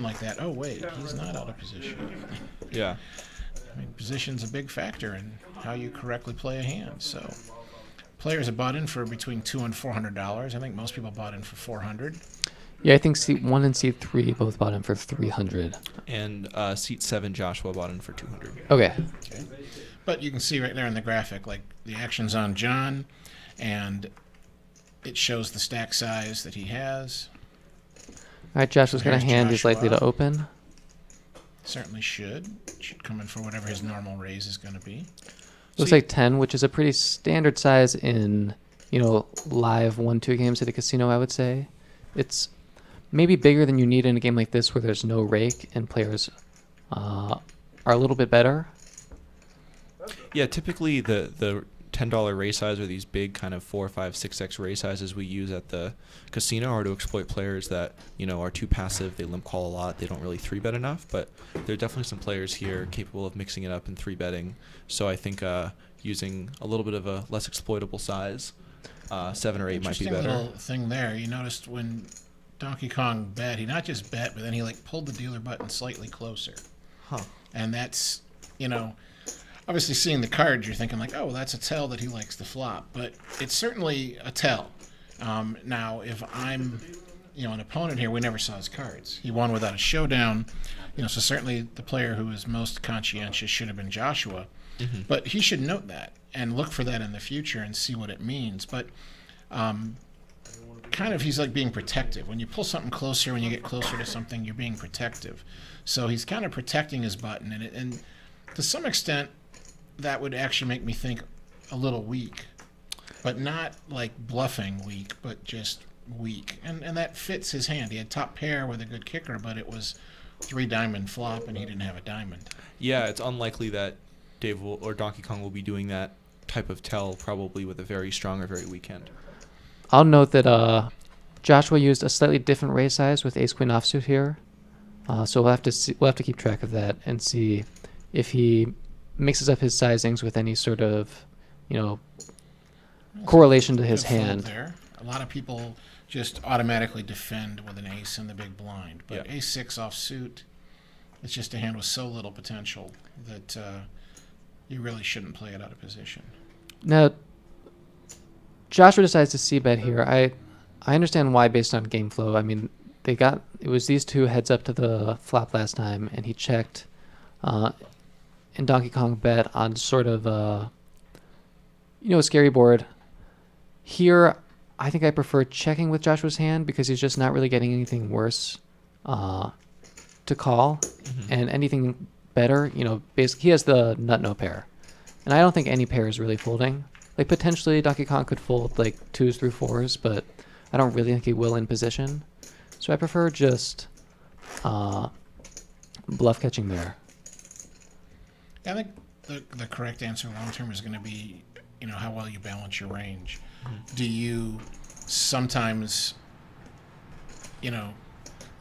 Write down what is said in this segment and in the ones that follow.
like that. Oh, wait, he's not out of position. Yeah. I mean, position's a big factor in how you correctly play a hand. So players have bought in for between $200 and $400. I think most people bought in for $400. Yeah, I think seat 1 and seat 3 both bought in for $300. And seat 7, Joshua bought in for $200. Okay. But you can see right there in the graphic, like the action's on John, and it shows the stack size that he has. All right, Joshua's got a Here's hand he's likely to Joshua. open. Certainly should come in for whatever his normal raise is going to be. Looks like 10, which is a pretty standard size in, live 1-2 games at a casino, I would say. It's maybe bigger than you need in a game like this where there's no rake and players are a little bit better. Yeah, typically the $10 raise size or these big kind of 4, 5, 6x raise sizes we use at the casino are to exploit players that, are too passive. They limp call a lot. They don't really 3-bet enough. But there are definitely some players here capable of mixing it up and 3-betting. So I think using a little bit of a less exploitable size, 7 or 8 might be better. Interesting little thing there. You noticed when Donkey Kong bet, he not just bet, but then he pulled the dealer button slightly closer. Huh. And that's, obviously seeing the cards, you're thinking oh, that's a tell that he likes the flop. But it's certainly a tell. Now, if I'm, an opponent here, we never saw his cards. He won without a showdown. So certainly the player who is most conscientious should have been Joshua. Mm-hmm. But he should note that and look for that in the future and see what it means. But kind of he's being protective. When you pull something closer, when you get closer to something, you're being protective. So he's kind of protecting his button. And to some extent, that would actually make me think a little weak. But not bluffing weak, but just weak. And that fits his hand. He had top pair with a good kicker, but it was 3-diamond flop, and he didn't have a diamond. Yeah, it's unlikely that Dave or Donkey Kong will be doing that type of tell probably with a very strong or very weak hand. I'll note that Joshua used a slightly different raise size with ace queen offsuit here. So we'll have to keep track of that and see if he mixes up his sizings with any sort of, correlation to his hand. There. A lot of people just automatically defend with an ace in the big blind. But yeah. Ace 6 offsuit, it's just a hand with so little potential that you really shouldn't play it out of position. Now, Joshua decides to c-bet here. I understand why based on game flow. I mean, it was these two heads up to the flop last time, and he checked and Donkey Kong bet on sort of a scary board. Here, I think I prefer checking with Joshua's hand because he's just not really getting anything worse to call. Mm-hmm. And anything better, basically he has the nut no pair. And I don't think any pair is really folding. Potentially Donkey Kong could fold 2s through 4s, but I don't really think he will in position. So I prefer just bluff catching there. I think the correct answer long term is going to be, how well you balance your range. Mm-hmm. Do you sometimes,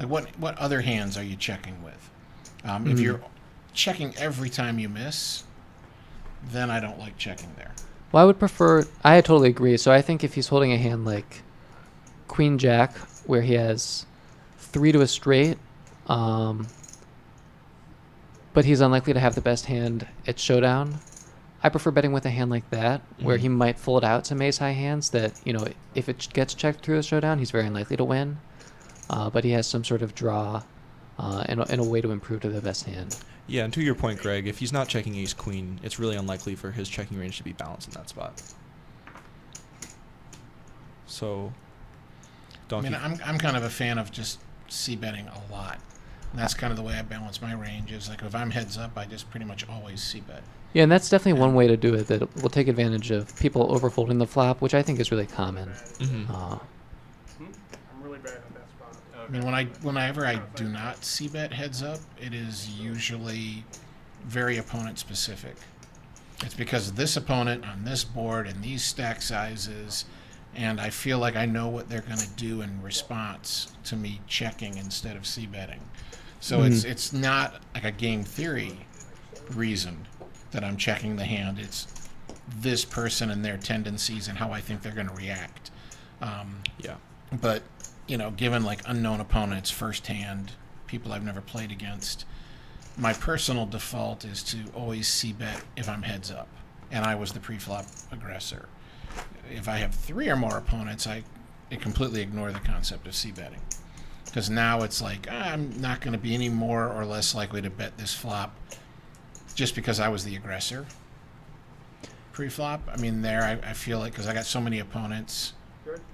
what other hands are you checking with? If you're checking every time you miss, then I don't like checking there. Well, I totally agree. So I think if he's holding a hand like Queen Jack, where he has 3 to a straight, but he's unlikely to have the best hand at showdown, I prefer betting with a hand like that, where he might fold out some ace-high hands that, if it gets checked through the showdown, he's very unlikely to win. But he has some sort of draw and a way to improve to the best hand. Yeah, and to your point, Greg, if he's not checking ace-queen, it's really unlikely for his checking range to be balanced in that spot. So, Donkey... I'm kind of a fan of just c-betting a lot. And that's kind of the way I balance my range. Is if I'm heads up, I just pretty much always c-bet. Yeah, and that's definitely one way to do it that will take advantage of people overfolding the flop, which I think is really common. Mm-hmm. I'm really bad at that spot. Okay. Whenever I do not c-bet heads up, it is usually very opponent specific. It's because of this opponent on this board and these stack sizes, and I feel like I know what they're going to do in response to me checking instead of c-betting. So it's not like a game theory reason that I'm checking the hand. It's this person and their tendencies and how I think they're going to react. Yeah. But, given unknown opponents, first hand, people I've never played against, my personal default is to always c-bet if I'm heads up, and I was the pre-flop aggressor. If I have 3 or more opponents, I completely ignore the concept of c-betting. Because now it's like, I'm not going to be any more or less likely to bet this flop just because I was the aggressor pre-flop. I mean, there I feel like, because I got so many opponents.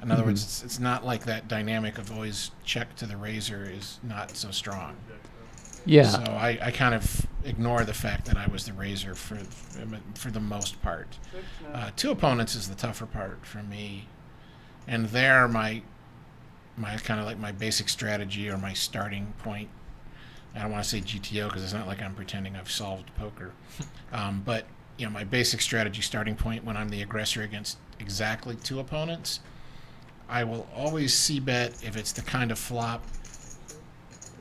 In other words, it's not like that dynamic of always check to the razor is not so strong. Yeah. So I kind of ignore the fact that I was the razor for the most part. 2 opponents is the tougher part for me. And there, my kind of like my basic strategy or my starting point. I don't want to say GTO because it's not like I'm pretending I've solved poker. But my basic strategy starting point when I'm the aggressor against exactly 2 opponents, I will always c-bet if it's the kind of flop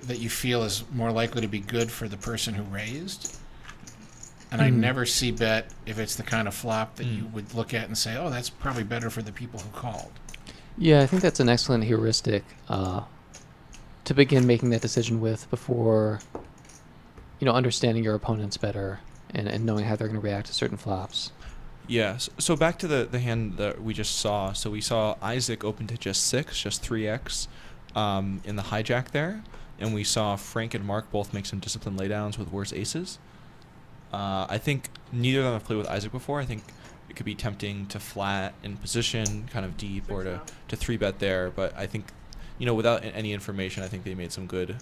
that you feel is more likely to be good for the person who raised. And I never c-bet if it's the kind of flop that you would look at and say, oh, that's probably better for the people who called. Yeah, I think that's an excellent heuristic to begin making that decision with before, understanding your opponents better and knowing how they're going to react to certain flops. Yeah, so back to the hand that we just saw. So we saw Isaac open to just 6, just 3x in the hijack there. And we saw Frank and Mark both make some disciplined laydowns with worse aces. I think neither of them have played with Isaac before. I think it could be tempting to flat in position, kind of deep, or to 3-bet there. But I think, without any information, I think they made some good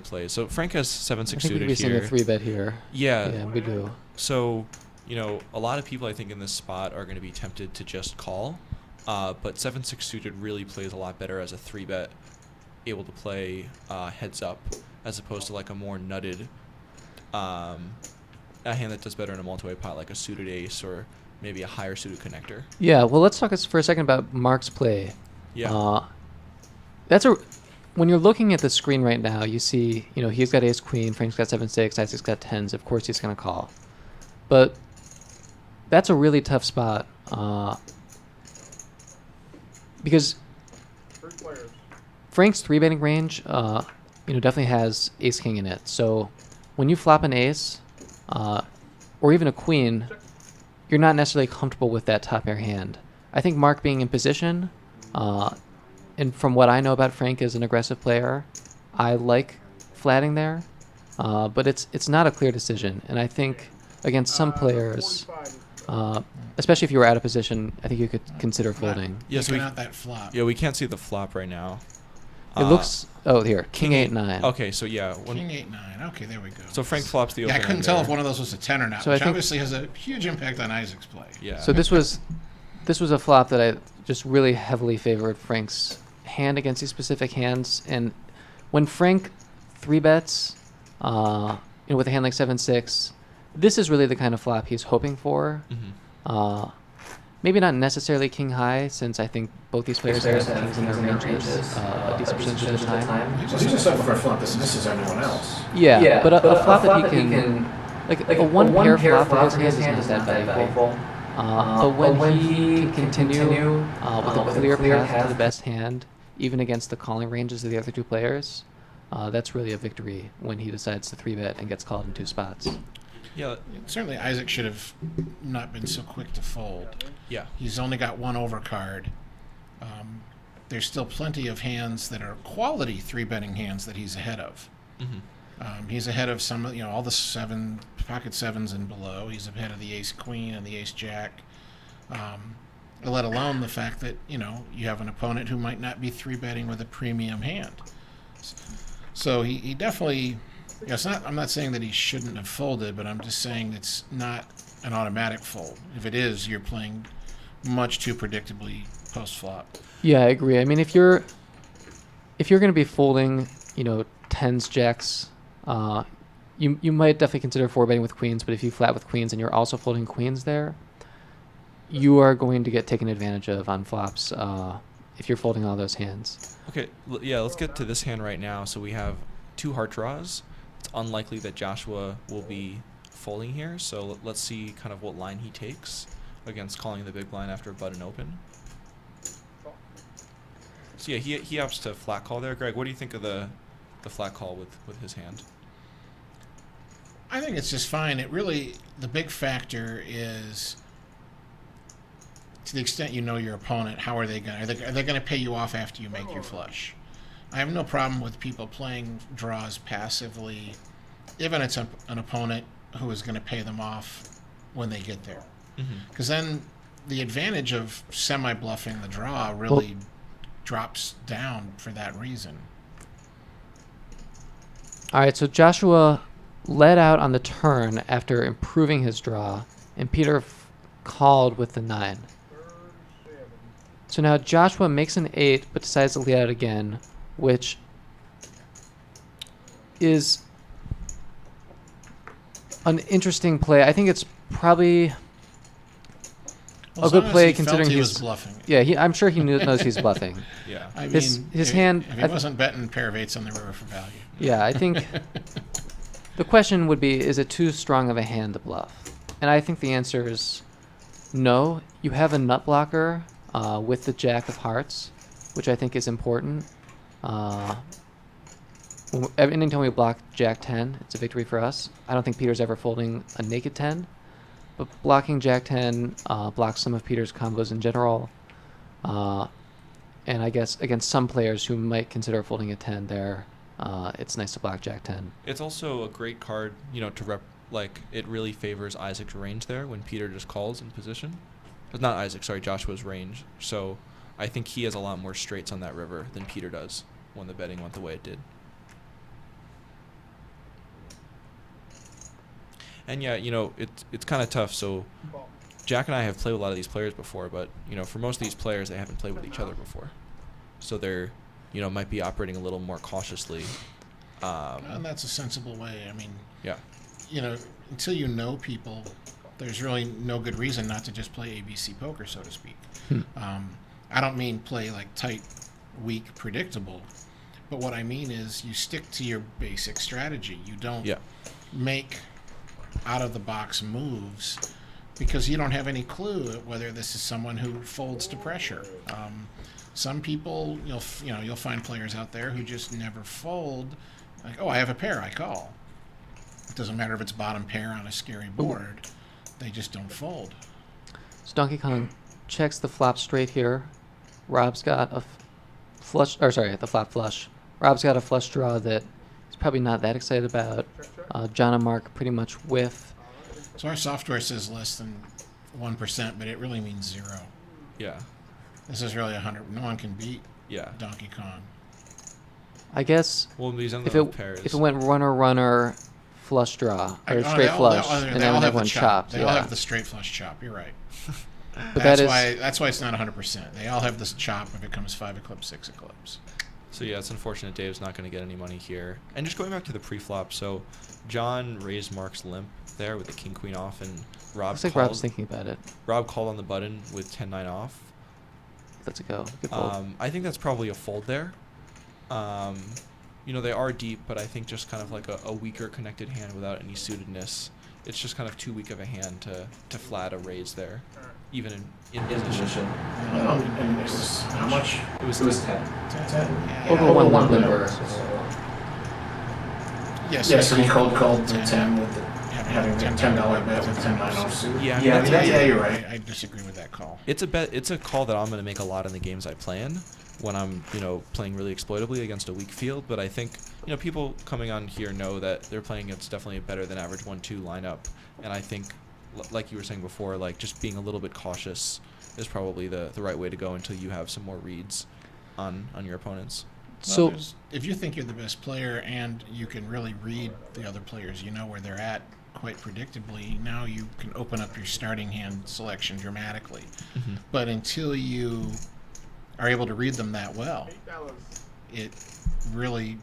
plays. So Frank has 7-6 I think suited we'd be seeing here. a 3-bet here. Yeah, we do. So, a lot of people I think in this spot are going to be tempted to just call. But 7-6 suited really plays a lot better as a 3-bet, able to play heads up, as opposed to like a more nutted a hand that does better in a multi-way pot, like a suited ace or maybe a higher suited connector. Yeah, well, let's talk for a second about Mark's play. Yeah. When you're looking at the screen right now, you see, he's got ace queen, Frank's got 7-6, Isaac's got 10s. Of course, he's going to call. But that's a really tough spot because Frank's 3-betting range, definitely has ace king in it. So when you flop an ace or even a queen, you're not necessarily comfortable with that top pair hand. I think Mark being in position, and from what I know about Frank as an aggressive player, I like flatting there, but it's not a clear decision. And I think against some players, especially if you were out of position, I think you could consider folding. Yes, not that flop. Yeah, we can't see the flop right now. It looks. Oh, here, King 8-9. Okay, so yeah, King 8-9. Okay, there we go. So Frank flops the open. I couldn't tell if one of those was a 10 or not, So which I think- obviously has a huge impact on Isaac's play. Yeah. So this was a flop that I just really heavily favored Frank's hand against these specific hands. And when Frank 3-bets, with a hand like 7-6, this is really the kind of flop he's hoping for. Mm-hmm. Maybe not necessarily king high, since I think both these players have kings in their ranges a decent percentage of the time. He's just up for a flop that misses everyone else. Yeah, but a flop that he can, like a one pair flop of his hand is not that valuable. But when he can continue with a clear path to the best hand, even against the calling ranges of the other 2 players, that's really a victory when he decides to 3-bet and gets called in 2 spots. Yeah. Certainly Isaac should have not been so quick to fold. Yeah. He's only got 1 overcard. There's still plenty of hands that are quality 3-betting hands that he's ahead of. Mm-hmm. He's ahead of some, all the pocket 7s and below. He's ahead of the ace queen and the ace jack. Let alone the fact that, you have an opponent who might not be 3-betting with a premium hand. So he definitely, I'm not saying that he shouldn't have folded, but I'm just saying it's not an automatic fold. If it is, you're playing much too predictably post-flop. Yeah, I agree. I mean, if you're going to be folding, 10s, jacks, you might definitely consider 4-betting with queens, but if you flat with queens and you're also folding queens there, you are going to get taken advantage of on flops if you're folding all those hands. Okay, let's get to this hand right now. So we have 2 heart draws. It's unlikely that Joshua will be folding here, so let's see kind of what line he takes against calling the big blind after a button open. So yeah, he opts to flat call there. Greg, what do you think of the the flat call with his hand. I think it's just fine. It really, the big factor is, to the extent you know your opponent, how are they going? Are they going to pay you off after you make your flush? I have no problem with people playing draws passively, even if it's an opponent who is going to pay them off when they get there. Because then the advantage of semi-bluffing the draw really drops down for that reason. All right, so Joshua led out on the turn after improving his draw, and Peter called with the 9. So now Joshua makes an 8, but decides to lead out again, which is an interesting play. I think it's probably a good play considering he was bluffing. Yeah, I'm sure he knows he's bluffing. Yeah. I mean, His hand. If he wasn't betting pair of 8s on the river for value. Yeah, I think the question would be: is it too strong of a hand to bluff? And I think the answer is no. You have a nut blocker with the Jack of Hearts, which I think is important. Anytime we block Jack 10, it's a victory for us. I don't think Peter's ever folding a naked 10, but blocking Jack 10 blocks some of Peter's combos in general. And I guess against some players who might consider folding a 10 there, it's nice to block Jack 10. It's also a great card, to it really favors Isaac's range there when Peter just calls in position. Not Isaac, sorry, Joshua's range. So I think he has a lot more straights on that river than Peter does when the betting went the way it did. And yeah, it's kind of tough. So Jack and I have played with a lot of these players before, but for most of these players, they haven't played with each other before. So they're, might be operating a little more cautiously. And that's a sensible way. I mean, yeah. Until you know people, there's really no good reason not to just play ABC poker, so to speak. I don't mean play like tight, weak, predictable, but what I mean is you stick to your basic strategy. You don't make out-of-the-box moves because you don't have any clue whether this is someone who folds to pressure. Some people, you'll find players out there who just never fold. Like, oh, I have a pair, I call. It doesn't matter if it's bottom pair on a scary board. They just don't fold. So Donkey Kong checks the flop straight here. Rob's got a flush, the flop flush. Rob's got a flush draw that he's probably not that excited about. John and Mark pretty much whiff. So our software says less than 1%, but it really means 0. Yeah. This is really 100. No one can beat Yeah. Donkey Kong. I guess Well, these if pairs. it went runner, flush draw, or straight flush, and then everyone chopped. They all have the straight flush chop. You're right. But that's why it's not 100%. They all have this chop if it comes 5 of clubs, 6 of clubs. So yeah, it's unfortunate Dave's not going to get any money here. And just going back to the pre-flop, so John raised Mark's limp there with the king queen off, and Rob looks like called. Rob's thinking about it. Rob called on the button with 10-9 off. Let's go. Good fold. I think that's probably a fold there. They are deep, but I think just kind of like a weaker connected hand without any suitedness. It's just kind of too weak of a hand to flat a raise there, even in position. How much? It was 10. 10. Over one limber. Yes, so he called to 10 with having a $10 bet with 10-9 offsuit. Yeah, you're right. I disagree with that call. It's a bet. It's a call that I'm going to make a lot in the games I plan when I'm, playing really exploitably against a weak field. But I think, people coming on here know that they're playing against definitely a better than average 1-2 lineup. And I think, like you were saying before, like just being a little bit cautious is probably the right way to go until you have some more reads on your opponents. So if you think you're the best player and you can really read the other players, you know where they're at quite predictably, now you can open up your starting hand selection dramatically. Mm-hmm. But until you are able to read them that well, it really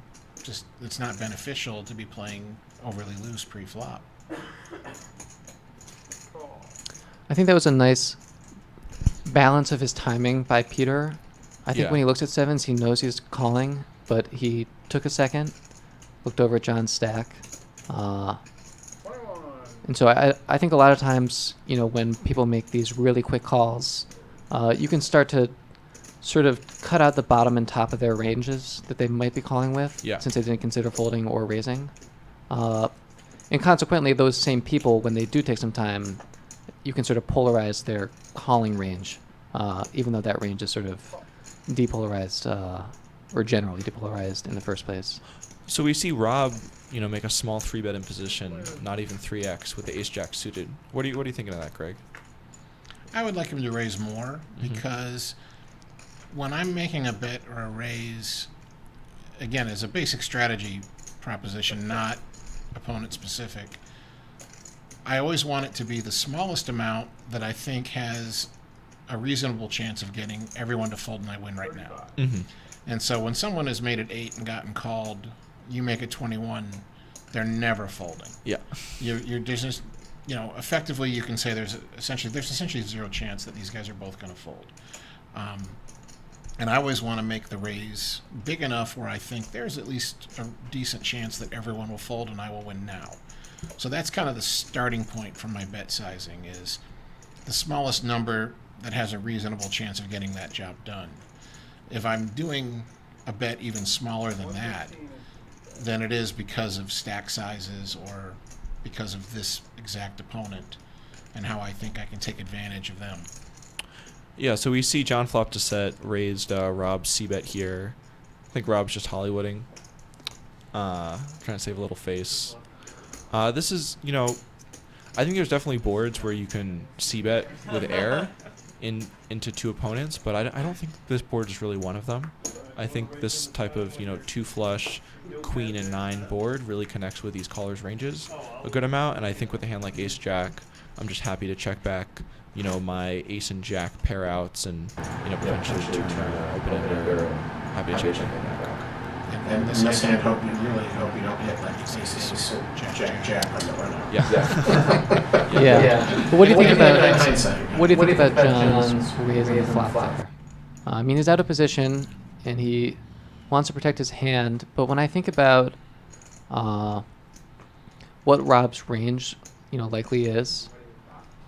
it's not beneficial to be playing overly loose pre-flop. I think that was a nice balance of his timing by Peter. I think when he looks at sevens, he knows he's calling, but he took a second, looked over at John's stack. And so I think a lot of times, when people make these really quick calls, you can start to sort of cut out the bottom and top of their ranges that they might be calling with, Yeah. since they didn't consider folding or raising. And consequently, those same people, when they do take some time, you can sort of polarize their calling range, even though that range is sort of depolarized, or generally depolarized in the first place. So we see Rob, make a small 3-bet in position, not even 3x with the ace-jack suited. What are you thinking of that, Greg? I would like him to raise more because when I'm making a bet or a raise, again, as a basic strategy proposition, not opponent specific, I always want it to be the smallest amount that I think has a reasonable chance of getting everyone to fold and I win right now. And so when someone has made it 8 and gotten called, you make it 21, they're never folding. Yeah. You're just, effectively you can say there's essentially zero chance that these guys are both going to fold. And I always want to make the raise big enough where I think there's at least a decent chance that everyone will fold and I will win now. So that's kind of the starting point for my bet sizing, is the smallest number that has a reasonable chance of getting that job done. If I'm doing a bet even smaller than that, then it is because of stack sizes or because of this exact opponent and how I think I can take advantage of them. Yeah, so we see John flop to set, raised Rob's c-bet here. I think Rob's just Hollywooding. Trying to save a little face. This is, I think there's definitely boards where you can c-bet with air into two opponents, but I don't think this board is really one of them. I think this type of, 2 flush, queen and 9 board really connects with these callers' ranges a good amount, and I think with a hand like ace-jack, I'm just happy to check back, my ace and jack pair outs and, potentially turn open-ender. Happy to check back. And this hand, really hope you don't hit like ace, jack on the run out. Yeah. Yeah. But what do you think about hindsight? what do you think about John's raising the flop there? I mean, he's out of position and he wants to protect his hand, but when I think about what Rob's range, likely is,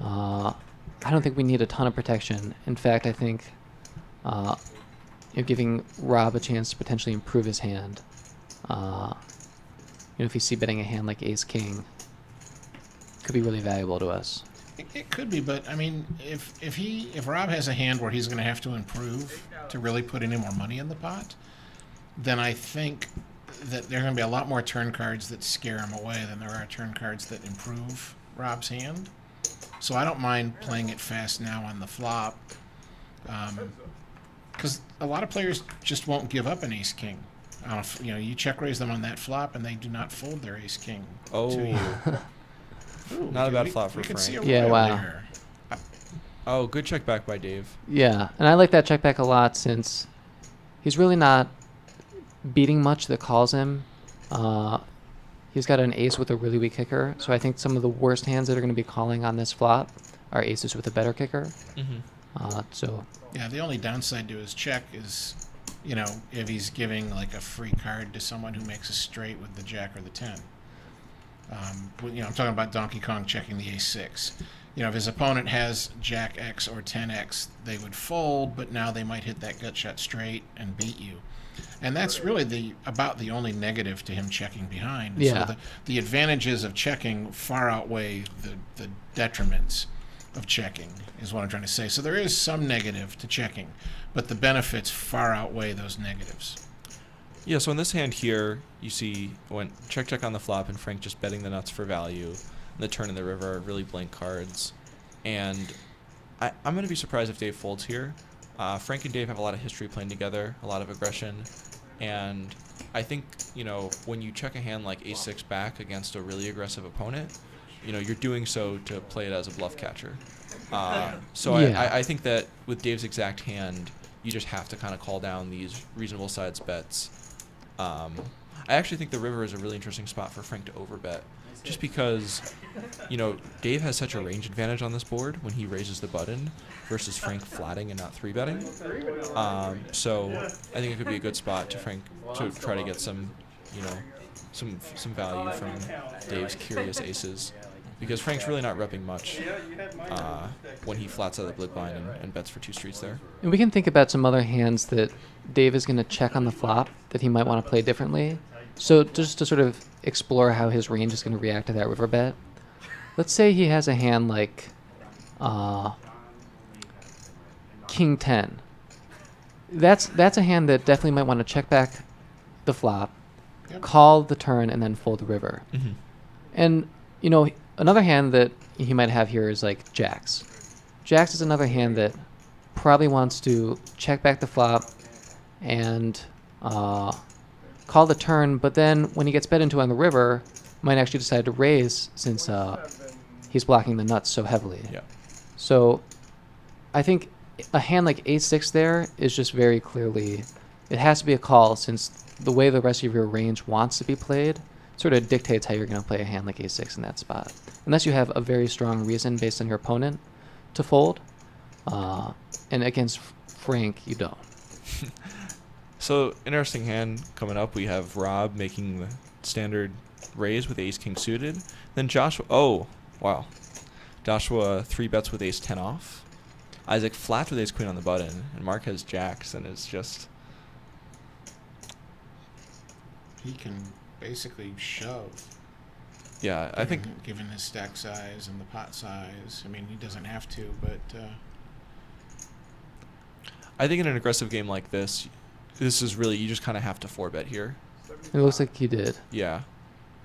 I don't think we need a ton of protection. In fact, I think giving Rob a chance to potentially improve his hand. If he's c-betting a hand like ace-king, could be really valuable to us. It could be, but I mean, if Rob has a hand where he's going to have to improve to really put any more money in the pot, then I think that there are going to be a lot more turn cards that scare him away than there are turn cards that improve Rob's hand. So I don't mind playing it fast now on the flop, because a lot of players just won't give up an ace-king. You check raise them on that flop, and they do not fold their ace-king to you. Ooh, Not a bad flop for we can see a Frank. Yeah, royal wow. there. Oh, good check back by Dave. Yeah, and I like that check back a lot since he's really not beating much that calls him. He's got an ace with a really weak kicker, so I think some of the worst hands that are going to be calling on this flop are aces with a better kicker. So Yeah, the only downside to his check is, if he's giving like a free card to someone who makes a straight with the jack or the 10. I'm talking about Donkey Kong checking the ace-6. If his opponent has jack X or 10X, they would fold, but now they might hit that gut shot straight and beat you. And that's really about the only negative to him checking behind. Yeah. So the advantages of checking far outweigh the detriments of checking, is what I'm trying to say. So there is some negative to checking, but the benefits far outweigh those negatives. Yeah, so in this hand here, you see when check on the flop and Frank just betting the nuts for value. And the turn and the river are really blank cards. And I'm going to be surprised if Dave folds here. Frank and Dave have a lot of history playing together, a lot of aggression. And I think, when you check a hand like ace-6 back against a really aggressive opponent, you're doing so to play it as a bluff catcher. So Yeah. I think that with Dave's exact hand, you just have to kind of call down these reasonable size bets. I actually think the river is a really interesting spot for Frank to overbet, just because, Dave has such a range advantage on this board when he raises the button versus Frank flatting and not 3-betting. So I think it could be a good spot to Frank to try to get some, some value from Dave's curious aces. because Frank's really not repping much when he flats out of the blit blind and bets for 2 streets there. And we can think about some other hands that Dave is going to check on the flop that he might want to play differently. So just to sort of explore how his range is going to react to that river bet. Let's say he has a hand like King 10. That's a hand that definitely might want to check back the flop, call the turn, and then fold the river. Mm-hmm. And, you know, another hand that he might have here is like jacks. Jacks is another hand that probably wants to check back the flop and call the turn, but then when he gets bet into on the river, might actually decide to raise since he's blocking the nuts so heavily. Yeah. So I think a hand like ace-6 there is just very clearly, it has to be a call since the way the rest of your range wants to be played sort of dictates how you're going to play a hand like ace-6 in that spot. Unless you have a very strong reason based on your opponent to fold. And against Frank, you don't. So, interesting hand coming up. We have Rob making the standard raise with ace-king suited. Then Joshua, oh, wow. Joshua 3 bets with ace-10 off. Isaac flat with ace-queen on the button. And Mark has jacks, and it's just... He can basically shove. Yeah, I think... Given his stack size and the pot size. I mean, he doesn't have to, but... I think in an aggressive game like this is really, you just kind of have to 4-bet here. It looks like he did. Yeah.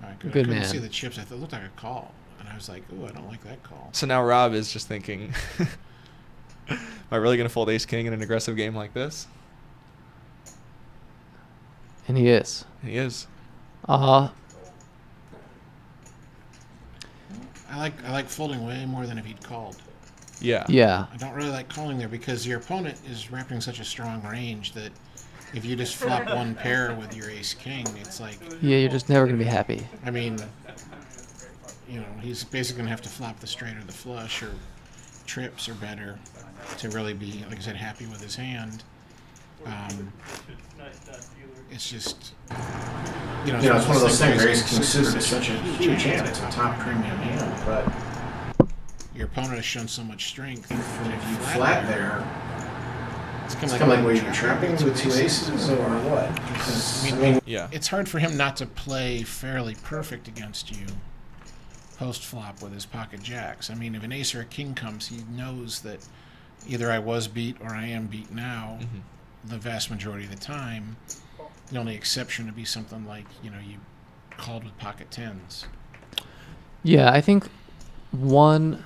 I Good couldn't man. see the chips. I thought it looked like a call. And I was like, ooh, I don't like that call. So now Rob is just thinking, am I really going to fold ace-king in an aggressive game like this? And he is. He is. I like folding way more than if he'd called. Yeah. Yeah. I don't really like calling there because your opponent is wrapping such a strong range that if you just flop one pair with your ace-king, it's like... Yeah, you're just never going to be happy. I mean, you know, he's basically going to have to flop the straight or the flush or trips or better to really be, like I said, happy with his hand. It's just... You know, it's one of those things where ace-king suited is such a huge hand. It's a top premium hand, but... Your opponent has shown so much strength. And if you flat there, it's kind of like you're trapping with 2 aces or what? Because, I mean, Yeah. it's hard for him not to play fairly perfect against you post-flop with his pocket jacks. I mean, if an ace or a king comes, he knows that either I was beat or I am beat now the vast majority of the time. The only exception would be something like, you know, you called with pocket tens. Yeah, I think one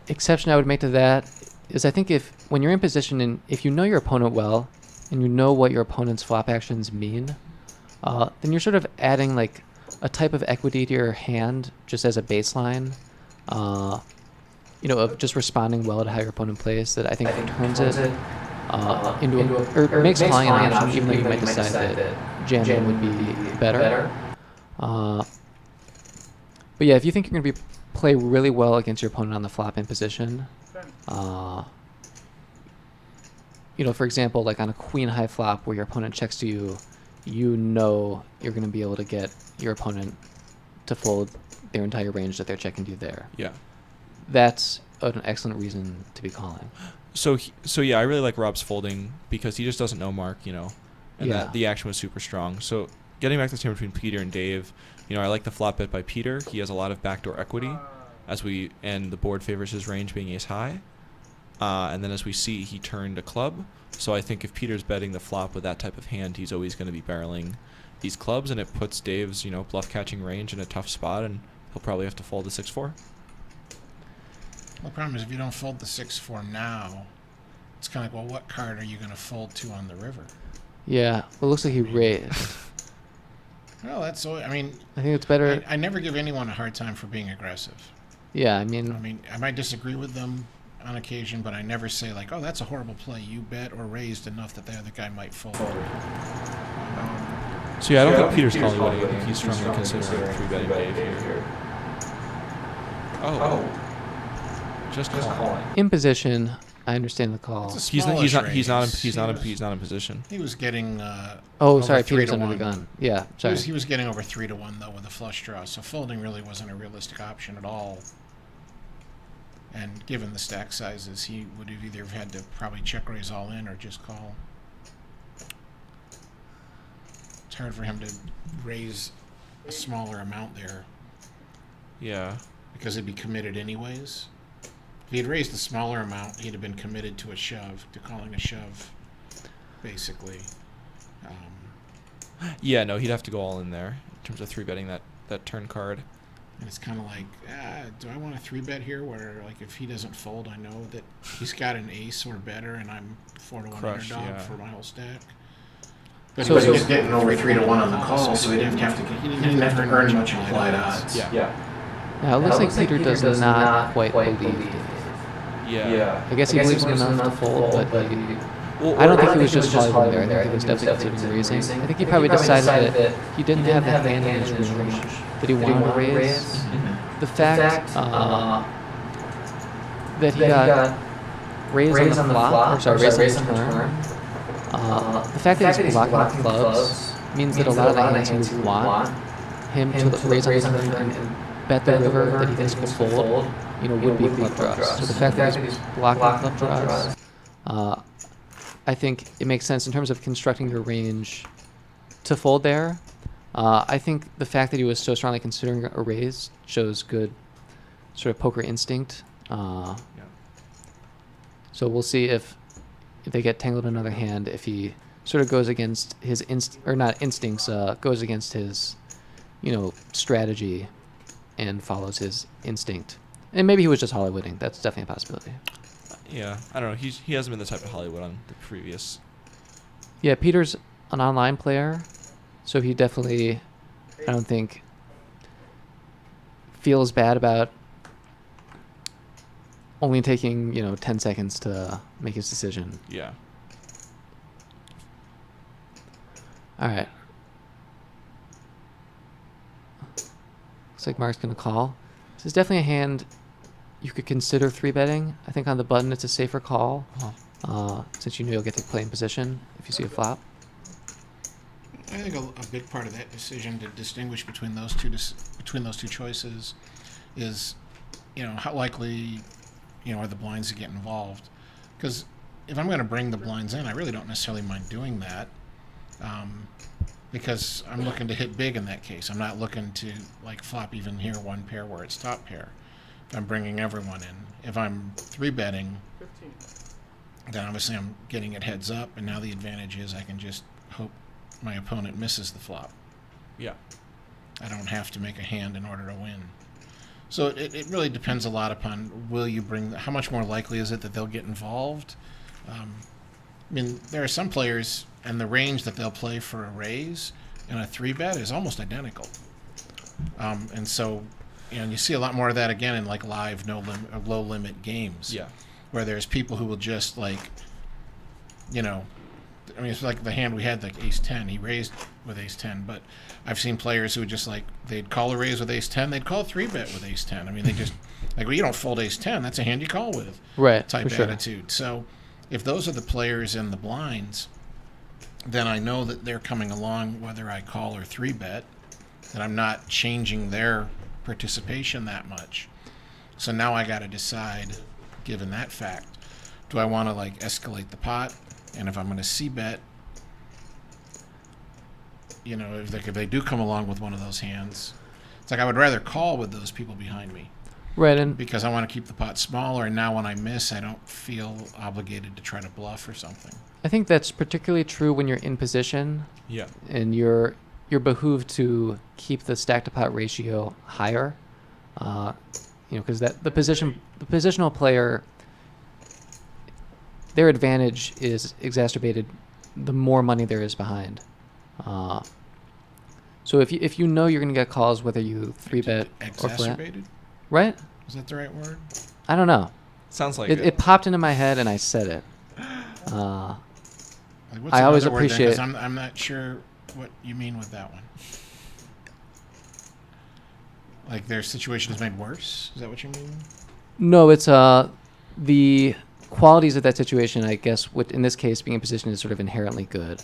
exception I would make to that is I think when you're in position and if you know your opponent well and you know what your opponent's flop actions mean, then you're sort of adding like a type of equity to your hand just as a baseline, you know, of just responding well to how your opponent plays that I think turns it into or makes calling an option even though you might decide that jamming would be better. But yeah, if you think you're going to play really well against your opponent on the flop in position, you know, for example, like on a queen high flop where your opponent checks to you, you know you're going to be able to get your opponent to fold their entire range that they're checking to you there. Yeah. That's an excellent reason to be calling. So yeah, I really like Rob's folding because he just doesn't know Mark, you know, and Yeah. that the action was super strong. So getting back to the same between Peter and Dave, you know, I like the flop bet by Peter. He has a lot of backdoor equity, and the board favors his range being ace high. And then as we see, he turned a club. So I think if Peter's betting the flop with that type of hand, he's always going to be barreling these clubs, and it puts Dave's, you know, bluff catching range in a tough spot, and he'll probably have to fold the 6-4. The problem is if you don't fold the 6-4 now, it's kind of like, well, what card are you going to fold to on the river? Yeah, well, it looks like he raised. Well, that's all. I mean, I think it's better. I never give anyone a hard time for being aggressive. Yeah, I mean, I might disagree with them on occasion, but I never say like, oh, that's a horrible play. You bet or raised enough that the other guy might fold. So yeah, I don't think Peter's calling winning. I think he's strongly considering 3-betting Dave here. Oh. Just calling. In position, I understand the call. It's a He's not. He's not. smallish He's not. raise. He's not in position. He was getting. Oh, over sorry, 3 Peter's to under the 1. gun. Yeah, He sorry. was getting over 3 to 1 though with a flush draw, so folding really wasn't a realistic option at all. And given the stack sizes, he would have either had to probably check raise all in or just call. It's hard for him to raise a smaller amount there Yeah. because he'd be committed anyways. If he had raised the smaller amount, he'd have been committed to a shove, to calling a shove, basically. Yeah. No, he'd have to go all in there in terms of 3-betting that turn card. And it's kind of like, do I want a 3-bet here where, like, if he doesn't fold, I know that he's got an ace or better, and I'm 4 to 1 Crush, underdog yeah. for my whole stack. But So- he was so- getting over 3 to 1 on the call, so he didn't have to earn much implied odds. Yeah. Now, it looks like Peter does not quite believe. Yeah. I guess he believes enough to fold, but Well, I don't think he was just Hollywood there. I think he was definitely considering raising. I think he probably decided that he didn't have the hand in his range that he wanted to raise. The fact that he got raised on the flop, or sorry, raised on the turn, the fact that he's blocking the clubs means that a lot of the hands he would want him to raise on the turn and bet the river that he thinks will fold, would be club draws. So the fact that he's blocking club draws, I think it makes sense in terms of constructing your range to fold there. I think the fact that he was so strongly considering a raise shows good sort of poker instinct. So we'll see if they get tangled in another hand, if he sort of goes against his goes against his, strategy and follows his instinct. And maybe he was just Hollywooding. That's definitely a possibility. Yeah. I don't know. He hasn't been the type of Hollywood on the previous. Yeah, Peter's an online player, so he definitely, I don't think, feels bad about only taking, 10 seconds to make his decision. Yeah. All right. Looks like Mark's going to call. This is definitely a hand you could consider 3-betting. I think on the button it's a safer call, since you'll get to play in position if you see a flop. I think a big part of that decision to distinguish between those two choices is, how likely, are the blinds to get involved? Because if I'm going to bring the blinds in, I really don't necessarily mind doing that, because I'm looking to hit big in that case. I'm not looking to flop even here one pair where it's top pair. If I'm bringing everyone in. If I'm 3-betting, 15. then obviously I'm getting it heads up, and now the advantage is I can just hope my opponent misses the flop. Yeah. I don't have to make a hand in order to win. So it really depends a lot upon how much more likely is it that they'll get involved. There are some players, and the range that they'll play for a raise and a 3-bet is almost identical. And so, you see a lot more of that again in live low limit games. Yeah. Where there's people who will just it's like the hand we had, ace-10. He raised with ace-10, but I've seen players who would just they'd call a raise with ace-10, they'd call a 3-bet with ace-10. They just you don't fold ace-10, that's a hand you call with, Right, type for sure. attitude. So if those are the players in the blinds, then I know that they're coming along whether I call or 3-bet, that I'm not changing their participation that much. So now I got to decide, given that fact, do I want to escalate the pot? And if I'm going to c-bet, if they do come along with one of those hands, it's I would rather call with those people behind me, Right, and because I want to keep the pot smaller. And now when I miss, I don't feel obligated to try to bluff or something. I think that's particularly true when you're in position Yeah. and you're behooved to keep the stack to pot ratio higher, because the positional player, their advantage is exacerbated the more money there is behind. So if you're going to get calls whether you 3-bet or flat, Exacerbated? right? Is that the right word? I don't know. Sounds like It popped into my head and I said it. What's I always another word then? 'Cause appreciate- I'm not sure what you mean with that one. Their situation is made worse? Is that what you mean? No, it's the qualities of that situation, I guess, in this case, being in position is sort of inherently good.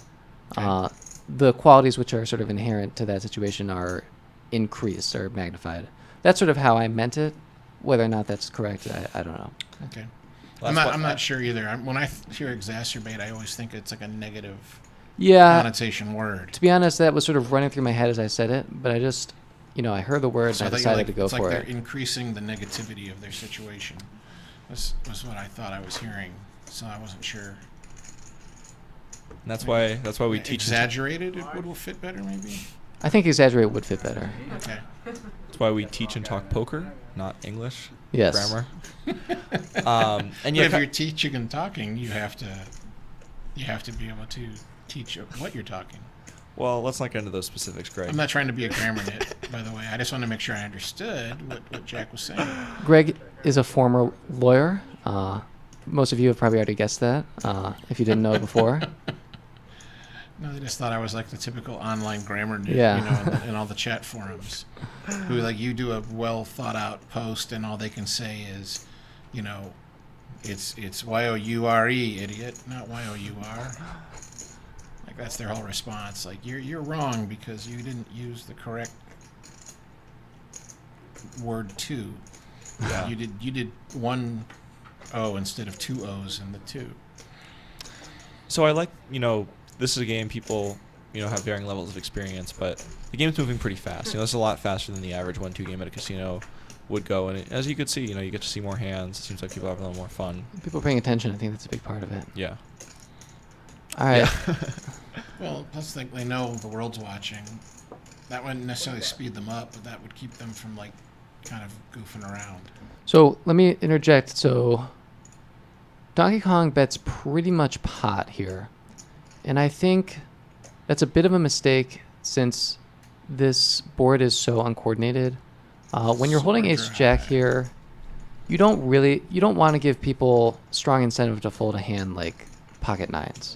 Okay. The qualities which are sort of inherent to that situation are increased or magnified. That's sort of how I meant it. Whether or not that's correct, I don't know. Okay. Well, I'm that's not. what- I'm not sure either. When I hear exacerbate, I always think it's like a negative Yeah, connotation word. to be honest, that was sort of running through my head as I said it, but I just, I heard the word So and I I thought you decided to go it's like for they're it. increasing the negativity of their situation. Was what I thought I was hearing. So I wasn't sure. And that's why we teach. Exaggerated. It would fit better, maybe. I think exaggerate would fit better. Okay. That's why we teach and talk poker, not English Yes. grammar. And But yeah, if you're teaching and talking, you have to be able to teach what you're talking. well, let's not get into those specifics, Greg. I'm not trying to be a grammar nit, by the way. I just want to make sure I understood what Jack was saying. Greg is a former lawyer. Most of you have probably already guessed that, if you didn't know it before. No, they just thought I was like the typical online grammar nit, Yeah. in all the chat forums, who like you do a well thought out post and all they can say is, it's YOURE, idiot, not YOUR. Like that's their whole response. Like you're wrong because you didn't use the correct word to. Yeah. You did one O instead of two O's in the two. So I like, this is a game people, have varying levels of experience, but the game's moving pretty fast. It's a lot faster than the average 1-2 game at a casino would go. And as you could see, you get to see more hands. It seems like people have a little more fun. People paying attention, I think that's a big part of it. Yeah. All right. Yeah. Well, plus they know the world's watching. That wouldn't necessarily speed them up, but that would keep them from like kind of goofing around. So let me interject. So Donkey Kong bets pretty much pot here. And I think that's a bit of a mistake since this board is so uncoordinated. When you're holding Super ace dry. jack here, you don't want to give people strong incentive to fold a hand like pocket nines.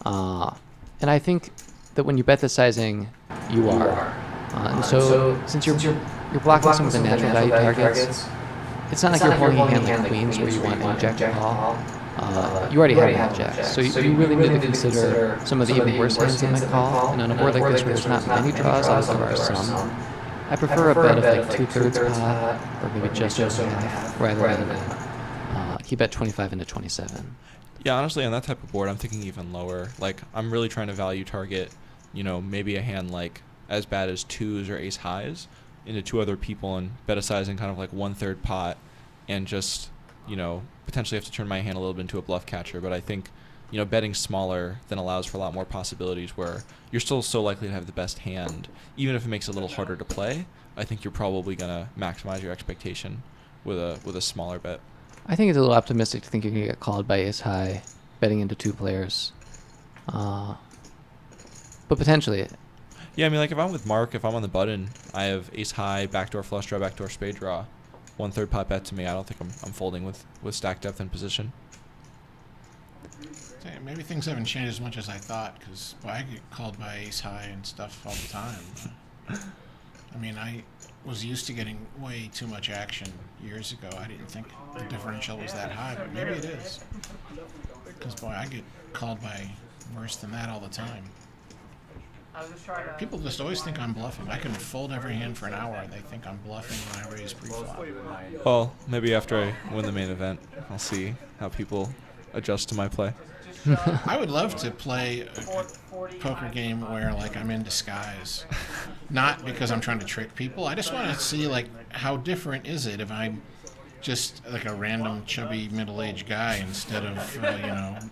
And I think that when you bet the sizing, you are. And so since you're blocking some of the natural value targets, it's not like you're holding a hand like queens where you want an jack to call. You already have hand jacks, so you really need to consider some of the even worse hands that might call. And on a board like this where there's not many draws, although there are some, I prefer a bet of like 2/3 pot or maybe just over half rather than he bet 25 into 27. Yeah, honestly, on that type of board, I'm thinking even lower. Like, I'm really trying to value target, maybe a hand like as bad as twos or ace highs into two other people and bet a sizing kind of like 1/3 pot and just, potentially have to turn my hand a little bit into a bluff catcher. But I think, betting smaller then allows for a lot more possibilities where you're still so likely to have the best hand. Even if it makes it a little harder to play, I think you're probably going to maximize your expectation with a smaller bet. I think it's a little optimistic to think you're going to get called by ace high betting into two players. But potentially. Yeah, I mean, like if I'm with Mark, if I'm on the button, I have ace high, backdoor flush draw, backdoor spade draw. 1/3 pot bet to me. I don't think I'm folding with stack depth and position. Hey, maybe things haven't changed as much as I thought, because I get called by ace high and stuff all the time. I mean, I was used to getting way too much action years ago. I didn't think the differential was that high, but maybe it is. Because, boy, I get called by worse than that all the time. People just always think I'm bluffing. I can fold every hand for an hour, and they think I'm bluffing when I raise pre-flop. Well, maybe after I win the main event, I'll see how people adjust to my play. I would love to play a poker game where, like, I'm in disguise. Not because I'm trying to trick people. I just want to see, like, how different is it if I'm just, like, a random chubby middle-aged guy instead of,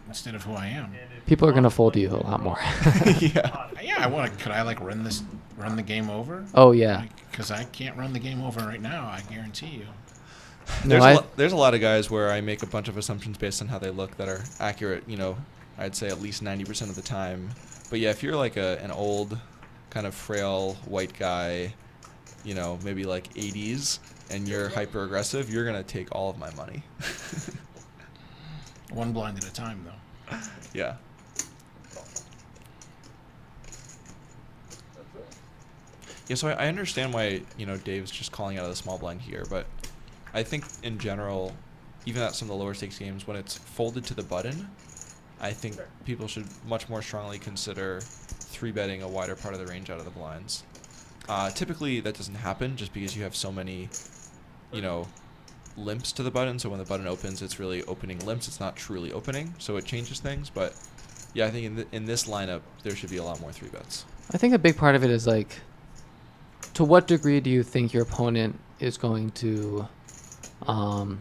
instead of who I am. People are going to fold you a lot more. Yeah. Yeah, I want to. Could I, like, run the game over? Oh, yeah. Because I can't run the game over right now, I guarantee you. No, There's a lot of guys where I make a bunch of assumptions based on how they look that are accurate, I'd say at least 90% of the time. But yeah, if you're like an old, kind of frail white guy, maybe like 80s, and you're hyper aggressive, you're going to take all of my money. One blind at a time, though. Yeah. Yeah, so I understand why, Dave's just calling out of the small blind here, but I think in general, even at some of the lower stakes games, when it's folded to the button, I think people should much more strongly consider 3-betting a wider part of the range out of the blinds. Typically, that doesn't happen just because you have so many, limps to the button. So when the button opens, it's really opening limps. It's not truly opening, so it changes things. But yeah, I think in this lineup, there should be a lot more 3-bets. I think a big part of it is like, to what degree do you think your opponent is going to, to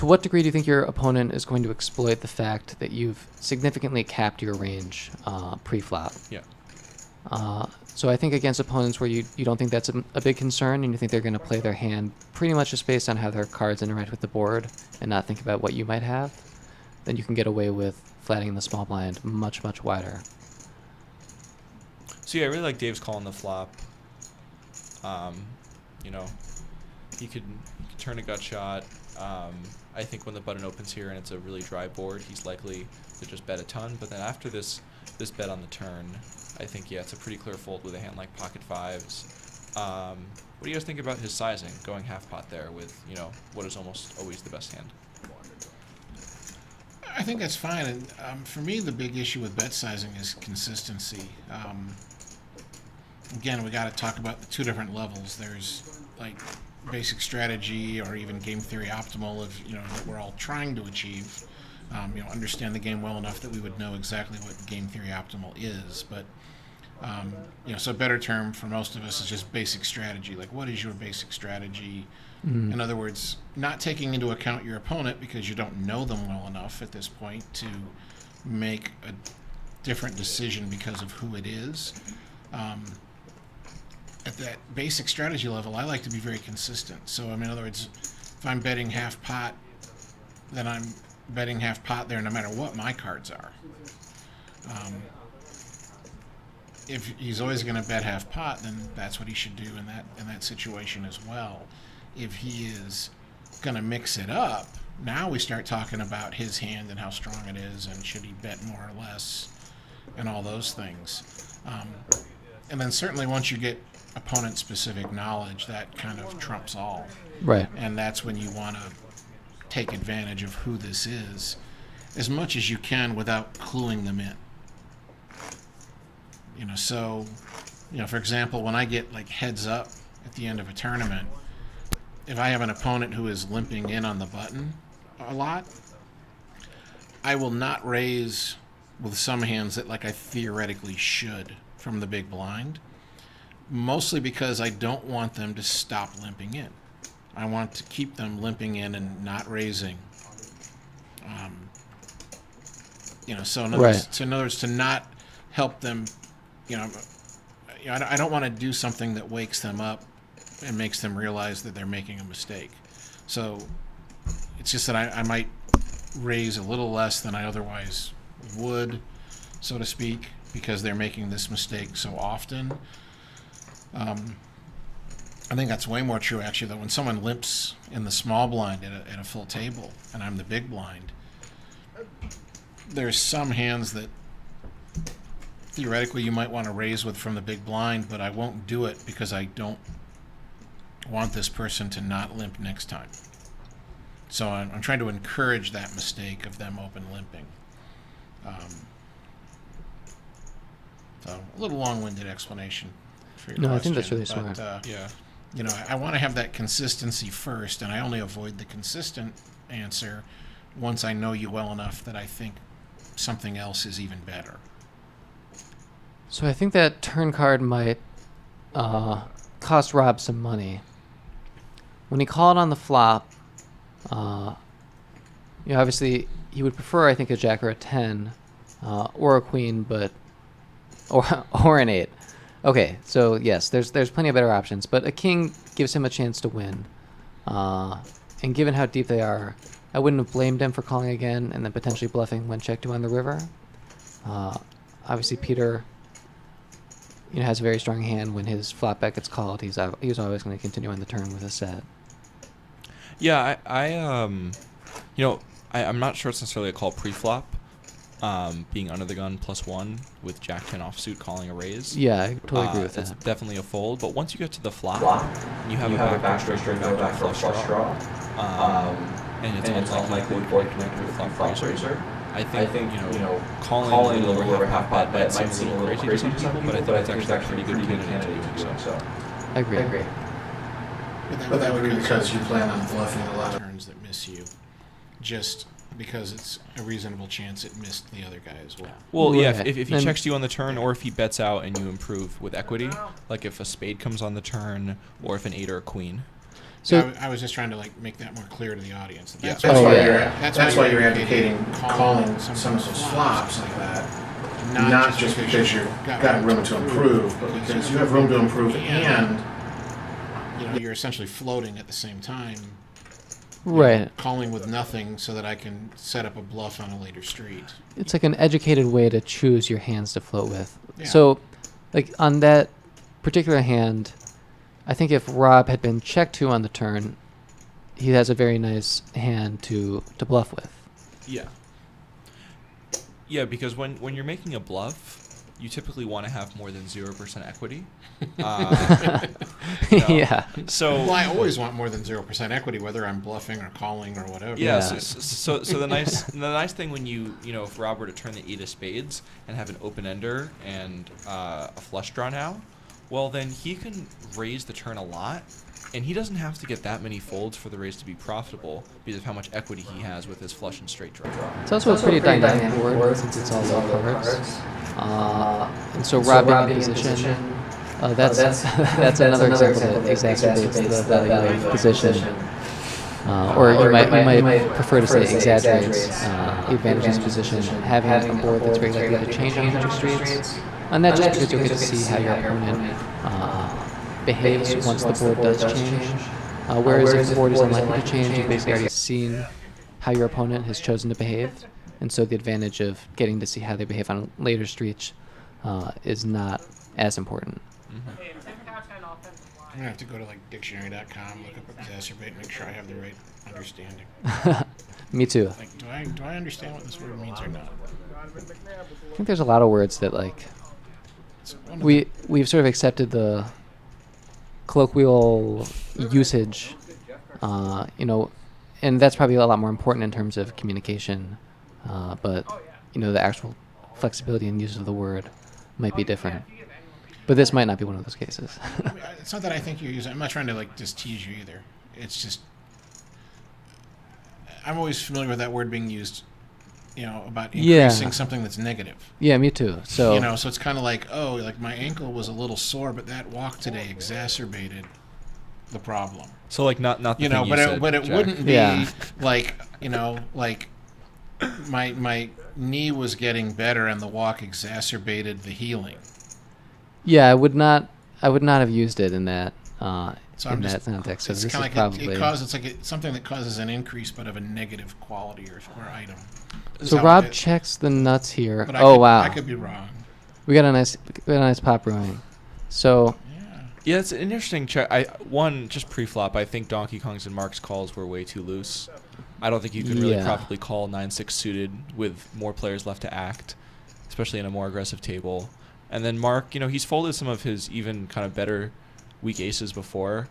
what degree do you think your opponent is going to exploit the fact that you've significantly capped your range pre-flop? Yeah. So I think against opponents where you don't think that's a big concern and you think they're going to play their hand pretty much just based on how their cards interact with the board and not think about what you might have, then you can get away with flattening the small blind much, much wider. So yeah, I really like Dave's call on the flop. He could turn a gut shot. I think when the button opens here and it's a really dry board, he's likely to just bet a ton. But then after this bet on the turn, I think, yeah, it's a pretty clear fold with a hand like pocket fives. What do you guys think about his sizing, going half pot there with, what is almost always the best hand? I think that's fine. And for me, the big issue with bet sizing is consistency. Again, we got to talk about the two different levels. There's like basic strategy or even game theory optimal of that we're all trying to achieve. Understand the game well enough that we would know exactly what game theory optimal is. But so a better term for most of us is just basic strategy. Like, what is your basic strategy? In other words, not taking into account your opponent because you don't know them well enough at this point to make a different decision because of who it is. At that basic strategy level, I like to be very consistent. So, in other words, if I'm betting half pot, then I'm betting half pot there no matter what my cards are. If he's always going to bet half pot, then that's what he should do in that situation as well. If he is going to mix it up, now we start talking about his hand and how strong it is, and should he bet more or less, and all those things. And then certainly once you get opponent-specific knowledge, that kind of trumps all. Right. And that's when you want to take advantage of who this is as much as you can without cluing them in. For example, when I get like heads up at the end of a tournament, if I have an opponent who is limping in on the button a lot, I will not raise with some hands that like I theoretically should from the big blind, mostly because I don't want them to stop limping in. I want to keep them limping in and not raising. So in other words, to not help them, I don't want to do something that wakes them up and makes them realize that they're making a mistake. So it's just that I might raise a little less than I otherwise would, so to speak, because they're making this mistake so often. I think that's way more true, actually, that when someone limps in the small blind at a full table and I'm the big blind, there's some hands that theoretically you might want to raise with from the big blind, but I won't do it because I don't want this person to not limp next time. So I'm trying to encourage that mistake of them open limping. So a little long-winded explanation for your question. I think that's really smart. Yeah. I want to have that consistency first, and I only avoid the consistent answer once I know you well enough that I think something else is even better. So I think that turn card might cost Rob some money. When he called on the flop, obviously he would prefer, I think, a jack or a 10, or a queen, or an 8. Okay, so yes, there's plenty of better options, but a king gives him a chance to win. And given how deep they are, I wouldn't have blamed him for calling again and then potentially bluffing when check 2 on the river. Obviously, Peter has a very strong hand. When his flop bet gets called, he's always going to continue on the turn with a set. Yeah, I'm not sure it's necessarily a call pre-flop. Being under the gun +1 with Jack 10 offsuit calling a raise. Yeah, I totally agree with it's that. definitely a fold. But once you get to the flop, and you have a backdoor straight or backdoor flush draw, and it's unlikely to connect with flop raiser. I think calling a little over half pot bet might seem a little crazy to some people, but I think it's actually a pretty good candidate to doing so. I agree. But that would be because you plan on bluffing a lot of turns that miss you, just because it's a reasonable chance it missed the other guy as well. Well, yeah, Right. if he checks you on the turn, or if he bets out and you improve with equity, like if a spade comes on the turn, or if an 8 or a queen. So I was just trying to make that more clear to the audience. Yeah. That's why you're advocating calling some of those flops like that, not just because you've got room to improve, but because you have room to improve and you're essentially floating at the same time. right. Calling with nothing so that I can set up a bluff on a later street. It's like an educated way to choose your hands to float with. Yeah. So, like on that particular hand, I think if Rob had been check 2 on the turn, he has a very nice hand to bluff with. Yeah. Yeah, because when you're making a bluff, you typically want to have more than 0% equity. Yeah. So Well, I always want more than 0% equity, whether I'm bluffing or calling or whatever. yeah. Yeah. So the nice thing when if Rob were to turn the 8 of spades and have an open ender and a flush draw now, well then he can raise the turn a lot, and he doesn't have to get that many folds for the raise to be profitable because of how much equity he has with his flush and straight draw. It's also a pretty dynamic board since it's all low cards. And so Rob being in position, that's that's another example that exacerbates the value of position. Or you might prefer to say exaggerates the advantages of position, having a board that's very likely to change on major streets. And that just because you'll get to see how your opponent behaves once the board does change. Whereas if the board is unlikely to change, you've basically already seen how your opponent has chosen to behave. And so the advantage of getting to see how they behave on later streets is not as important. I'm gonna have to go to dictionary.com, look up exacerbate, make sure I have the right understanding. Me too. Do I understand what this word means or not? I think there's a lot of words that It's one of we've sort of accepted the colloquial usage, and that's probably a lot more important in terms of communication. But the actual flexibility and use of the word might be different. But this might not be one of those cases. It's not that I think you're using. I'm not trying to just tease you either. It's just I'm always familiar with that word being used, about increasing something that's negative. Yeah, me too. So So it's kind of like my ankle was a little sore, but that walk today exacerbated the problem. So not the thing you but said, but it Jack. wouldn't be Yeah. my knee was getting better and the walk exacerbated the healing. yeah, I would not have used it in that So I'm that just, context. So it's this kind is of probably. it's something that causes an increase, but of a negative quality or item. Is So how Rob it is. checks the nuts here. But Wow, I could be wrong. we got a nice pop brewing. So Yeah. Yeah, it's an interesting check. Just pre-flop, I think Donkey Kong's and Mark's calls were way too loose. I don't think you can really Yeah. properly call 9-6 suited with more players left to act, especially in a more aggressive table. And then Mark, he's folded some of his even kind of better weak aces before.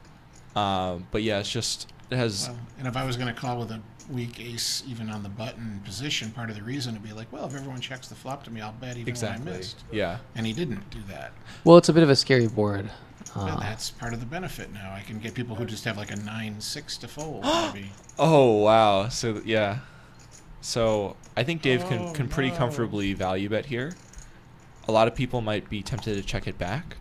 But yeah, it has. Well, and if I was going to call with a weak ace even on the button position, part of the reason would be if everyone checks the flop to me, I'll bet even Exactly. when I missed. Yeah. And he didn't do that. well, it's a bit of a scary board. But that's part of the benefit now. I can get people who just have a 9-6 to fold, maybe. Oh wow. So yeah. So I think Dave can pretty no. comfortably value bet here. A lot of people might be tempted to check it back.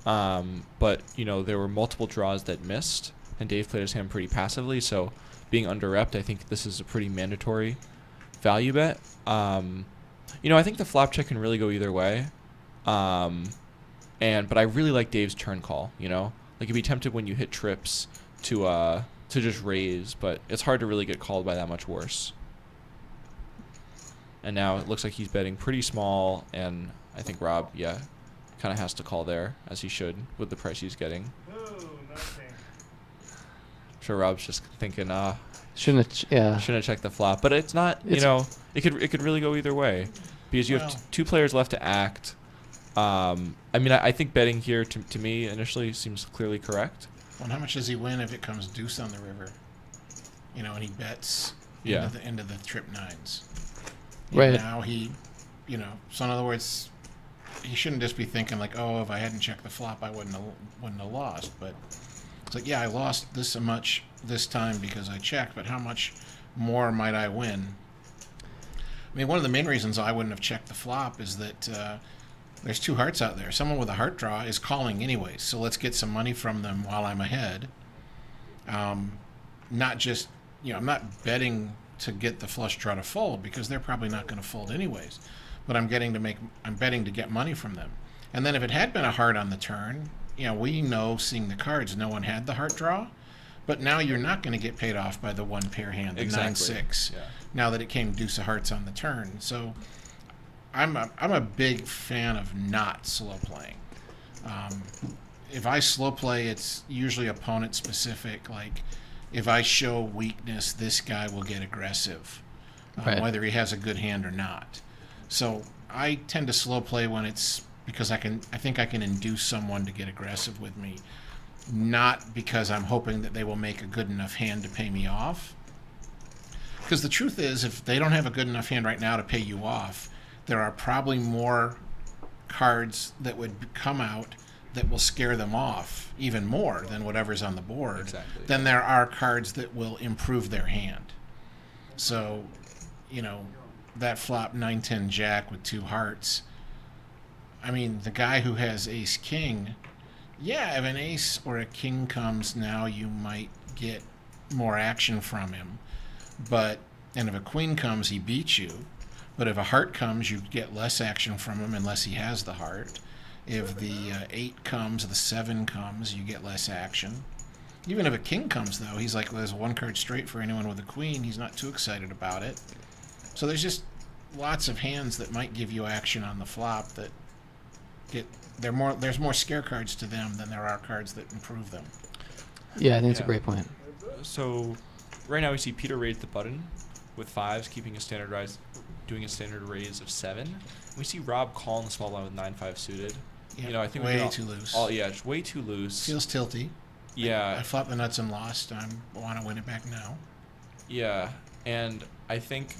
But there were multiple draws that missed, and Dave played his hand pretty passively. So being under-repped, I think this is a pretty mandatory value bet. I think the flop check can really go either way. But I really like Dave's turn call. You'd be tempted when you hit trips to just raise, but it's hard to really get called by that much worse. And now it looks like he's betting pretty small, and I think Rob, kind of has to call there, as he should, with the price he's getting. Ooh, nothing. I'm sure Rob's just thinking, Shouldn't have checked the flop. But it's not, it could really go either way, because you have two players left to act. I think betting here to me initially seems clearly correct. Well, how much does he win if it comes deuce on the river? and he bets Yeah. into the trip nines. And Right. now so in other words, he shouldn't just be thinking like, oh, if I hadn't checked the flop, I wouldn't have lost. But it's like, yeah, I lost this much this time because I checked, but how much more might I win? I mean, one of the main reasons I wouldn't have checked the flop is that there's two hearts out there. Someone with a heart draw is calling anyways, so let's get some money from them while I'm ahead. Not just, I'm not betting to get the flush draw to fold because they're probably not going to fold anyways. But I'm betting to get money from them. And then if it had been a heart on the turn, we know, seeing the cards, no one had the heart draw. But now you're not going to get paid off by the one pair hand, the Exactly. 9-6. Yeah. Now that it came deuce of hearts on the turn. So I'm a big fan of not slow playing. If I slow play, it's usually opponent specific. Like if I show weakness, this guy will get aggressive, Right. whether he has a good hand or not. So I tend to slow play when it's because I think I can induce someone to get aggressive with me, not because I'm hoping that they will make a good enough hand to pay me off. Because the truth is, if they don't have a good enough hand right now to pay you off, there are probably more cards that would come out that will scare them off even more than whatever's on the board. Exactly. Than there are cards that will improve their hand. So, that flop 9-10 jack with two hearts. I mean, the guy who has ace king, yeah, if an ace or a king comes now, you might get more action from him. And if a queen comes, he beats you. But if a heart comes, you get less action from him unless he has the heart. If the 8 comes, the 7 comes, you get less action. Even if a king comes, though, he's like, well, there's one card straight for anyone with a queen. He's not too excited about it. So there's just lots of hands that might give you action on the flop that there's more scare cards to them than there are cards that improve them. Yeah, I think it's a Yeah. great point. So right now we see Peter raise the button with 5s, doing a standard raise of 7. We see Rob call in the small blind with 9-5 suited. Yeah, I think way we can too loose. It's way too loose. Feels tilty. Yeah. I flopped the nuts and lost. I want to win it back now. Yeah, and I think,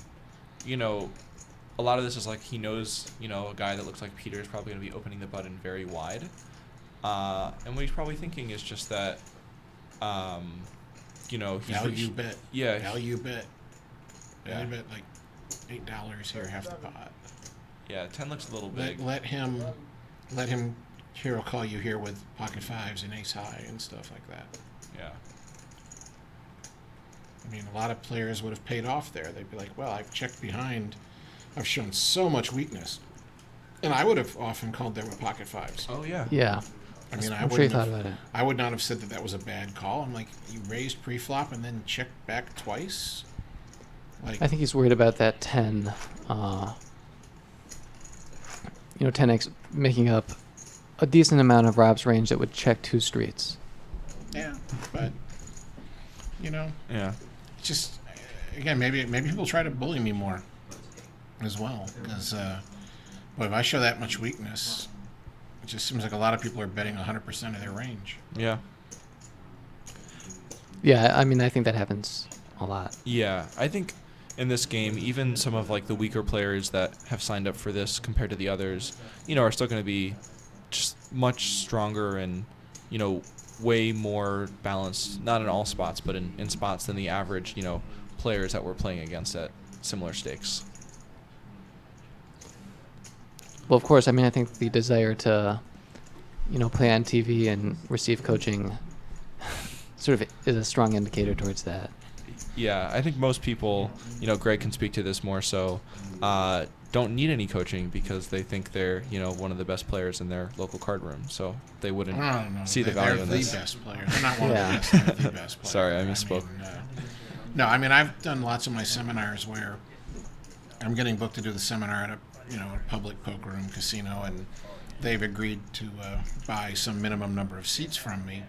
a lot of this is like he knows, a guy that looks like Peter is probably going to be opening the button very wide. And what he's probably thinking is just that, he's Value bet. Yeah. Value bet. Yeah. Value bet like $8 here, half the pot. Yeah, 10 looks a little big. Let him hero call you here with pocket 5s and ace high and stuff like that. Yeah. I mean, a lot of players would have paid off there. They'd be like, well, I've checked behind. I've shown so much weakness. And I would have often called there with pocket 5s. Oh, yeah. Yeah. I mean, I'm sure you thought about it. I would not have said that was a bad call. I'm like, you raised pre-flop and then checked back twice? Like, I think he's worried about that 10, 10x making up a decent amount of Rob's range that would check 2 streets. yeah, but, Yeah. it's just, again, maybe people try to bully me more as well. Because, boy, if I show that much weakness, it just seems like a lot of people are betting 100% of their range. Yeah. Yeah, I mean, I think that happens a lot. Yeah, I think in this game, even some of like the weaker players that have signed up for this compared to the others, are still going to be just much stronger and, way more balanced, not in all spots, but in spots than the average, players that we're playing against at similar stakes. Well, of course, I mean, I think the desire to, play on TV and receive coaching sort of is a strong indicator towards that. Yeah, I think most people, Greg can speak to this more so, don't need any coaching because they think they're, one of the best players in their local card room. So they wouldn't No. see the value They're in the this. best player. They're not one Yeah. of the best. They're the best player. Sorry, I misspoke. No, I mean, I've done lots of my seminars where I'm getting booked to do the seminar at a public poker room casino, and they've agreed to buy some minimum number of seats from me.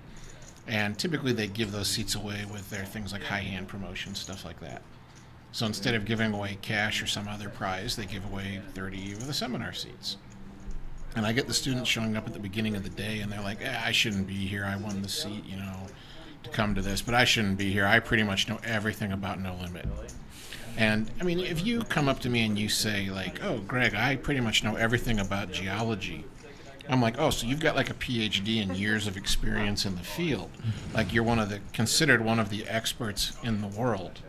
And typically they give those seats away with their things like high hand promotions, stuff like that. So instead of giving away cash or some other prize, they give away 30 of the seminar seats. And I get the students showing up at the beginning of the day, and they're like, I shouldn't be here. I won the seat, to come to this, but I shouldn't be here. I pretty much know everything about No Limit. And, I mean, if you come up to me and you say, like, oh, Greg, I pretty much know everything about geology, I'm like, oh, so you've got like a PhD and years of experience in the field. Like you're considered one of the experts in the world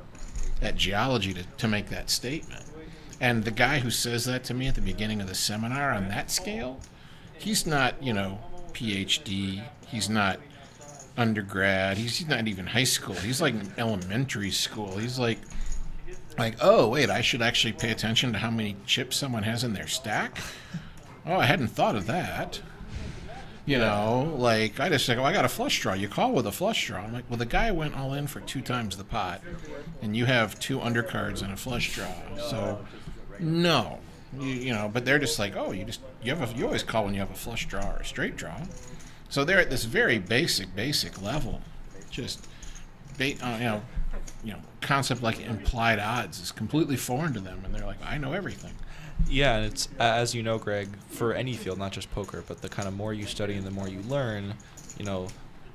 at geology to make that statement. And the guy who says that to me at the beginning of the seminar on that scale, he's not, PhD, he's not undergrad, he's not even high school, he's like elementary school. He's like, oh, wait, I should actually pay attention to how many chips someone has in their stack? Oh, I hadn't thought of that. I just think, I got a flush draw. You call with a flush draw. I'm like, well, the guy went all in for 2 times the pot, and you have 2 undercards and a flush draw. So, no. But they're just like, oh, you always call when you have a flush draw or a straight draw. So they're at this very basic level. Just, concept like implied odds is completely foreign to them, and they're like, I know everything. Yeah, and it's, as you know, Greg, for any field, not just poker, but the kind of more you study and the more you learn,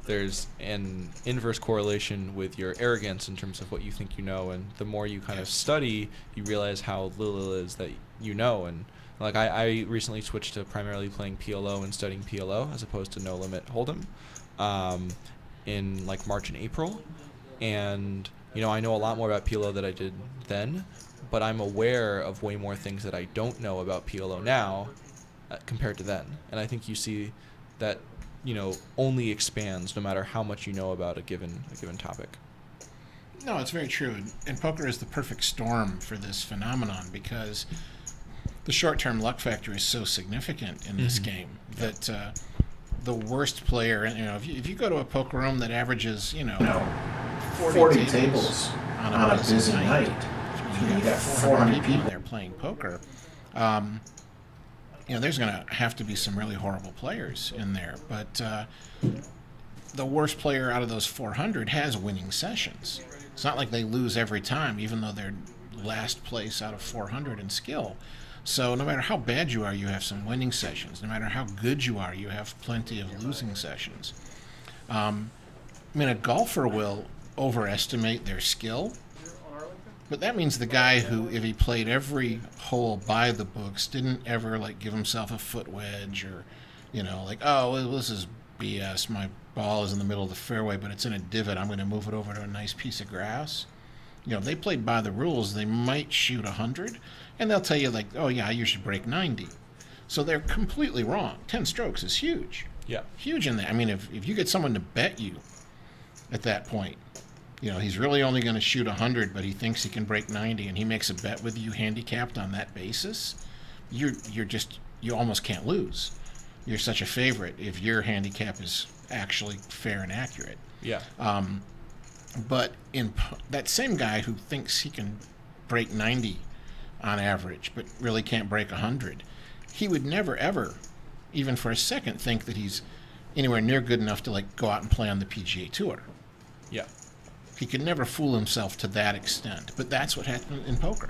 there's an inverse correlation with your arrogance in terms of what you think you know, and the more you kind of study, you realize how little it is that you know. And like I recently switched to primarily playing PLO and studying PLO as opposed to No Limit Hold'em in like March and April, and I know a lot more about PLO than I did then, but I'm aware of way more things that I don't know about PLO now compared to then. And I think you see that, only expands no matter how much you know about a given topic. No, it's very true. And poker is the perfect storm for this phenomenon because the short-term luck factor is so significant in this game that the worst player, if you go to a poker room that averages, 40 tables on a busy night, you got 400 people there playing poker, there's going to have to be some really horrible players in there. But the worst player out of those 400 has winning sessions. It's not like they lose every time, even though they're last place out of 400 in skill. So no matter how bad you are, you have some winning sessions. No matter how good you are, you have plenty of losing sessions. A golfer will overestimate their skill. But that means the guy who, if he played every hole by the books, didn't ever give himself a foot wedge or, oh, well, this is BS. My ball is in the middle of the fairway, but it's in a divot. I'm going to move it over to a nice piece of grass. If they played by the rules, they might shoot 100, and they'll tell you oh yeah, I usually break 90. So they're completely wrong. 10 strokes is huge. Yeah, huge in that. If you get someone to bet you at that point. He's really only going to shoot 100, but he thinks he can break 90, and he makes a bet with you handicapped on that basis. You almost can't lose. You're such a favorite if your handicap is actually fair and accurate. Yeah. But that same guy who thinks he can break 90 on average, but really can't break 100, he would never ever, even for a second, think that he's anywhere near good enough to go out and play on the PGA Tour. Yeah. He could never fool himself to that extent, but that's what happened in poker.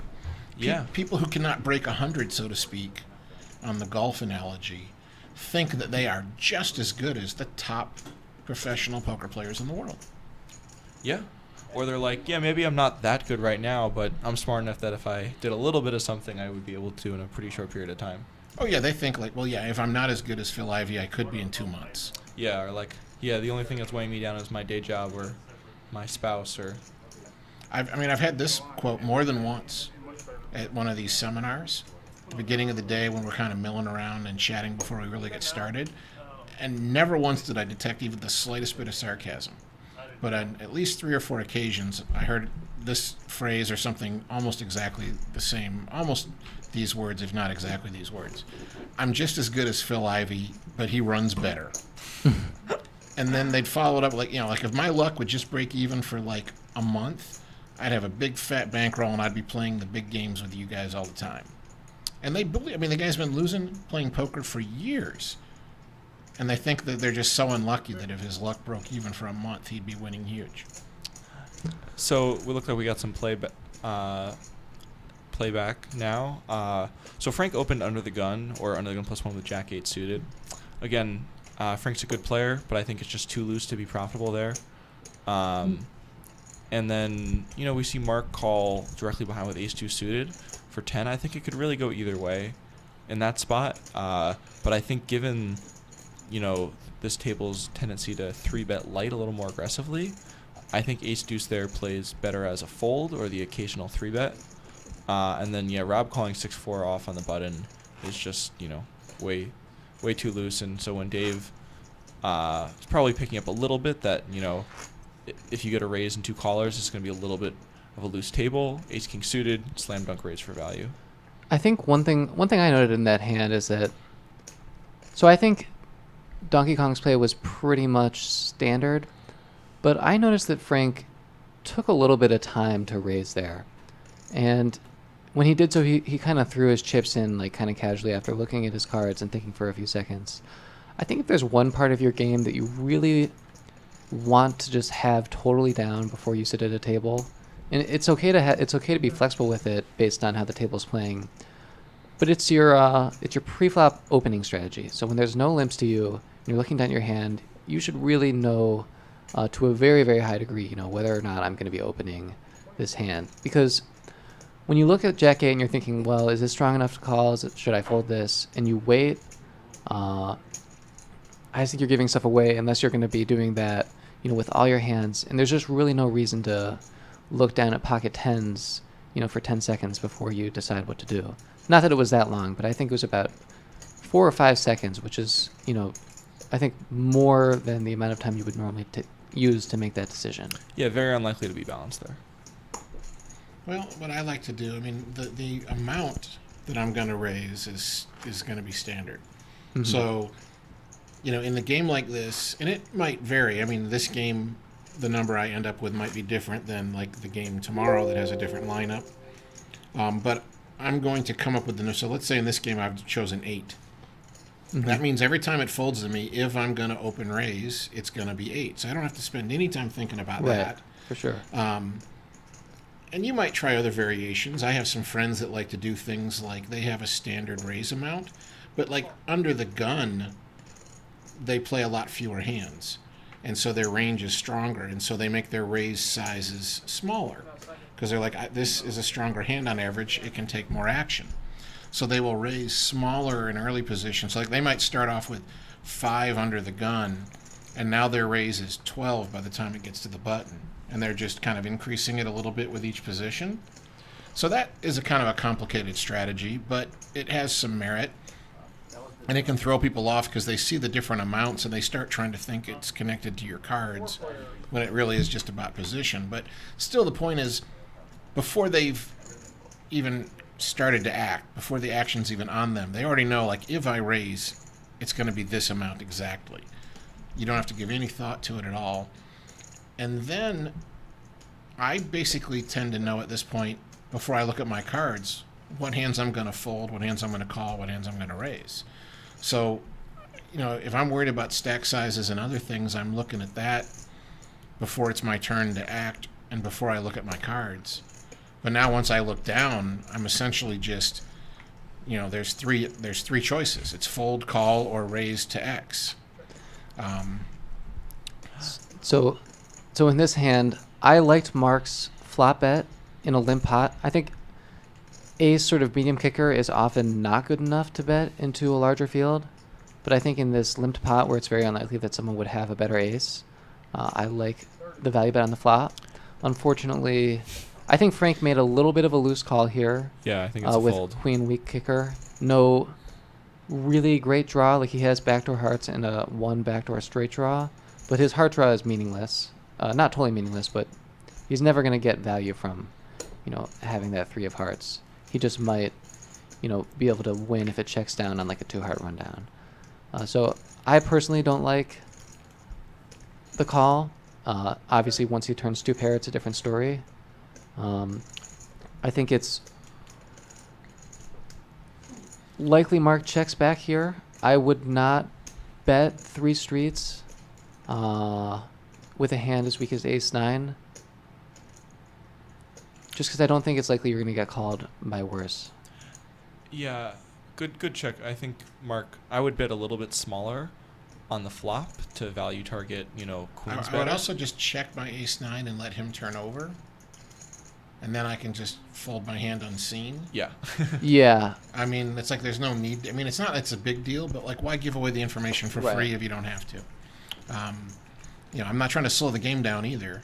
Yeah. People who cannot break 100, so to speak, on the golf analogy, think that they are just as good as the top professional poker players in the world. Yeah. Or they're like, yeah, maybe I'm not that good right now, but I'm smart enough that if I did a little bit of something, I would be able to in a pretty short period of time. Oh, yeah, they think well, yeah, if I'm not as good as Phil Ivey, I could be in 2 months. Yeah, or the only thing that's weighing me down is my day job or my spouse. Or I've had this quote more than once at one of these seminars, at the beginning of the day when we're kind of milling around and chatting before we really get started, and never once did I detect even the slightest bit of sarcasm. But on at least 3 or 4 occasions, I heard this phrase or something almost exactly the same, almost these words, if not exactly these words. I'm just as good as Phil Ivey, but he runs better. And then they'd follow it up if my luck would just break even for a month, I'd have a big fat bankroll and I'd be playing the big games with you guys all the time. And they believe, the guy's been playing poker for years. And they think that they're just so unlucky that if his luck broke even for a month, he'd be winning huge. So we look like we got some playback now. So Frank opened under the gun, or under the gun +1 with Jack 8 suited. Again, Frank's a good player, but I think it's just too loose to be profitable there. And then, we see Mark call directly behind with ace-2 suited for 10. I think it could really go either way in that spot. But I think given, this table's tendency to 3-bet light a little more aggressively, I think ace-deuce there plays better as a fold or the occasional 3-bet. And then, Rob calling 6-4 off on the button is just, way too loose. And so when Dave is probably picking up a little bit that, if you get a raise and 2 callers, it's going to be a little bit of a loose table. Ace-king suited, slam dunk raise for value. I think one thing I noted in that hand is that, so I think Donkey Kong's play was pretty much standard, but I noticed that Frank took a little bit of time to raise there. And when he did so, he kind of threw his chips in like kind of casually after looking at his cards and thinking for a few seconds. I think if there's one part of your game that you really want to just have totally down before you sit at a table, and it's okay to be flexible with it based on how the table's playing, but it's your pre-flop opening strategy. So when there's no limps to you and you're looking down your hand, you should really know to a very, very high degree, whether or not I'm going to be opening this hand. Because when you look at Jack 8 and you're thinking, well, is this strong enough to call? Should I fold this? And you wait, I just think you're giving stuff away unless you're going to be doing that, with all your hands. And there's just really no reason to look down at pocket tens, for 10 seconds before you decide what to do. Not that it was that long, but I think it was about 4 or 5 seconds, which is, I think more than the amount of time you would normally use to make that decision. Yeah, very unlikely to be balanced there. Well, what I like to do, the amount that I'm going to raise is going to be standard. Mm-hmm. So, in the game like this, and it might vary. This game, the number I end up with might be different than like the game tomorrow that has a different lineup. But I'm going to come up with so let's say in this game I've chosen 8. Mm-hmm. That means every time it folds to me, if I'm going to open raise, it's going to be 8. So I don't have to spend any time thinking about that. For sure. And you might try other variations. I have some friends that like to do things like they have a standard raise amount, but like under the gun, they play a lot fewer hands. And so their range is stronger, and so they make their raise sizes smaller. Because they're like, this is a stronger hand on average, it can take more action. So they will raise smaller in early positions. Like they might start off with 5 under the gun, and now their raise is 12 by the time it gets to the button. And they're just kind of increasing it a little bit with each position. So that is a kind of a complicated strategy, but it has some merit. And it can throw people off because they see the different amounts and they start trying to think it's connected to your cards when it really is just about position. But still, the point is, before they've even started to act, before the action's even on them, they already know, like, if I raise, it's going to be this amount exactly. You don't have to give any thought to it at all. And then I basically tend to know at this point, before I look at my cards, what hands I'm going to fold, what hands I'm going to call, what hands I'm going to raise. So, if I'm worried about stack sizes and other things, I'm looking at that before it's my turn to act and before I look at my cards. But now once I look down, I'm essentially just, there's three choices. It's fold, call, or raise to X. So in this hand, I liked Mark's flop bet in a limp pot. I think ace sort of medium kicker is often not good enough to bet into a larger field. But I think in this limped pot where it's very unlikely that someone would have a better ace, I like the value bet on the flop. Unfortunately, I think Frank made a little bit of a loose call here. Yeah, I think it's a with fold. queen weak kicker. No really great draw. Like he has backdoor hearts and a 1 backdoor straight draw. But his heart draw is meaningless. Not totally meaningless, but he's never going to get value from, having that 3 of hearts. He just might, be able to win if it checks down on like a 2-heart rundown. So I personally don't like the call. Obviously, once he turns 2 pair, it's a different story. I think it's likely Mark checks back here. I would not bet 3 streets with a hand as weak as ace-9. Just because I don't think it's likely you're going to get called by worse. Yeah, good check. I think, Mark, I would bet a little bit smaller on the flop to value target, queens I would better. also just check my ace-9 and let him turn over. And then I can just fold my hand unseen. Yeah. Yeah. I mean, it's like there's no need. I mean, it's a big deal, but like, why give away the information for Right. free if you don't have to? I'm not trying to slow the game down either.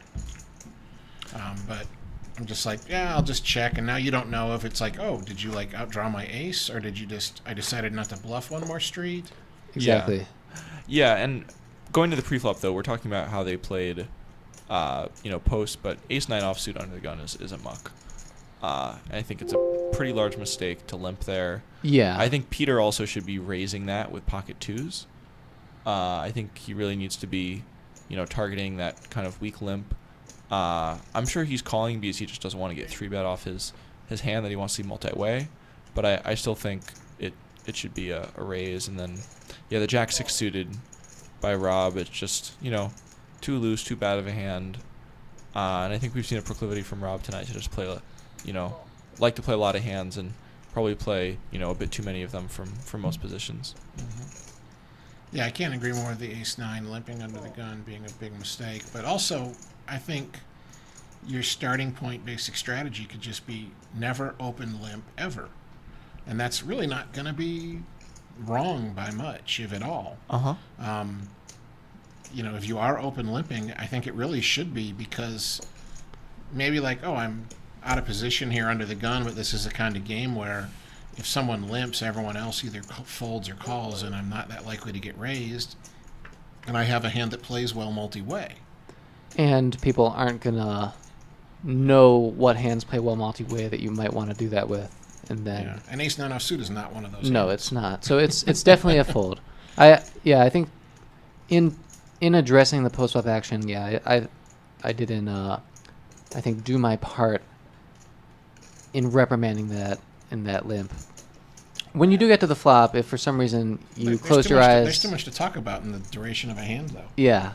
But I'm just like, yeah, I'll just check. And now you don't know if it's like, oh, did you like outdraw my ace, or did you I decided not to bluff one more street? Exactly. Yeah, and going to the preflop though, we're talking about how they played, post, but ace-9 offsuit under the gun is a muck. I think it's a pretty large mistake to limp there. Yeah. I think Peter also should be raising that with pocket twos. I think he really needs to be, targeting that kind of weak limp. I'm sure he's calling because he just doesn't want to get 3-bet off his hand that he wants to see multi-way. But I still think it should be a raise. And then, yeah, the Jack-6 suited by Rob, it's just, too loose, too bad of a hand. And I think we've seen a proclivity from Rob tonight to just play, like to play a lot of hands and probably play, a bit too many of them from most positions. Yeah, I can't agree more with the ace-9 limping under the gun being a big mistake. But also, I think your starting point basic strategy could just be never open limp ever. And that's really not going to be wrong by much, if at all. If you are open limping, I think it really should be, because maybe like, oh, I'm out of position here under the gun, but this is the kind of game where if someone limps, everyone else either folds or calls, and I'm not that likely to get raised, and I have a hand that plays well multi-way. And people aren't going to know what hands play well multi-way that you might want to do that with. And then Yeah. And ace-9 offsuit is not one of those no, hands. it's not. So it's definitely a fold. I think in addressing the post-flop action, I didn't I think do my part in reprimanding that in that limp. When you do get to the flop, if for some reason you There's close too your much eyes, there's too much to talk about in the duration of a hand, though. yeah,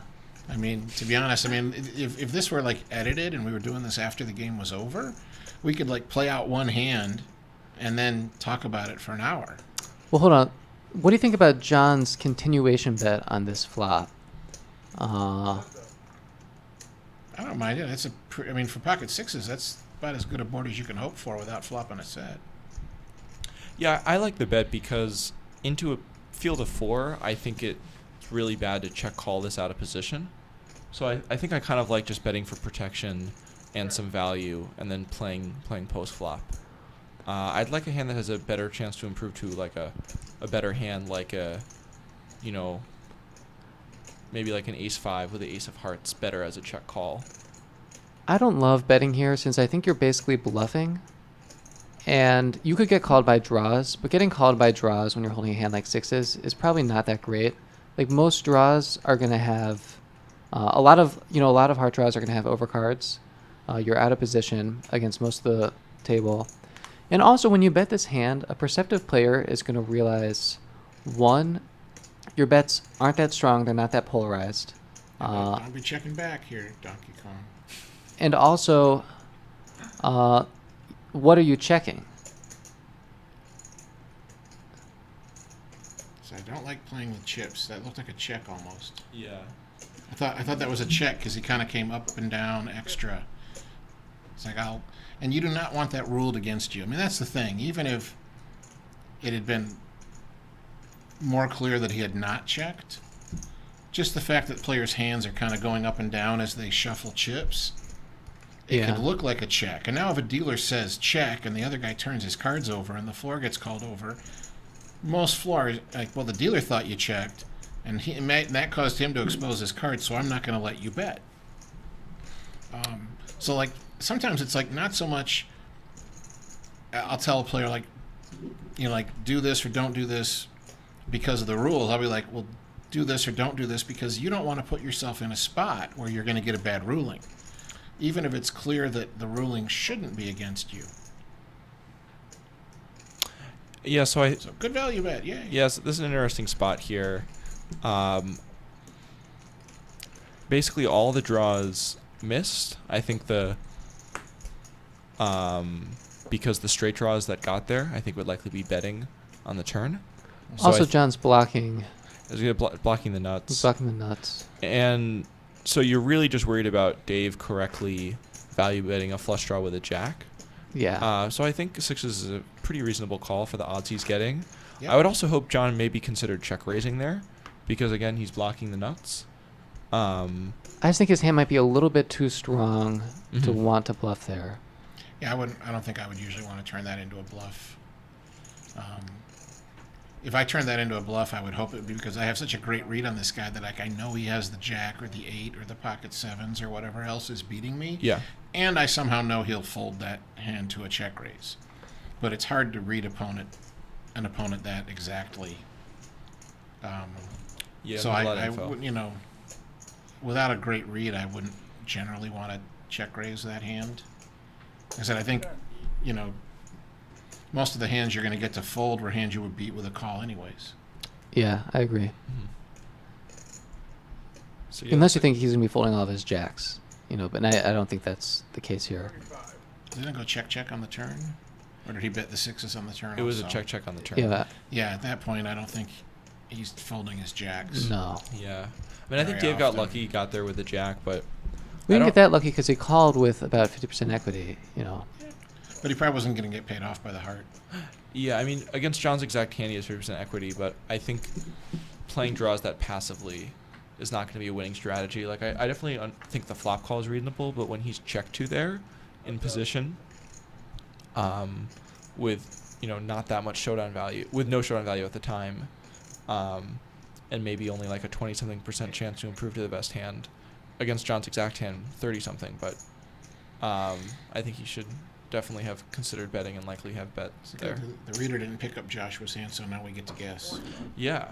I mean, to be honest, if this were like edited and we were doing this after the game was over, we could like play out one hand and then talk about it for an hour. well, hold on. What do you think about John's continuation bet on this flop? I don't mind it. For pocket sixes, that's about as good a board as you can hope for without flopping a set. Yeah, I like the bet because into a field of 4, I think it's really bad to check call this out of position. So I think I kind of like just betting for protection and some value, and then playing post flop. I'd like a hand that has a better chance to improve to like a better hand, like maybe like an ace-5 with the ace of hearts, better as a check call. I don't love betting here since I think you're basically bluffing. And you could get called by draws, but getting called by draws when you're holding a hand like sixes is probably not that great. Like most draws are going to have a lot of heart draws are going to have overcards. You're out of position against most of the table. And also when you bet this hand, a perceptive player is going to realize, one, your bets aren't that strong, they're not that polarized. Don't be checking back here, Donkey Kong. And also, what are you checking? So I don't like playing with chips. That looked like a check almost. Yeah. I thought that was a check because he kind of came up and down extra. It's like and you do not want that ruled against you. I mean, that's the thing. Even if it had been more clear that he had not checked, just the fact that players' hands are kind of going up and down as they shuffle chips, it could look like a check. And now if a dealer says check and the other guy turns his cards over and the floor gets called over, most floors, the dealer thought you checked, and that caused him to expose his cards, so I'm not going to let you bet. So like sometimes it's like not so much. I'll tell a player like do this or don't do this because of the rules. I'll be like, well, do this or don't do this because you don't want to put yourself in a spot where you're going to get a bad ruling, even if it's clear that the ruling shouldn't be against you. Yeah, so Good value bet, yay. yes, this is an interesting spot here. Basically, all the draws missed. I think because the straight draws that got there, I think would likely be betting on the turn. So Also, John's blocking. blocking the He's nuts. blocking the nuts. And so you're really just worried about Dave correctly value betting a flush draw with a jack. Yeah. So I think sixes is a pretty reasonable call for the odds he's getting. Yep. I would also hope John maybe considered check raising there, because again he's blocking the nuts. I just think his hand might be a little bit too strong to Mhm. want to bluff there. Yeah, I don't think I would usually want to turn that into a bluff. If I turned that into a bluff, I would hope it would be because I have such a great read on this guy that I know he has the jack or the 8 or the pocket 7s or whatever else is beating me. Yeah. And I somehow know he'll fold that hand to a check raise. But it's hard to read an opponent that exactly. Yeah. So a lot of I info. would, without a great read, I wouldn't generally want to check raise that hand. Like I said, I think, most of the hands you're going to get to fold were hands you would beat with a call anyways. Yeah, I agree. Mhm. So, yeah, Unless you so- think he's going to be folding all of his jacks. But I don't think that's the case here. 35. Didn't it go check on the turn? Or did he bet the 6s on the turn it was a also? check on the turn. Yeah. Yeah, at that point, I don't think he's folding his jacks. No. Yeah. I mean, I think Very Dave got often. lucky, got there with the jack, but We I didn't don't- get that lucky because he called with about 50% equity. But he probably wasn't going to get paid off by the heart. yeah, I mean, against John's exact hand, he has 50% equity, but I think playing draws that passively is not going to be a winning strategy. Like, I definitely think the flop call is reasonable, but when he's checked to there in position, with, not that much showdown value, with no showdown value at the time, and maybe only like a 20-something% chance to improve to the best hand, against John's exact hand, 30-something, but I think he should definitely have considered betting and likely have bets there. The reader didn't pick up Joshua's hand, so now we get to guess. Yeah.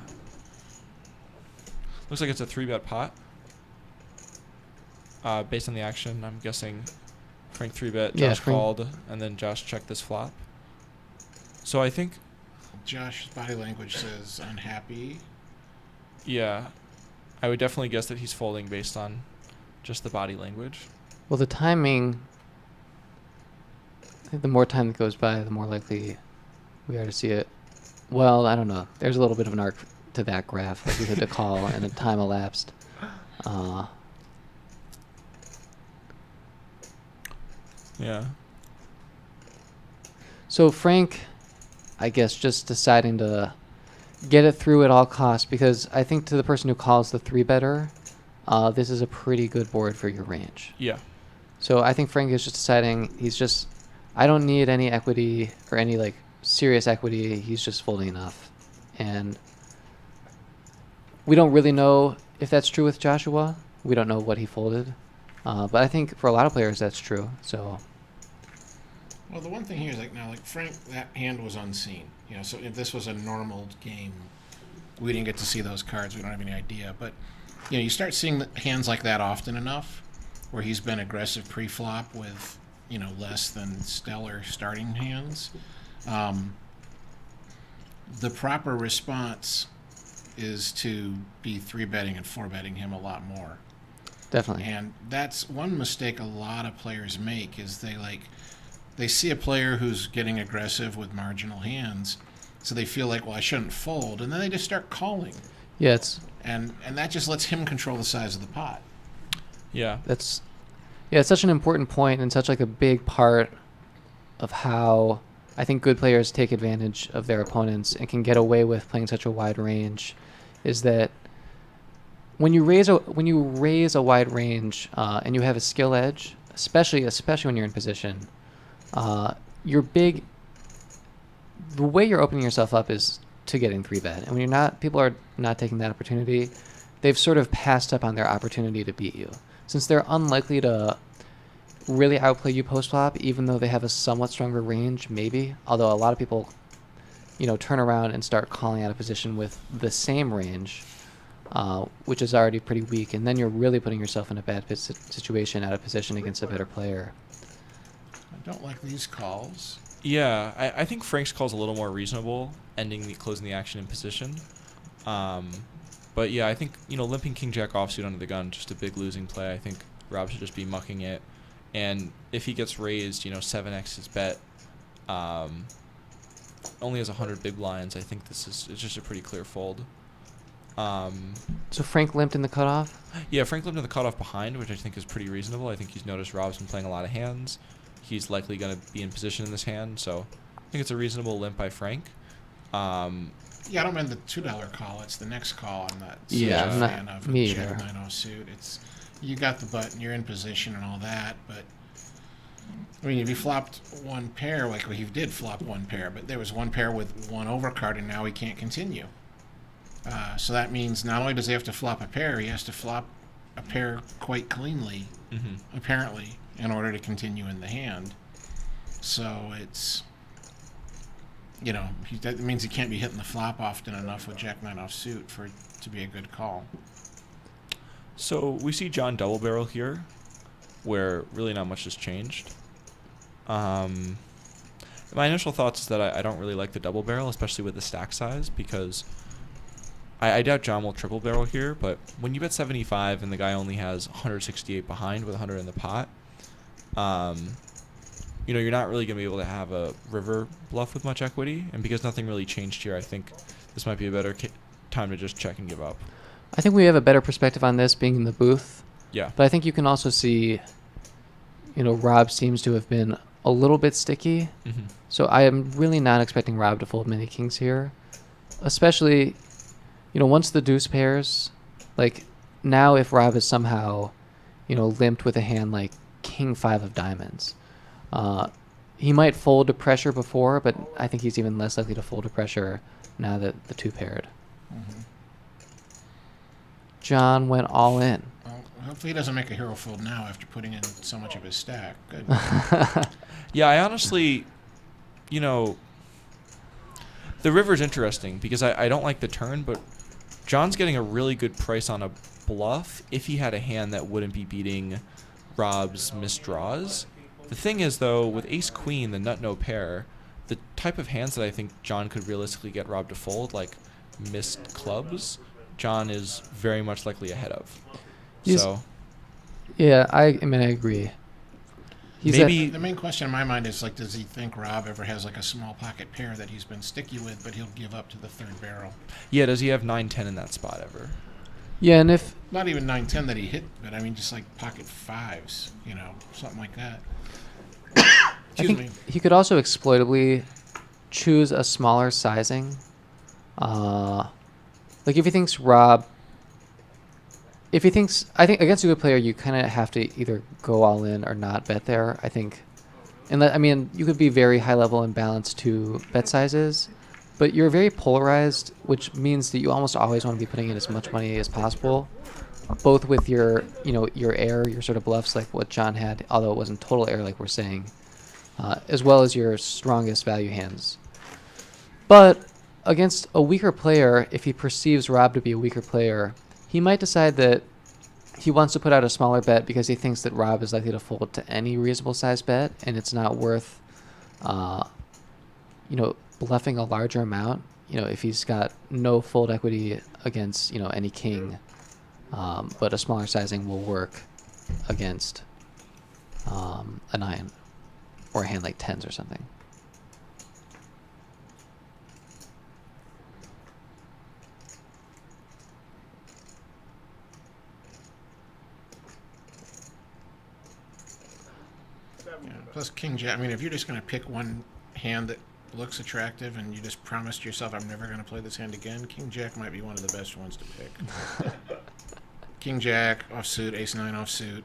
Looks like it's a 3-bet pot. Based on the action, I'm guessing Frank 3-bet, Yeah, Josh Frank- called, and then Josh checked this flop. So I think, Josh's body language says unhappy. yeah, I would definitely guess that he's folding based on just the body language. Well, the timing, I think the more time that goes by, the more likely we are to see it. Well, I don't know. There's a little bit of an arc to that graph. Like we hit a call and the time elapsed. Yeah. So Frank, I guess, just deciding to get it through at all costs, because I think to the person who calls the 3-better, this is a pretty good board for your range. Yeah. So I think Frank is just deciding I don't need any equity or any serious equity. He's just folding enough. And we don't really know if that's true with Joshua. We don't know what he folded. But I think for a lot of players that's true. So Well, the one thing here is Frank, that hand was unseen. So if this was a normal game, we didn't get to see those cards. We don't have any idea. But, you start seeing hands like that often enough where he's been aggressive pre-flop with, less than stellar starting hands. The proper response is to be 3-betting and 4-betting him a lot more. definitely. And that's one mistake a lot of players make is they see a player who's getting aggressive with marginal hands, so they feel like, well, I shouldn't fold, and then they just start calling. Yeah, it's And that just lets him control the size of the pot. Yeah. it's such an important point and such a big part of how I think good players take advantage of their opponents and can get away with playing such a wide range, is that when you raise a wide range and you have a skill edge, especially when you're in position, the way you're opening yourself up is to getting 3-bet, and when people are not taking that opportunity, they've sort of passed up on their opportunity to beat you, since they're unlikely to really outplay you post flop, even though they have a somewhat stronger range, maybe. Although a lot of people, turn around and start calling out of position with the same range, which is already pretty weak, and then you're really putting yourself in a bad situation out of position against a better player. I don't like these calls. Yeah, I think Frank's call's a little more reasonable, closing the action in position. But yeah, I think, limping King Jack offsuit under the gun, just a big losing play. I think Rob should just be mucking it. And if he gets raised, 7x his bet, only has 100 big blinds, I think it's just a pretty clear fold. So Frank limped in the cutoff. Yeah, Frank limped in the cutoff behind, which I think is pretty reasonable. I think he's noticed Rob's been playing a lot of hands. He's likely going to be in position in this hand, so I think it's a reasonable limp by Frank. Yeah, I don't mind the $2 call. It's the next call I'm not such Yeah, a I'm not- fan of. me Check either. 9 offsuit. It's you got the button, you're in position and all that, but I mean, if he flopped one pair, like he did flop one pair, but there was one pair with one overcard, and now he can't continue. So that means not only does he have to flop a pair, he has to flop a pair quite cleanly, apparently, in order to continue in the hand. So it's, you know, that means he can't be hitting the flop often enough with Jack 9 offsuit for it to be a good call. So we see John double barrel here, where really not much has changed. My initial thoughts is that I don't really like the double barrel, especially with the stack size, because I doubt John will triple barrel here, but when you bet 75 and the guy only has 168 behind with 100 in the pot, you know, you're not really going to be able to have a river bluff with much equity, and because nothing really changed here, I think this might be a better time to just check and give up. I think we have a better perspective on this being in the booth, Yeah. but I think you can also see, you know, Rob seems to have been a little bit sticky. So I am really not expecting Rob to fold many kings here, especially, you know, once the deuce pairs, like now if Rob is somehow, you know, limped with a hand like king 5 of diamonds, he might fold to pressure before, but I think he's even less likely to fold to pressure now that the two paired. John went all in. Well, hopefully he doesn't make a hero fold now after putting in so much of his stack. Good. Yeah, I honestly, you know, the river's interesting because I don't like the turn, but John's getting a really good price on a bluff if he had a hand that wouldn't be beating Rob's misdraws. The thing is, though, with ace-queen, the nut-no pair, the type of hands that I think John could realistically get Rob to fold, like missed clubs, John is very much likely ahead of. He's- So Yeah, I mean, I agree. He's maybe The main question in my mind is, like, does he think Rob ever has, like, a small pocket pair that he's been sticky with, but he'll give up to the third barrel? yeah, does he have 9-10 in that spot ever? yeah, and if Not even 9-10 that he hit, but I mean just, like, pocket fives, you know, something like that. I Excuse think me. he could also exploitably choose a smaller sizing. Like if he thinks I think against a good player, you kind of have to either go all in or not bet there. I think, and I mean, you could be very high level and balanced to bet sizes, but you're very polarized, which means that you almost always want to be putting in as much money as possible, both with your, you know, your air, your sort of bluffs like what John had, although it wasn't total air like we're saying, as well as your strongest value hands. But against a weaker player, if he perceives Rob to be a weaker player, he might decide that he wants to put out a smaller bet because he thinks that Rob is likely to fold to any reasonable size bet, and it's not worth, you know, bluffing a larger amount. You know, if he's got no fold equity against, you know, any king, but a smaller sizing will work against a 9 or a hand like 10s or something. Yeah. Plus King Jack. I mean, if you're just going to pick one hand that looks attractive and you just promised yourself, I'm never going to play this hand again, King Jack might be one of the best ones to pick. King Jack, offsuit, Ace 9 offsuit.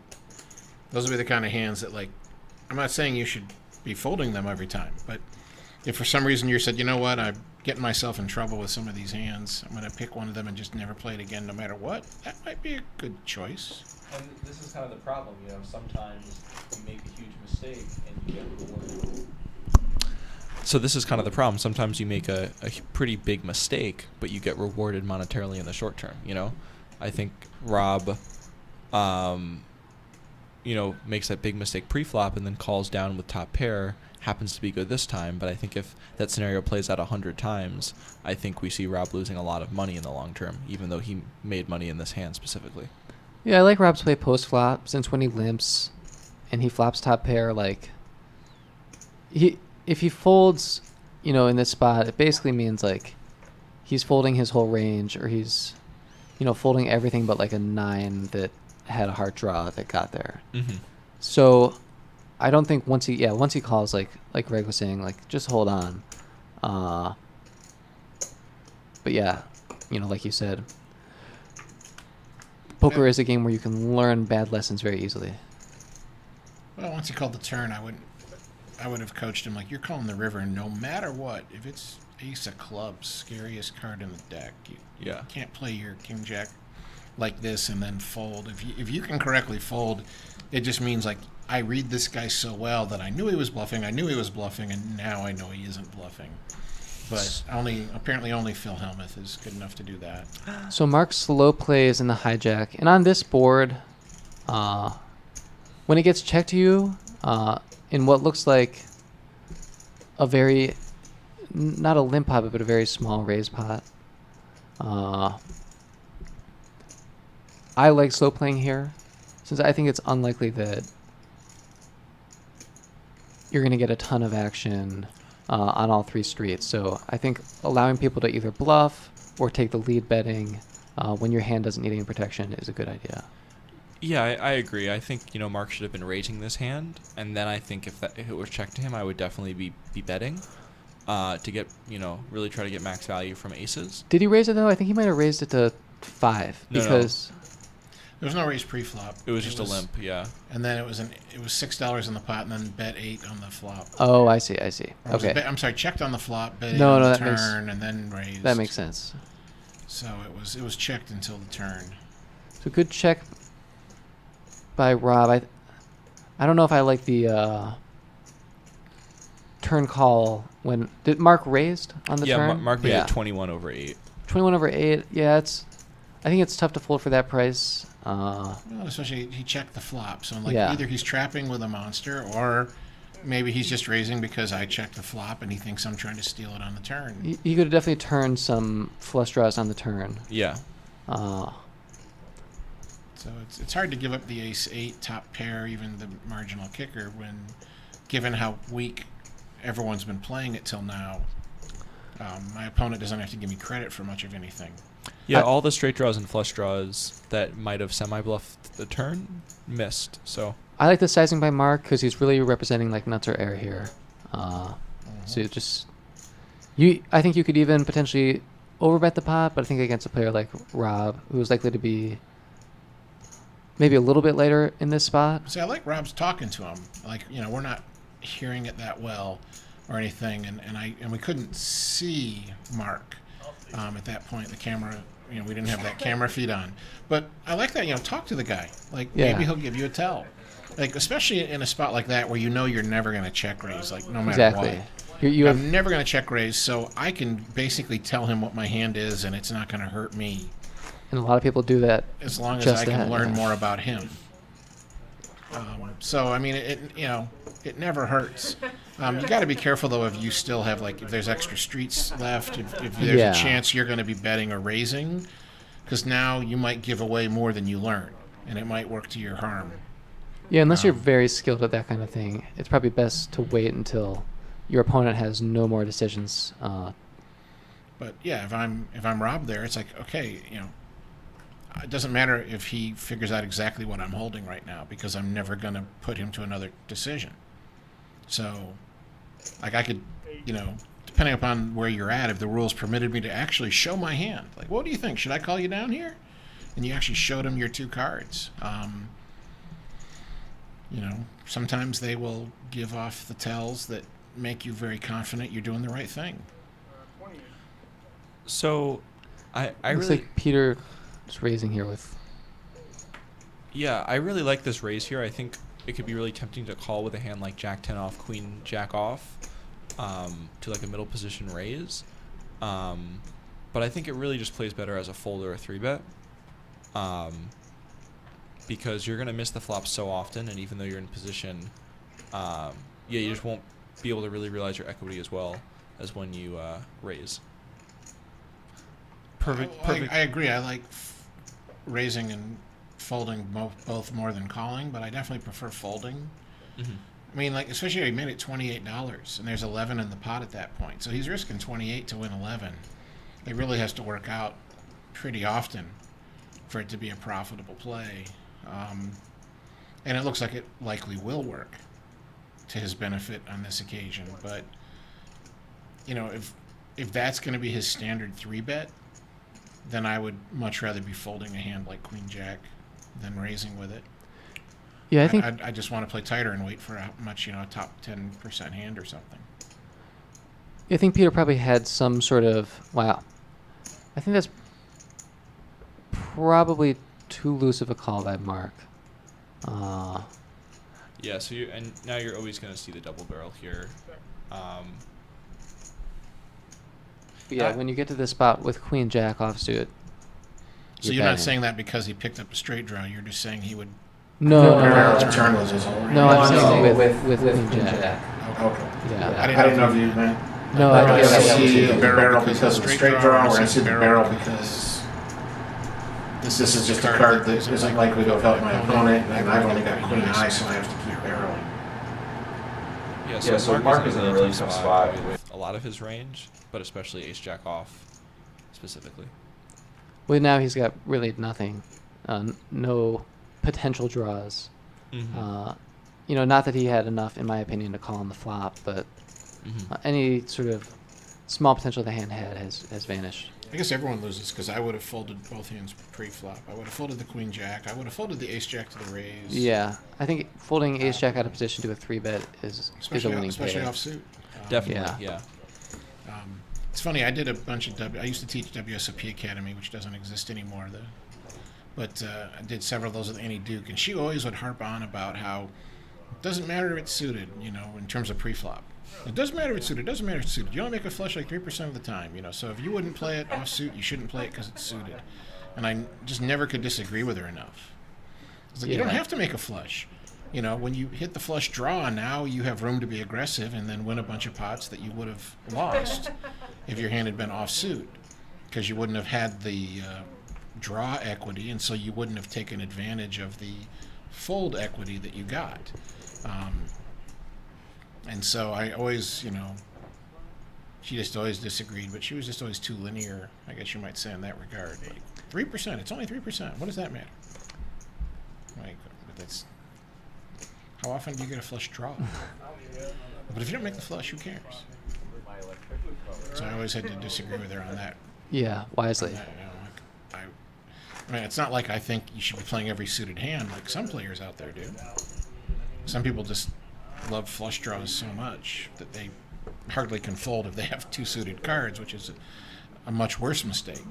Those would be the kind of hands that, like, I'm not saying you should be folding them every time, but if for some reason you said, you know what, I'm getting myself in trouble with some of these hands, I'm going to pick one of them and just never play it again no matter what, that might be a good choice. And this is kind of the problem, you know, sometimes you make a huge mistake and you get rewarded. So this is kind of the problem. Sometimes you make a pretty big mistake, but you get rewarded monetarily in the short term, you know? I think Rob, you know, makes that big mistake pre-flop and then calls down with top pair, happens to be good this time, but I think if that scenario plays out 100 times, I think we see Rob losing a lot of money in the long term, even though he made money in this hand specifically. Yeah, I like Rob's play post-flop, since when he limps and he flops top pair, like, if he folds, you know, in this spot, it basically means, like, he's folding his whole range, or he's, folding everything but like a 9 that had a heart draw that got there. Mm-hmm. So I don't think once he calls, like Greg was saying, like just hold on. But yeah, like you said, poker is a game where you can learn bad lessons very easily. Well, once he called the turn, I would have coached him like, you're calling the river no matter what. If it's ace of clubs, scariest card in the deck, you can't play your king jack like this and then fold. If you can correctly fold, it just means like, I read this guy so well that I knew he was bluffing, and now I know he isn't bluffing. But apparently only Phil Hellmuth is good enough to do that. So Mark slow plays in the hijack, and on this board, when it gets checked to you, in what looks like a very, not a limp pot, but a very small raise pot, I like slow playing here, since I think it's unlikely that you're going to get a ton of action on all 3 streets. So I think allowing people to either bluff or take the lead betting when your hand doesn't need any protection is a good idea. Yeah, I agree. I think Mark should have been raising this hand, and then I think if it was checked to him, I would definitely be betting to get really try to get max value from aces. Did he raise it though? I think he might have raised it to 5 because There was no raise pre-flop. It was just a limp, yeah. And then it was $6 in the pot, and then bet 8 on the flop. Oh, I see. Okay. I'm sorry, checked on the flop, bet 8 No, on the that turn, and then raised. That makes sense. So it was checked until the turn. So good check by Rob. I don't know if I like the turn call when did Mark raised on the turn? Yeah, Mark made it 21 over 8. 21 over 8. Yeah, I think it's tough to fold for that price. Well, especially he checked the flop, so Yeah. either he's trapping with a monster, or maybe he's just raising because I checked the flop and he thinks I'm trying to steal it on the turn. You could have definitely turned some flush draws on the turn. Yeah. So it's hard to give up the ace-8 top pair, even the marginal kicker, when given how weak everyone's been playing it till now. My opponent doesn't have to give me credit for much of anything. Yeah, all the straight draws and flush draws that might have semi-bluffed the turn missed. So I like the sizing by Mark because he's really representing like nuts or air here. So it just I think you could even potentially overbet the pot, but I think against a player like Rob, who is likely to be maybe a little bit later in this spot. See, I like Rob's talking to him. Like, we're not hearing it that well or anything, and we couldn't see Mark at that point. The camera, we didn't have that camera feed on. But I like that, talk to the guy. Like, maybe he'll give you a tell. Like, especially in a spot like that where you're never going to check raise, like, no matter what. I'm never going to check raise, so I can basically tell him what my hand is, and it's not going to hurt me. And a lot of people do that. As long as I can learn more about him. So, I mean, it never hurts. You got to be careful, though, if you still have, like, if there's extra streets left, if there's a chance you're going to be betting or raising, because now you might give away more than you learn, and it might work to your harm. Yeah, unless you're very skilled at that kind of thing, it's probably best to wait until your opponent has no more decisions. But, yeah, if I'm Rob there, it's like, okay, it doesn't matter if he figures out exactly what I'm holding right now, because I'm never going to put him to another decision. So, like, I could, depending upon where you're at, if the rules permitted me to actually show my hand, like, what do you think? Should I call you down here? And you actually showed him your 2 cards. Sometimes they will give off the tells that make you very confident you're doing the right thing. So, I Looks really like Peter is raising here with. Yeah, I really like this raise here. I think it could be really tempting to call with a hand like Jack 10 off, Queen Jack off, to like a middle position raise. But I think it really just plays better as a fold or a 3-bet. Because you're going to miss the flop so often, and even though you're in position, you just won't be able to really realize your equity as well as when you raise. Perfect. I agree. I like raising and folding both more than calling, but I definitely prefer folding. Mm-hmm. I mean, like, especially he made it $28, and there's 11 in the pot at that point, so he's risking 28 to win 11. It really has to work out pretty often. for it to be a profitable play. And it looks like it likely will work to his benefit on this occasion. But, you know, if that's going to be his standard 3-bet, then I would much rather be folding a hand like Queen Jack than raising with it. Yeah, I think I just want to play tighter and wait for a much, a top 10% hand or something. I think Peter probably had some sort of wow. I think that's probably too loose of a call by Mark. Yeah, so now you're always going to see the double barrel here. Yeah, when you get to this spot with Queen Jack offsuit. So you're not saying that because he picked up a straight draw. You're just saying he would. No, Barrel no, turn was his whole no. I'm saying range. with Queen Jack. Okay. Yeah. I I didn't know if you meant. No, I I see don't. the barrel because of the straight draw, or I see the barrel because this is just a card that isn't likely to have helped my opponent, and I've only got queen high, so I have to keep barreling. Yeah, so Mark is in a really tough spot with a lot of his range, but especially ace jack off specifically. Well, now he's got really nothing, no potential draws. Mm-hmm. Not that he had enough, in my opinion, to call on the flop, but Mm-hmm. any sort of small potential the hand had has vanished. I guess everyone loses because I would have folded both hands pre-flop. I would have folded the Queen Jack. I would have folded the Ace Jack to the raise. Yeah, I think folding ace jack out of position to a 3-bet is a winning especially play. offsuit. Definitely, yeah. It's funny. I did a bunch of I used to teach WSOP Academy, which doesn't exist anymore. But I did several of those with Annie Duke, and she always would harp on about how it doesn't matter if it's suited, in terms of pre-flop. It doesn't matter if it's suited. It doesn't matter if it's suited. You only make a flush like 3% of the time, So if you wouldn't play it offsuit, you shouldn't play it because it's suited. And I just never could disagree with her enough. It's like, you don't have to make a flush. When you hit the flush draw, now you have room to be aggressive and then win a bunch of pots that you would have lost if your hand had been offsuit, because you wouldn't have had the draw equity, and so you wouldn't have taken advantage of the fold equity that you got. And so I always, she just always disagreed, but she was just always too linear, I guess you might say, in that regard. Like, 3%, it's only 3%. What does that matter? Like, but that's, how often do you get a flush draw? But if you don't make the flush, who cares? So I always had to disagree with her on that. Yeah, wisely. I mean, it's not like I think you should be playing every suited hand like some players out there do. Some people just love flush draws so much that they hardly can fold if they have two suited cards, which is a much worse mistake.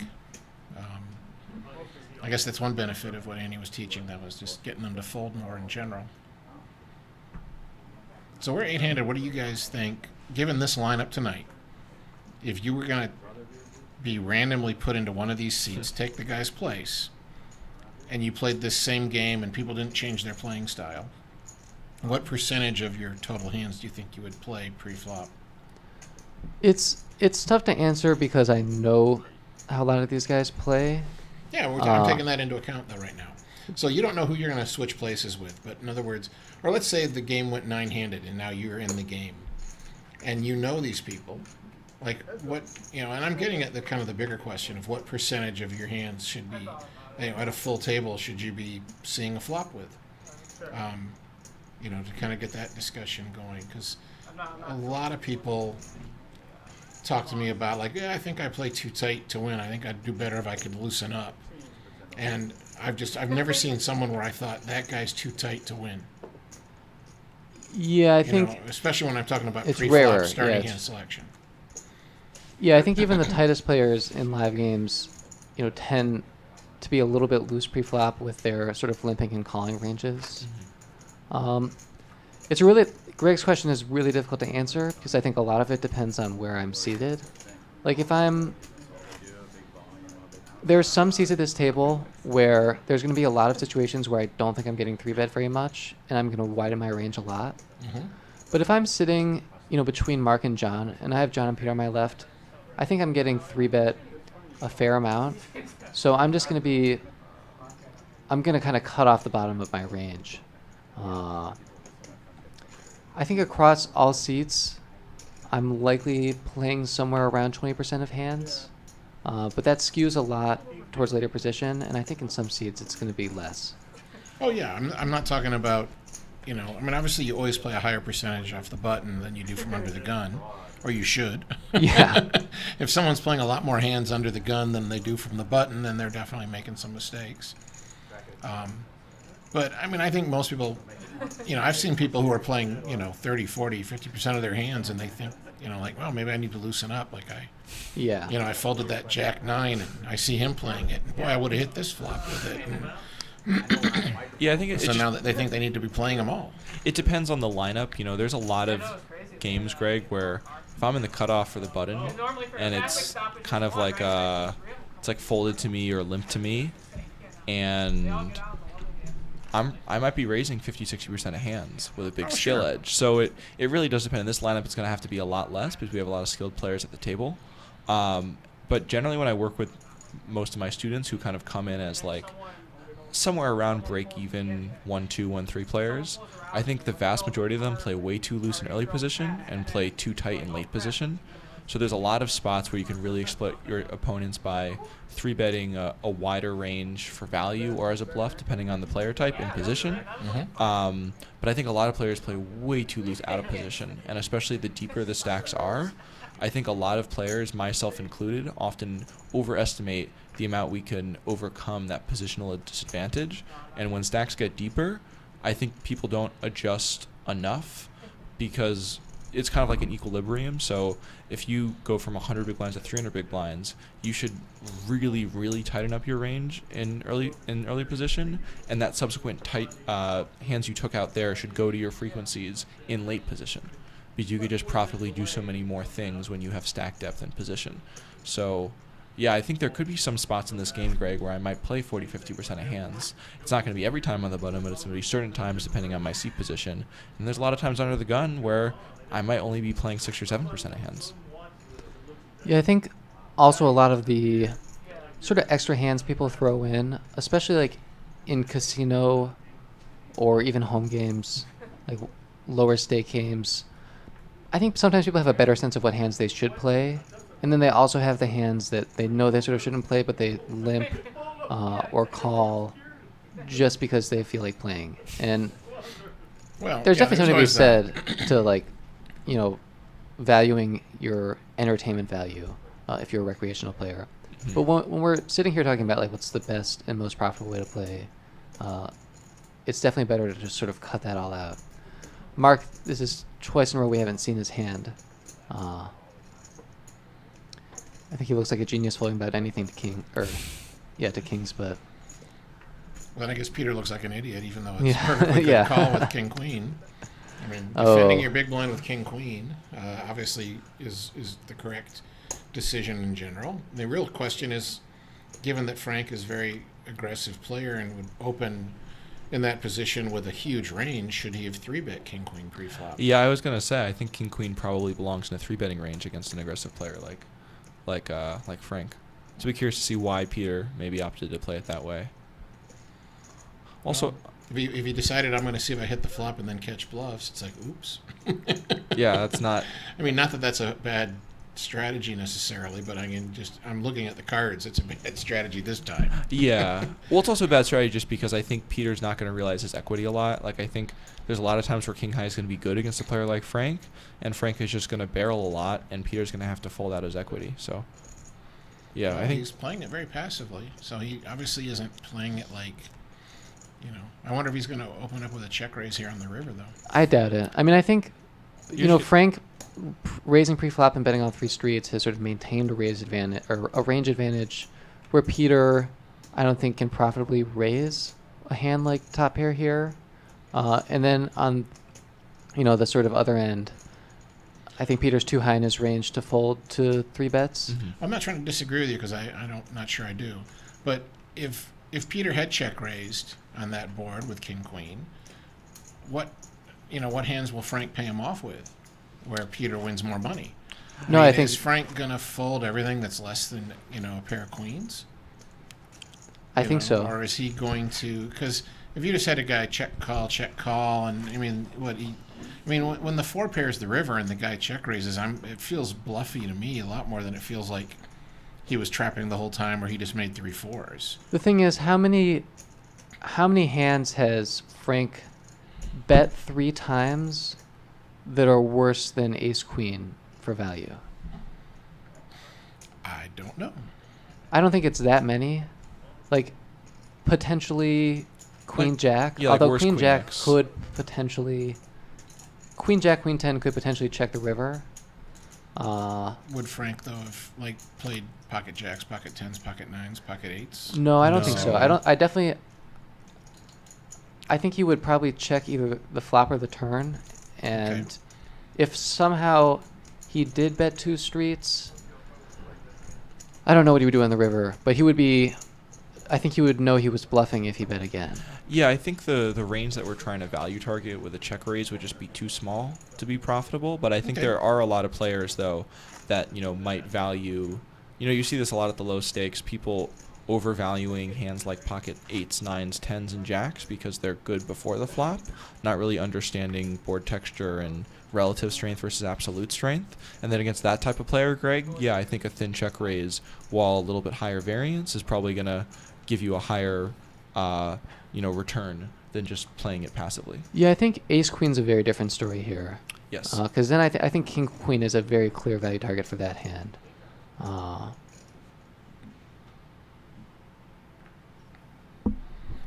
I guess that's one benefit of what Annie was teaching them, was just getting them to fold more in general. So we're 8-handed. What do you guys think, given this lineup tonight, if you were going to be randomly put into one of these seats, take the guy's place, and you played this same game and people didn't change their playing style, what percentage of your total hands do you think you would play pre-flop? It's tough to answer because I know how a lot of these guys play. Yeah, I'm taking that into account, though, right now. So you don't know who you're going to switch places with, but in other words, or let's say the game went 9-handed and now you're in the game, and you know these people. Like what, and I'm getting at the kind of the bigger question of what percentage of your hands should be, at a full table, should you be seeing a flop with? To kind of get that discussion going, because a lot of people talk to me about I think I play too tight to win. I think I'd do better if I could loosen up. And I've never seen someone where I thought that guy's too tight to win. Yeah, I think especially when I'm talking about it's pre-flop rarer, starting yeah, hand selection. Yeah, I think even the tightest players in live games, tend to be a little bit loose pre-flop with their sort of limping and calling ranges. Greg's question is really difficult to answer because I think a lot of it depends on where I'm seated. Like there's some seats at this table where there's going to be a lot of situations where I don't think I'm getting 3-bet very much, and I'm going to widen my range a lot. But if I'm sitting, between Mark and John, and I have John and Peter on my left, I think I'm getting 3-bet a fair amount. So I'm just going to kind of cut off the bottom of my range. I think across all seats, I'm likely playing somewhere around 20% of hands. But that skews a lot towards later position, and I think in some seeds it's going to be less. Oh yeah, I'm not talking about, I mean, obviously you always play a higher percentage off the button than you do from under the gun, or you should. Yeah. If someone's playing a lot more hands under the gun than they do from the button, then they're definitely making some mistakes. But I mean, I think most people, I've seen people who are playing, 30, 40, 50% of their hands, and they think, like, well, maybe I need to loosen up. Like Yeah. I folded that Jack 9, and I see him playing it. And boy, I would have hit this flop with it. And Yeah, I think so now that they think they need to be playing them all. it depends on the lineup. There's a lot of games, Greg, where if I'm in the cutoff for the button and it's kind of like it's like folded to me or limped to me, and I might be raising 50-60% of hands with a big skill sure. edge. So it really does depend. In this lineup, it's going to have to be a lot less because we have a lot of skilled players at the table. But generally, when I work with most of my students who kind of come in as like somewhere around break-even 1-2, 1-3 players, I think the vast majority of them play way too loose in early position and play too tight in late position. So there's a lot of spots where you can really exploit your opponents by 3-betting a wider range for value or as a bluff, depending on the player type and position. But I think a lot of players play way too loose out of position, and especially the deeper the stacks are, I think a lot of players, myself included, often overestimate the amount we can overcome that positional disadvantage. And when stacks get deeper, I think people don't adjust enough because it's kind of like an equilibrium. So if you go from 100 big blinds to 300 big blinds, you should really, really tighten up your range in early position, and that subsequent tight hands you took out there should go to your frequencies in late position, because you could just profitably do so many more things when you have stack depth and position. So yeah, I think there could be some spots in this game, Greg, where I might play 40-50% of hands. It's not going to be every time on the button, but it's going to be certain times depending on my seat position. And there's a lot of times under the gun where I might only be playing 6 or 7% of hands. Yeah, I think also a lot of the sort of extra hands people throw in, especially like in casino or even home games, like lower stake games, I think sometimes people have a better sense of what hands they should play. And then they also have the hands that they know they sort of shouldn't play, but they limp or call just because they feel like playing. And there's definitely something to be said to, like, valuing your entertainment value if you're a recreational player. But when we're sitting here talking about, like, what's the best and most profitable way to play, it's definitely better to just sort of cut that all out. Mark, this is twice in a row we haven't seen his hand. I think he looks like a genius folding about anything to kings, but... Well, then I guess Peter looks like an idiot, even though it's a perfectly good Yeah. call with king-queen. I mean, defending your big blind with king-queen obviously is the correct decision in general. The real question is, given that Frank is a very aggressive player and would open in that position with a huge range, should he have 3-bet king-queen pre-flop? Yeah, I was going to say, I think king-queen probably belongs in a 3-betting range against an aggressive player like Frank. So be curious to see why Peter maybe opted to play it that way. Also, if he decided I'm going to see if I hit the flop and then catch bluffs, it's like, oops. yeah, that's not... I mean, not that that's a bad strategy necessarily, but I mean, I'm looking at the cards. It's a bad strategy this time. Yeah. Well, it's also a bad strategy just because I think Peter's not going to realize his equity a lot. Like, I think there's a lot of times where king high is going to be good against a player like Frank, and Frank is just going to barrel a lot, and Peter's going to have to fold out his equity. So, yeah, I think he's playing it very passively, so he obviously isn't playing it like, I wonder if he's going to open up with a check raise here on the river, though. I doubt it. I mean, I think, Frank raising pre-flop and betting on 3 streets has sort of maintained a raise advantage or a range advantage, where Peter, I don't think, can profitably raise a hand like top pair here. And then on, the sort of other end, I think Peter's too high in his range to fold to 3 bets. Mm-hmm. I'm not trying to disagree with you because I'm not sure I do. But if Peter had check raised on that board with king queen, what hands will Frank pay him off with, where Peter wins more money? I think is Frank gonna fold everything that's less than a pair of queens? I think so. Or is he going to? Because if you just had a guy check call, and when the 4 pairs the river and the guy check raises, it feels bluffy to me a lot more than it feels like he was trapping the whole time, or he just made 3 4s. The thing is, how many hands has Frank bet 3 times that are worse than ace queen for value? I don't know. I don't think it's that many. Like, potentially queen Like- jack. yeah, like although worse queen queen jack X. could potentially. Queen jack, queen 10 could potentially check the river. Would Frank though have like played pocket jacks, pocket 10s, pocket 9s, pocket 8s? No, I don't think so. No. I think he would probably check either the flop or the turn, and Okay. if somehow he did bet 2 streets, I don't know what he would do on the river, but I think he would know he was bluffing if he bet again. Yeah, I think the range that we're trying to value target with a check raise would just be too small to be profitable. But I think Okay. there are a lot of players though that might value. You see this a lot at the low stakes. People overvaluing hands like pocket 8s, 9s, 10s, and jacks because they're good before the flop, not really understanding board texture and relative strength versus absolute strength. And then against that type of player, Greg, yeah, I think a thin check raise, while a little bit higher variance, is probably going to give you a higher return than just playing it passively. Yeah, I think ace queen's a very different story here. Yes. Because then I think king queen is a very clear value target for that hand.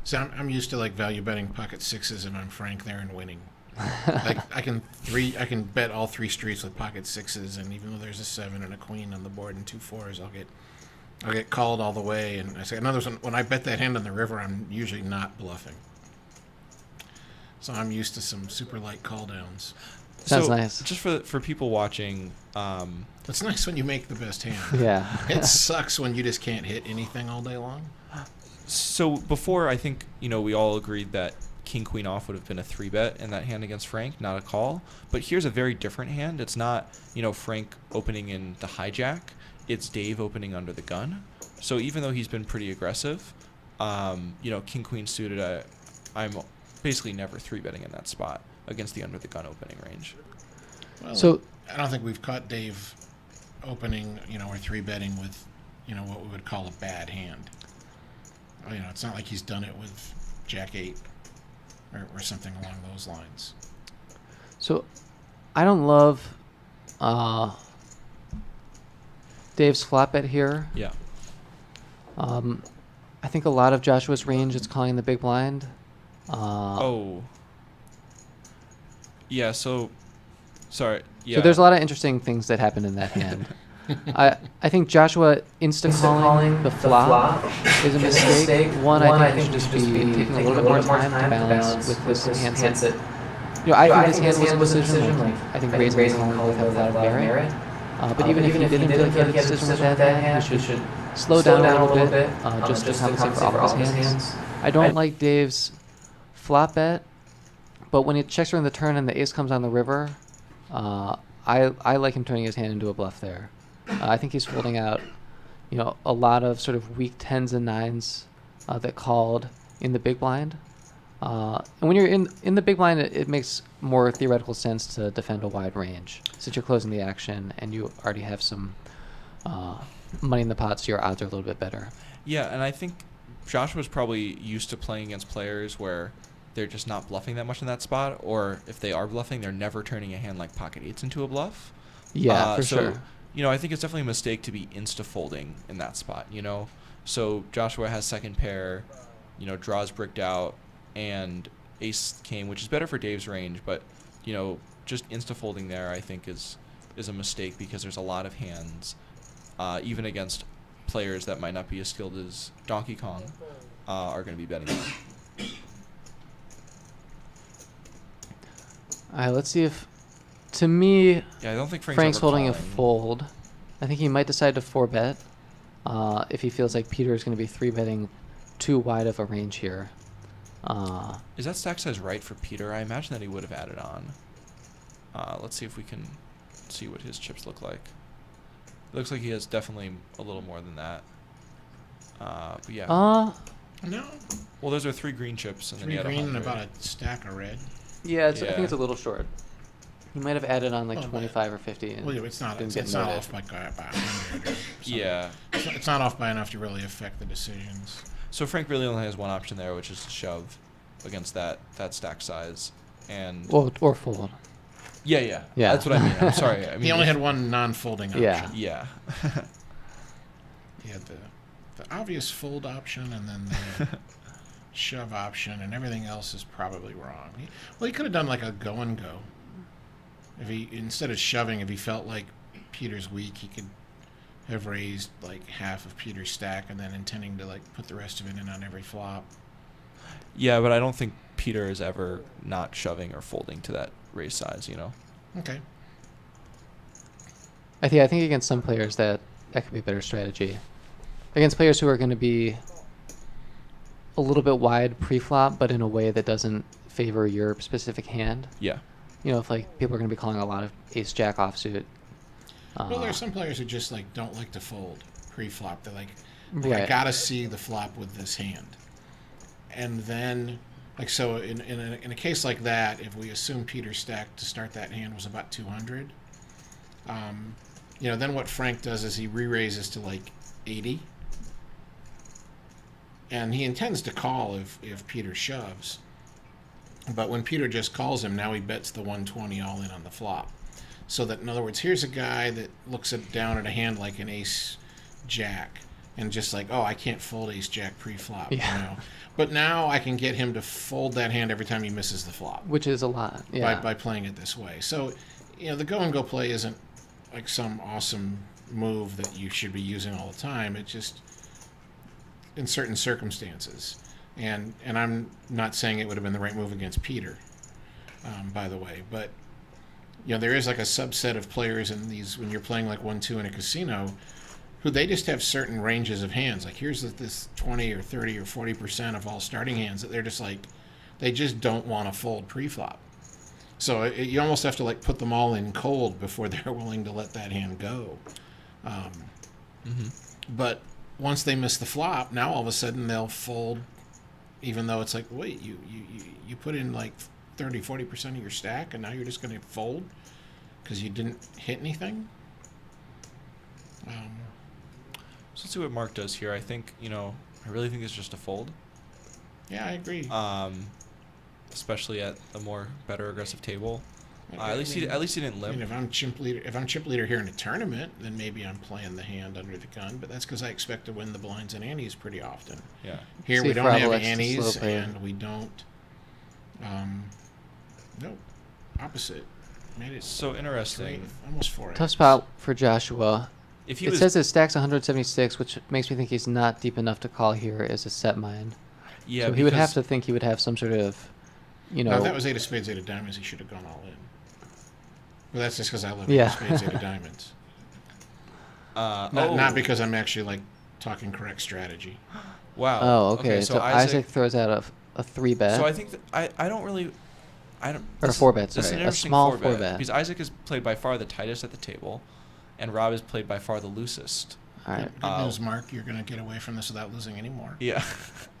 So I'm used to like value betting pocket 6s if I'm Frank there and winning. Like I can bet all 3 streets with pocket 6s, and even though there's a 7 and a queen on the board and 2 4s, I'll get called all the way. And I say another one, when I bet that hand on the river, I'm usually not bluffing. So I'm used to some super light call downs. Sounds So, nice. Just for people watching, It's nice when you make the best hand. Yeah. It sucks when you just can't hit anything all day long. so before I think we all agreed that king queen off would have been a 3-bet in that hand against Frank, not a call. But here's a very different hand. It's not Frank opening in the hijack. It's Dave opening under the gun. So even though he's been pretty aggressive, king queen suited, I'm basically never 3-betting in that spot against the under the gun opening range. Well, So- I don't think we've caught Dave opening, or 3-betting with, what we would call a bad hand. It's not like he's done it with Jack 8 or something along those lines. So, I don't love Dave's flop bet here. Yeah. I think a lot of Joshua's range is calling the big blind. Oh. Yeah, so sorry. Yeah. So there's a lot of interesting things that happened in that hand. I think Joshua insta-calling the flop is a mistake. One, I think it should just be taking a little bit more time to balance with this handset. I think this hand was a decision. I think raising and calling both have a lot of merit. But even if you didn't feel like you had a decision with that hand, you should slow down a little bit just to compensate for all of his hands. I don't like Dave's flop bet, but when he checks around the turn and the ace comes on the river, I like him turning his hand into a bluff there. I think he's folding out, a lot of sort of weak 10s and 9s that called in the big blind. And when you're in the big blind, it makes more theoretical sense to defend a wide range since you're closing the action and you already have some money in the pot, so your odds are a little bit better. Yeah, and I think Joshua's probably used to playing against players where they're just not bluffing that much in that spot, or if they are bluffing, they're never turning a hand like pocket 8s into a bluff. Yeah, for so, sure. I think it's definitely a mistake to be insta-folding in that spot, So Joshua has second pair, draws bricked out, and ace came, which is better for Dave's range, but, just insta-folding there I think is a mistake because there's a lot of hands, even against players that might not be as skilled as Donkey Kong, are going to be betting on. All right, let's see if, to me, Yeah, I don't think Frank's ever holding a calling. fold. I think he might decide to 4-bet if he feels like Peter is going to be 3-betting too wide of a range here. Is that stack size right for Peter? I imagine that he would have added on. Let's see if we can see what his chips look like. It looks like he has definitely a little more than that. But yeah. No, Well, those are 3 green chips, and then 3 he had green and 100. about a stack of red. Yeah, I Yeah. think it's a little short. He might have added on like Well, 25 or 50. And Well, yeah, it's not. didn't It's, get it's not noted. off by 100. Or something. Yeah. It's not off by enough to really affect the decisions. So Frank really only has one option there, which is to shove against that stack size. And Or fold. yeah. Yeah. That's what I mean. I'm sorry. I mean, He only if- had one non-folding option. Yeah. Yeah. He had the obvious fold option and then the shove option, and everything else is probably wrong. He could have done like a go and go. If he, instead of shoving, if he felt like Peter's weak, he could have raised like half of Peter's stack and then intending to like put the rest of it in on every flop. Yeah, but I don't think Peter is ever not shoving or folding to that raise size, Okay. I think against some players that could be a better strategy. Against players who are going to be a little bit wide pre-flop, but in a way that doesn't favor your specific hand. Yeah. If like people are going to be calling a lot of ace-jack offsuit. Well, there are some players who just like don't like to fold pre-flop. They're like I Right. gotta see the flop with this hand, and then like so in a case like that, if we assume Peter's stack to start that hand was about 200, then what Frank does is he re-raises to like 80, and he intends to call if Peter shoves. But when Peter just calls him, now he bets the 120 all in on the flop. So that, in other words, here's a guy that looks down at a hand like an ace-jack and just like, oh, I can't fold ace-jack pre-flop. Yeah. But now I can get him to fold that hand every time he misses the flop Which is a lot. Yeah. by playing it this way. So, the go-and-go play isn't like some awesome move that you should be using all the time. It's just in certain circumstances. And I'm not saying it would have been the right move against Peter, by the way. But, there is like a subset of players in these, when you're playing like 1-2 in a casino, who they just have certain ranges of hands. Like here's this 20 or 30 or 40% of all starting hands that they're just like, they just don't want to fold pre-flop. So you almost have to like put them all in cold before they're willing to let that hand go. But once they miss the flop, now all of a sudden they'll fold, even though it's like, wait, you put in like 30-40% of your stack and now you're just going to fold because you didn't hit anything. So let's see what Mark does here. I think, I really think it's just a fold. Yeah, I agree. Especially at a better aggressive table. I At least he didn't limp. if I'm chip leader here in a tournament, then maybe I'm playing the hand under the gun. But that's because I expect to win the blinds and antes pretty often. Yeah. Here See we if don't Rob have elects to antes, slow play. and we don't. No, opposite. Made it So interesting. almost 4x. Tough spot for Joshua. If he It was says his stack's 176, which makes me think he's not deep enough to call here as a set mine. yeah, So he would have because- to think he would have some sort of, No, if that was 8 of spades, 8 of diamonds, he should have gone all in. Well, that's just because I love 8 Yeah. of spades, 8 of diamonds. oh, Not because I'm actually like talking correct strategy. Wow. Oh, okay. So Isaac throws out a 3-bet. So I think that I don't really. I don't. Or a this- 4-bet, this is sorry. an A interesting small 4-bet, 4-bet. because Isaac has played by far the tightest at the table, and Rob has played by far the loosest. All right. Good news, Mark. You're going to get away from this without losing anymore. Yeah.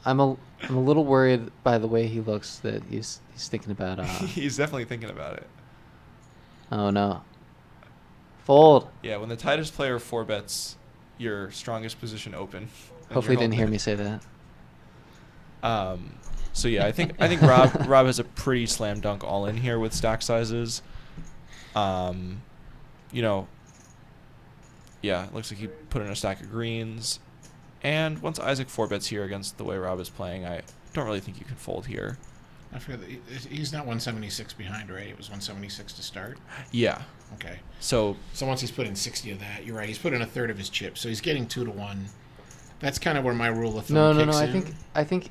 I'm a little worried by the way he looks that he's thinking about. He's definitely thinking about it. Oh no. Fold. Yeah, when the tightest player 4-bets your strongest position open. and Hopefully, you're he didn't hear holding me say that. it. So yeah, I think Rob has a pretty slam dunk all in here with stack sizes. Yeah, it looks like he put in a stack of greens. And once Isaac 4-bets here against the way Rob is playing, I don't really think you can fold here. I forget that he's not 176 behind, right? It was 176 to start. Yeah. Okay. So once he's put in 60 of that, you're right. He's put in a third of his chips, so he's getting 2-1. That's kind of where my rule of thumb No. kicks in. I think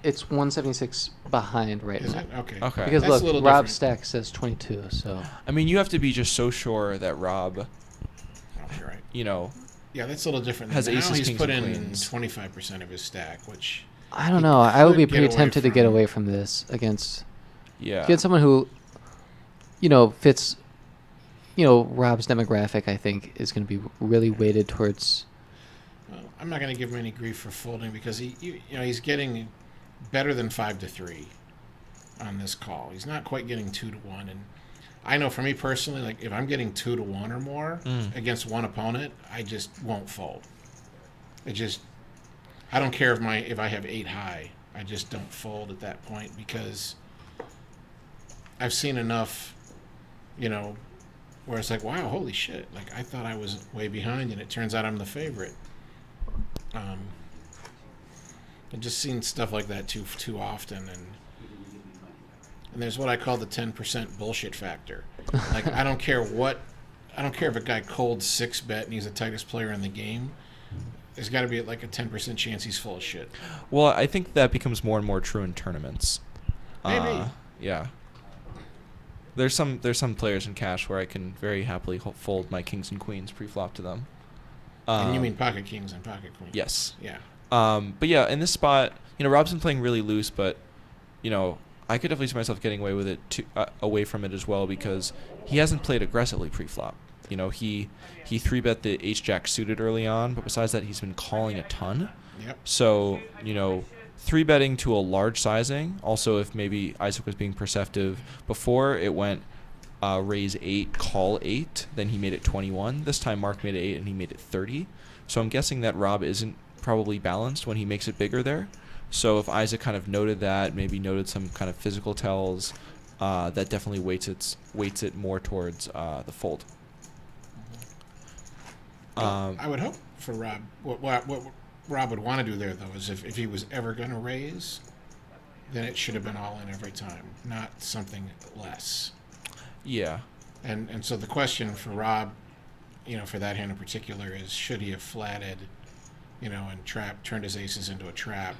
it's 176 behind right Is now. it? Okay. Okay. Because That's a look, little Rob's different. stack says 22, so I mean, you have to be just so sure that Rob, Oh, you're right. Yeah, that's a little different. Has Now aces, he's kings, put and in queens. 25% of his stack, which I don't He know. I would be could pretty get away tempted to get from- away from this against yeah. someone who, fits, Rob's demographic. I think is going to be really weighted towards. well, I'm not going to give him any grief for folding because he's getting better than 5-3 on this call. He's not quite getting 2-1, and I know for me personally, like if I'm getting 2-1 or more against one opponent, I just won't fold. I don't care if I have 8 high. I just don't fold at that point because I've seen enough, where it's like, wow, holy shit! Like I thought I was way behind, and it turns out I'm the favorite. I've just seen stuff like that too often, and there's what I call the 10% bullshit factor. Like I don't care if a guy cold 6-bet and he's the tightest player in the game. There's got to be like a 10% chance he's full of shit. Well, I think that becomes more and more true in tournaments. Maybe. Yeah. There's some players in cash where I can very happily fold my kings and queens pre-flop to them. And you mean pocket kings and pocket queens? Yes. Yeah. But yeah, in this spot, Rob's been playing really loose, but I could definitely see myself getting away with it away from it as well because he hasn't played aggressively pre-flop. He 3-bet the ace-jack suited early on, but besides that, he's been calling a ton. Yep. So 3-betting to a large sizing. Also, if maybe Isaac was being perceptive before, it went raise 8, call 8. Then he made it 21. This time, Mark made it 8, and he made it 30. So I'm guessing that Rob isn't probably balanced when he makes it bigger there. So if Isaac kind of noted that, maybe noted some kind of physical tells, that definitely weights it more towards the fold. I would hope for Rob. What Rob would want to do there, though, is if he was ever going to raise, then it should have been all in every time, not something less. Yeah. And so the question for Rob, for that hand in particular, is should he have flatted, and turned his aces into a trap?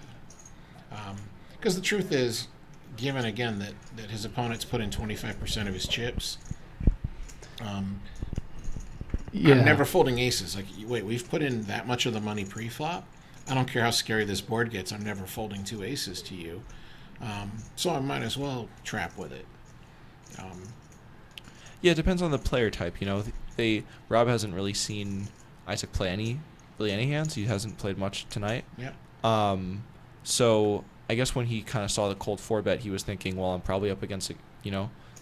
Because the truth is, given again that his opponents put in 25% of his chips, Yeah. I'm never folding aces. Like, wait, we've put in that much of the money pre-flop? I don't care how scary this board gets. I'm never folding 2 aces to you. So I might as well trap with it. Yeah, it depends on the player type. Rob hasn't really seen Isaac play any hands. He hasn't played much tonight. Yeah. So I guess when he kind of saw the cold 4-bet, he was thinking, well, I'm probably up against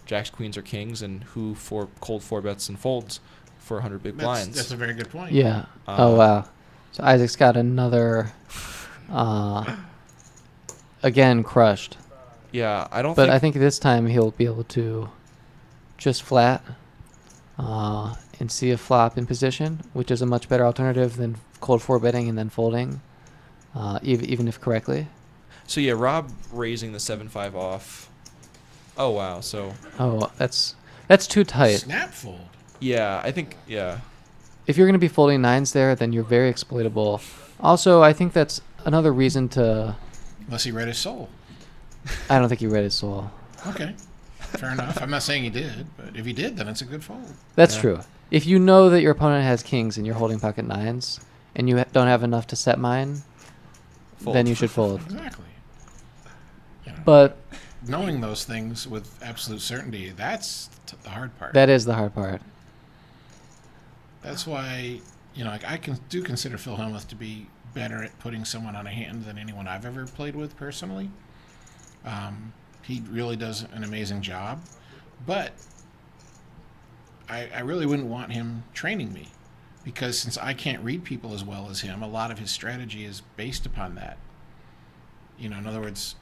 jacks, queens, or kings, and who for cold 4-bets and folds for 100 big blinds. That's a very good point. Yeah. Oh, wow. So Isaac's got another, again, crushed. Yeah, I think this time he'll be able to just flat and see a flop in position, which is a much better alternative than cold 4-betting and then folding, even if correctly. So yeah, Rob raising the 7-5 off. Oh wow. So. Oh, that's too tight. Snap fold. Yeah, I think yeah. If you're going to be folding 9s there, then you're very exploitable. Also, I think that's another reason to. Unless he read his soul. I don't think he read his soul. Okay. Fair enough. I'm not saying he did, but if he did, then it's a good fold. That's true. If you know that your opponent has kings and you're holding pocket 9s, and you don't have enough to set mine, then you should fold. Exactly. But knowing those things with absolute certainty, that's the hard part. that is the hard part. That's why, I do consider Phil Hellmuth to be better at putting someone on a hand than anyone I've ever played with personally. He really does an amazing job, but I really wouldn't want him training me, because since I can't read people as well as him, a lot of his strategy is based upon that. In other words,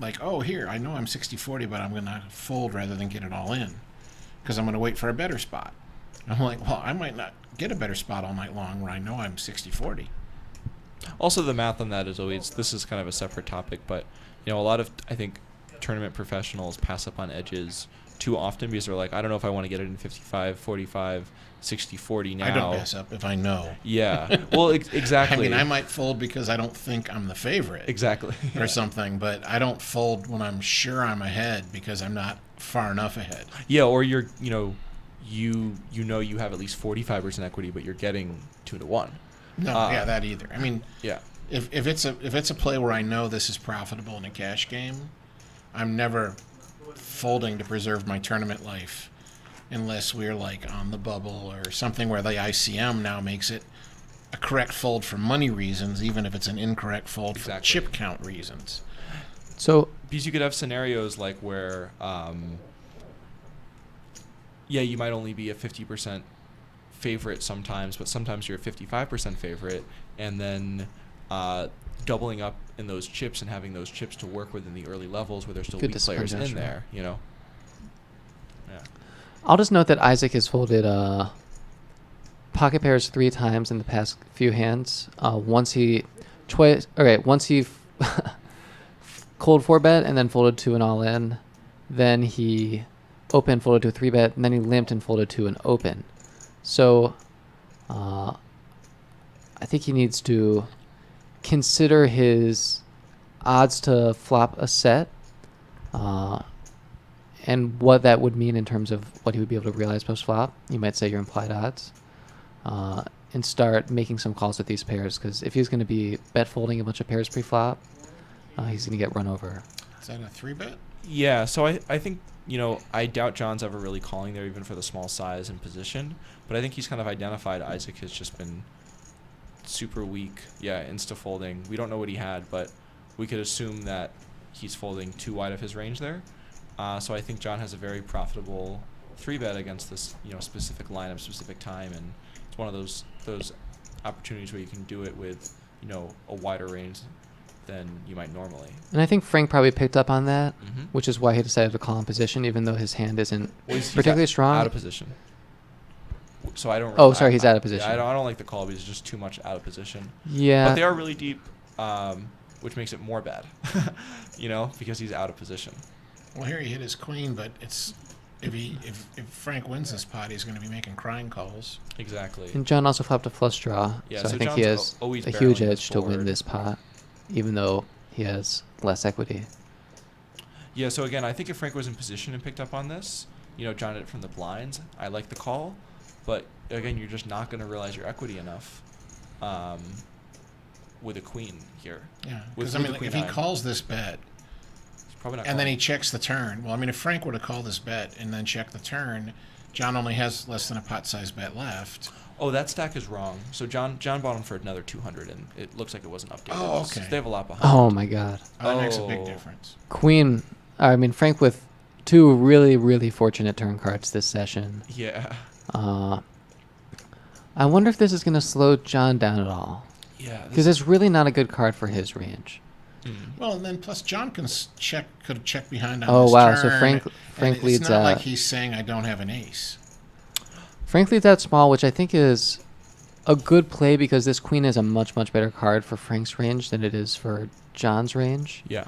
like, oh, here, I know I'm 60-40, but I'm going to fold rather than get it all in because I'm going to wait for a better spot. I'm like, well, I might not get a better spot all night long where I know I'm 60-40. Also, the math on that is always, this is kind of a separate topic, but, a lot of, I think, tournament professionals pass up on edges too often because they're like, I don't know if I want to get it in 55, 45, 60-40 now. I don't pass up if I know. Yeah. Well, exactly. I might fold because I don't think I'm the favorite. Exactly. Or something, but I don't fold when I'm sure I'm ahead because I'm not far enough ahead. Yeah, or you're, you have at least 45% equity, but you're getting 2-1. No, that either. I mean, yeah. If it's a play where I know this is profitable in a cash game, I'm never folding to preserve my tournament life unless we're like on the bubble or something where the ICM now makes it a correct fold for money reasons, even if it's an incorrect fold for chip count reasons. So because you could have scenarios like where yeah, you might only be a 50% favorite sometimes, but sometimes you're a 55% favorite, and then doubling up in those chips and having those chips to work with in the early levels where there's still Good weak players discipline, in sure. there, you know. Yeah. I'll just note that Isaac has folded pocket pairs 3 times in the past few hands. Once he cold 4-bet and then folded to an all-in. Then he open, folded to a 3-bet, and then he limped and folded to an open. So I think he needs to consider his odds to flop a set and what that would mean in terms of what he would be able to realize post-flop. You might say your implied odds. And start making some calls with these pairs, because if he's going to be bet folding a bunch of pairs pre-flop, he's going to get run over. Is that a 3-bet? Yeah, so I think, you know, I doubt John's ever really calling there even for the small size and position, but I think he's kind of identified Isaac has just been super weak. Yeah, insta-folding. We don't know what he had, but we could assume that he's folding too wide of his range there. So I think John has a very profitable 3-bet against this, you know, specific lineup, specific time, and it's one of those opportunities where you can do it with, you know, a wider range than you might normally. And I think Frank probably picked up on that, Mhm. which is why he decided to call in position, even though his hand isn't Well, he's particularly strong. out of position. So I don't. Oh, sorry, he's out of position. Yeah, I don't like the call because it's just too much out of position. Yeah. But they are really deep, which makes it more bad. You know, because he's out of position. Well, here he hit his queen, but it's if Frank wins this pot, he's going to be making crying calls. Exactly. And John also flopped a flush draw, Yeah, so I so think he John's has always a huge barreling edge to win forward. this pot, even though he has less equity. Yeah. So again, I think if Frank was in position and picked up on this, you know, John did it from the blinds. I like the call, but again, you're just not going to realize your equity enough with a queen here. Yeah, With because I the mean, like, queen if he nine. calls this bet He's probably not. and then he calling. checks the turn, well, I mean, if Frank were to call this bet and then check the turn, John only has less than a pot-sized bet left. Oh, that stack is wrong. So John bought him for another 200, and it looks like it wasn't updated. Oh, So okay. they have a lot behind. Oh my God. Oh, that makes a big Oh. difference. Queen, I mean, Frank with 2 really, really fortunate turn cards this session. Yeah. I wonder if this is going to slow John down at all, Yeah. because it's really not a good card for his range. Well, and then plus John can could check behind on Oh, this wow, turn. so Frank and leads It's not like out. he's saying I don't have an ace. Frank leads out small, which I think is a good play because this queen is a much, much better card for Frank's range than it is for John's range. Yeah.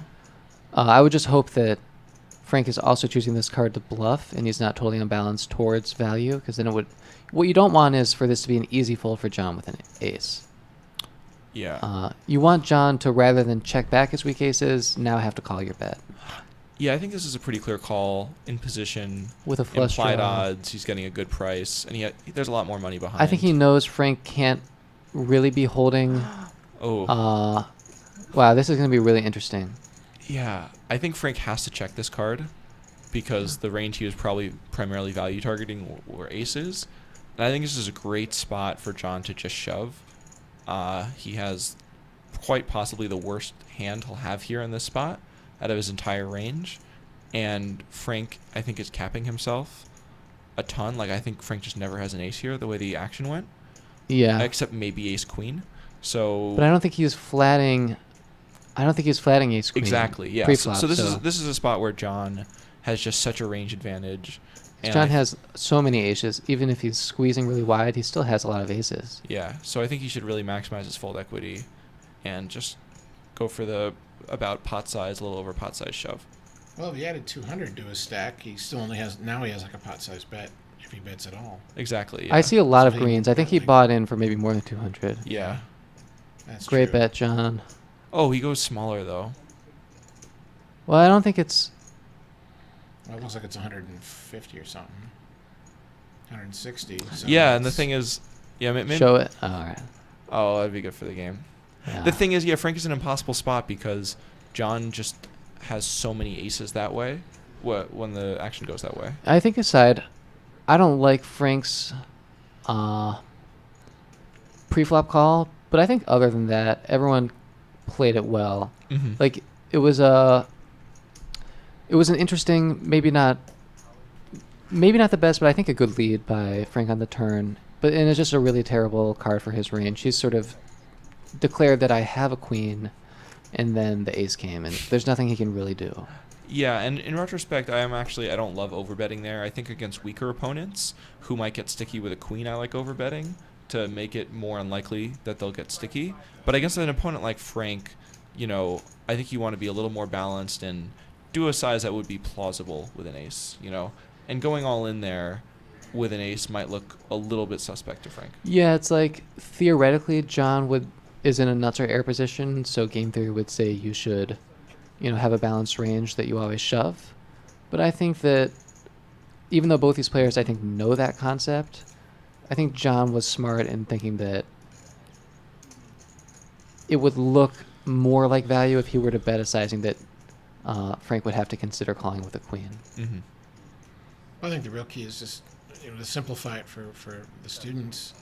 I would just hope that Frank is also choosing this card to bluff and he's not totally unbalanced towards value, because then it would... What you don't want is for this to be an easy fold for John with an ace. Yeah. You want John to, rather than check back his weak aces, now have to call your bet. Yeah, I think this is a pretty clear call in position. With a flush implied draw. odds, he's getting a good price, and there's a lot more money behind. I think he knows Frank can't really be holding... Oh. Wow, this is going to be really interesting. Yeah, I think Frank has to check this card because the range he was probably primarily value targeting were aces. And I think this is a great spot for John to just shove. He has quite possibly the worst hand he'll have here in this spot out of his entire range. And Frank, I think, is capping himself a ton. Like, I think Frank just never has an ace here the way the action went. Yeah. Except maybe ace-queen. So... But I don't think he's flatting... I don't think he's flatting ace queen. Exactly, yeah. Pre-flop, So this is a spot where John has just such a range advantage. And John has so many aces. Even if he's squeezing really wide, he still has a lot of aces. Yeah, so I think he should really maximize his fold equity and just go for the about pot size, a little over pot size shove. Well, if he added 200 to his stack, he still only has... Now he has like a pot-sized bet if he bets at all. Exactly, yeah. I see a lot of So he greens. I think he really- bought in for maybe more than 200. Yeah. That's Great true. bet, John. Oh, he goes smaller, though. Well, I don't think it's... Well, it looks like it's 150 or something. 160. So Yeah, and the it's- thing is... Yeah, maybe... Show it. Oh, all right. Oh, that'd be good for the game. Yeah. The thing is, yeah, Frank is an impossible spot because John just has so many aces that way when the action goes that way. I think aside, I don't like Frank's pre-flop call, but I think other than that, everyone played it well. Mm-hmm. Like, it was an interesting, maybe not maybe not the best, but I think a good lead by Frank on the turn. And it's just a really terrible card for his range. He's sort of declared that I have a queen, and then the ace came, and there's nothing he can really do. Yeah, and in retrospect, I don't love overbetting there. I think against weaker opponents who might get sticky with a queen, I like overbetting to make it more unlikely that they'll get sticky. But against an opponent like Frank, I think you want to be a little more balanced and do a size that would be plausible with an ace, And going all in there with an ace might look a little bit suspect to Frank. Yeah, it's like theoretically John is in a nuts or air position, so game theory would say you should, have a balanced range that you always shove. But I think that even though both these players I think know that concept, I think John was smart in thinking that it would look more like value if he were to bet a sizing that Frank would have to consider calling with a queen. Mm-hmm. I think the real key is just to simplify it for the students.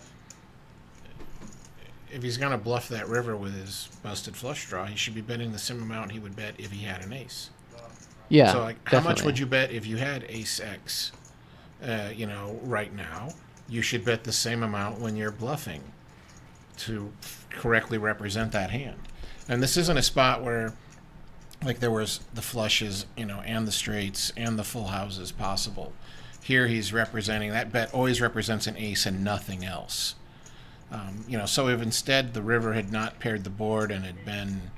If he's going to bluff that river with his busted flush draw, he should be betting the same amount he would bet if he had an ace. Yeah. So, how much would you bet if you had ace X? Right now, you should bet the same amount when you're bluffing to correctly represent that hand. And this isn't a spot where, there was the flushes, and the straights and the full houses possible. Here he's representing, that bet always represents an ace and nothing else. So if instead the river had not paired the board and had been,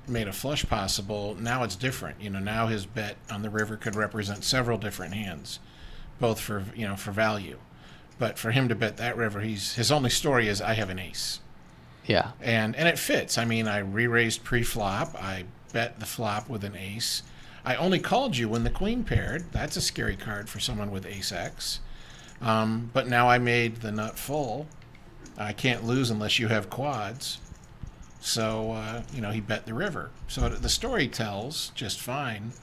made a flush possible, now it's different. Now his bet on the river could represent several different hands, both for value. But for him to bet that river, his only story is I have an ace. Yeah. And it fits. I re-raised pre-flop. I bet the flop with an ace. I only called you when the queen paired. That's a scary card for someone with ace X. But now I made the nut full. I can't lose unless you have quads. So, he bet the river. So the story tells just fine.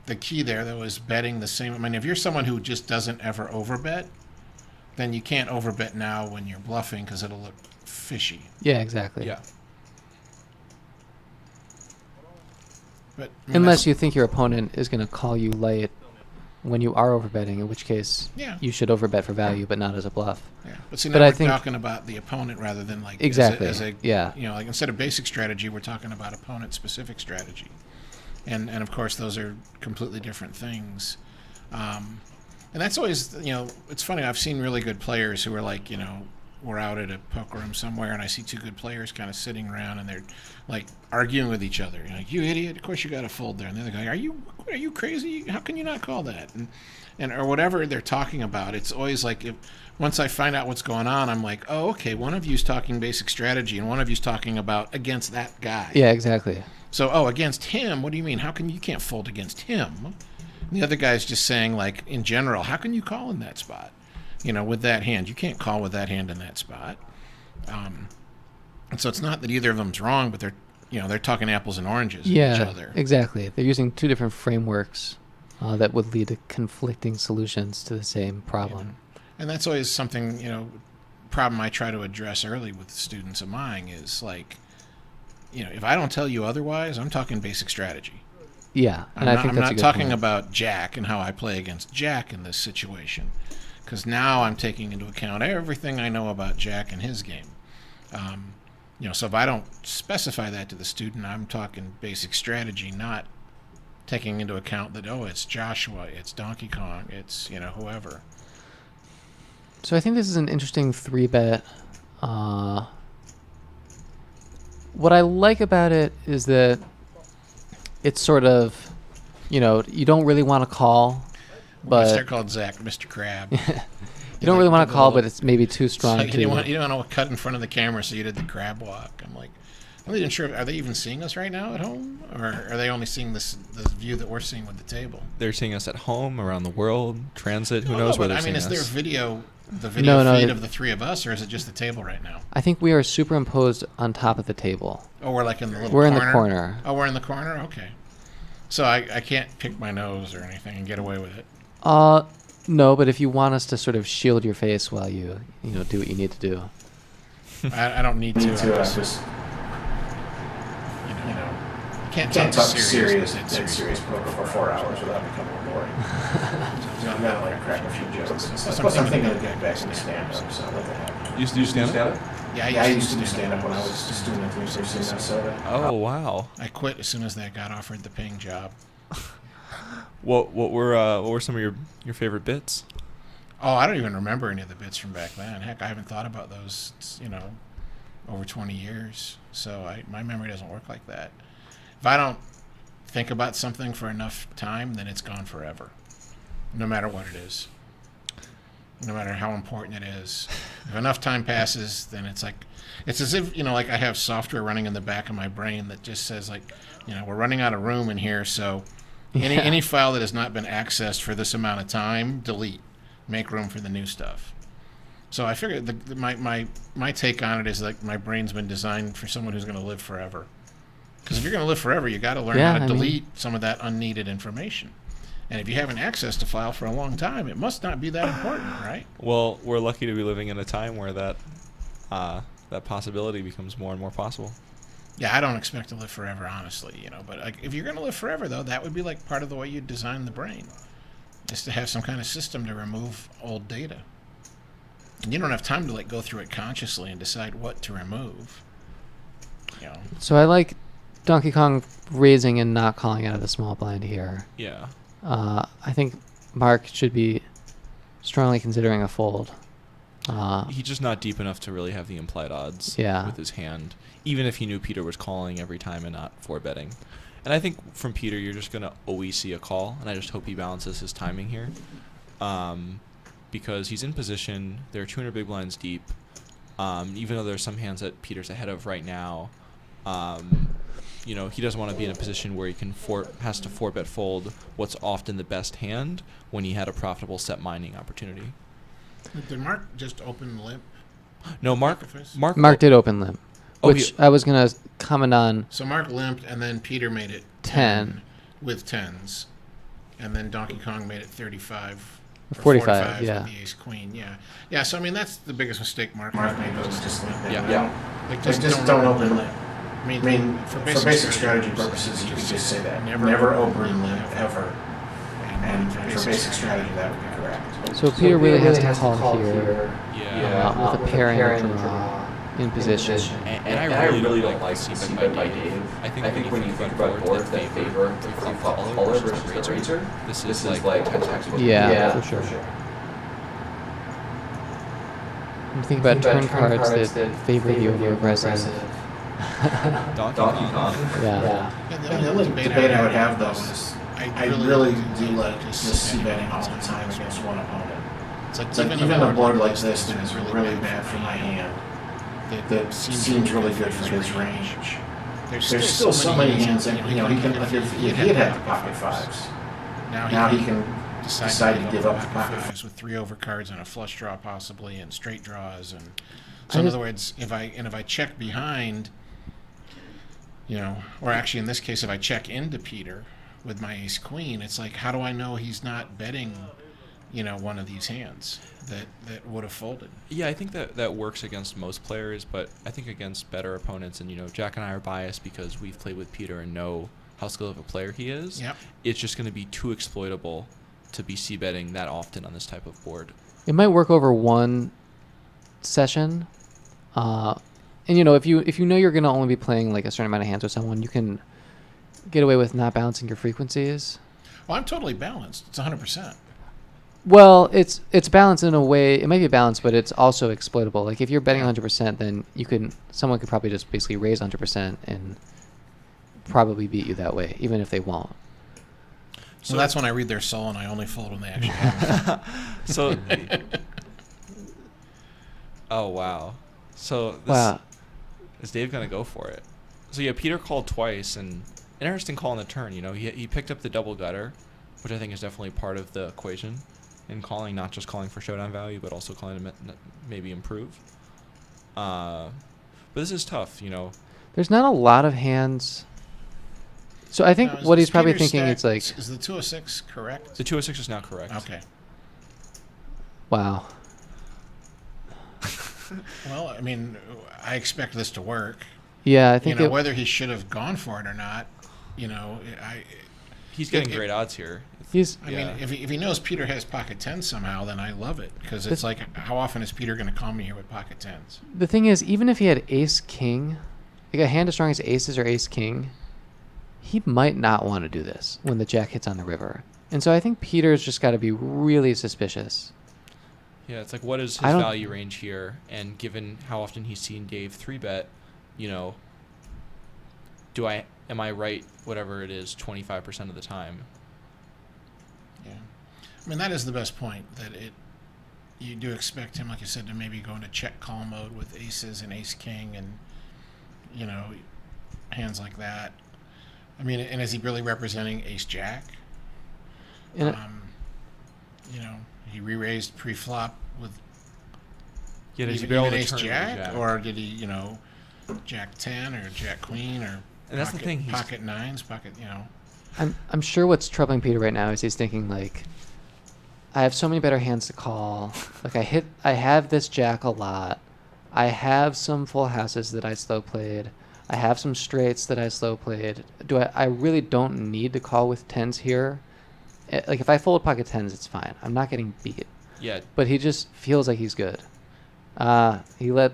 The key there, though, is betting the same. If you're someone who just doesn't ever overbet, then you can't overbet now when you're bluffing because it'll look fishy. Yeah, exactly. Yeah. But unless you think your opponent is going to call you light when you are overbetting, in which case you should overbet for value, but not as a bluff. Yeah. But see, now we're talking about the opponent rather than exactly. Instead of basic strategy, we're talking about opponent-specific strategy, and of course those are completely different things. And that's always, it's funny. I've seen really good players who are we're out at a poker room somewhere, and I see two good players kind of sitting around, and they're arguing with each other. You idiot! Of course you got to fold there. And the other guy, are you crazy? How can you not call that? And or whatever they're talking about. It's always once I find out what's going on, I'm like, oh, okay. One of you's talking basic strategy, and one of you's talking about against that guy. Yeah, exactly. So, against him? What do you mean? How can you can't fold against him? And the other guy's just saying, in general, how can you call in that spot? With that hand. You can't call with that hand in that spot. And so it's not that either of them's wrong, but they're talking apples and oranges with each other. Exactly. They're using two different frameworks that would lead to conflicting solutions to the same problem. Yeah. And that's always something, problem I try to address early with students of mine is if I don't tell you otherwise, I'm talking basic strategy. Yeah, and I'm not talking about Jack and how I play against Jack in this situation, because now I'm taking into account everything I know about Jack and his game. So if I don't specify that to the student, I'm talking basic strategy, not taking into account that, it's Joshua, it's Donkey Kong, it's, whoever. So I think this is an interesting 3-bet. What I like about it is that it's sort of, you don't really want to call, but they're called Zach, Mr. Crab. You don't really want to call, but it's maybe too strong. You don't want to cut in front of the camera, so you did the crab walk. I'm not even sure. Are they even seeing us right now at home, or are they only seeing this view that we're seeing with the table? They're seeing us at home, around the world, transit. Who knows where they're seeing us? Is there the video feed of the three of us, or is it just the table right now? I think we are superimposed on top of the table. Oh, we're in the little corner? We're in the corner. Oh, we're in the corner? Okay. So I can't pick my nose or anything and get away with it? No, but if you want us to sort of shield your face while you do what you need to do. I don't need to. can't Can't talk talk serious serious poker for 4 hours without becoming boring. So I've got to like crack a few jokes. Plus, Plus, I'm thinking of of getting back into stand-up, so I'll let that happen. You used to do stand-up? Yeah, I used to do stand-up when I was a student at the University of Minnesota. Oh, wow. I quit as soon as I got offered the paying job. What were some of your favorite bits? Oh, I don't even remember any of the bits from back then. Heck, I haven't thought about those, over 20 years. So my memory doesn't work like that. If I don't think about something for enough time, then it's gone forever. No matter what it is. No matter how important it is. If enough time passes, then it's as if, like I have software running in the back of my brain that just says we're running out of room in here, so any file that has not been accessed for this amount of time, delete. Make room for the new stuff. So I figured my take on it is like my brain's been designed for someone who's going to live forever. Because if you're going to live forever, you got to learn how to delete some of that unneeded information. And if you haven't accessed a file for a long time, it must not be that important, right? Well, we're lucky to be living in a time where that possibility becomes more and more possible. Yeah, I don't expect to live forever, honestly, But if you're going to live forever, though, that would be like part of the way you design the brain, is to have some kind of system to remove old data. And you don't have time to go through it consciously and decide what to remove. So I like Donkey Kong raising and not calling out of the small blind here. Yeah. I think Mark should be strongly considering a fold. He's just not deep enough to really have the implied odds with his hand, even if he knew Peter was calling every time and not 4-betting. And I think from Peter, you're just going to always see a call, and I just hope he balances his timing here. Because he's in position, there are 200 big blinds deep, even though there's some hands that Peter's ahead of right now. He doesn't want to be in a position where he has to 4-bet fold what's often the best hand when he had a profitable set mining opportunity. Did Mark just open limp? No, Mark did open limp, which I was going to comment on. So Mark limped, and then Peter made it 10 with 10s, and then Donkey Kong made it 35. 45, with the ace queen, yeah. So I mean, that's the biggest mistake Mark made, was just limp. Just don't open limp. I mean, for basic strategy purposes, you could just say that. Never open limp, ever. And for basic strategy, that would be correct. So Peter really has to call here with a pairing draw in position. And I really don't like c-bet by Dave. I think when you think about boards that favor caller versus raiser, this is like textbook. Yeah, for sure. You think about turn cards that favor the over-aggressive. Donkey Kong. Yeah. The only debate I would have, though, is I really do like just c-betting all the time against one opponent. It's like even a board like this that is really bad for my hand, that seems really good for his range. There's still so many hands that, he can, if he had the pocket fives, now he can decide to give up the pocket fives. With 3 overcards and a flush draw possibly, and straight draws, and so in other words, if I check behind, or actually in this case, if I check into Peter with my ace queen, it's like, how do I know he's not betting one of these hands that would have folded? Yeah, I think that works against most players, but I think against better opponents, and Jack and I are biased because we've played with Peter and know how skilled of a player he is. Yep. It's just going to be too exploitable to be c-betting that often on this type of board. It might work over one session, and if you know you're going to only be playing like a certain amount of hands with someone, you can get away with not balancing your frequencies. Well, I'm totally balanced. It's 100%. Well, it's balanced in a way. It might be balanced, but it's also exploitable. Like if you're betting 100%, then someone could probably just basically raise 100% and probably beat you that way, even if they won't. So that's when I read their soul and I only fold when they actually have it. So, oh wow. So is Dave gonna go for it? So yeah, Peter called twice, and an interesting call on the turn. He picked up the double gutter, which I think is definitely part of the equation in calling, not just calling for showdown value, but also calling to maybe improve. But this is tough, There's not a lot of hands. So I think what he's probably thinking is like... Is the 206 correct? The 206 is now correct. Okay. Wow. Well, I mean, I expect this to work. Yeah, I think whether he should have gone for it or not, You know, He's getting great odds here. I mean, if he knows Peter has pocket tens somehow, then I love it, because it's like, how often is Peter going to call me here with pocket tens? The thing is, even if he had ace king, like a hand as strong as aces or ace king, he might not want to do this when the jack hits on the river. And so I think Peter's just got to be really suspicious. Yeah, it's like, what is his value range here? And given how often he's seen Dave 3-bet, you know, am I right, whatever it is, 25% of the time? Yeah. I mean, that is the best point, that you do expect him, like you said, to maybe go into check call mode with aces and ace king and, you know, hands like that. I mean, and is he really representing ace jack? You know, he re-raised pre-flop with even ace jack, or did he, you know, jack 10 or jack queen or and that's the thing, pocket nines, you know. I'm sure what's troubling Peter right now is he's thinking, like, I have so many better hands to call. Like, I have this jack a lot. I have some full houses that I slow played. I have some straights that I slow played. I really don't need to call with tens here. Like, if I fold pocket tens, it's fine. I'm not getting beat. Yeah. But he just feels like he's good. He let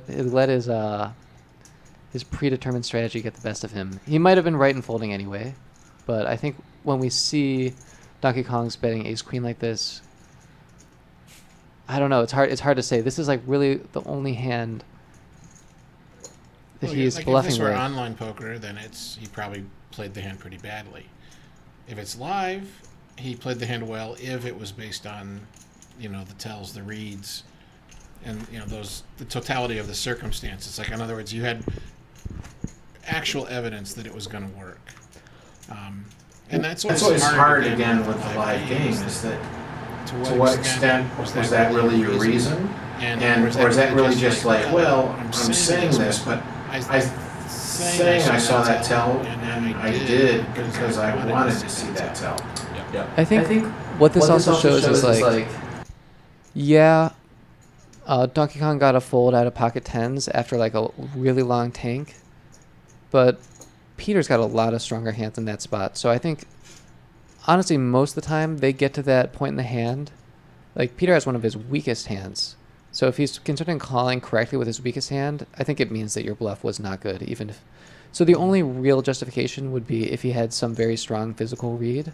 his predetermined strategy get the best of him. He might have been right in folding anyway, but I think when we see Donkey Kong's betting ace queen like this, I don't know. It's hard to say. This is like really the only hand that he's bluffing if this were with. Online poker, then he probably played the hand pretty badly. If it's live, he played the hand well if it was based on, you know, the tells, the reads, and, you know, the totality of the circumstances. Like, in other words, you had actual evidence that it was going to work. And that's always hard again with the live game, is that to what extent was that really your reason? Or is that really just like, well, I'm saying this, but I saw that tell, and I did because I wanted to see that tell. Yeah. I think what this also shows is like, Donkey Kong got a fold out of pocket tens after like a really long tank, but Peter's got a lot of stronger hands in that spot. So I think, honestly, most of the time they get to that point in the hand. Like, Peter has one of his weakest hands. So if he's considering calling correctly with his weakest hand, I think it means that your bluff was not good. So the only real justification would be if he had some very strong physical read,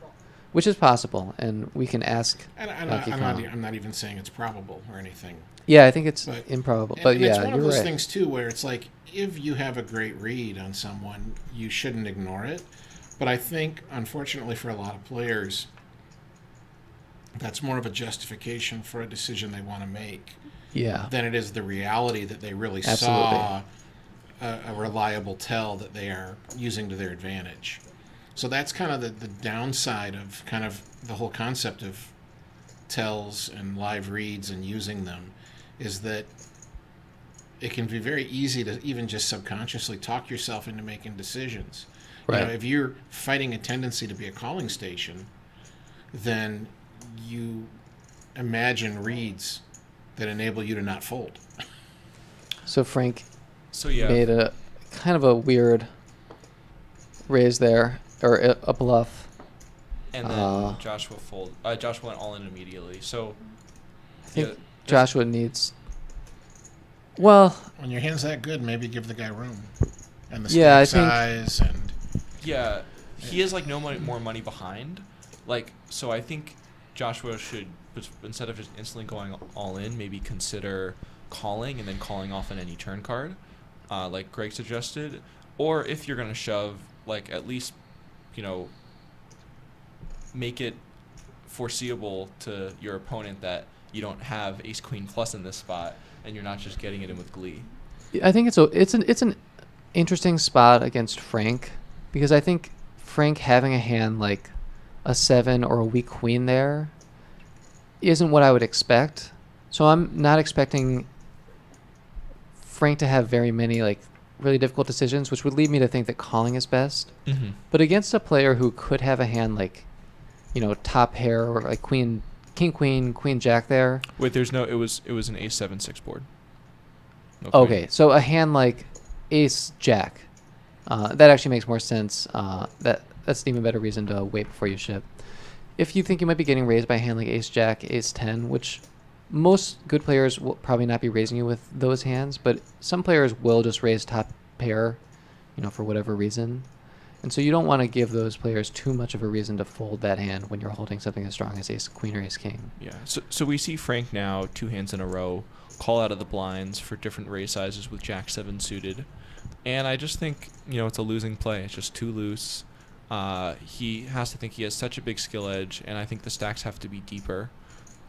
which is possible, and we can ask. I'm not even saying it's probable or anything. Yeah, I think it's improbable. But yeah, it's one of those right. things too, where it's like, if you have a great read on someone, you shouldn't ignore it. But I think, unfortunately, for a lot of players, that's more of a justification for a decision they want to make. Yeah. Than it is the reality that they really saw a reliable tell that they are using to their advantage. So that's kind of the downside of kind of the whole concept of tells and live reads and using them, is that it can be very easy to even just subconsciously talk yourself into making decisions. Right. You know, if you're fighting a tendency to be a calling station, then you imagine reads that enable you to not fold. So Frank yeah. made a kind of a weird raise there, or a bluff. And then Joshua went all in immediately. So I think Joshua needs. Well, when your hand's that good, maybe give the guy room, and the size and. Yeah, he is like no more money behind, like, so I think Joshua should, instead of just instantly going all in, maybe consider calling and then calling off on any turn card, like Greg suggested, or if you're gonna shove, like, at least, you know, make it foreseeable to your opponent that you don't have ace queen plus in this spot and you're not just getting it in with glee. I think it's an interesting spot against Frank, because I think Frank having a hand like a 7 or a weak queen there isn't what I would expect. So I'm not expecting Frank to have very many like really difficult decisions, which would lead me to think that calling is best. Mm-hmm. But against a player who could have a hand like, you know, top pair or like king queen, queen jack there. Wait, it was an ace 7-6 board. Okay, so a hand like ace jack, That actually makes more sense. That's an even better reason to wait before you ship. If you think you might be getting raised by a hand like ace jack, ace 10, which most good players will probably not be raising you with those hands, but some players will just raise top pair, for whatever reason. And so you don't want to give those players too much of a reason to fold that hand when you're holding something as strong as ace queen or ace king. Yeah. So we see Frank now 2 hands in a row call out of the blinds for different raise sizes with jack 7 suited. And I just think, it's a losing play. It's just too loose. He has to think he has such a big skill edge, and I think the stacks have to be deeper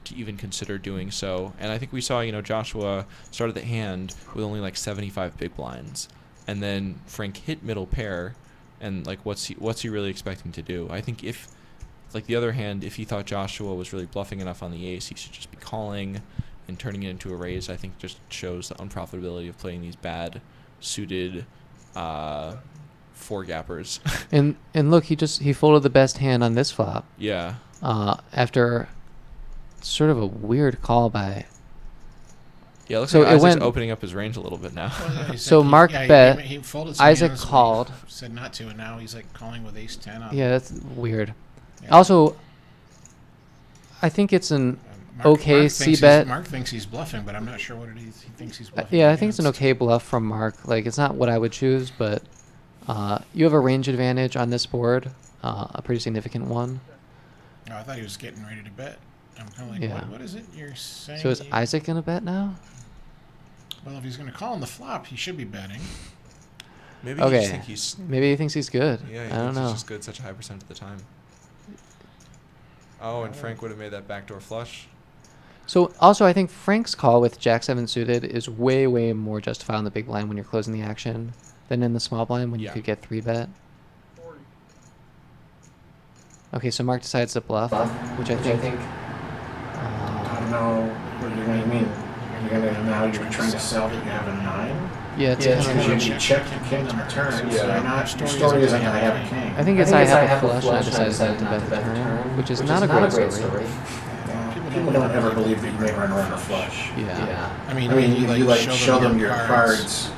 to even consider doing so. And I think we saw, Joshua started the hand with only like 75 big blinds, and then Frank hit middle pair, and like what's he really expecting to do? I think if, like the other hand, if he thought Joshua was really bluffing enough on the ace, he should just be calling and turning it into a raise. I think just shows the unprofitability of playing these bad suited 4-gappers. And look, he folded the best hand on this flop. Yeah. After sort of a weird call by. Yeah, it looks So like it Isaac's went- opening up his range a little bit now. Well, yeah, So Mark bet, he folded some Isaac hands when he called. said not to, and now he's like calling with ace 10 on. Yeah, that's weird. Yeah. Also, I think it's an okay c-bet. Mark thinks he's bluffing, but I'm not sure what it is. He thinks he's bluffing. Yeah, I think it's an against. okay bluff from Mark. Like, it's not what I would choose, but you have a range advantage on this board, a pretty significant one. Oh, I thought he was getting ready to bet. I'm kind of like, Yeah. what is it you're saying? So is Isaac going to bet now? Well, if he's going to call on the flop, he should be betting. Maybe you just Okay. think he's Maybe he thinks he's good. yeah, he I don't thinks he's know. just good such a high percent of the time. Oh, and Frank would have made that backdoor flush. So also, I think Frank's call with Jack 7 suited is way, way more justified on the big blind when you're closing the action than in the small blind when you Yeah. could get 3-bet. Okay, so Mark decides to bluff, which I think. I don't know what you're gonna mean. You're trying to sell that you have a 9? Yeah, it's Because kind of. you check your king on the turn, so Yeah. your story isn't gonna have a king. I think it's I have a flush and I decided not to bet the turn, which is not a great story. People don't ever believe that you may run around a flush. Yeah. I mean, You like show them your cards,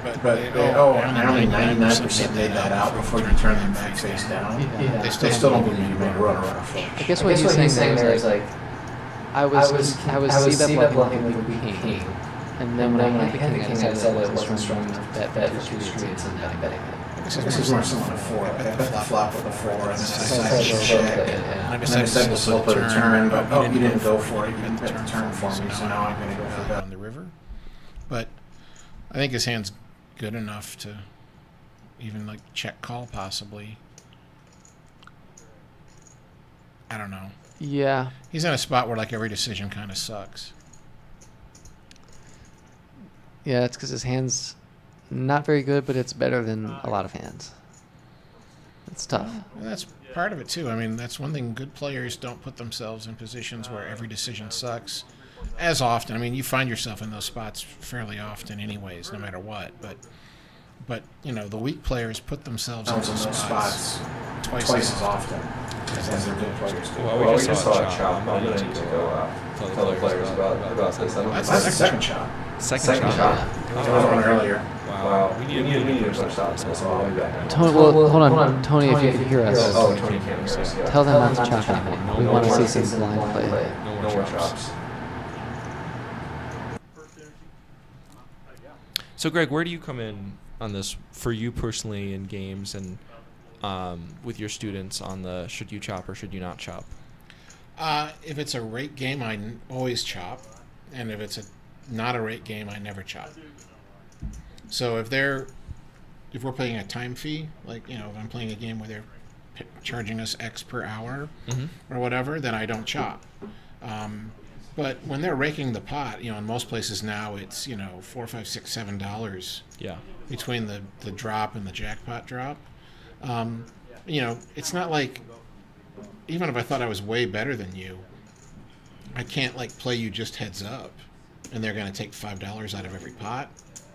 but I only 99% made that out before you turn them back face down. Yeah. They still don't believe you made a run around a flush. I guess what he's saying there is like, I was c-bet bluffing with the king, and then when I hit the king, I decided it wasn't strong enough to bet 2 streets and then betting it. This is more similar to 4. I bet the flop with a 4, and then I decided to So, check. yeah. And then I decided to slope of the turn, but you didn't go for it. You didn't bet the turn for me, so now I'm going to go for that. on the river. But I think his hand's good enough to even like check call possibly. I don't know. Yeah. He's in a spot where like every decision kind of sucks. Yeah, it's because his hand's not very good, but it's better than a lot of hands. It's tough. And that's part of it too. I mean, that's one thing. Good players don't put themselves in positions where every decision sucks as often. I mean, you find yourself in those spots fairly often anyways, no matter what. But the weak players put themselves in those spots twice as often as their good players do. Well, we just saw a chop. I'm gonna need to go tell the players about this. That's the second chop. Second Second shot. shot. There was one earlier. Wow. We need to push that. So I'll be back. Tony, well, hold on, Tony, if you could hear us, Oh, Tony can't hear us. Yeah. tell them not to chop anymore. We want to see some blind play. No more chops. So, Greg, where do you come in on this for you personally in games and with your students on the should you chop or should you not chop? If it's a rate game, I always chop, and if it's not a rate game, I never chop. So if we're playing a time fee, like if I'm playing a game where they're charging us X per hour or whatever, then I don't chop. But when they're raking the pot, in most places now it's $4, $5, $6, $7 Yeah. between the drop and the jackpot drop. It's not like, even if I thought I was way better than you, I can't like play you just heads up and they're going to take $5 out of every pot.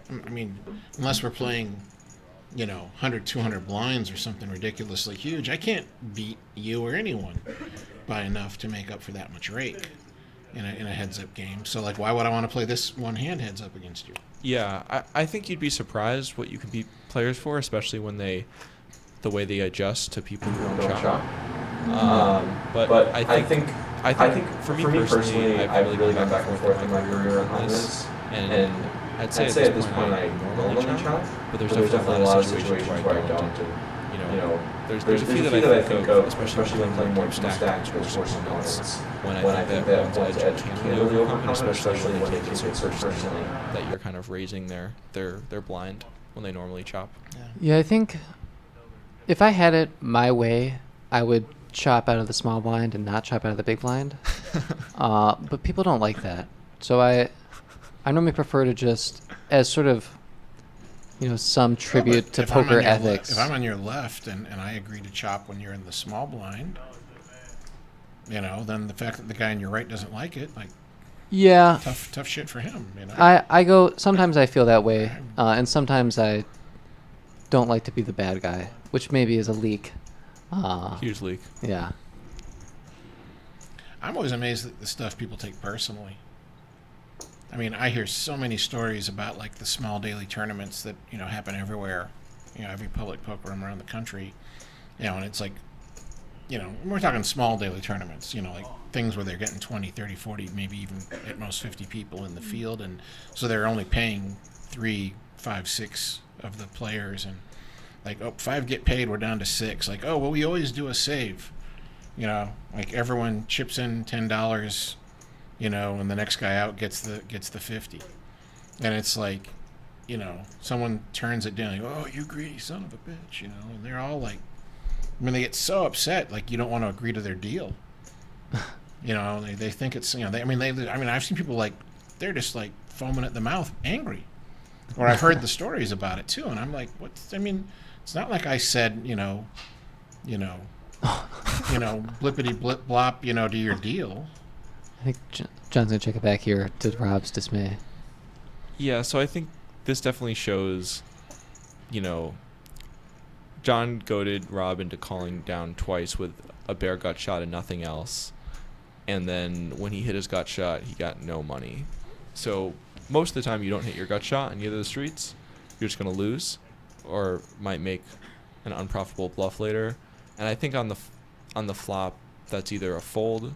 I mean, unless we're playing 100, 200 blinds or something ridiculously huge, I can't beat you or anyone by enough to make up for that much rake in a heads up game. So like, why would I want to play this one hand heads up against you? Yeah, I think you'd be surprised what you can beat players for, especially when the way they adjust to people who don't chop. But I think for me personally, I've really gone back and forth in my career on this, and I'd say at this point I normally chop, but there's definitely a lot of situations where I don't. There's a few that I think of, especially when playing more stacked or sports opponents, when I think that one's edge can really overcome, especially when they take it so personally that you're kind of raising their blind when they normally chop. Yeah, I think if I had it my way, I would chop out of the small blind and not chop out of the big blind. But people don't like that. So I normally prefer to just, as sort of, some tribute to poker ethics. If I'm on your left and I agree to chop when you're in the small blind, then the fact that the guy on your right doesn't like it, yeah, tough shit for him. I go, sometimes I feel that way, and sometimes I don't like to be the bad guy, which maybe is a leak. Huge leak. Yeah. I'm always amazed at the stuff people take personally. I mean, I hear so many stories about the small daily tournaments that happen everywhere, every public poker room around the country, and it's we're talking small daily tournaments, things where they're getting 20, 30, 40, maybe even at most 50 people in the field, and so they're only paying 3, 5, 6 of the players, and 5 get paid, we're down to 6. We always do a save, everyone chips in $10. And the next guy out gets the 50, and it's someone turns it down. Oh, you greedy son of a bitch, and they're all they get so upset, you don't want to agree to their deal. They think it's I've seen people they're just foaming at the mouth, angry, or I've heard the stories about it too, and I'm like, what? It's not like I said, blippity blip blop, to your deal. I think John's going to check it back here to Rob's dismay. Yeah, so I think this definitely shows, John goaded Rob into calling down twice with a bare gut shot and nothing else. And then when he hit his gut shot, he got no money. So most of the time you don't hit your gut shot in either of the streets. You're just going to lose or might make an unprofitable bluff later. And I think on the flop, that's either a fold,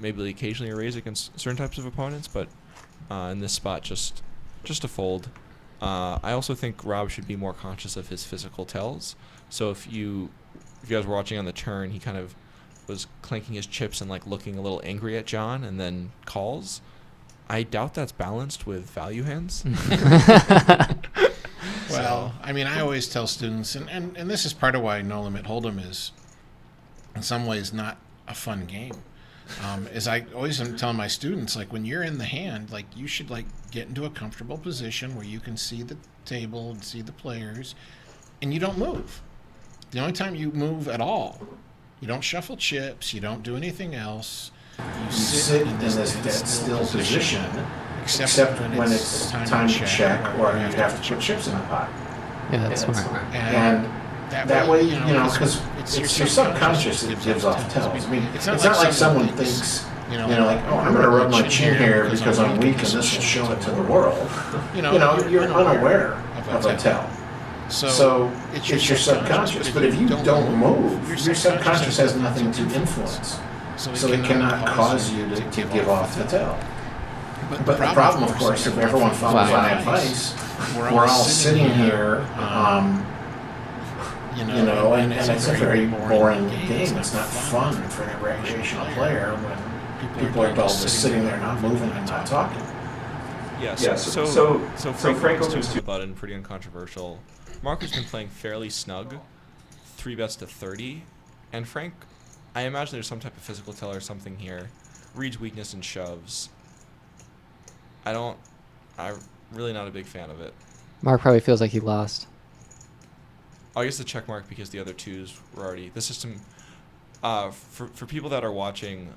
maybe occasionally a raise against certain types of opponents, but in this spot, just a fold. I also think Rob should be more conscious of his physical tells. So if you guys were watching on the turn, he kind of was clanking his chips and looking a little angry at John, and then calls. I doubt that's balanced with value hands. Well, I always tell students, and this is part of why No Limit Hold'em is, in some ways, not a fun game. Is I always am telling my students, when you're in the hand, you should get into a comfortable position where you can see the table and see the players, and you don't move. The only time you move at all, you don't shuffle chips, you don't do anything else. You sit in this dead still position, except when it's time to check or you have to put chips in the pot. Yeah, that's smart. And that way, because it's your subconscious that gives off tells. It's not like someone thinks, I'm going to rub my chin here because I'm weak and this will show it to the world. You're unaware of a tell. So it's your subconscious. But if you don't move, your subconscious has nothing to influence. So it cannot cause you to give off the tell. But the problem, of course, if everyone follows my advice, we're all sitting here, and it's a very boring game. It's not fun for a recreational player when people are just sitting there not moving and not talking. Yeah, so Frank opens to button, pretty uncontroversial. Marco's been playing fairly snug, 3 bets to 30, and Frank, I imagine there's some type of physical tell or something here, reads weakness and shoves. I'm really not a big fan of it. Mark probably feels like he lost. I guess the check mark because the other twos were already the system. For people that are watching,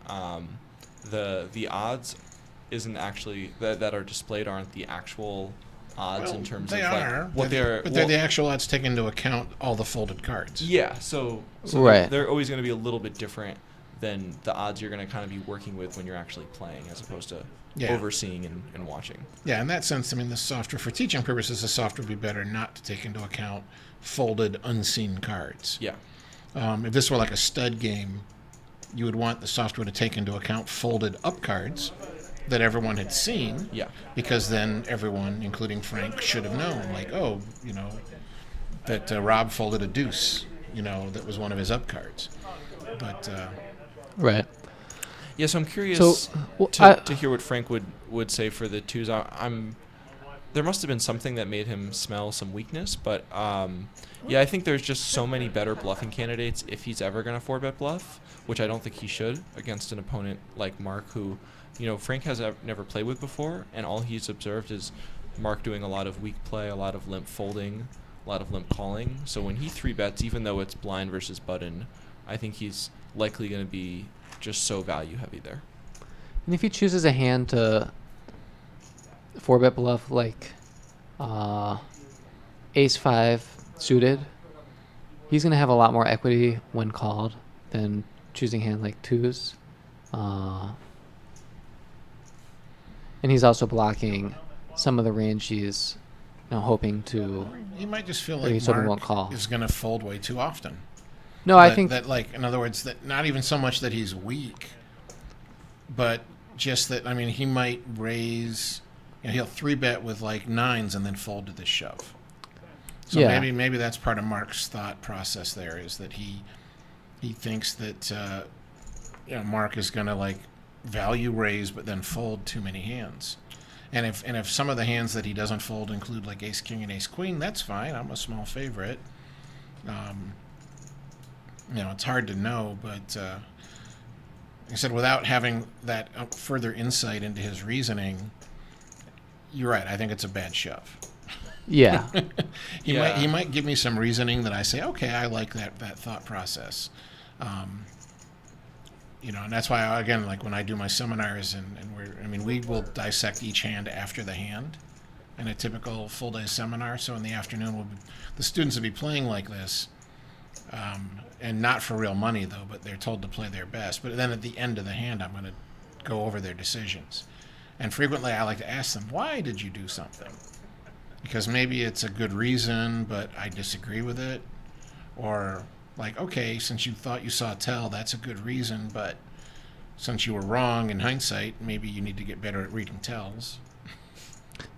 the odds isn't actually that are displayed aren't the actual odds in terms they of are. What they're. But they're the actual odds taking into account all the folded cards. Yeah, so right. they're always going to be a little bit different then the odds you're going to kind of be working with when you're actually playing, as opposed to Yeah. overseeing and watching. Yeah, in that sense, I mean, the software, for teaching purposes, the software would be better not to take into account folded, unseen cards. Yeah. If this were like a stud game, you would want the software to take into account folded up cards that everyone had seen. Yeah. Because then everyone, including Frank, should have known, like, oh, you know, that Rob folded a deuce, you know, that was one of his up cards. But Right. Yeah, so I'm curious So, well, to hear what Frank would say for the twos. There must have been something that made him smell some weakness, but yeah, I think there's just so many better bluffing candidates if he's ever going to 4-bet bluff, which I don't think he should against an opponent like Mark, who, you know, Frank has never played with before, and all he's observed is Mark doing a lot of weak play, a lot of limp folding, a lot of limp calling. So when he 3-bets, even though it's blind versus button, I think he's likely going to be just so value heavy there. And if he chooses a hand to 4-bet bluff like ace-5 suited, he's going to have a lot more equity when called than choosing a hand like twos. And he's also blocking some of the range he's, you know, hoping to. you might just feel Or he like sort of won't Mark call. is going to fold way too often. No, I That- think that, like, in other words, that not even so much that he's weak, but just that, I mean, he might raise, you know, he'll 3-bet with like nines and then fold to the shove. So Yeah. maybe that's part of Mark's thought process there, is that he thinks that you know, Mark is going to like value raise but then fold too many hands. And if some of the hands that he doesn't fold include like ace king and ace queen, that's fine. I'm a small favorite. You know, it's hard to know, but like I said, without having that further insight into his reasoning, you're right. I think it's a bad shove. yeah. He might give me some reasoning that I say, okay, I like that thought process. You know, and that's why, again, like when I do my seminars, we will dissect each hand after the hand in a typical full day seminar. So in the afternoon, the students will be playing like this, and not for real money though, but they're told to play their best. But then at the end of the hand, I'm going to go over their decisions. And frequently I like to ask them, why did you do something? Because maybe it's a good reason, but I disagree with it. Or like, okay, since you thought you saw a tell, that's a good reason, but since you were wrong in hindsight, maybe you need to get better at reading tells.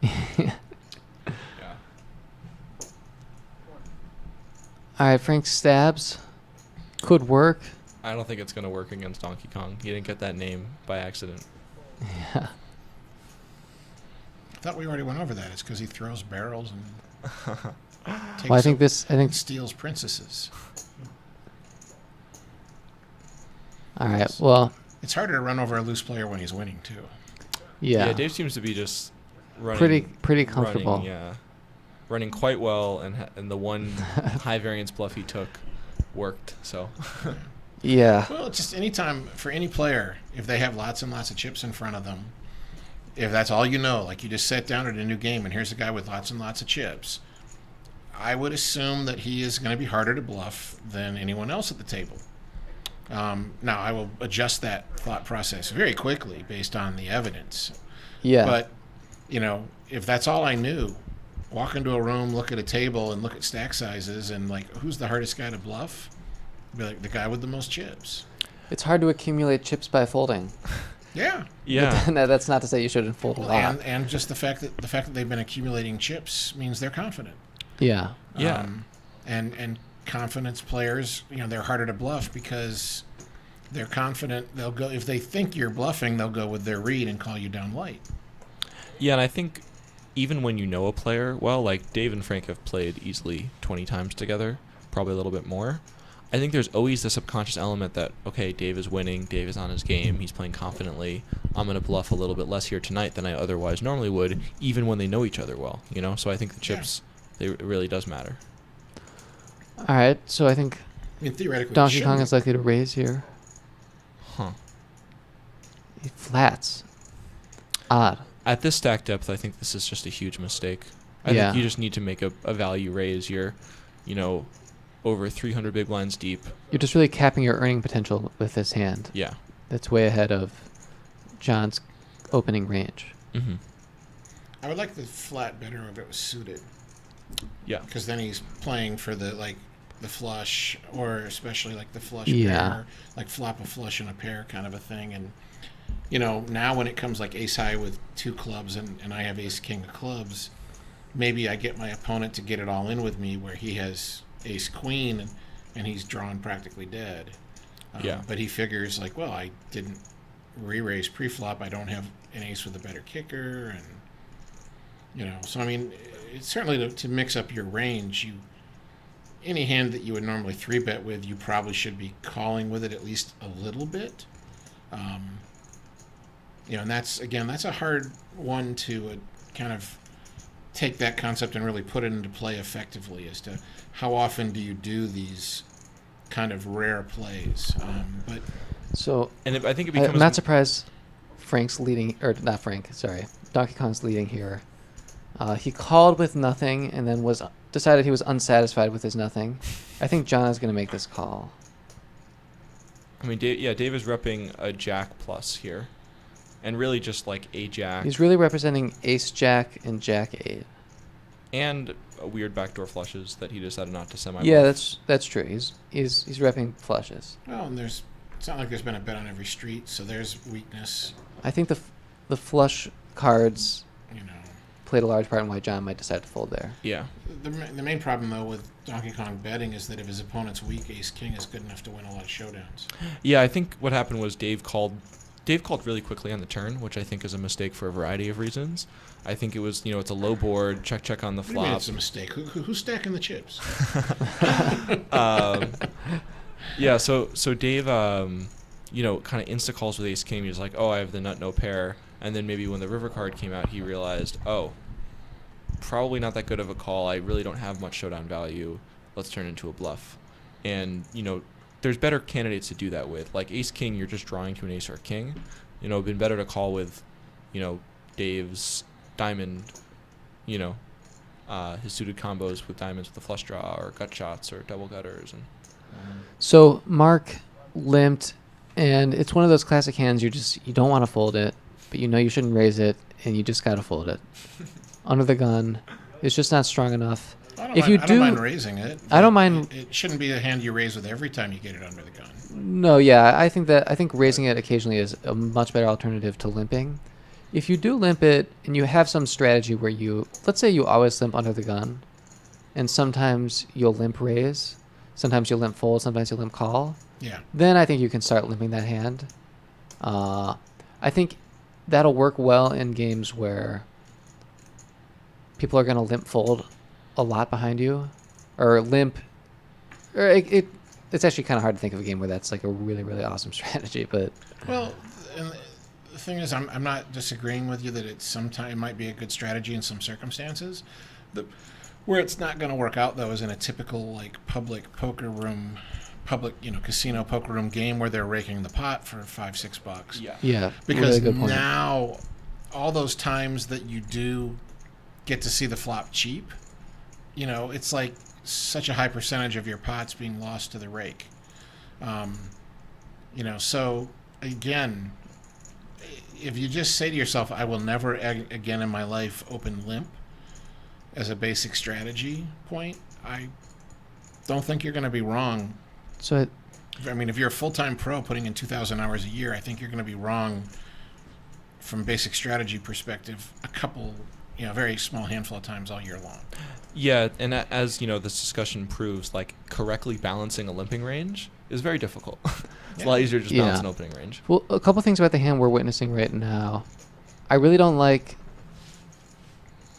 Yeah. All right, Frank stabs. Could work. I don't think it's going to work against Donkey Kong. He didn't get that name by accident. Yeah. I thought we already went over that. It's because he throws barrels and takes Well, I think steals princesses. all right. Well, It's harder to run over a loose player when he's winning too. yeah. Dave seems to be just running Pretty comfortable. running quite well, and the one high variance bluff he took worked. So Yeah. Well, it's just anytime for any player, if they have lots and lots of chips in front of them, if that's all you know, like you just sat down at a new game and here's a guy with lots and lots of chips, I would assume that he is going to be harder to bluff than anyone else at the table. Now, I will adjust that thought process very quickly based on the evidence. Yeah. But, you know, if that's all I knew, walk into a room, look at a table, and look at stack sizes, and, like, who's the hardest guy to bluff? Be like, the guy with the most chips. It's hard to accumulate chips by folding. Yeah. yeah, No, that's not to say you shouldn't fold a lot. And just the fact that they've been accumulating chips means they're confident. Yeah. yeah. And confidence players, you know, they're harder to bluff because they're confident. They'll go, if they think you're bluffing, they'll go with their read and call you down light. Yeah, and I think even when you know a player well, like Dave and Frank have played easily 20 times together, probably a little bit more. I think there's always the subconscious element that, okay, Dave is winning, Dave is on his game, he's playing confidently, I'm going to bluff a little bit less here tonight than I otherwise normally would, even when they know each other well, you know? So I think the chips, it really does matter. All right. So I think I mean, theoretically, Donkey it Kong shouldn't. is likely to raise here. Huh. He flats. Odd. At this stack depth, I think this is just a huge mistake. I Yeah. think you just need to make a value raise. You're, you know, over 300 big blinds deep. You're just really capping your earning potential with this hand. Yeah. That's way ahead of John's opening range. Mm-hmm. I would like the flat better if it was suited. Yeah. Because then he's playing for the flush, or especially like the flush Yeah. pair, like flop a flush and a pair kind of a thing. And now when it comes like ace high with 2 clubs and I have ace king of clubs, maybe I get my opponent to get it all in with me where he has ace queen and he's drawn practically dead. Yeah. But he figures like, well, I didn't re-raise pre-flop. I don't have an ace with a better kicker, and so I mean, it's certainly to mix up your range. Any hand that you would normally 3-bet with, you probably should be calling with it at least a little bit. And that's a hard one to kind of take that concept and really put it into play effectively as to how often do you do these kind of rare plays. But So And I think it becomes I'm not surprised Frank's leading, or not Frank, sorry, Donkey Kong's leading here. He called with nothing and then decided he was unsatisfied with his nothing. I think John is going to make this call. I mean, Dave is repping a jack plus here, and really just like a jack. He's really representing ace jack and jack 8. And a weird backdoor flushes that he decided not to semi. Yeah, that's true. He's repping flushes. well, and it's not like there's been a bet on every street, so there's weakness. I think the flush cards You know, played a large part in why John might decide to fold there. Yeah. the main problem though with Donkey Kong betting is that if his opponent's weak, ace king is good enough to win a lot of showdowns. Yeah, I think what happened was Dave called really quickly on the turn, which I think is a mistake for a variety of reasons. I think it was, it's a low board, check on the What do you mean flop. it's a mistake? Who's stacking the chips? Yeah, so Dave, kind of insta calls with ace king. He was like, oh, I have the nut, no pair. And then maybe when the river card came out, he realized, oh, probably not that good of a call. I really don't have much showdown value. Let's turn into a bluff. And, there's better candidates to do that with. Like ace king, you're just drawing to an ace or a king. It'd been better to call with, Dave's diamond, his suited combos with diamonds with a flush draw or gut shots or double gutters. And So Mark limped, and it's one of those classic hands you don't want to fold it, but you shouldn't raise it, and you just got to fold it. Under the gun, it's just not strong enough. I If you don't mind do- raising it. I don't but mind- It shouldn't be a hand you raise with every time you get it under the gun. No, yeah, I think raising it occasionally is a much better alternative to limping. If you do limp it and you have some strategy where let's say you always limp under the gun, and sometimes you'll limp raise, sometimes you'll limp fold, sometimes you'll limp call, Yeah. then I think you can start limping that hand. I think that'll work well in games where people are going to limp fold a lot behind you, or limp, or it's actually kind of hard to think of a game where that's like a really, really awesome strategy, but Well, and the thing is, I'm not disagreeing with you that it might be a good strategy in some circumstances. Where it's not going to work out though is in a typical like public casino poker room game where they're raking the pot for $5-6. yeah, Because really good point. now all those times that you do get to see the flop cheap, it's like such a high percentage of your pots being lost to the rake. So again, if you just say to yourself, I will never again in my life open limp as a basic strategy point, I don't think you're going to be wrong. So If you're a full-time pro putting in 2,000 hours a year, I think you're going to be wrong from basic strategy perspective a couple, very small handful of times all year long. yeah, and as this discussion proves, like correctly balancing a limping range is very difficult. It's a lot easier to just balance Yeah. an opening range. Well, a couple things about the hand we're witnessing right now. I really don't like.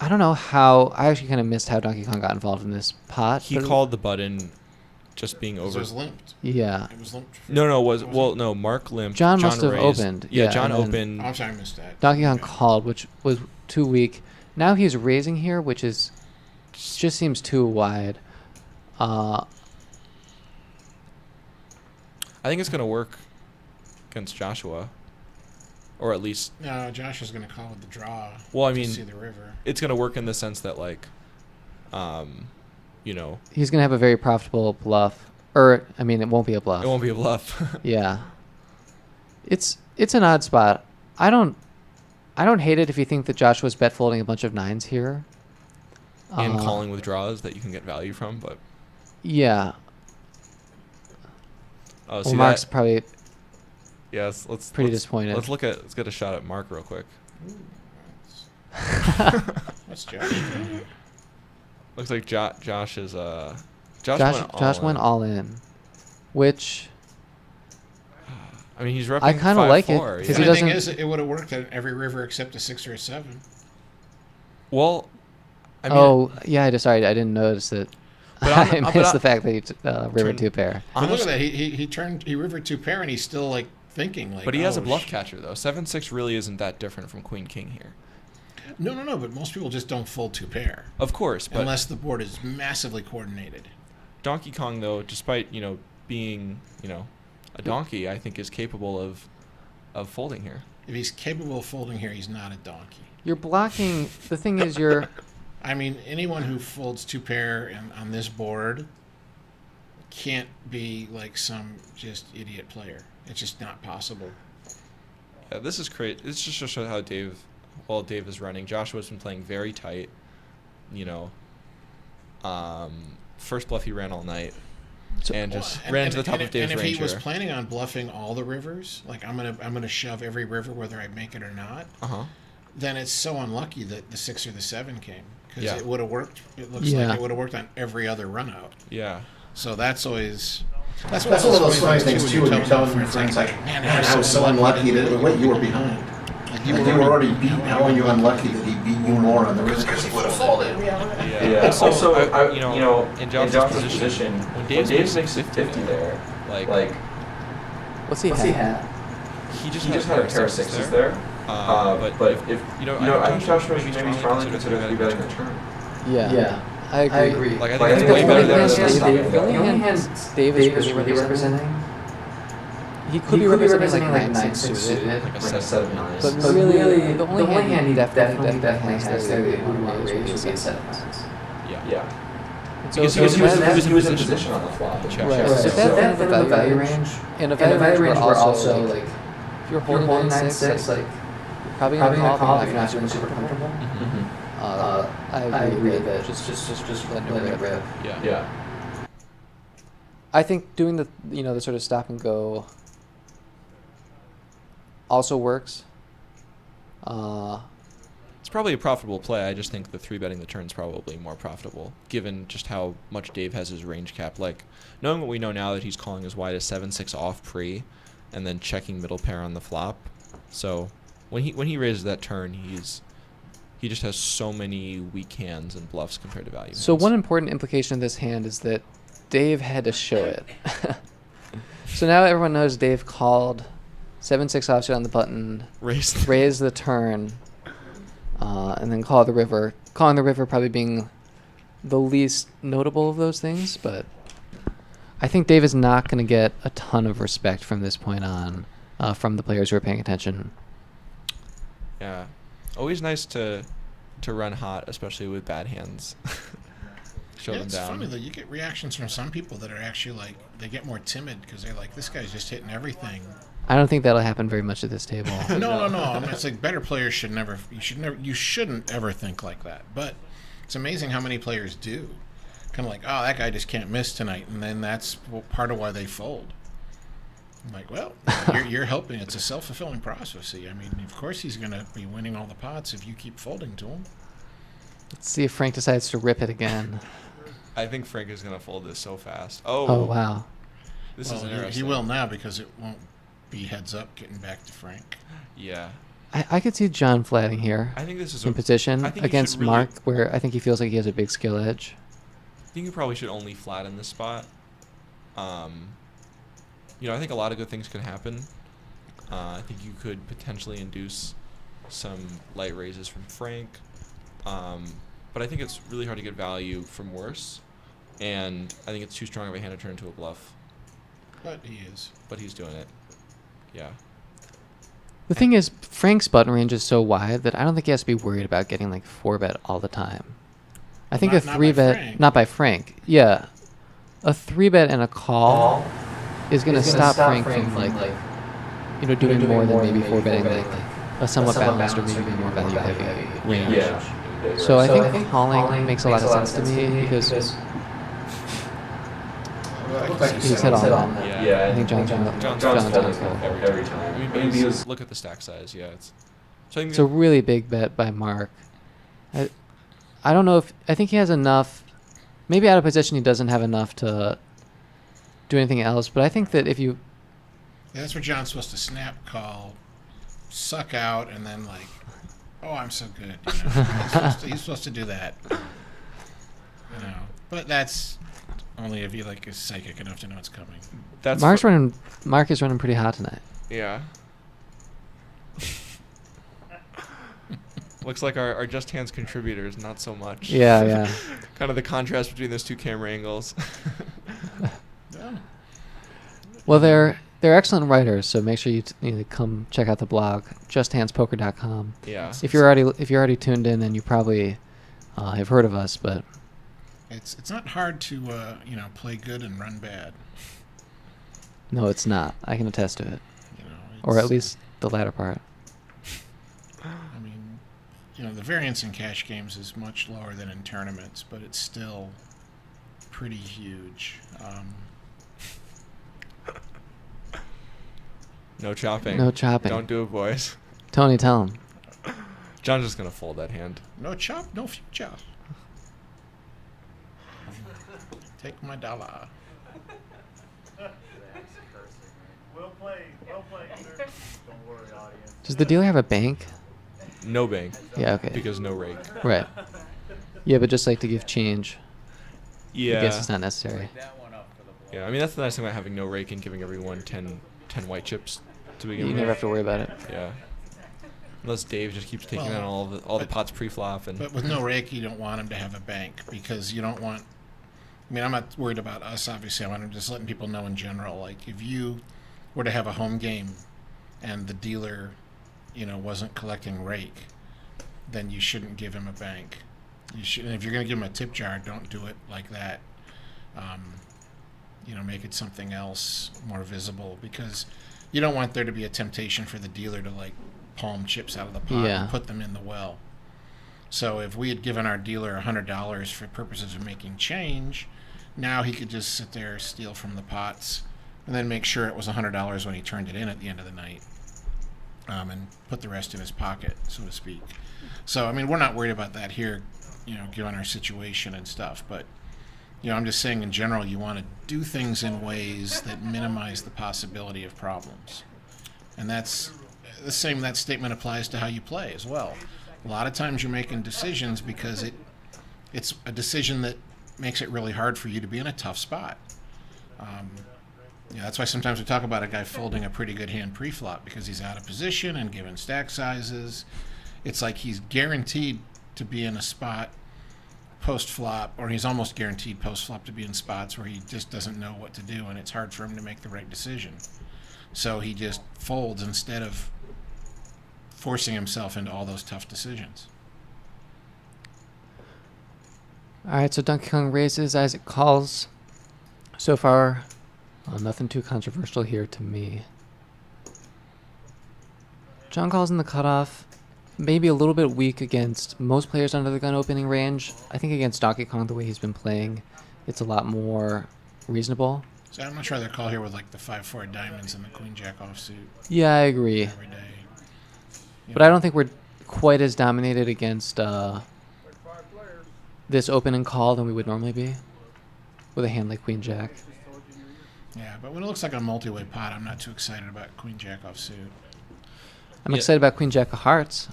I don't know how. I actually kind of missed how Donkey Kong got involved in this pot. He but- called the button just being It over. was limped. Yeah. It was limped. No, Mark limped. John must have raised. opened. Yeah, Yeah, John and then- opened. Oh, I'm sorry, I missed that. Donkey Kong Okay. called, which was too weak. Now he's raising here, which just seems too wide. I think it's going to work against Joshua. Or at least, No, Josh is going to call with the draw. Well, I to mean, see the river. it's going to work in the sense that, like, he's gonna have a very profitable bluff. Or I mean, it won't be a bluff. It won't be a bluff. Yeah. It's an odd spot. I don't hate it if you think that Joshua's bet folding a bunch of nines here. And calling with draws that you can get value from, but yeah. oh, Well, see Mark's that? probably Yeah, let's pretty disappointed. Let's get a shot at Mark real quick. What's Josh doing? Looks like Josh is Josh went all in, which I mean, he's repping I kinda like it, 5-4, 'cause yeah. he The thing doesn't- is, it would have worked at every river except a 6 or a 7. Well, I mean, I didn't notice it. But I but missed the fact that he river turned- 2 pair. But look at honestly, that. He river 2 pair and he's still like thinking like. but he has oh, a bluff catcher though. 7-6 really isn't that different from Queen King here. No. But most people just don't fold 2 pair Of course, but unless the board is massively coordinated. Donkey Kong though, despite being a donkey, I think is capable of folding here. If he's capable of folding here, he's not a donkey. You're blocking. The thing is, you're. I mean, anyone who folds 2 pair on this board can't be like some just idiot player. It's just not possible. Yeah, this is great. This just shows how Dave is running. Joshua's been playing very tight. First bluff he ran all night, and just ran to the top of Dave's And if range he was here. planning on bluffing all the rivers, like I'm gonna shove every river whether I make it or not, then it's so unlucky that the 6 or the 7 came because Yeah. it would have worked. It looks Yeah. like it would have worked on every other run out. Yeah. So that's always. That's one of those funny things too when you're telling your friends like, man, I was so unlucky that wait, you were behind. Like you were already beat. How are you unlucky that he beat you more on the river because he would have folded? Yeah. Also, in Josh's position, when Dave makes 50 there, like What's he have? he just had a pair of sixes there. But if I think Joshua should maybe strongly consider 3-betting the turn. Yeah. I agree. Like I Like, think it's way better than Dave- stopping. the only hand Dave is really representing. He could be representing like 9-6 suited. Like a Like a 7-9. But really, the only hand he definitely has there that he would want to raise would be a 7-9. Yeah. So Because if he was in position on the flop. Check. Right. Check. So if that's in the value range, and a value range where also like if you're holding 9-6, like you're probably gonna call if you're not feeling super comfortable. I agree that just letting it rip. Yeah. I think doing the sort of stop and go also works. It's probably a profitable play. I just think the 3-betting the turn is probably more profitable, given just how much Dave has his range cap. Like, knowing what we know now that he's calling as wide as 7-6 off pre, and then checking middle pair on the flop. So when he raises that turn, he just has so many weak hands and bluffs compared to value. So hands. one important implication of this hand is that Dave had to show it. So now everyone knows Dave called 7-6 offsuit on the button, raise the turn, and then call the river. Calling the river probably being the least notable of those things, but I think Dave is not going to get a ton of respect from this point on from the players who are paying attention. Yeah, always nice to run hot, especially with bad hands. Show them It's down. funny though. You get reactions from some people that are actually like they get more timid because they're like, this guy's just hitting everything. I don't think that'll happen very much at this table. No. I mean, it's like better players should never. You shouldn't ever think like that. But it's amazing how many players do. Kind of like, oh, that guy just can't miss tonight, and then that's part of why they fold. I'm like, well, you're helping. It's a self-fulfilling prophecy. I mean, of course he's going to be winning all the pots if you keep folding to him. Let's see if Frank decides to rip it again. I think Frank is gonna fold this so fast. Oh wow. This is Well, interesting. he will now because it won't be heads up getting back to Frank. Yeah. I could see John flatting here I think this is in position I think you against should really- Mark, where I think he feels like he has a big skill edge. I think you probably should only flat in this spot. I think a lot of good things could happen. I think you could potentially induce some light raises from Frank. But I think it's really hard to get value from worse. And I think it's too strong of a hand to turn into a bluff. But he is. But he's doing it. Yeah. The thing is, Frank's button range is so wide that I don't think he has to be worried about getting like 4-bet all the time. I think Not- a not by 3-bet, Frank. not by Frank. Yeah, a 3-bet and a call is going to stop Frank from like, doing more than maybe 4-betting like a somewhat balanced or maybe more value heavy range. Yeah. So I think calling makes a lot of sense to me because he said all that. Yeah. I think John's John's gonna fold fold. every time. I mean, because look at the stack size. Yeah, so I think It's a really big bet by Mark. I don't know I think he has enough. Maybe out of position he doesn't have enough to do anything else. But I think that if you, That's where John's supposed to snap call, suck out, and then like, oh, I'm so good. He's supposed to do that. But that's only if you like is psychic enough to know it's coming. that's Mark is running pretty hot tonight. Yeah. Looks like our Just Hands contributors, not so much. Yeah. Kind of the contrast between those two camera angles. Yeah. Well, they're excellent writers, so make sure you come check out the blog, justhandspoker.com. Yeah. If you're already tuned in, then you probably have heard of us, but It's not hard to play good and run bad. no, it's not. I can attest to it, or it's- at least the latter part. I mean, the variance in cash games is much lower than in tournaments, but it's still pretty huge. No chopping. No chopping. Don't do it, boys. Tony, tell him. John's just gonna fold that hand. No chop, no future. Take my dollar. Well played, sir. Don't worry, audience. Does the dealer have a bank? No bank. Yeah, okay. Because no rake. Right. Yeah, but just like to give change. Yeah. I guess it's not necessary. Yeah, I mean that's the nice thing about having no rake and giving everyone 10 white chips to begin You with. never have to worry about it. Yeah. Unless Dave just keeps taking Well, on all the pots pre-flop and But with no rake, you don't want him to have a bank because you don't want. I mean, I'm not worried about us. Obviously, I'm just letting people know in general. Like, if you were to have a home game, and the dealer, wasn't collecting rake, then you shouldn't give him a bank. You should. And if you're going to give him a tip jar, don't do it like that. Make it something else more visible because you don't want there to be a temptation for the dealer to like palm chips out of the pot Yeah. and put them in the well. So if we had given our dealer $100 for purposes of making change, now he could just sit there, steal from the pots, and then make sure it was $100 when he turned it in at the end of the night, and put the rest in his pocket, so to speak. So, I mean, we're not worried about that here, given our situation and stuff, but I'm just saying in general, you want to do things in ways that minimize the possibility of problems. And that's the same, that statement applies to how you play as well. A lot of times you're making decisions because it's a decision that makes it really hard for you to be in a tough spot. That's why sometimes we talk about a guy folding a pretty good hand pre-flop because he's out of position and given stack sizes. It's like he's guaranteed to be in a spot post-flop, or he's almost guaranteed post-flop to be in spots where he just doesn't know what to do, and it's hard for him to make the right decision. So he just folds instead of forcing himself into all those tough decisions. All right, so Donkey Kong raises, Isaac calls. So far, nothing too controversial here to me. John calls in the cutoff. Maybe a little bit weak against most players under the gun opening range. I think against Donkey Kong, the way he's been playing, it's a lot more reasonable. So I'm not sure they call here with like the 5-4 diamonds and the queen jack offsuit Yeah, I agree. every day. But I don't think we're quite as dominated against this open and call than we would normally be with a hand like queen jack. Yeah, but when it looks like a multi-way pot, I'm not too excited about queen jack offsuit. I'm Yeah. excited about queen jack of hearts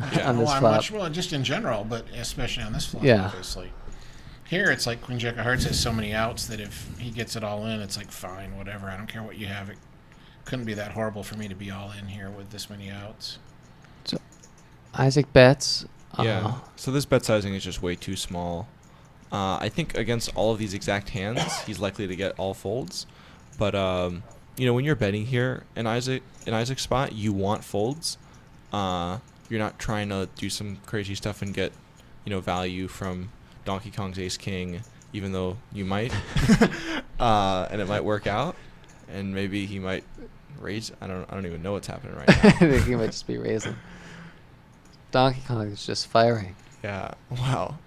on this I'm flop. well, just in general, but especially on this flop, Yeah. obviously. Here, it's like queen jack of hearts has so many outs that if he gets it all in, it's like, fine, whatever. I don't care what you have. It couldn't be that horrible for me to be all in here with this many outs. Isaac bets. yeah. So this bet sizing is just way too small. I think against all of these exact hands, he's likely to get all folds. But when you're betting here in Isaac's spot, you want folds. You're not trying to do some crazy stuff and get value from Donkey Kong's ace king, even though you might, and it might work out, and maybe he might raise. I don't even know what's happening right now. I think he might just be raising. Donkey Kong is just firing. Yeah. Wow.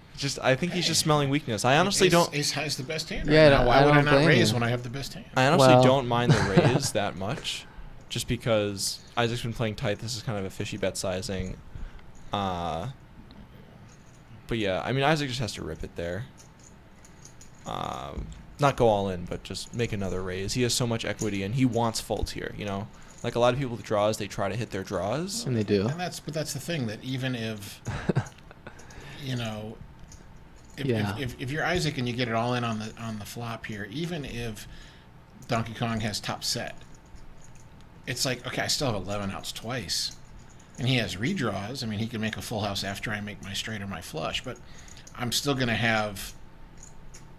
I think he's just smelling weakness. I honestly don't. Ace high's the best hand. Yeah, Right now. Why would I don't not blame raise you. when I have the best hand? I honestly Well- don't mind the raise that much, just because Isaac's been playing tight. This is kind of a fishy bet sizing. But yeah, I mean, Isaac just has to rip it there. Not go all in, but just make another raise. He has so much equity, and he wants folds here. You know, like a lot of people with draws, they try to hit their draws. And they do. And that's the thing, that even if you know, Yeah. if you're Isaac and you get it all in on the flop here, even if Donkey Kong has top set, it's like, okay, I still have 11 outs twice, and he has redraws. I mean, he can make a full house after I make my straight or my flush, but I'm still gonna have,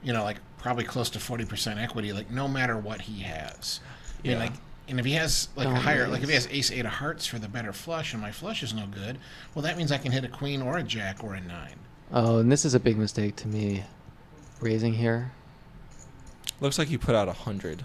you know, like probably close to 40% equity, like no matter what he has. I mean, Yeah. like, and if he has like a Don't higher, like if he raise. has ace 8 of hearts for the better flush, and my flush is no good, well, that means I can hit a queen or a jack or a 9. Oh, and this is a big mistake to me. Raising here. Looks like he put out 100.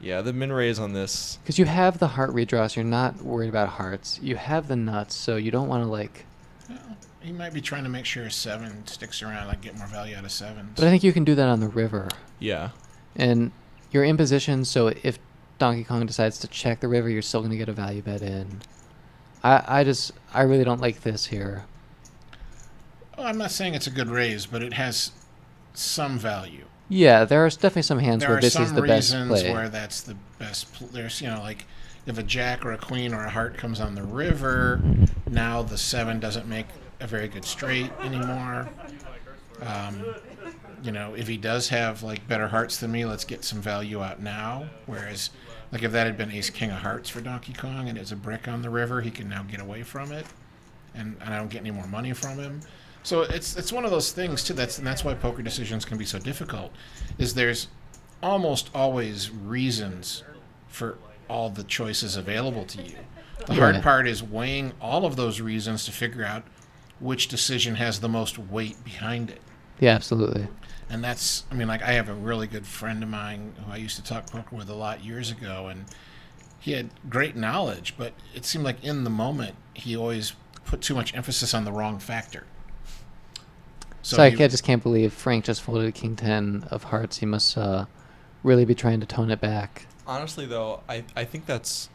Yeah, the min raise on this. Because you have the heart redraws, you're not worried about hearts. You have the nuts, so you don't want to like. Well, he might be trying to make sure a 7 sticks around, like get more value out of 7s. But I think you can do that on the river. Yeah. And you're in position, so if Donkey Kong decides to check the river, you're still going to get a value bet in. I really don't like this here. Well, I'm not saying it's a good raise, but it has some value. Yeah, there are definitely some hands There where are this is some the best reasons play. where that's the best. There's, you know, like if a jack or a queen or a heart comes on the river, now the 7 doesn't make a very good straight anymore. You know, if he does have like better hearts than me, let's get some value out now. Whereas, like if that had been ace king of hearts for Donkey Kong and it's a brick on the river, he can now get away from it, and I don't get any more money from him. So it's one of those things too. That's why poker decisions can be so difficult. Is there's almost always reasons for all the choices available to you. The hard Right. part is weighing all of those reasons to figure out which decision has the most weight behind it. Yeah, absolutely. And that's, I mean, like I have a really good friend of mine who I used to talk poker with a lot years ago, and he had great knowledge, but it seemed like in the moment he always put too much emphasis on the wrong factor. So I just can't believe Frank just folded King 10 of hearts. He must really be trying to tone it back. Honestly, though, I think that's,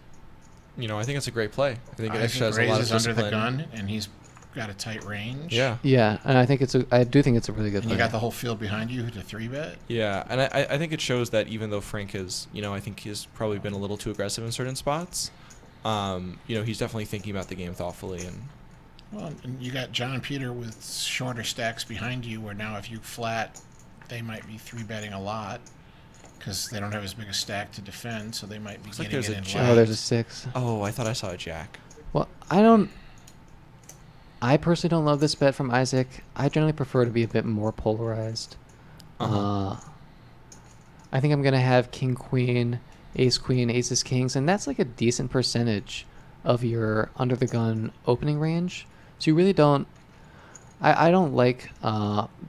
you know, I think it's a great play. I think it Isaac exercises a lot of raises under discipline. the gun, and he's got a tight range. Yeah. Yeah, and I do think it's a really good And play. you got the whole field behind you to 3-bet. Yeah, and I think it shows that even though Frank is, you know, I think he's probably been a little too aggressive in certain spots, you know, he's definitely thinking about the game thoughtfully. And Well, and you got John and Peter with shorter stacks behind you, where now if you flat, they might be 3-betting a lot because they don't have as big a stack to defend, so they might be Looks like getting there's it a in jack. Oh, light. there's a 6. oh, I thought I saw a jack. Well, I personally don't love this bet from Isaac. I generally prefer to be a bit more polarized. Uh-huh. I think I'm going to have King, Queen, Ace, Queen, Aces, Kings, and that's like a decent percentage of your under the gun opening range. So you really don't... I don't like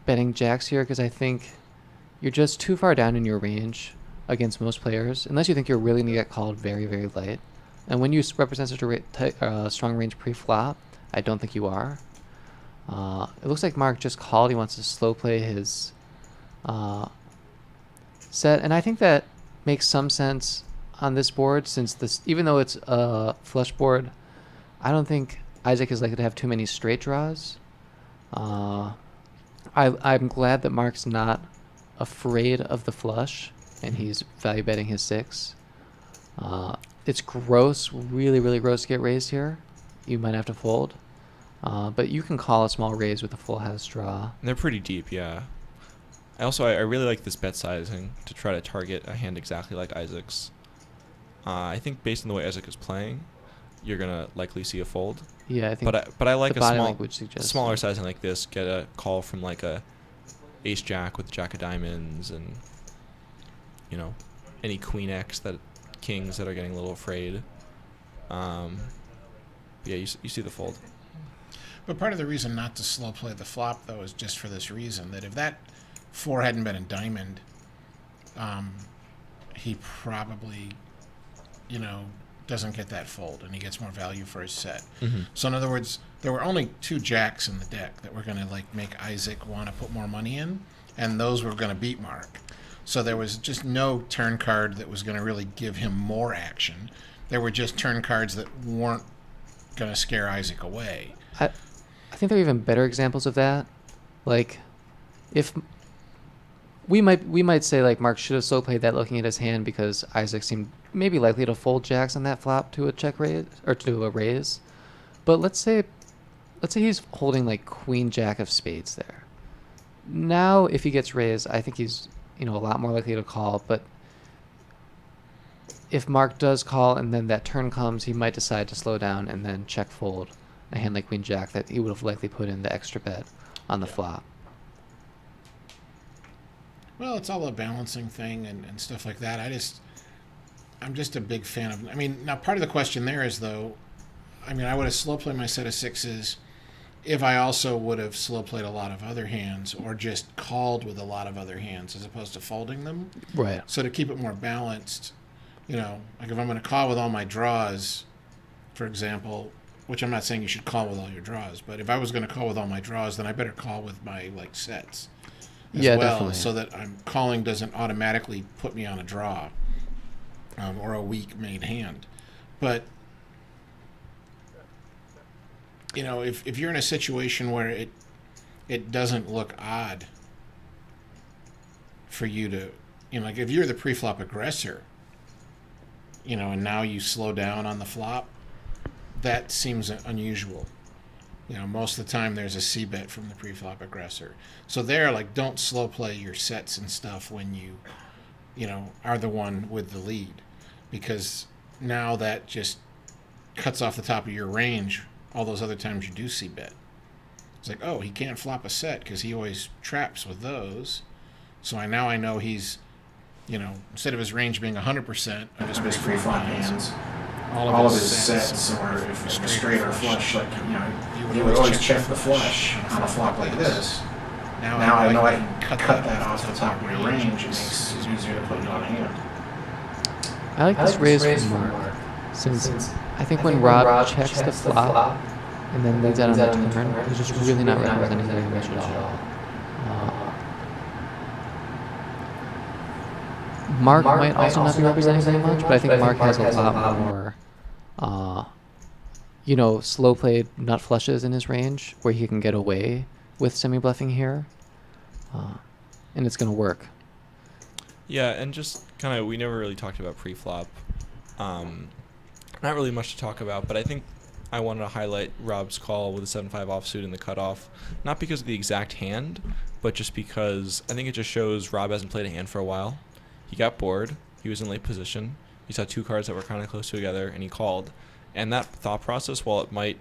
betting jacks here because I think you're just too far down in your range against most players, unless you think you're really going to get called very, very light. And when you represent such a strong range pre-flop, I don't think you are. It looks like Mark just called. He wants to slow play his set, and I think that makes some sense on this board, since this, even though it's a flush board, I don't think Isaac is likely to have too many straight draws. I'm glad that Mark's not afraid of the flush, and he's value betting his 6. It's gross, really, really gross to get raised here. You might have to fold. But you can call a small raise with a full house draw. And they're pretty deep, yeah. I really like this bet sizing to try to target a hand exactly like Isaac's. I think based on the way Isaac is playing, you're gonna likely see a fold. Yeah, I think. But I like the a body small, language suggests smaller that. sizing like this. Get a call from like a ace jack with jack of diamonds, and you know, any queen X that kings that are getting a little afraid. Yeah, you see the fold. But part of the reason not to slow play the flop, though, is just for this reason, that if that 4 hadn't been a diamond, he probably, doesn't get that fold, and he gets more value for his set. Mm-hmm. So in other words, there were only 2 jacks in the deck that were going to make Isaac want to put more money in, and those were going to beat Mark. So there was just no turn card that was going to really give him more action. There were just turn cards that weren't going to scare Isaac away. I think there are even better examples of that. Like, if we might say like Mark should have slow played that looking at his hand because Isaac seemed maybe likely to fold jacks on that flop to a check raise or to a raise. But let's say he's holding like queen jack of spades there. Now if he gets raised, I think he's a lot more likely to call. But if Mark does call and then that turn comes, he might decide to slow down and then check fold a hand like queen jack that he would have likely put in the extra bet on the flop. Well, it's all a balancing thing and stuff like that. I'm just a big fan of... now part of the question there is, though, I would have slow played my set of 6s if I also would have slow played a lot of other hands or just called with a lot of other hands as opposed to folding them. Right. So to keep it more balanced, like if I'm going to call with all my draws, for example, which I'm not saying you should call with all your draws, but if I was going to call with all my draws, then I better call with my sets as well, definitely. so that calling doesn't automatically put me on a draw or a weak made hand. But if you're in a situation where it doesn't look odd for you to, like if you're the pre-flop aggressor, and now you slow down on the flop, that seems unusual. Most of the time there's a c-bet from the pre-flop aggressor. So don't slow play your sets and stuff when you are the one with the lead, because now that just cuts off the top of your range all those other times you do c-bet. It's like, oh, he can't flop a set because he always traps with those. So I know he's, instead of his range being 100% of his pre-flop hands, all of his sets, or if it's straight or flush, you would always check the flush on a flop like this. Now I know I can cut that off the top of your range. It makes it easier to put it on a hand. I like this raise from Mark, since I think when Rob checks the flop and then leads out on the turn, he's just really not representing very much at all. Mark might also not be representing very much, but I think Mark has a lot more, slow played nut flushes in his range where he can get away with semi-bluffing here, and it's going to work. Yeah, and just kind of, we never really talked about pre-flop. Not really much to talk about, but I think I wanted to highlight Rob's call with a 7-5 offsuit in the cutoff, not because of the exact hand, but just because I think it just shows Rob hasn't played a hand for a while. He got bored. He was in late position. He saw 2 cards that were kind of close together, and he called. And that thought process, while it might,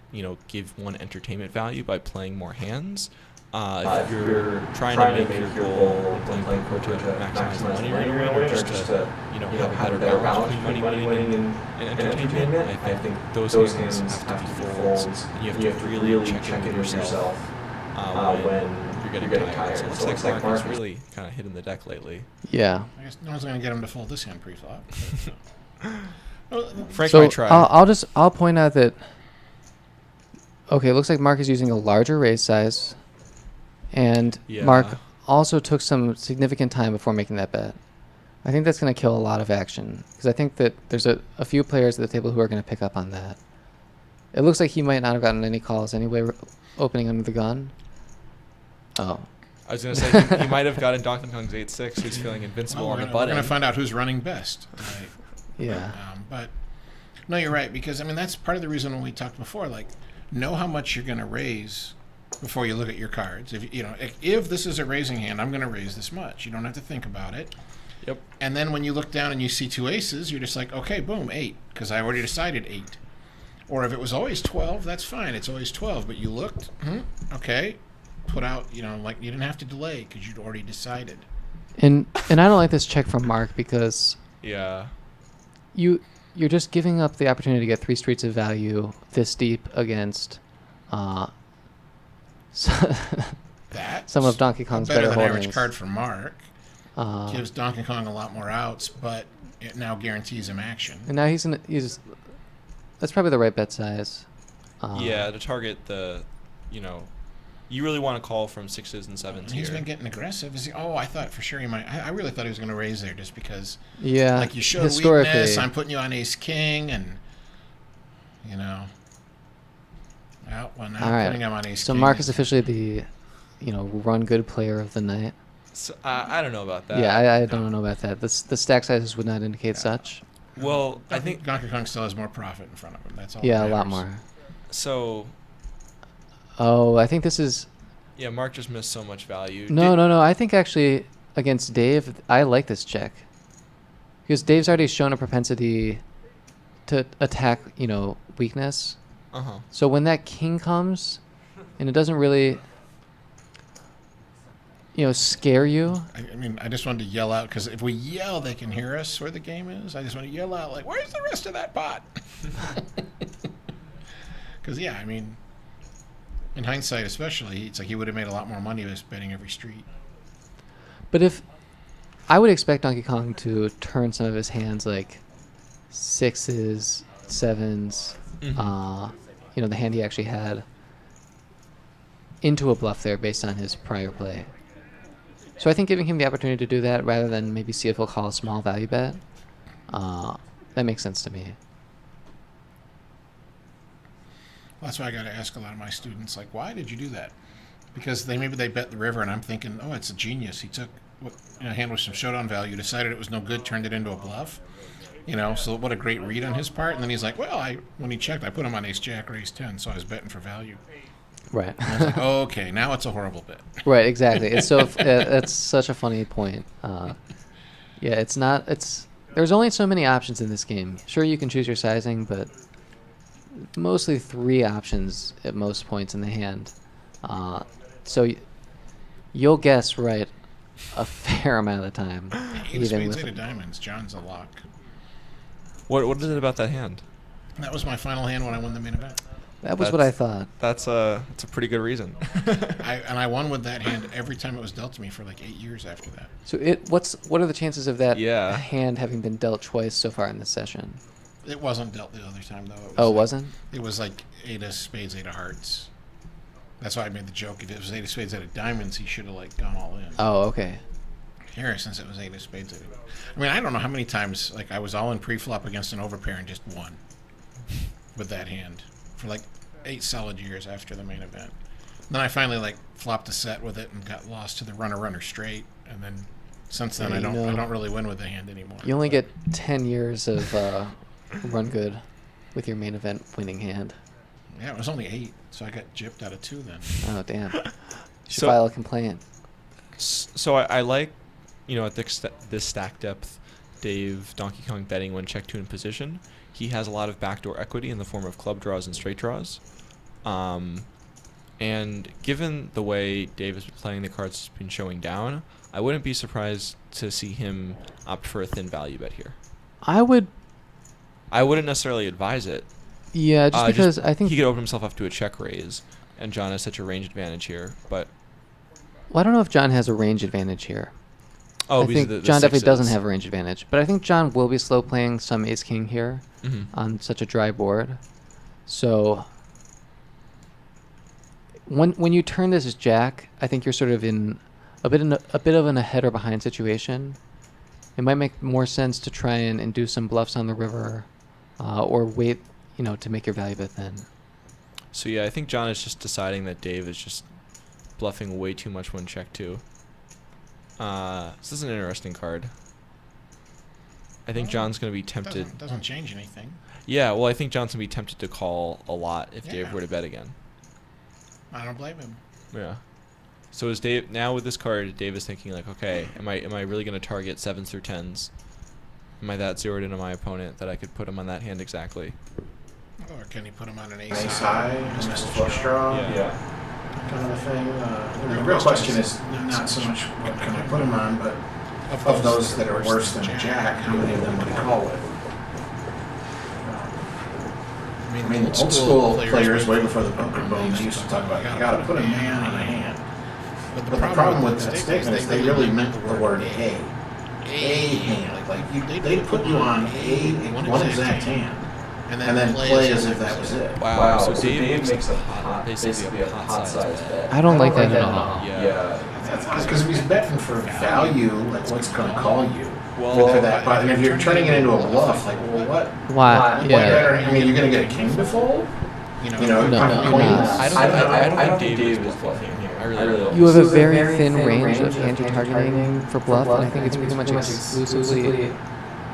give one entertainment value by playing more hands, if you're trying to make your goal playing poker to maximize the money you're going to win, or just to, have a better balance between money winning and entertainment, I think those hands have to be folds, and you have to really check in yourself when you're getting tired. So it looks like Mark's really kind of hitting the deck lately. Yeah. I guess no one's going to get him to fold this hand pre-flop. Frank So might try. I'll point out that, okay, it looks like Mark is using a larger raise size, and Yeah. Mark also took some significant time before making that bet. I think that's going to kill a lot of action, because I think that there's a few players at the table who are going to pick up on that. It looks like he might not have gotten any calls anyway, opening under the gun. Oh. I was going to say, he might have gotten Donkey Kong's 8-6, who's feeling invincible on the We're button. going to find out who's running best. Right? Yeah. But no, you're right, because that's part of the reason when we talked before, know how much you're going to raise before you look at your cards. If this is a raising hand, I'm going to raise this much. You don't have to think about it. Yep. And then when you look down and you see 2 aces, you're just like, okay, boom, 8, because I already decided 8. Or if it was always 12, that's fine. It's always 12, but you looked, okay, put out, you didn't have to delay because you'd already decided. And I don't like this check from Mark because Yeah. you're just giving up the opportunity to get 3 streets of value this deep against That some of Donkey Kong's better better than holdings. average card for Mark. Gives Donkey Kong a lot more outs, but it now guarantees him action. And now he's that's probably the right bet size. Yeah, to target the, you really want to call from 6s and 7s He's here. been getting aggressive. Is he? Oh, I thought for sure he might. I really thought he was going to raise there just because. Yeah, Like you showed historically, weakness. I'm putting you on Ace King, and Well, now all I'm right. putting him on Ace So King. Mark is officially the, run good player of the night. So, I don't know about that. Yeah, I don't know about that. The stack sizes would not indicate such. Well, I think Donkey Kong still has more profit in front of him. That's all. Yeah, that a lot matters. more. so. Oh, I think this is. Yeah, Mark just missed so much value. No. I think actually against Dave, I like this check. Because Dave's already shown a propensity to attack, weakness. Uh-huh. So when that king comes, and it doesn't really, scare you. I just wanted to yell out because if we yell, they can hear us where the game is. I just want to yell out like, "Where's the rest of that pot?" Because in hindsight, especially, it's like he would have made a lot more money just betting every street. But if I would expect Donkey Kong to turn some of his hands like 6s, 7s, the hand he actually had, into a bluff there based on his prior play. So I think giving him the opportunity to do that rather than maybe see if he'll call a small value bet, that makes sense to me. That's why I got to ask a lot of my students, like, why did you do that? Because maybe they bet the river, and I'm thinking, oh, it's a genius. He took a hand with some showdown value, decided it was no good, turned it into a bluff. So what a great read on his part. And then he's like, well, when he checked, I put him on Ace Jack or Ace 10, so I was betting for value. Right. And I was like, oh, okay, now it's a horrible bet. Right, exactly. It's so that's such a funny point. It's not. There's only so many options in this game. Sure, you can choose your sizing, but mostly 3 options at most points in the hand. So you'll guess right a fair amount of the time. Eight of spades, 8 of diamonds. John's a lock. What is it about that hand? That was my final hand when I won the main event. That was what I thought. That's a pretty good reason. I won with that hand every time it was dealt to me for like 8 years after that. So what are the chances of that Yeah. hand having been dealt twice so far in this session? It wasn't dealt the other time though. It wasn't? It was like 8 of spades, 8 of hearts. That's why I made the joke. If it was 8 of spades, 8 of diamonds, he should have like gone all in. Oh, okay. Here, since it was 8 of spades, 8 of... I don't know how many times like I was all in pre-flop against an overpair and just won with that hand for like 8 solid years after the main event. Then I finally like flopped a set with it and got lost to the runner straight, and then since then I don't really win with the hand anymore. You only get 10 years of run good with your main event winning hand. Yeah, it was only 8, so I got gypped out of 2 then. Oh, damn. You should file a complaint. So I like, at this stack depth, Dave Donkey Kong betting when check 2 in position. He has a lot of backdoor equity in the form of club draws and straight draws. And given the way Dave has been playing the cards he's been showing down, I wouldn't be surprised to see him opt for a thin value bet here. I wouldn't necessarily advise it. Yeah, just because I think he could open himself up to a check raise, and John has such a range advantage here. But I don't know if John has a range advantage here. I think John definitely doesn't have a range advantage, but I think John will be slow playing some ace king here on such a dry board. So when you turn this as jack, I think you're sort of in a bit of an ahead or behind situation. It might make more sense to try and do some bluffs on the river, or wait, to make your value bet then. So yeah, I think John is just deciding that Dave is just bluffing way too much when check 2. This is an interesting card. I think John's going to be tempted. Doesn't change anything. Yeah, well, I think John's going to be tempted to call a lot if Dave were to bet again. I don't blame him. Yeah. So is Dave now with this card? Dave is thinking like, okay, am I really going to target 7s through 10s? Am I that zeroed into my opponent that I could put him on that hand exactly? Or can he put him on an ace high, missed flush draw? Yeah. Kind of a thing. The real question is not so much what can I put him on, but of those that are worse than a jack, how many of them would he call with? mean, old school players way before the poker bones used to talk about you got to put a man on a hand. But the problem with that statement is they really meant the word a. A hand. Like they put you on one exact hand. And then play as if that was it. Wow. So Dave makes basically a pot size bet. I don't like that at all. Yeah. Because if he's betting for value, like what's going to call you for that. But if you're turning it into a bluff, like, well, what? Why? What Yeah. better? I mean, you're going to get a king to fold? No, I don't think Dave is bluffing here. I really don't. You have a very thin range of hand you're targeting for bluff, and I think it's pretty much exclusively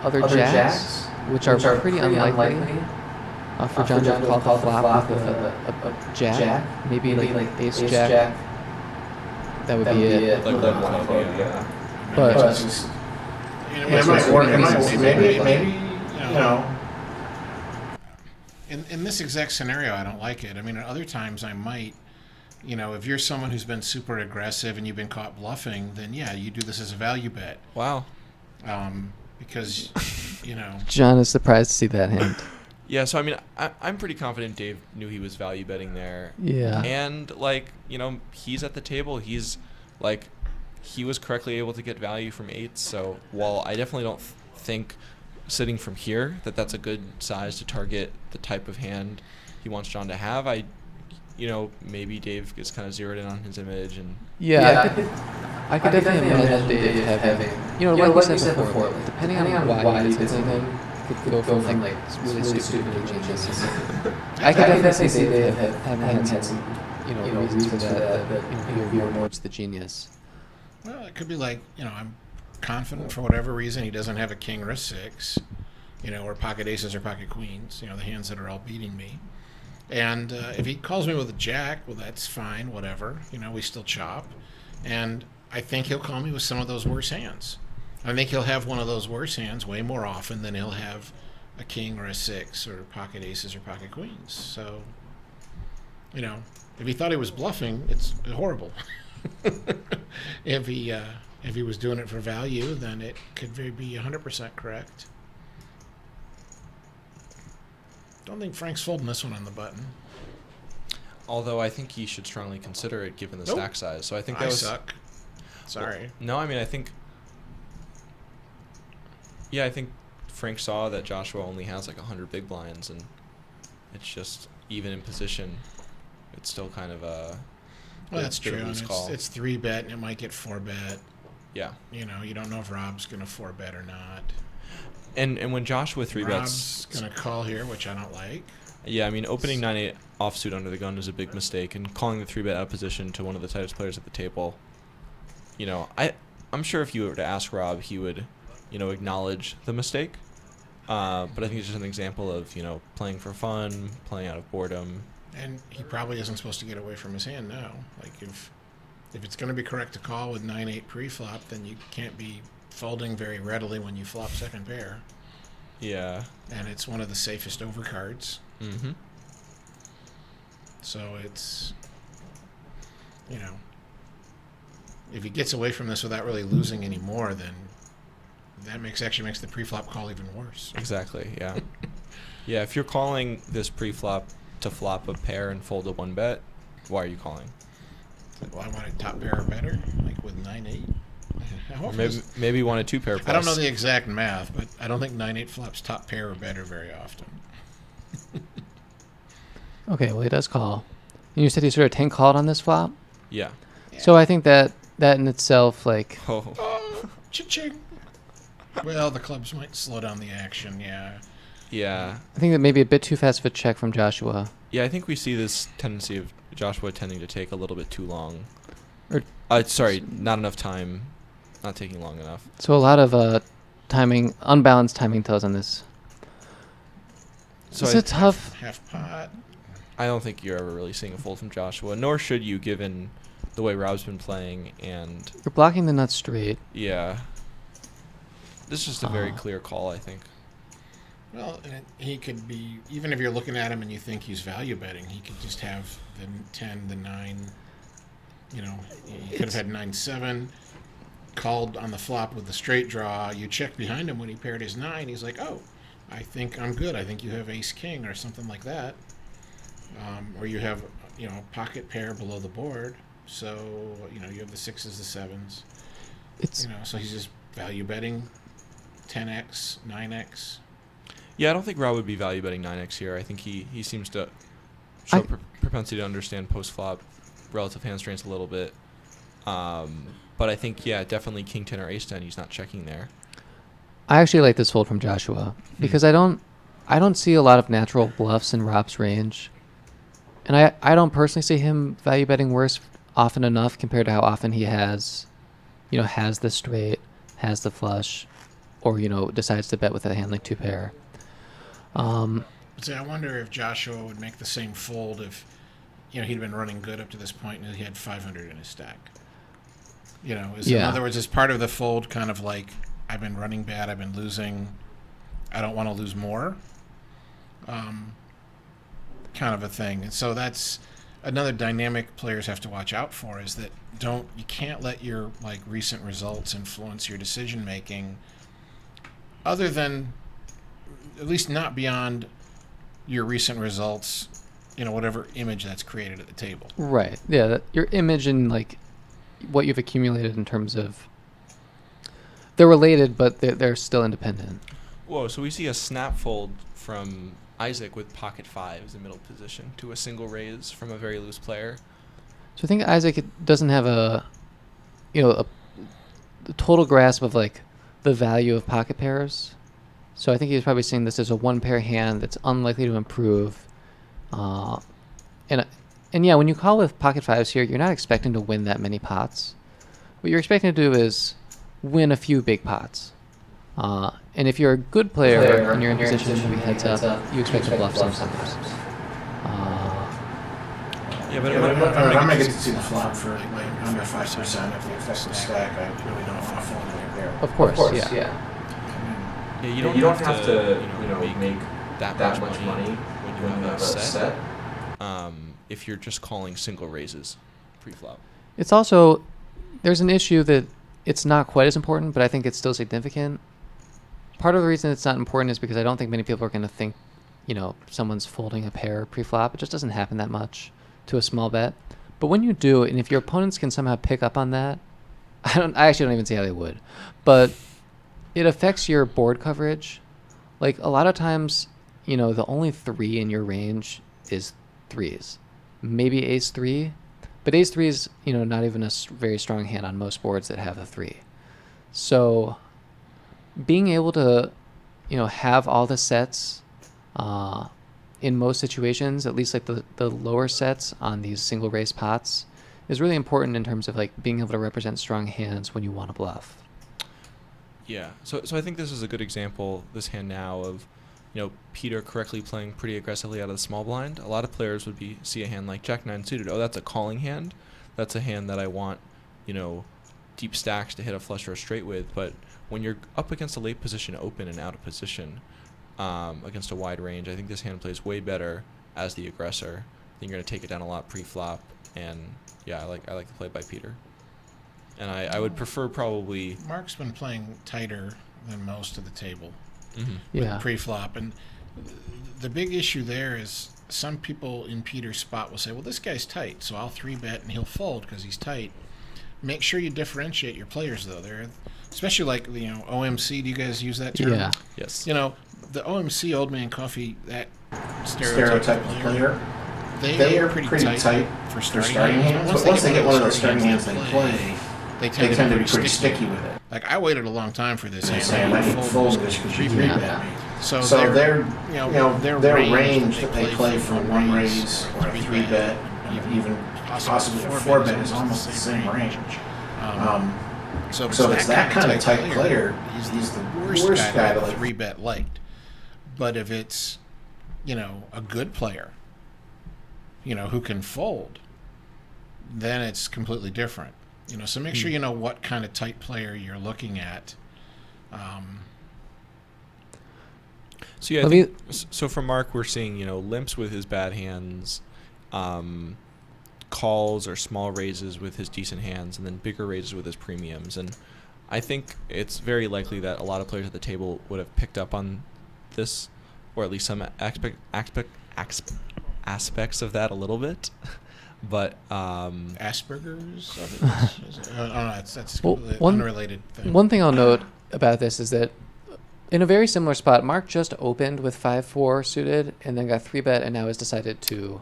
other jacks, which are pretty unlikely. For John to call the flop with a jack, maybe like ace jack. That would be it. But it might work. Maybe you know. In this exact scenario, I don't like it. I mean, at other times I might. You know, if you're someone who's been super aggressive and you've been caught bluffing, then yeah, you do this as a value bet. Wow. Because, you know. John is surprised to see that hand. Yeah, so I mean, I'm pretty confident Dave knew he was value betting there. Yeah. And, like, you know, he's at the table. He's, like, he was correctly able to get value from eights. So while I definitely don't think sitting from here that's a good size to target the type of hand he wants John to have, you know, maybe Dave gets kind of zeroed in on his image and. Yeah, I could definitely imagine Dave having, you know, like we said before, depending on why he's hitting him, could go from like really stupid to genius. I could definitely see Dave having had some, you know, reasons for that you're more to the genius. Well, it could be like, you know, I'm confident for whatever reason he doesn't have a king or a six, you know, or pocket aces or pocket queens, you know, the hands that are all beating me. And if he calls me with a jack, well, that's fine, whatever. You know, we still chop. And I think he'll call me with some of those worse hands. I think he'll have one of those worse hands way more often than he'll have a king or a six or pocket aces or pocket queens. So, you know, if he thought he was bluffing, it's horrible. If he was doing it for value, then it could be 100% correct. Don't think Frank's folding this one on the button. Although I think he should strongly consider it given the stack size. So I think that I was. suck. Sorry. Well, no, I mean I think. Yeah, I think Frank saw that Joshua only has like 100 big blinds, and it's just even in position, it's still kind of a. Well, that's true. Loose call. It's 3-bet, and it might get 4-bet. Yeah. You know, you don't know if Rob's going to 4-bet or not. And when Joshua 3-bets, Rob's going to call here, which I don't like. Yeah, I mean, opening 9-8 offsuit under the gun is a big mistake, and calling the 3-bet out of position to one of the tightest players at the table. You know, I'm sure if you were to ask Rob, he would, you know, acknowledge the mistake. But I think it's just an example of, you know, playing for fun, playing out of boredom. And he probably isn't supposed to get away from his hand now. Like, if it's going to be correct to call with 9-8 pre-flop, then you can't be folding very readily when you flop second pair. Yeah. And it's one of the safest overcards. Mm-hmm. So it's, you know, if he gets away from this without really losing any more, then that actually makes the pre-flop call even worse. Exactly, yeah. Yeah, if you're calling this pre-flop to flop a pair and fold a 1-bet, why are you calling? Well, I want a top pair or better, like with 9-8. Or maybe you want a 2-pair plus. I don't know the exact math, but I don't think 9-8 flops top pair or better very often. Okay, well, he does call. And you said he sort of 10 called on this flop? Yeah. So I think that in itself, like... Oh, cha-ching. Well, the clubs might slow down the action, yeah. Yeah. I think that maybe a bit too fast of a check from Joshua. Yeah, I think we see this tendency of Joshua tending to take a little bit too long. Or not enough time. Not taking long enough. So a lot of unbalanced timing tells on this. So It's a tough... Half pot. I don't think you're ever really seeing a fold from Joshua, nor should you, given the way Rob's been playing. And You're blocking the nuts straight. yeah, this is just a very clear call, I think. Well, he could be, even if you're looking at him and you think he's value betting, he could just have the 10, the 9, you know, he could have had 9-7, called on the flop with the straight draw. You check behind him when he paired his 9. He's like, oh, I think I'm good. I think you have ace king or something like that, or you have pocket pair below the board. So you have the sixes, the sevens. So he's just value betting 10x, 9x. Yeah, I don't think Rob would be value betting 9x here. I think he seems to show propensity to understand post flop relative hand strengths a little bit. But I think definitely king 10 or ace 10. He's not checking there. I actually like this fold from Joshua because I don't see a lot of natural bluffs in Rob's range, and I don't personally see him value betting worse often enough compared to how often he has the straight, has the flush, or decides to bet with a hand like two pair. See, I wonder if Joshua would make the same fold if he'd been running good up to this point and he had 500 in his stack. In other words, is part of the fold kind of like, I've been running bad, I've been losing, I don't want to lose more, kind of a thing. And so that's another dynamic players have to watch out for, is that you can't let your recent results influence your decision making, other than, at least not beyond your recent results, whatever image that's created at the table. Right. Yeah, your image and what you've accumulated in terms of, they're related, but they're still independent. Whoa, so we see a snap fold from Isaac with pocket fives in middle position to a single raise from a very loose player. So I think Isaac doesn't have a total grasp of the value of pocket pairs. So I think he's probably seeing this as a one pair hand that's unlikely to improve. And when you call with pocket fives here, you're not expecting to win that many pots. What you're expecting to do is win a few big pots. And if you're a good player and you're in position to be heads up, you expect to bluff sometimes. But if I'm going to get to see the flop for under 5% of the effective stack, I really don't want to fold it there. Of course, yeah. Yeah, you don't have to make that much money when you have a set. If you're just calling single raises pre-flop. It's also, there's an issue that it's not quite as important, but I think it's still significant. Part of the reason it's not important is because I don't think many people are going to think, someone's folding a pair pre-flop. It just doesn't happen that much to a small bet. But when you do, and if your opponents can somehow pick up on that, I actually don't even see how they would, but it affects your board coverage. A lot of times, the only three in your range is threes. Maybe ace three, but ace three is, not even a very strong hand on most boards that have a three. So being able to, have all the sets in most situations, at least the lower sets on these single raise pots, is really important in terms of being able to represent strong hands when you want to bluff. Yeah, so I think this is a good example, this hand now, of Peter correctly playing pretty aggressively out of the small blind. A lot of players would see a hand like Jack 9 suited. Oh, that's a calling hand. That's a hand that I want, deep stacks to hit a flush or a straight with. But when you're up against a late position open and out of position against a wide range, I think this hand plays way better as the aggressor. I think you're going to take it down a lot pre-flop. And yeah, I like the play by Peter. And I would prefer probably... Mark's been playing tighter than most of the table. Mm-hmm. With pre-flop, and the big issue there is some people in Peter's spot will say, well, this guy's tight, so I'll 3-bet and he'll fold because he's tight. Make sure you differentiate your players, though. They're especially OMC. Do you guys use that term? Yeah. Yes. The OMC, Old Man Coffee, that stereotype player. They are pretty tight for starting hands. But once they get one of those starting hands they play, they tend to be pretty sticky with it. I waited a long time for this hand. I need fold this because you bet me. So their range that they play from one raise or a 3-bet, even possibly a 4-bet is almost the same range. So it's that kind of tight player. He's the worst guy to 3-bet liked. But if it's a good player, who can fold, then it's completely different. So make sure you know what kind of tight player you're looking at. So yeah, so for Mark, we're seeing limps with his bad hands, calls or small raises with his decent hands, and then bigger raises with his premiums. And I think it's very likely that a lot of players at the table would have picked up on this, or at least some aspects of that a little bit. But Asperger's of it? Oh, no, that's Well, completely unrelated thing. One thing I'll note about this is that in a very similar spot, Mark just opened with 5-4 suited and then got 3-bet and now has decided to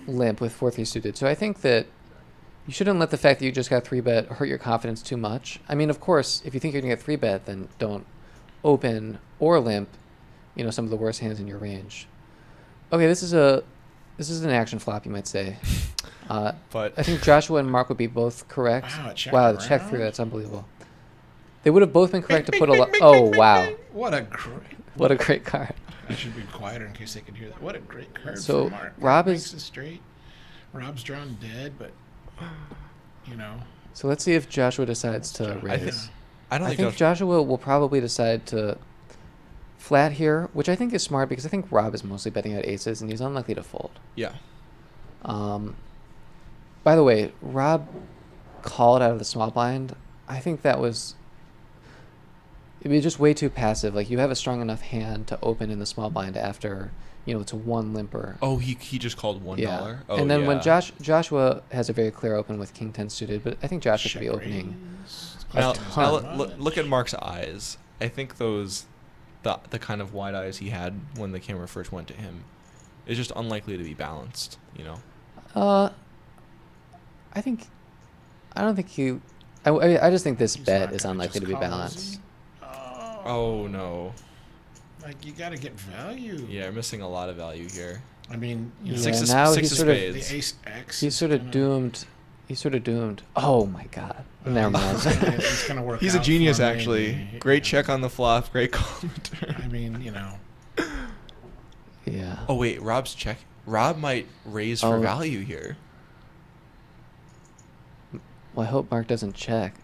limp with 4-3 suited. So I think that you shouldn't let the fact that you just got 3-bet hurt your confidence too much. I mean, of course, if you think you're going to get 3-bet, then don't open or limp, some of the worst hands in your range. Okay, this is an action flop, you might say. but I think Joshua and Mark would be both correct. Wow, the check through, that's unbelievable. They would have both been correct to put a lot. Oh, wow. What a great card. I should be quieter in case they could hear that. What a great card So, for Mark. Rob Breaks is- it straight. Rob's drawn dead, but, So let's see if Joshua decides to raise. I think Joshua will probably decide to flat here, which I think is smart because I think Rob is mostly betting out aces and he's unlikely to fold. Yeah. By the way, Rob called out of the small blind. I think it'd be just way too passive. Like, you have a strong enough hand to open in the small blind after, it's a one limper. Oh, he just called $1. Yeah. Oh, and then yeah. when Joshua has a very clear open with King 10 suited, but I think Joshua should be opening. Now, ton. look at Mark's eyes. I think those, the kind of wide eyes he had when the camera first went to him, is just unlikely to be balanced. I just think this He's bet not is gonna unlikely to just be call, is balanced. he? Oh no. Like, you got to get value. Yeah, you're missing a lot of value here. I mean, Yeah, Six of now six he's of sort of- spades. the ace X. He's is sort of gonna- doomed. He's sort of doomed. Oh my God. Never mind. It's gonna work. He's a out genius, for me. actually. Great check on the flop. Great commentator. I mean, Yeah. Oh wait, Rob's check. Rob might raise for Oh. value here. Well, I hope Mark doesn't check.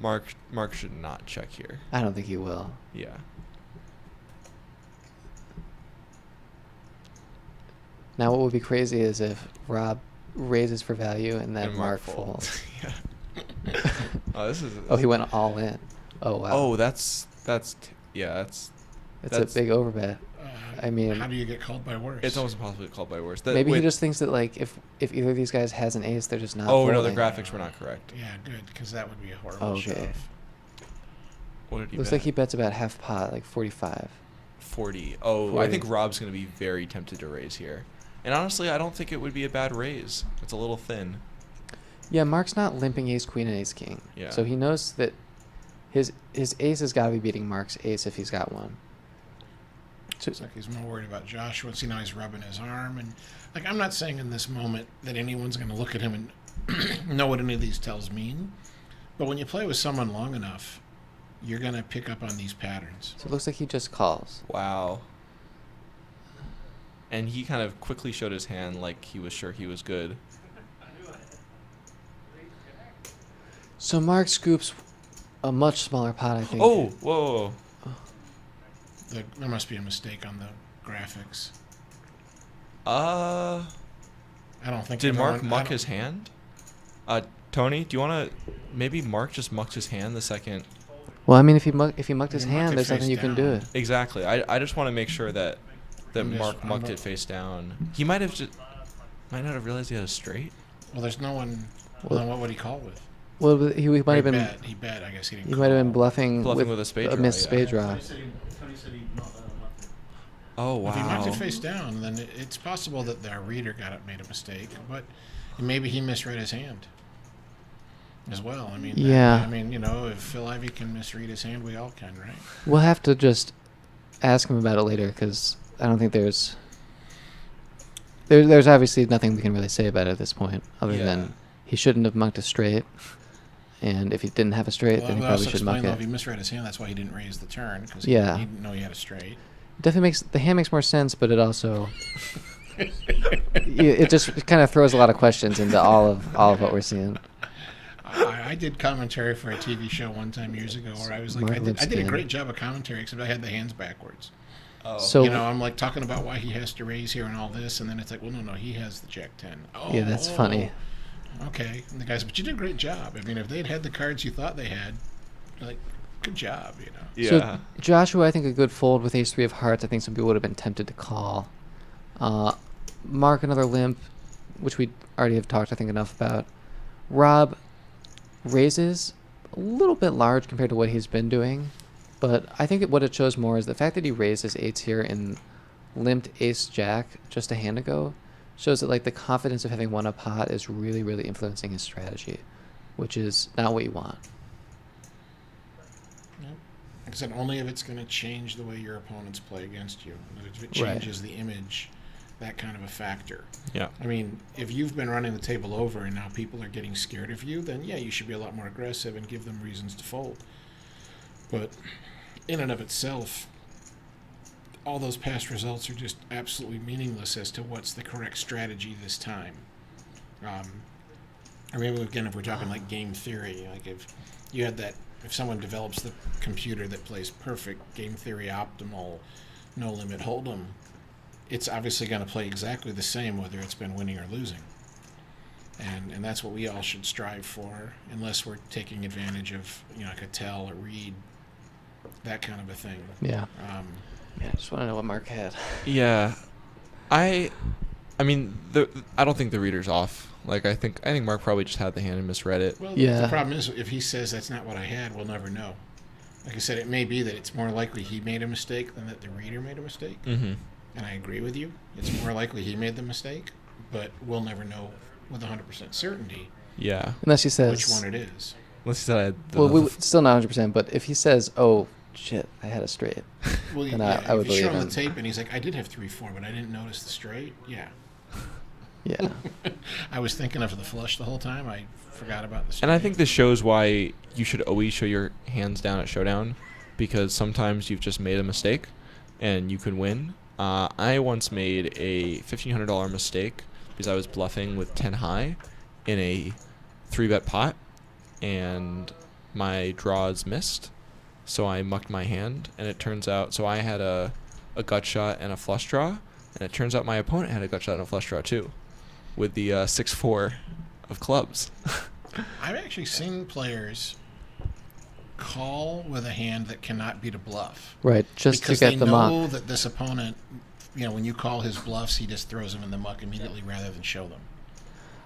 Mark should not check here. I don't think he will. Yeah. Now, what would be crazy is if Rob raises for value and then And Mark folds. yeah. Oh, this is. Oh, he went all in. Oh wow. Oh, that's it's that's- a big overbet. I mean, how do you get called by worse? It's almost impossible to call by worse. maybe he just thinks that, like, if either of these guys has an ace, they're just not. Oh no, the folding. graphics were not correct. Yeah, good, because that would be a horrible Okay. shove. What did he Looks bet? like he bets about half pot, like 45. 40. Oh, I 40. think Rob's going to be very tempted to raise here. And honestly, I don't think it would be a bad raise. It's a little thin. Yeah, Mark's not limping ace queen and ace king. Yeah. So he knows that his ace has got to be beating Mark's ace if he's got one. So, It's like he's more worried about Joshua. See, now he's rubbing his arm. And, like, I'm not saying in this moment that anyone's going to look at him and know what any of these tells mean. But when you play with someone long enough, you're going to pick up on these patterns. so it looks like he just calls. Wow. And he kind of quickly showed his hand like he was sure he was good. So Mark scoops a much smaller pot, I think. Oh, whoa. There must be a mistake on the graphics. Uh, I don't think. did Mark everyone- I muck don't- his hand? Tony, do you want to... Maybe Mark just mucked his hand the second... Well, I mean, if he mucked his You muck hand, it there's nothing face you can do. down. Exactly. I just want to make sure that I'm just- Mark I'm mucked not- it face down. He might have might not have realized he had a straight. Well, there's no one. Well- Then what would he call with? Well, but he might have been. He bet. I guess he didn't. He might have been call. bluffing With a spade a draw, missed yeah. spade draw. Tony said he mucked it. Oh, wow. If he mucked it face down, then it's possible that the reader made a mistake, but maybe he misread his hand as well. I mean, Yeah. I mean, if Phil Ivey can misread his hand, we all can, right? We'll have to just ask him about it later because I don't think there's obviously nothing we can really say about it at this point other Yeah. than he shouldn't have mucked a straight, and if he didn't have a straight, then he Well, probably also should muck explain, though, if it. he misread his hand, that's why he didn't raise the turn because Yeah. he didn't know he had a straight. Definitely makes the hand makes more sense, but it also it just kind of throws a lot of questions into all of what we're seeing. I did commentary for a TV show one time years ago where I was like, Mark I did a Lipskin. great job of commentary, except I had the hands backwards. Oh. So I'm like talking about why he has to raise here and all this, and then it's like, well, no, he has the Jack 10. Oh, yeah, that's funny. Okay, and the guy said, but you did a great job. I mean, if they'd had the cards you thought they had, like, good job, you know. Yeah. So Joshua, I think a good fold with ace-3 of hearts. I think some people would have been tempted to call. Mark, another limp, which we already have talked, I think, enough about. Rob raises a little bit large compared to what he's been doing, but I think what it shows more is the fact that he raised his eights here and limped ace-jack just a hand ago shows that like the confidence of having won a pot is really, really influencing his strategy, which is not what you want. Yep. Like I said, only if it's going to change the way your opponents play against you. If it changes the image, that kind of a factor. Yeah. I mean, if you've been running the table over and now people are getting scared of you, then yeah, you should be a lot more aggressive and give them reasons to fold. But in and of itself, all those past results are just absolutely meaningless as to what's the correct strategy this time. Or maybe again, if we're talking like game theory, like if you had that, if someone develops the computer that plays perfect game theory optimal, no limit hold'em, it's obviously going to play exactly the same whether it's been winning or losing. And that's what we all should strive for, unless we're taking advantage of, you know, like a tell, a read, that kind of a thing. Yeah. Yeah, I just want to know what Mark had. Yeah. I mean, I don't think the reader's off. Like, I think Mark probably just had the hand and misread it. Well, yeah. The problem is, if he says that's not what I had, we'll never know. Like I said, it may be that it's more likely he made a mistake than that the reader made a mistake. Mm-hmm. And I agree with you. It's more likely he made the mistake, but we'll never know with 100% certainty Yeah. Unless he says... which one it is. Unless he said I had Well, still not 100%, but if he says, oh, shit, I had a straight, Well, then yeah, I would if you believe show him him. the tape and he's like, I did have 3-4, but I didn't notice the straight. Yeah. Yeah. I was thinking of the flush the whole time. I forgot about the straight. And I think this shows why you should always show your hands down at showdown, because sometimes you've just made a mistake and you can win. I once made a $1,500 mistake because I was bluffing with 10 high in a 3-bet pot, and my draws missed, so I mucked my hand, and it turns out, so I had a gut shot and a flush draw, and it turns out my opponent had a gut shot and a flush draw too, with the 6-4 of clubs. I've actually seen players call with a hand that cannot beat a bluff. Right, just because to get the they muck. know that this opponent, you know, when you call his bluffs, he just throws them in the muck immediately rather than show them.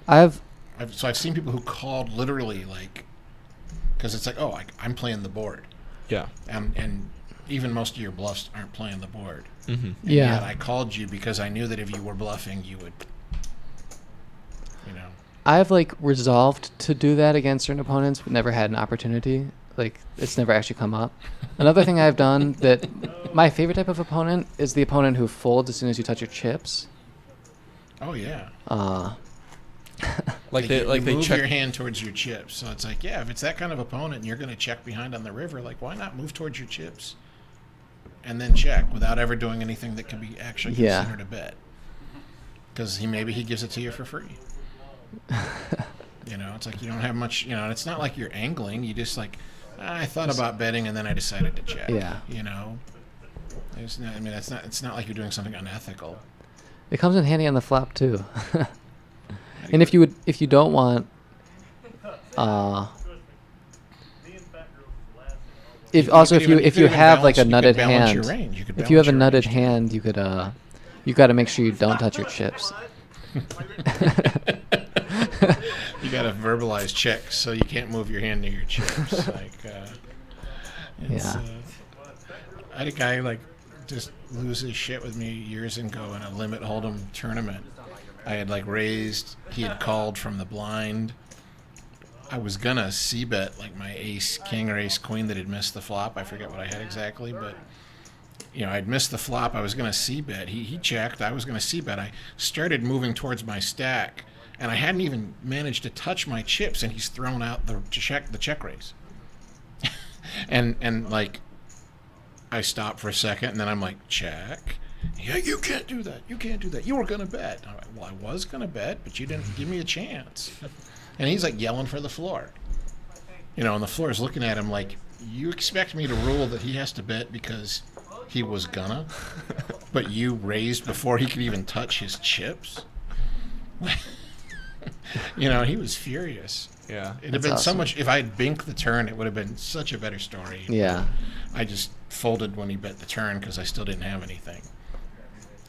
I've seen people who called literally like, because it's like, oh, I'm playing the board. Yeah. And even most of your bluffs aren't playing the board. Mm-hmm. And Yeah. yet I called you because I knew that if you were bluffing, you would, you know. I've like resolved to do that against certain opponents, but never had an opportunity. Like, it's never actually come up. Another thing I've done that my favorite type of opponent is the opponent who folds as soon as you touch your chips. Oh yeah. Like they move check. your hand towards your chips. So it's like, yeah, if it's that kind of opponent and you're going to check behind on the river, like why not move towards your chips and then check without ever doing anything that can be actually considered a bet? Because maybe he gives it to you for free. You know, it's like you don't have much. You know, it's not like you're angling. You just like, I thought about betting and then I decided to check. Yeah. You know, it's not, I mean, it's not like you're doing something unethical. It comes in handy on the flop too. And if you don't want, if you have like a nutted hand, if you have a nutted hand, you could you got to make sure you don't touch your chips. You got to verbalize checks, so you can't move your hand near your chips. Like, Yeah. I had a guy like just lose his shit with me years ago in a limit hold'em tournament. I had like raised, he had called from the blind. I was gonna c-bet like my ace king or ace queen that had missed the flop. I forget what I had exactly, but you know, I'd missed the flop. I was gonna c-bet. He checked. I was gonna c-bet. I started moving towards my stack, and I hadn't even managed to touch my chips, and he's thrown out the check raise. and like, I stopped for a second, and then I'm like, check. Yeah, you can't do that. You can't do that. You were going to bet. I'm like, well, I was going to bet, but you didn't give me a chance. And he's like yelling for the floor. You know, and the floor is looking at him like, you expect me to rule that he has to bet because he was gonna, but you raised before he could even touch his chips? You know, he was furious. Yeah. It'd have That's been so awesome. much, if I had binked the turn, it would have been such a better story. Yeah. I just folded when he bet the turn because I still didn't have anything.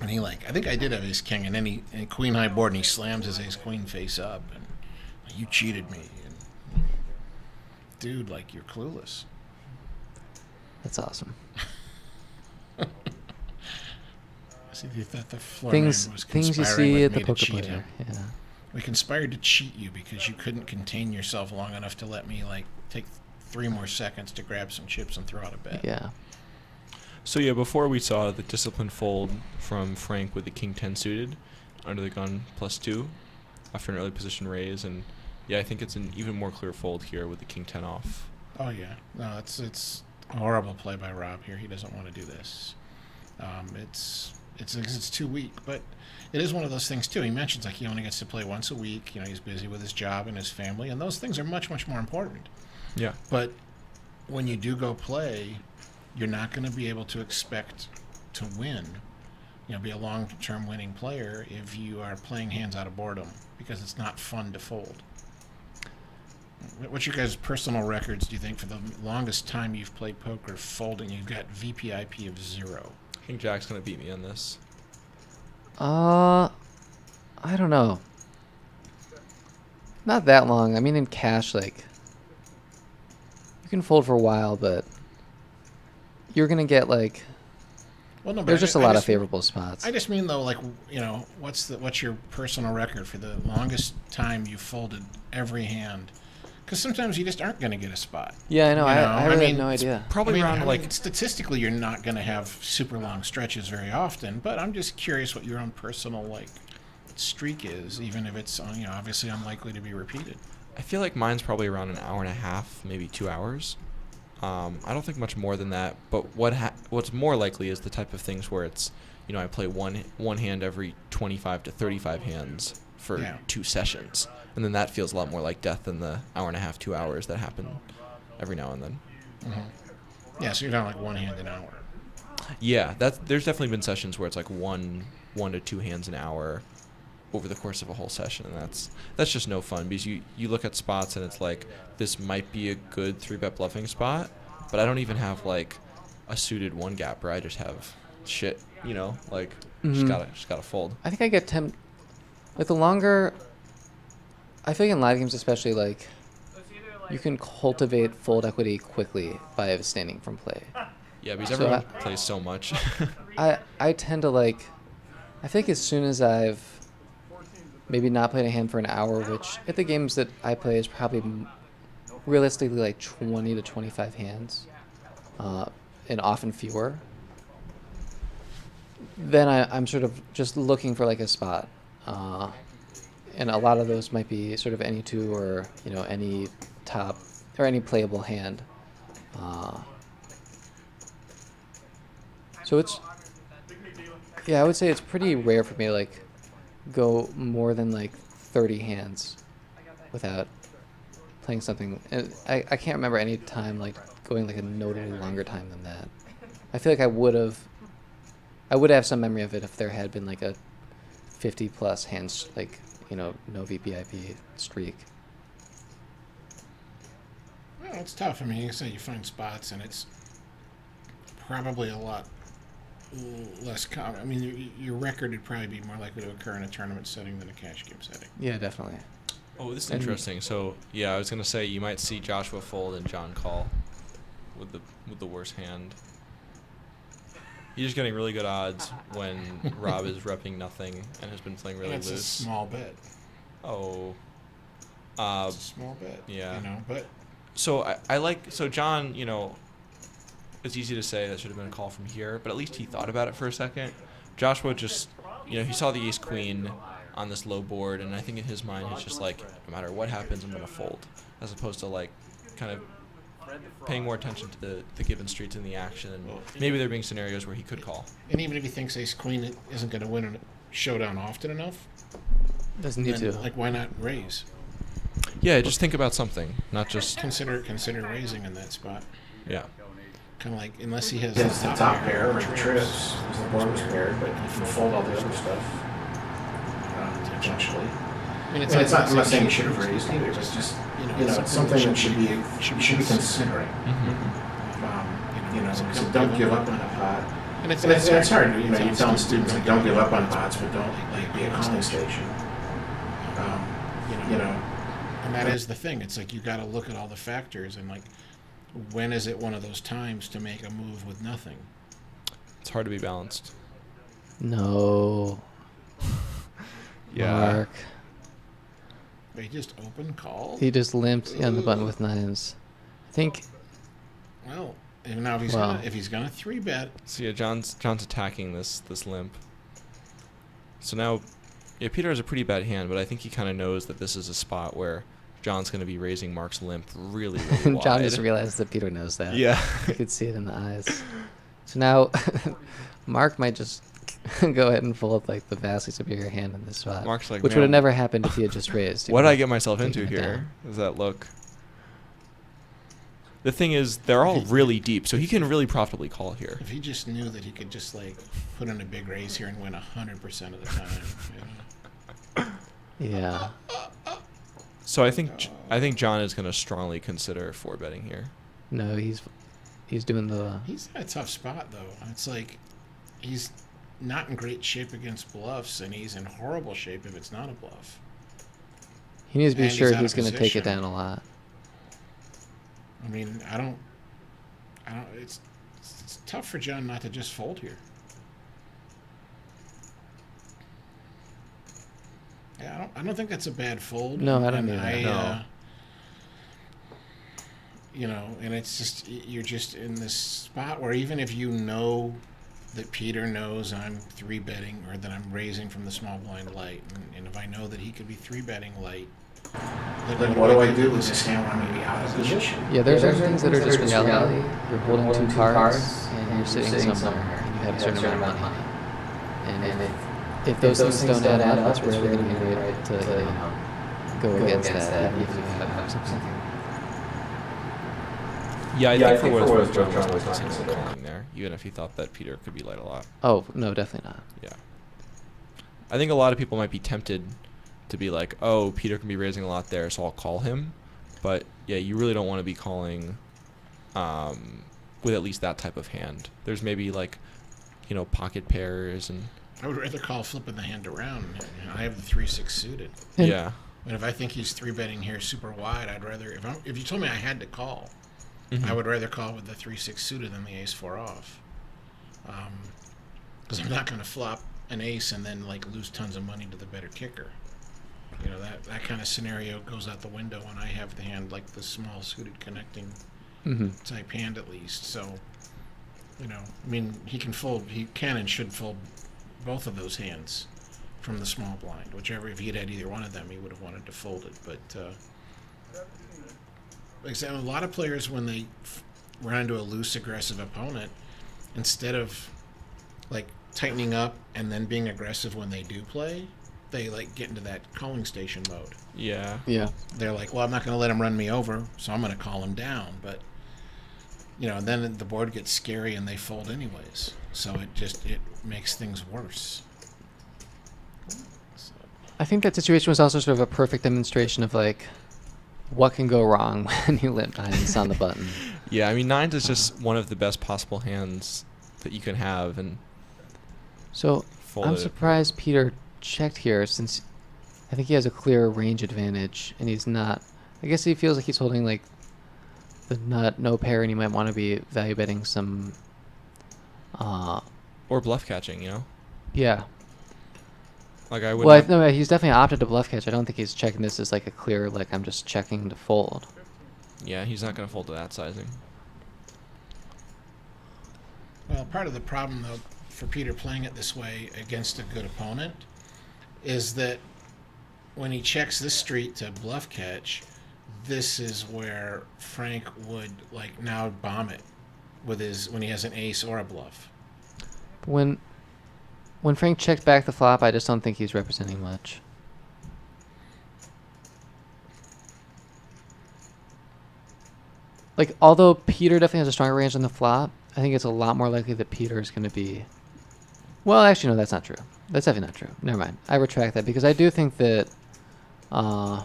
And he I think I did have ace king, and then and queen high board, and he slams his ace queen face up, and you cheated me. And, dude, you're clueless. That's awesome. See, the floor Things man was you conspiring see with at the me to poker cheat player. him. Yeah. We conspired to cheat you because you couldn't contain yourself long enough to let me take 3 more seconds to grab some chips and throw out a bet. Yeah. So yeah, before we saw the disciplined fold from Frank with the king 10 suited under the gun +2 after an early position raise, and yeah, I think it's an even more clear fold here with the king 10 off. Oh yeah, no, it's a horrible play by Rob here. He doesn't want to do this. It's too weak, but it is one of those things too. He mentions he only gets to play once a week. You know, he's busy with his job and his family, and those things are much, much more important. Yeah. But when you do go play, you're not going to be able to expect to win, be a long-term winning player if you are playing hands out of boredom, because it's not fun to fold. What's your guys' personal records, do you think, for the longest time you've played poker folding? You've got VPIP of 0. I think Jack's going to beat me on this. I don't know. Not that long. I mean, in cash, you can fold for a while, but you're gonna get Well, no, but there's just a lot of favorable spots. I just mean though, what's your personal record for the longest time you folded every hand? Because sometimes you just aren't going to get a spot. Yeah, I know. I really mean, have no idea. Probably statistically, you're not going to have super long stretches very often. But I'm just curious what your own personal streak is, even if it's obviously unlikely to be repeated. I feel like mine's probably around an hour and a half, maybe 2 hours. I don't think much more than that. But what's more likely is the type of things where it's, I play one hand every 25 to 35 hands for 2 sessions. And then that feels a lot more like death than the hour and a half, 2 hours that happen every now and then. Mm-hmm. Yeah, so you're down one hand an hour. Yeah, there's definitely been sessions where it's one to 2 hands an hour over the course of a whole session, and that's just no fun, because you look at spots and it's this might be a good 3-bet bluffing spot, but I don't even have a suited 1-gapper. I just have shit, just gotta fold. I think I get the longer. I feel in live games especially, you can cultivate fold equity quickly by abstaining from play. Yeah, because everyone plays so much. I tend to I think as soon as I've maybe not played a hand for an hour, which at the games that I play is probably realistically 20 to 25 hands, and often fewer, then I'm sort of just looking for a spot. And a lot of those might be sort of any 2 or, any top or any playable hand. So it's, I would say it's pretty rare for me to go more than 30 hands without playing something. And I can't remember any time going a notably longer time than that. I feel I would have some memory of it if there had been a 50 plus hands no VPIP streak. Well, it's tough. I mean, you say you find spots, and it's probably a lot less common. I mean, your record would probably be more likely to occur in a tournament setting than a cash game setting. Yeah, definitely. Oh, this is interesting. So, yeah, I was going to say you might see Joshua fold and John call with the worst hand. He's just getting really good odds when Rob is repping nothing and has been playing really loose. It's a small bet. Oh. It's a small bet. Yeah. But. So so John, it's easy to say that should have been a call from here, but at least he thought about it for a second. Joshua just, he saw the ace queen on this low board, and I think in his mind he's just no matter what happens, I'm going to fold, as opposed to kind of paying more attention to the given streets in the action, and maybe there being scenarios where he could call. And even if he thinks ace queen isn't going to win a showdown often enough, doesn't need to. Why not raise? Yeah, just think about something, not just consider raising in that spot. Yeah. Kind of unless he has the top pair or trips, because the board was paired, but you can fold all the other stuff potentially. I mean, it's not, I'm not saying you should have raised either. It's just, it's something that you should be considering. So don't give up on a pot. And it's hard. You're telling students, like, don't give up on pots, but don't be a calling station. And that is the thing. It's like you got to look at all the factors and, like, when is it one of those times to make a move with nothing? It's hard to be balanced. No. Yeah. Mark. He just open call. He just limped on the button with nines. I think. Well, and now if he's gonna 3-bet. So yeah, John's attacking this limp. So now, yeah, Peter has a pretty bad hand, but I think he kind of knows that this is a spot where John's going to be raising Mark's limp really, really wide. John just realized that Peter knows that. Yeah. You could see it in the eyes. So now, Mark might just go ahead and fold like the vastly superior hand in this spot. Mark's like, which would have never happened if he had just raised. What did I get myself into here? Does that look? The thing is, they're all really deep, so he can really profitably call here. If he just knew that he could just, like, put in a big raise here and win 100% of the time. Yeah. So I think John is going to strongly consider 4-betting here. No, he's doing the. He's in a tough spot though. It's like he's not in great shape against bluffs, and he's in horrible shape if it's not a bluff. He needs to be And sure he's out he's of going to take it position. down a lot. I mean, I don't. It's tough for John not to just fold here. Yeah, I don't think that's a bad fold. No, I don't And either. No. And it's just, you're just in this spot where even if you know that Peter knows I'm 3-betting or that I'm raising from the small blind light, and if I know that he could be 3-betting light, Then what do I do with this hand when I'm going to be out of position? Yeah, there's certain things that are just reality. You're holding 2 cards, and you're sitting somewhere, and you have a certain amount of money. And if those things don't add up, that's really going to be great to go against that, even if you have something. Yeah, I think for what it's worth, John was not considering calling there, even if he thought that Peter could be light a lot. Oh, no, definitely not. Yeah. I think a lot of people might be tempted to be like, oh, Peter can be raising a lot there, so I'll call him. But, yeah, you really don't want to be calling with at least that type of hand. There's maybe, like, pocket pairs and... I would rather call flipping the hand around. I have the 3-6 suited. Yeah. And if I think he's 3-betting here super wide, I'd rather, if you told me I had to call, Mm-hmm. I would rather call with the 3-6 suited than the ace-4 off. Because I'm not going to flop an ace and then, like, lose tons of money to the better kicker. That kind of scenario goes out the window when I have the hand like the small suited connecting type hand at least. So, I mean, he can and should fold both of those hands from the small blind. Whichever, if he'd had either one of them, he would have wanted to fold it. But like I said, a lot of players, when they run into a loose, aggressive opponent, instead of like tightening up and then being aggressive when they do play, they like get into that calling station mode. Yeah. Yeah. They're like, well, I'm not going to let him run me over, so I'm going to call him down. But then the board gets scary and they fold anyways. So it makes things worse. So. I think that situation was also sort of a perfect demonstration of like what can go wrong when you limp nines on the button. Yeah, I mean, nines is just one of the best possible hands that you can have, and so I'm surprised Peter checked here, since I think he has a clear range advantage, and he's not. I guess he feels like he's holding like the nut, no pair, and he might want to be value betting some. Or bluff catching, Yeah. Like I would. Well, no, he's definitely opted to bluff catch. I don't think he's checking this as like a clear, like I'm just checking to fold. Yeah, he's not going to fold to that sizing. Well, part of the problem, though, for Peter playing it this way against a good opponent is that when he checks this street to bluff catch, this is where Frank would like now bomb it with when he has an ace or a bluff. When Frank checked back the flop, I just don't think he's representing much. Like, although Peter definitely has a stronger range on the flop, I think it's a lot more likely that Peter is going to be... Well, actually, no, that's not true. That's definitely not true. Never mind. I retract that, because I do think that Uh, I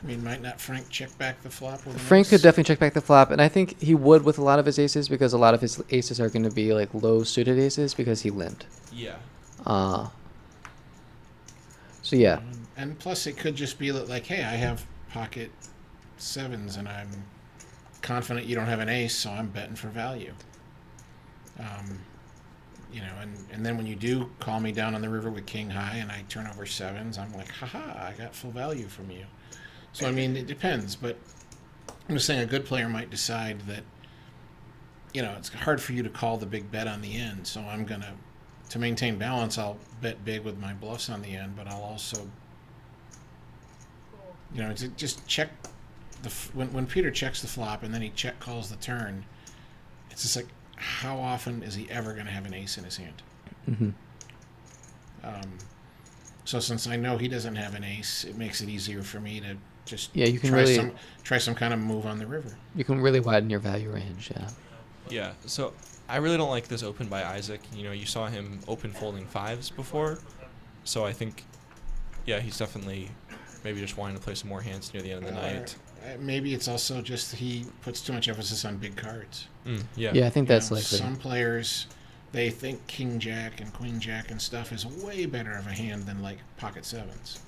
mean, might not Frank check back the flop with an Frank ace? could definitely check back the flop, and I think he would with a lot of his aces because a lot of his aces are going to be like low suited aces because he limped. Yeah. So yeah, And plus, it could just be like, hey, I have pocket sevens, and I'm confident you don't have an ace, so I'm betting for value. You know, and then when you do call me down on the river with king high and I turn over sevens, I'm like, haha, I got full value from you. So, I mean, it depends, but I'm just saying a good player might decide that, you know, it's hard for you to call the big bet on the end, so I'm going to maintain balance, I'll bet big with my bluffs on the end, but I'll also, you know, just check when Peter checks the flop and then he check calls the turn, it's just like, how often is he ever going to have an ace in his hand? mm-hmm. So since I know he doesn't have an ace, it makes it easier for me to just You can try some kind of move on the river. You can really widen your value range. Yeah. Yeah. So I really don't like this open by Isaac. You know, you saw him open folding fives before, so I think, yeah, he's definitely maybe just wanting to play some more hands near the end of the night. Maybe it's also just he puts too much emphasis on big cards. Yeah. Yeah, I think that's likely. Some players, they think king jack and queen jack and stuff is way better of a hand than like pocket sevens.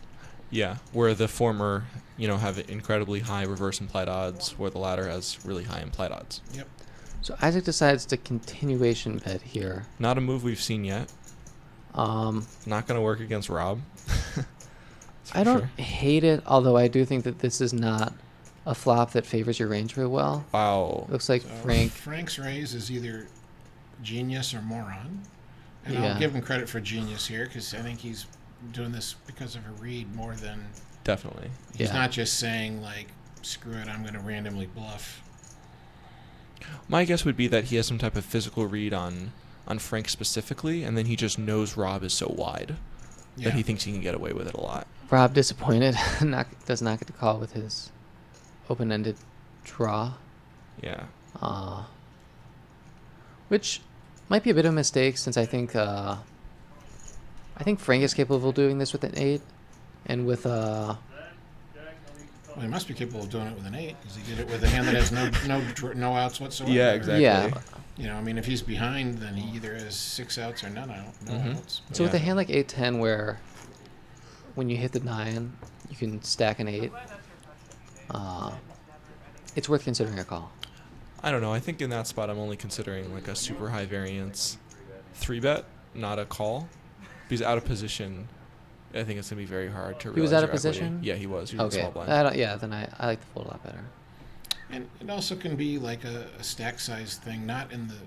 Yeah, where the former, you know, have incredibly high reverse implied odds, where the latter has really high implied odds. Yep. So Isaac decides to continuation bet here. Not a move we've seen yet. Not going to work against Rob. I don't hate it, although I do think that this is not a flop that favors your range very well. Wow. Looks like So Frank's raise is either genius or moron. And Yeah. I'll give him credit for genius here because I think he's doing this because of a read more than... Definitely. He's Yeah. not just saying, like, screw it, I'm going to randomly bluff. My guess would be that he has some type of physical read on Frank specifically, and then he just knows Rob is so wide Yeah. that he thinks he can get away with it a lot. Rob disappointed. Does not get to call with his open-ended draw. Yeah. Which might be a bit of a mistake since I think Frank is capable of doing this with an 8 and with Well, he must be capable of doing it with an 8 because he did it with a hand that has no outs whatsoever. Yeah, exactly. Yeah. You know, I mean, if he's behind, then he either has 6 outs or none outs. So with a hand like 8-10 where when you hit the 9, you can stack an 8, it's worth considering a call. I don't know. I think in that spot, I'm only considering like a super high variance 3-bet, not a call. Because out of position, I think it's going to be very hard to realize He was out of your equity. position? Yeah, he was. He was Okay. a small blind. Then I like the fold a lot better. And it also can be like a stack size thing, not in the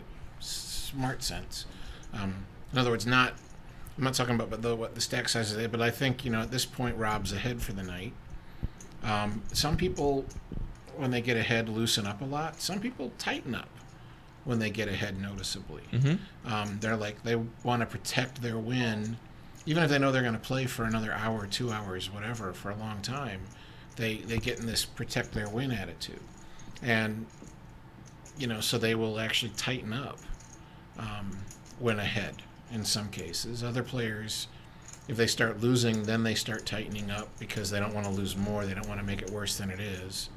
smart sense. In other words, I'm not talking about what the stack size is, but I think, you know, at this point, Rob's ahead for the night. Some people, when they get ahead, loosen up a lot. Some people tighten up when they get ahead noticeably. They're like, they want to protect their win. Even if they know they're going to play for another hour, 2 hours, whatever, for a long time, they get in this protect their win attitude. And, you know, so they will actually tighten up when ahead in some cases. Other players, if they start losing, then they start tightening up because they don't want to lose more. They don't want to make it worse than it is.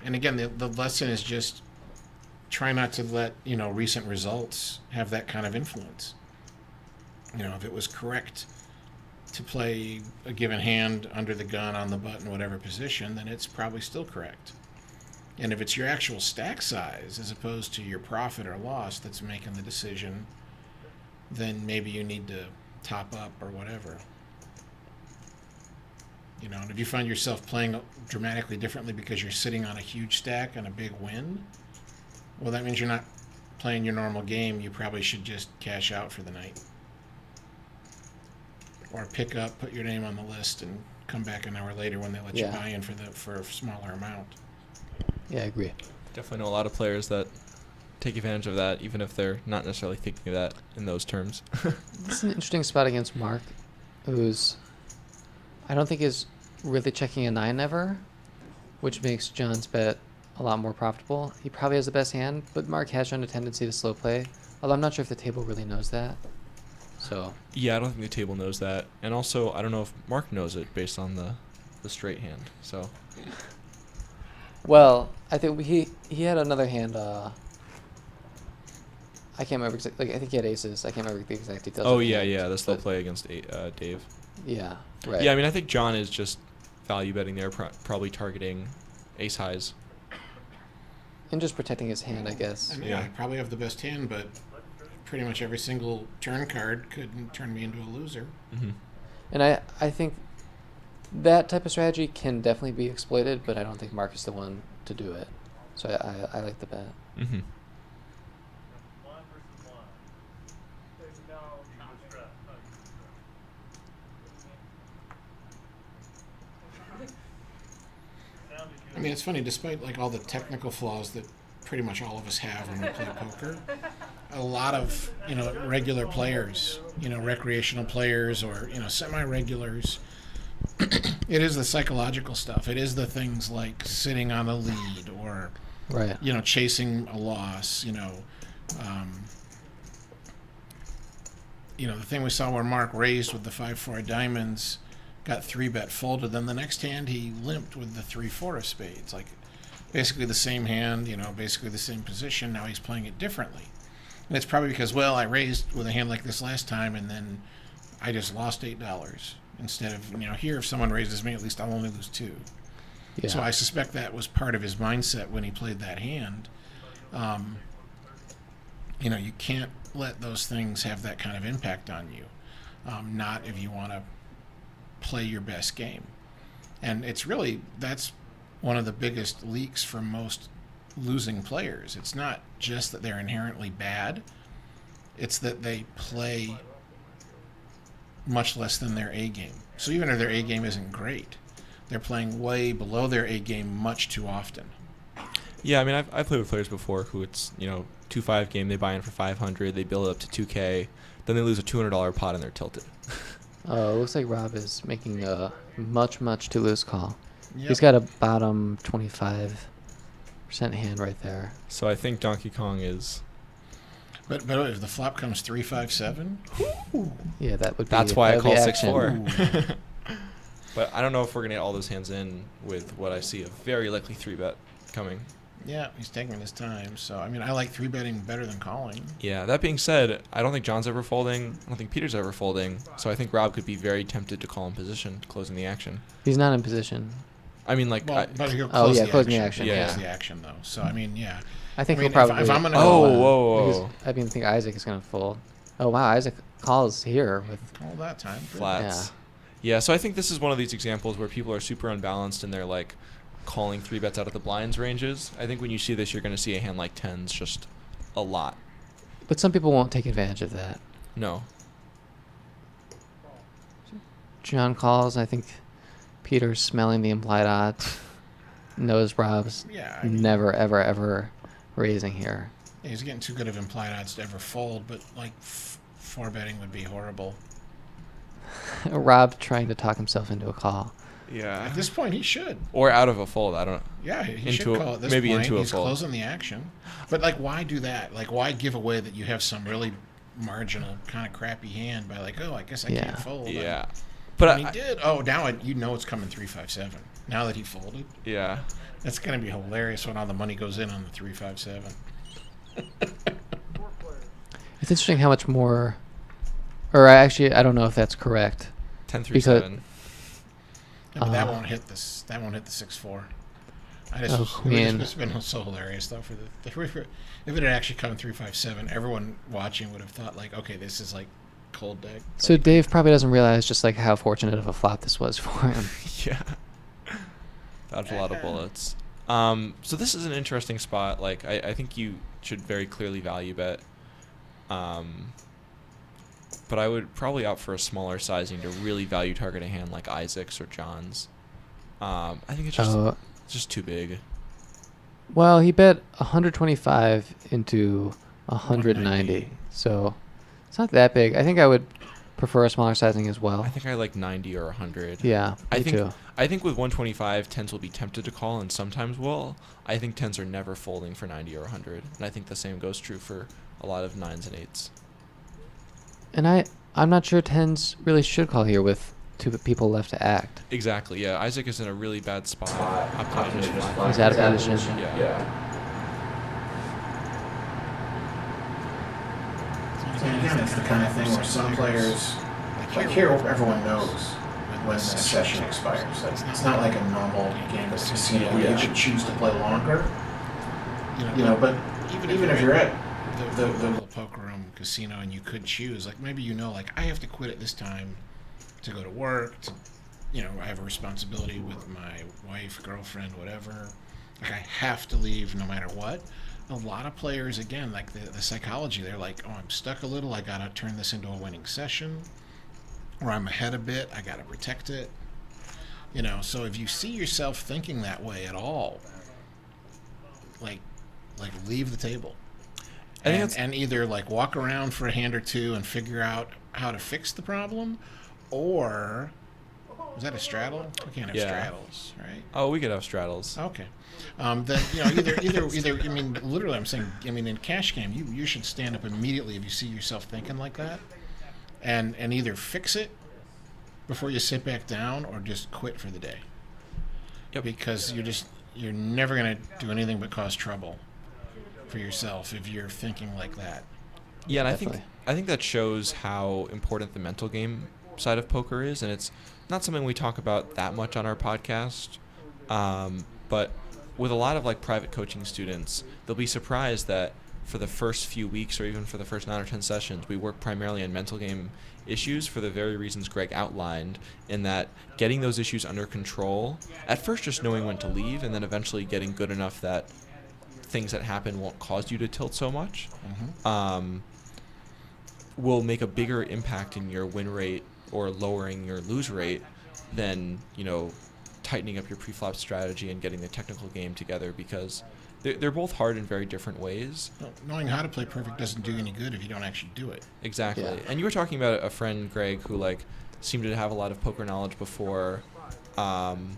And again, the lesson is just try not to let, you know, recent results have that kind of influence. You know, if it was correct to play a given hand under the gun, on the button, whatever position, then it's probably still correct. And if it's your actual stack size as opposed to your profit or loss that's making the decision, then maybe you need to top up or whatever. You know, and if you find yourself playing dramatically differently because you're sitting on a huge stack and a big win, well, that means you're not playing your normal game. You probably should just cash out for the night. Or pick up, put your name on the list, and come back an hour later when they let you buy in for a smaller amount. Yeah, I agree. Definitely know a lot of players that take advantage of that, even if they're not necessarily thinking of that in those terms. This is an interesting spot against Mark, who's I don't think is really checking a 9 ever, which makes John's bet a lot more profitable. He probably has the best hand, but Mark has shown a tendency to slow play, although I'm not sure if the table really knows that. So Yeah, I don't think the table knows that. And also, I don't know if Mark knows it based on the the straight hand. So Well, I think he had another hand. I can't remember exactly. Like, I think he had aces. I can't remember the exact details. oh of the yeah, hand, yeah, the slow but play against Dave. Yeah, right. Yeah, I mean I think John is just value betting there, probably targeting ace highs. And just protecting his hand, I guess. And Yeah. I probably have the best hand, but pretty much every single turn card could turn me into a loser. Mm-hmm. And I think that type of strategy can definitely be exploited, but I don't think Mark is the one to do it. So I like the bet. Mm-hmm. I mean, it's funny, despite like all the technical flaws that pretty much all of us have when we play poker, a lot of, regular players, recreational players or, semi-regulars, it is the psychological stuff. It is the things like sitting on a lead or, Right. chasing a loss, the thing we saw where Mark raised with the 5-4 diamonds, got 3-bet folded. Then the next hand he limped with the 3-4 of spades. Like basically the same hand, basically the same position. Now he's playing it differently. And it's probably because, well, I raised with a hand like this last time and then I just lost $8. Instead of, here, if someone raises me, at least I'll only lose 2. Yeah. So I suspect that was part of his mindset when he played that hand. You can't let those things have that kind of impact on you. Not if you want to play your best game. And that's one of the biggest leaks from most losing players. It's not just that they're inherently bad, it's that they play much less than their A game. So even if their A game isn't great, they're playing way below their A game much too often. Yeah, I mean I've played with players before who it's 2-5 game, they buy in for 500, they build it up to 2K, then they lose a $200 pot and they're tilted. Oh, it looks like Rob is making a much too loose call. Yep. He's got a bottom 25% hand right there. So I think Donkey Kong is. But if the flop comes 3-5-7, Yeah, that would be. That's why I that would call be action. 6-4. But I don't know if we're gonna get all those hands in with what I see a very likely 3-bet coming. yeah, he's taking his time. So I mean, I like 3-betting better than calling. Yeah, that being said, I don't think John's ever folding. I don't think Peter's ever folding. So I think Rob could be very tempted to call in position, closing the action. He's not in position. I mean, like, Well, but he'll Oh, close yeah, the closing action. the action, He'll close yeah. the action though. So I mean, yeah. I think I mean, he'll probably. if I'm gonna Oh, go, whoa. I think Isaac is gonna fold. Oh wow, Isaac calls here with. all that time. Good. flats. Yeah, so I think this is one of these examples where people are super unbalanced and they're like calling 3-bets out of the blinds ranges. I think when you see this, you're going to see a hand like tens just a lot. But some people won't take advantage of that. No. John calls. I think Peter's smelling the implied odds. Knows Rob's Yeah, I mean, never ever raising here. he's getting too good of implied odds to ever fold, but like 4-betting would be horrible. Rob trying to talk himself into a call. Yeah. At this point, he should. Or out of a fold. I don't know. Yeah, he Into should a- call at this maybe point. into a He's fold. closing the action. But like, why do that? Like, why give away that you have some really marginal kind of crappy hand by like, oh, I guess I Yeah. can't fold. Yeah. But But he did. Oh, now it's coming 3-5-7. Now that he folded, yeah. that's gonna be hilarious when all the money goes in on the 3-5-7. It's interesting how much more. Or actually, I don't know if that's correct. 10-3-7. Because- Yeah, but that Uh, won't hit this. That won't hit the 6-4. Oh, It man. would just been so hilarious though for if it had actually come 3-5-7, everyone watching would have thought like, okay, this is like cold deck. So Dave probably doesn't realize just like how fortunate of a flop this was for him. Yeah. Dodged a lot of bullets. So this is an interesting spot. Like, I think you should very clearly value bet. But I would probably opt for a smaller sizing to really value target a hand like Isaac's or John's. I think it's just too big. Well, he bet 125 into 190, so it's not that big. I think I would prefer a smaller sizing as well. I think I like 90 or 100. Yeah, I me think too. I think with 125, tens will be tempted to call and sometimes will. I think tens are never folding for 90 or 100, and I think the same goes true for a lot of nines and eights. And I'm not sure tens really should call here with two people left to act. Exactly. Yeah, Isaac is in a really bad spot. He's out of position. Yeah. And again, it's the kind of thing where some players, like here, everyone knows when the session expires. It's not like a normal game of casino where you could choose to play longer. But even if you're at the poker room casino and you could choose, like maybe like I have to quit at this time to go to work, I have a responsibility with my wife, girlfriend, whatever. Like I have to leave no matter what. A lot of players, again, like the psychology, they're like, oh, I'm stuck a little, I gotta turn this into a winning session, or I'm ahead a bit, I gotta protect it. So if you see yourself thinking that way at all, like leave the table. And either like walk around for a hand or two and figure out how to fix the problem, or is that a straddle? We can't have straddles, right? Oh, we could have straddles. Okay. Then either. I mean, literally, I'm saying. I mean, in cash game, you should stand up immediately if you see yourself thinking like that, and either fix it before you sit back down, or just quit for the day. Yep. Because you're never gonna do anything but cause trouble for yourself if you're thinking like that. Yeah, and Definitely. I think that shows how important the mental game side of poker is, and it's not something we talk about that much on our podcast. But with a lot of like private coaching students, they'll be surprised that for the first few weeks or even for the first 9 or 10 sessions, we work primarily on mental game issues for the very reasons Greg outlined, in that getting those issues under control, at first just knowing when to leave, and then eventually getting good enough that things that happen won't cause you to tilt so much, will make a bigger impact in your win rate or lowering your lose rate than, tightening up your pre-flop strategy and getting the technical game together, because they're both hard in very different ways. Well, knowing how to play perfect doesn't do any good if you don't actually do it. Exactly. Yeah. And you were talking about a friend, Greg, who seemed to have a lot of poker knowledge before, and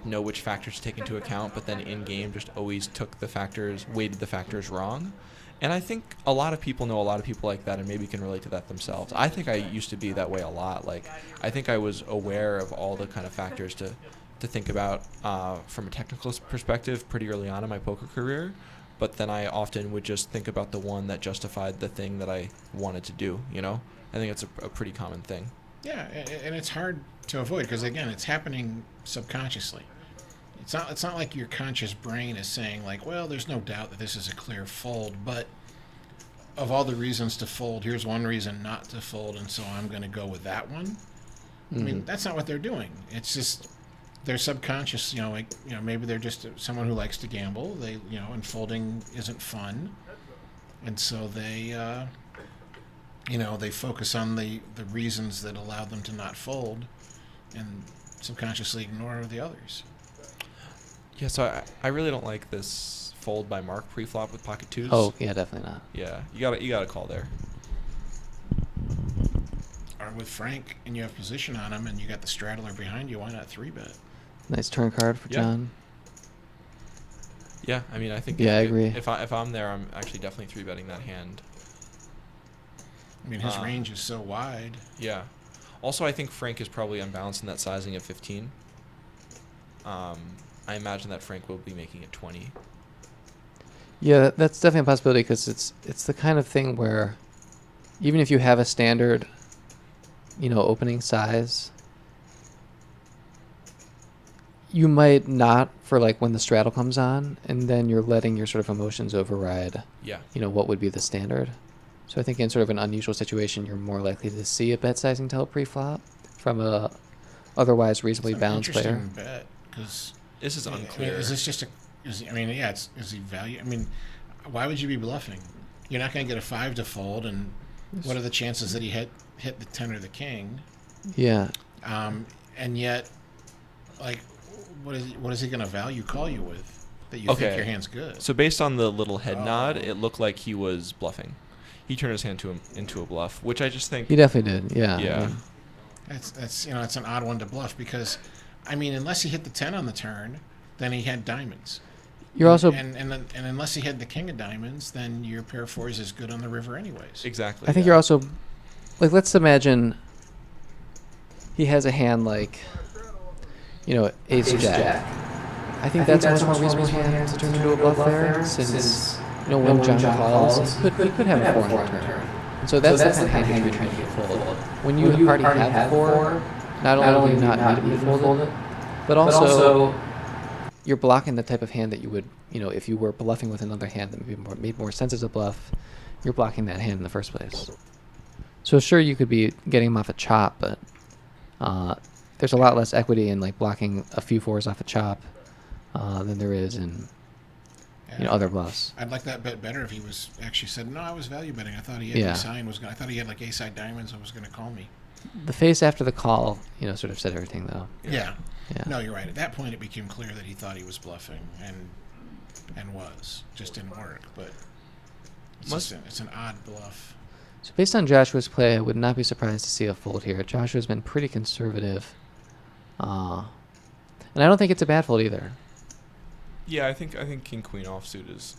know which factors to take into account, but then in game just always weighted the factors wrong. And I think a lot of people know a lot of people like that, and maybe can relate to that themselves. I think I used to be that way a lot. I think I was aware of all the kind of factors to think about from a technical perspective pretty early on in my poker career, but then I often would just think about the one that justified the thing that I wanted to do. I think it's a pretty common thing. Yeah, and it's hard to avoid because, again, it's happening subconsciously. It's not like your conscious brain is saying well, there's no doubt that this is a clear fold, but of all the reasons to fold, here's one reason not to fold, and so I'm going to go with that one. I mean, that's not what they're doing. It's just they're subconscious, maybe they're just someone who likes to gamble. They, and folding isn't fun, and so they, they focus on the reasons that allow them to not fold, and subconsciously ignore the others. Yeah, so I really don't like this fold by Mark pre-flop with pocket twos. Oh, yeah, definitely not. Yeah, you got a call there. Or with Frank, and you have position on him, and you got the straddler behind you. Why not 3-bet? Nice turn card for John. Yeah, I mean, I think. Yeah, I agree. If I'm there, I'm actually definitely 3-betting that hand. I mean, his range is so wide. Yeah. Also, I think Frank is probably unbalanced in that sizing of 15. I imagine that Frank will be making it 20. Yeah, that's definitely a possibility, because it's the kind of thing where even if you have a standard, opening size, you might not for when the straddle comes on, and then you're letting your sort of emotions override. Yeah. What would be the standard. So I think in sort of an unusual situation, you're more likely to see a bet sizing tell pre-flop from a otherwise reasonably balanced player. Interesting bet, because this is unclear. Is this just is he value? I mean, why would you be bluffing? You're not going to get a 5 to fold, and what are the chances that he hit the 10 or the king? Yeah. And yet, what is he going to value call you with that you think your hand's good? So based on the little head nod, it looked like he was bluffing. He turned his hand into a bluff, which I just think he definitely did. Yeah. Yeah. I mean, That's it's an odd one to bluff, because I mean, unless he hit the 10 on the turn, then he had diamonds. you're also. And unless he had the king of diamonds, then your pair of 4s is good on the river anyways. exactly. I think you're also, let's imagine he has a hand like, ace jack. I think that's a much more reasonable hand to turn into a bluff there, since when John calls, he could have a 4 on the turn. And so that's the kind of hand you're trying to get folded. When you already have 4, not only do you not need to be folded, but also you're blocking the type of hand that you would, if you were bluffing with another hand that made more sense as a bluff, you're blocking that hand in the first place. So sure, you could be getting him off a chop, but there's a lot less equity in like blocking a few 4s off a chop than there is in other bluffs. I'd like that bet better if he was actually said, no, I was value betting. I thought he had I thought he had like ace-side diamonds and was going to call me. The face after the call, sort of said everything though. Yeah. No, you're right. At that point, it became clear that he thought he was bluffing and was. Just didn't work, but it's an odd bluff. So based on Joshua's play, I would not be surprised to see a fold here. Joshua's been pretty conservative. And I don't think it's a bad fold either. Yeah, I think king queen offsuit is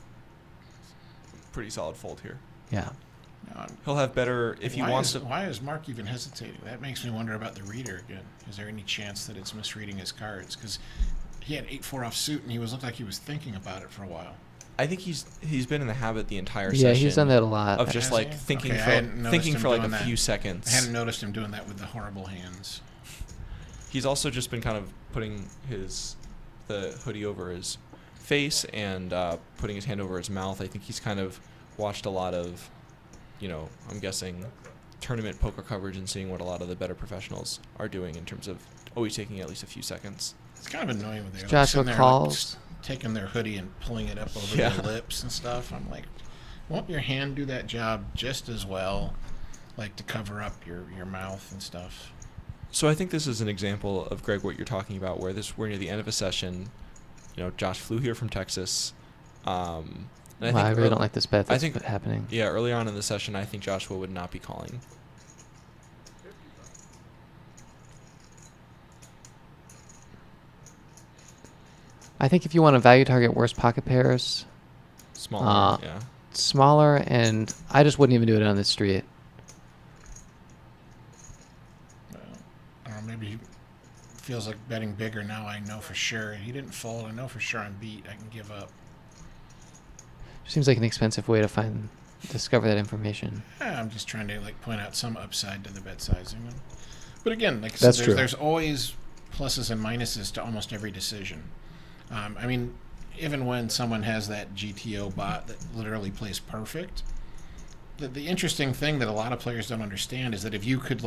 pretty solid fold here. Yeah. He'll have better if he wants to. Why is Mark even hesitating? That makes me wonder about the reader again. Is there any chance that it's misreading his cards? Because he had 8-4 offsuit and he looked like he was thinking about it for a while. I think he's been in the habit the entire session. Yeah, he's done that a lot. Of just like thinking for like a few seconds. I hadn't noticed him doing that with the horrible hands. He's also just been kind of putting the hoodie over his face and putting his hand over his mouth. I think he's kind of watched a lot of, I'm guessing, tournament poker coverage and seeing what a lot of the better professionals are doing in terms of always taking at least a few seconds. It's kind of annoying when they're Joshua calls. Taking their hoodie and pulling it up over their lips and stuff. I'm like, won't your hand do that job just as well, like to cover up your mouth and stuff? So I think this is an example of, Greg, what you're talking about, where we're near the end of a session. Josh flew here from Texas. And I really don't like this bet that's happening. Yeah, early on in the session, I think Joshua would not be calling. I think if you want to value target worse pocket pairs, smaller, and I just wouldn't even do it on the street. I don't know, maybe he feels like betting bigger now. I know for sure. He didn't fold. I know for sure I'm beat. I can give up. Seems like an expensive way to discover that information. Yeah, I'm just trying to point out some upside to the bet sizing. But again, like I said, there's always pluses and minuses to almost every decision. Even when someone has that GTO bot that literally plays perfect, the interesting thing that a lot of players don't understand is that if you could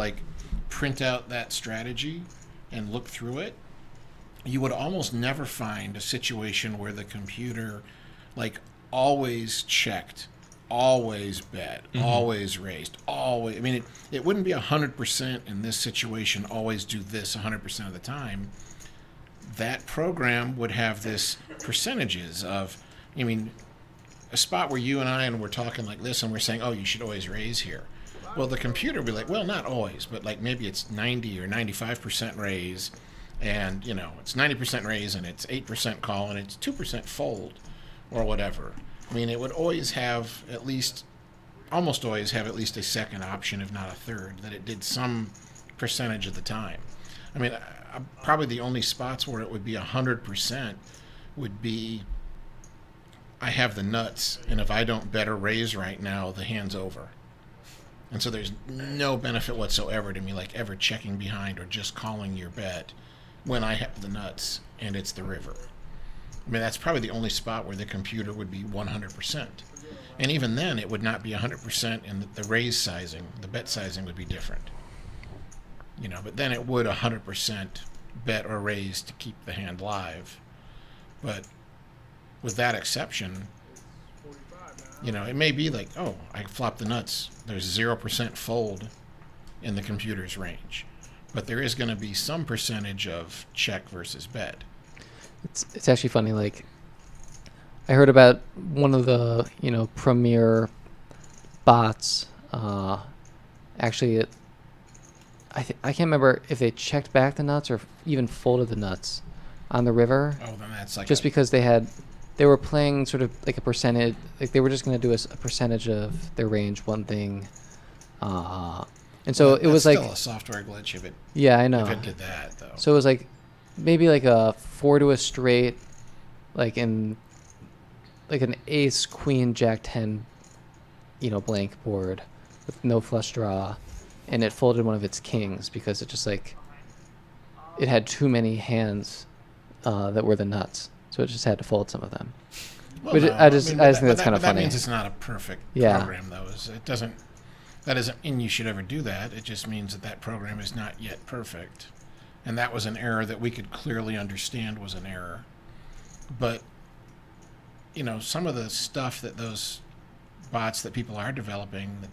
print out that strategy and look through it, you would almost never find a situation where the computer always checked, always bet, always raised, always. It wouldn't be 100% in this situation, always do this 100% of the time. That program would have this percentages of, a spot where you and I we're talking like this and we're saying, oh, you should always raise here. Well, the computer would be like, well, not always, but maybe it's 90 or 95% raise, and it's 90% raise and it's 8% call and it's 2% fold or whatever. It would always have almost always have at least a second option, if not a third, that it did some percentage of the time. Probably the only spots where it would be 100% would be I have the nuts, and if I don't bet or raise right now, the hand's over. And so there's no benefit whatsoever to me ever checking behind or just calling your bet when I have the nuts and it's the river. That's probably the only spot where the computer would be 100%. And even then, it would not be 100%, and the raise sizing, the bet sizing would be different. But then it would 100% bet or raise to keep the hand live. But with that exception, it may be I flop the nuts. There's 0% fold in the computer's range. But there is going to be some percentage of check versus bet. It's actually funny. I heard about one of the premier bots. Actually, I can't remember if they checked back the nuts or even folded the nuts on the river. Oh, then that's just because they were playing sort of a percentage. They were just going to do a percentage of their range, one thing. And so it was like still a software glitch if it yeah, I know. if it did that though. So it was like maybe like a 4 to a straight, like in like an ace queen jack 10, blank board with no flush draw, and it folded one of its kings because it just like it had too many hands that were the nuts, so it just had to fold some of them. Well, Which no, I just think that's kind of that funny. means it's not a perfect Yeah. program though. That doesn't mean you should ever do that. It just means that program is not yet perfect. And that was an error that we could clearly understand was an error. But, some of the stuff that those bots that people are developing,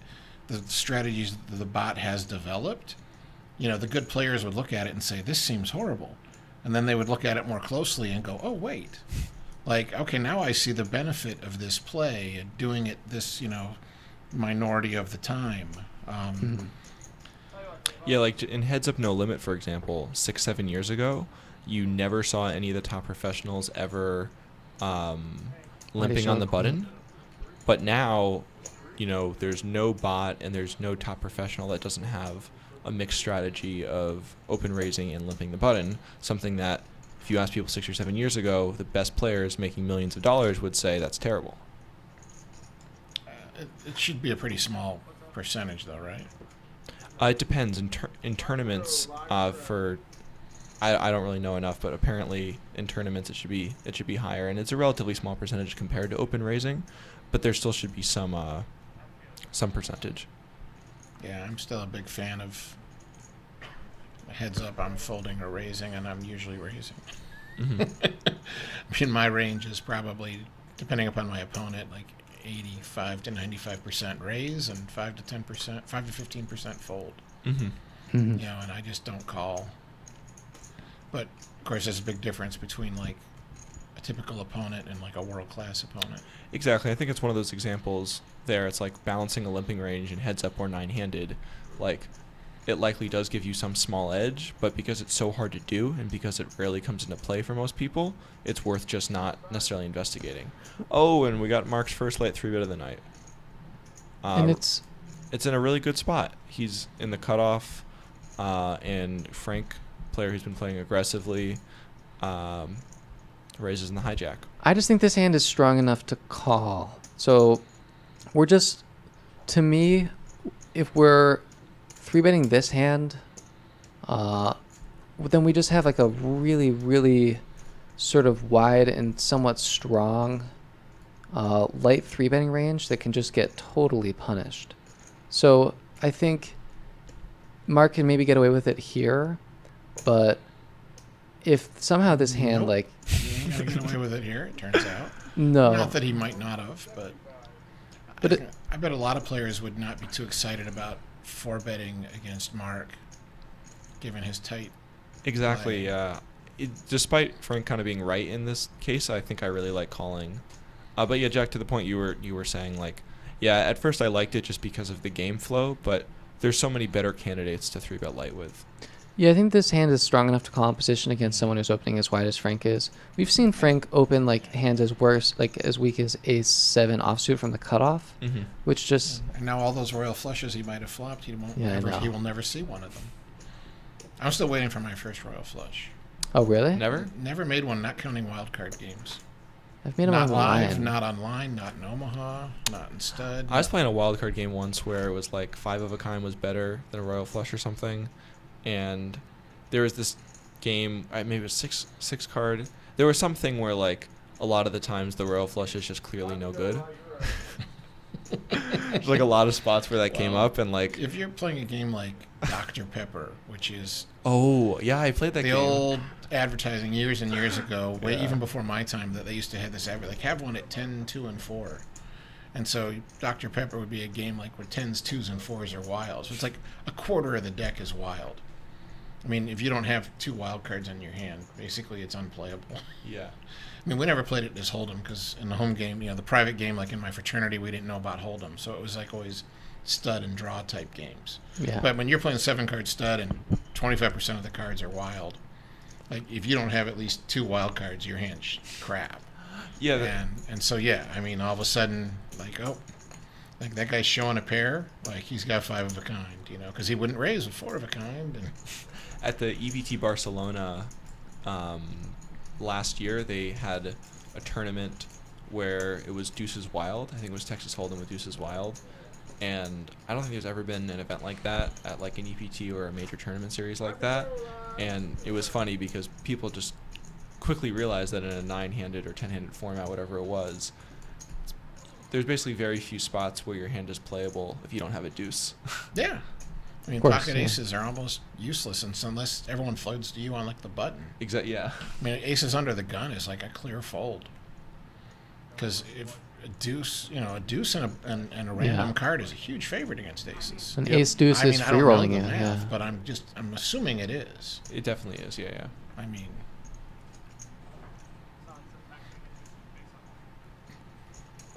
the strategies that the bot has developed, the good players would look at it and say, this seems horrible. And then they would look at it more closely and go, oh, wait. Like, okay, now I see the benefit of this play and doing it this, minority of the time. Yeah, like in Heads Up No Limit, for example, 6-7 years ago, you never saw any of the top professionals ever limping on the button. But now, there's no bot and there's no top professional that doesn't have a mixed strategy of open raising and limping the button, something that if you ask people 6 or 7 years ago, the best players making millions of dollars would say that's terrible. It should be a pretty small percentage, though, right? It depends. In tournaments, I don't really know enough, but apparently in tournaments it should be higher, and it's a relatively small percentage compared to open raising, but there still should be some percentage. Yeah, I'm still a big fan of heads up. I'm folding or raising, and I'm usually raising. Mm-hmm. My range is probably, depending upon my opponent, like 85 to 95% raise and 5 to 15% fold. Mm-hmm. Mm-hmm. And I just don't call. But of course, there's a big difference between like a typical opponent and like a world-class opponent. Exactly. I think it's one of those examples there. It's like balancing a limping range and heads up or nine-handed. Like, it likely does give you some small edge, but because it's so hard to do and because it rarely comes into play for most people, it's worth just not necessarily investigating. Oh, and we got Mark's first late 3-bet of the night. And it's in a really good spot. He's in the cutoff, and Frank, player who's been playing aggressively, raises in the hijack. I just think this hand is strong enough to call. So we're just, to me, if we're 3-betting this hand, then we just have like a really, really sort of wide and somewhat strong light 3-betting range that can just get totally punished. So I think Mark can maybe get away with it here, but if somehow this hand Nope. like He ain't gonna get away with it here, it turns out. no, Not that he might not have, but I bet a lot of players would not be too excited about 4-betting against Mark, given his tight. Exactly. play. Despite Frank kind of being right in this case, I think I really like calling. But yeah, Jack, to the point you were saying, like, yeah, at first I liked it just because of the game flow, but there's so many better candidates to 3-bet light with. yeah, I think this hand is strong enough to call in position against someone who's opening as wide as Frank is. We've seen Frank open like hands as worse, like as weak as ace-7 offsuit from the cutoff, Mm-hmm. which just And now all those royal flushes he might have flopped, he will never see one of them. I'm still waiting for my first royal flush. oh really? Never made one, not counting wildcard games. I've made him Not live, online. not online, not in Omaha, not in Stud. I was playing a wildcard game once where it was like 5 of a kind was better than a royal flush or something, and there was this game, maybe it was six card. There was something where like a lot of the times the royal flush is just clearly no good. There's like a lot of spots where that came up, and like if you're playing a game like Dr. Pepper, which is oh yeah, I played that the game. old advertising years and years ago, way Yeah. even before my time, that they used to have this like have one at 10, 2, and 4. And so Dr. Pepper would be a game like where 10s, 2s, and 4s are wild. So it's like a quarter of the deck is wild. I mean, if you don't have 2 wild cards in your hand, basically it's unplayable. Yeah. I mean, we never played it as Hold'em because in the home game, the private game, like in my fraternity, we didn't know about Hold'em. So it was like always stud and draw type games. Yeah. But when you're playing 7-card stud and 25% of the cards are wild, like if you don't have at least 2 wild cards, your hand's crap. Yeah. And so, yeah, I mean, all of a sudden, like, oh, Like that guy's showing a pair, like he's got 5 of a kind, you know, because he wouldn't raise a 4 of a kind. And at the EVT Barcelona last year, they had a tournament where it was Deuces Wild. I think it was Texas Hold'em with Deuces Wild. And I don't think there's ever been an event like that at like an EPT or a major tournament series like that. And it was funny because people just quickly realized that in a 9-handed or 10-handed format, whatever it was, there's basically very few spots where your hand is playable if you don't have a deuce. Yeah. I mean, course, pocket yeah. aces are almost useless unless everyone floats to you on like the button. Exactly. Yeah. I mean, aces under the gun is like a clear fold. Because if a deuce, you know, a deuce and a random card is a huge favorite against aces. An ace deuce I mean, is I free don't rolling know it. the math, Yeah. but I'm assuming it is. It definitely is. Yeah. Yeah. I mean,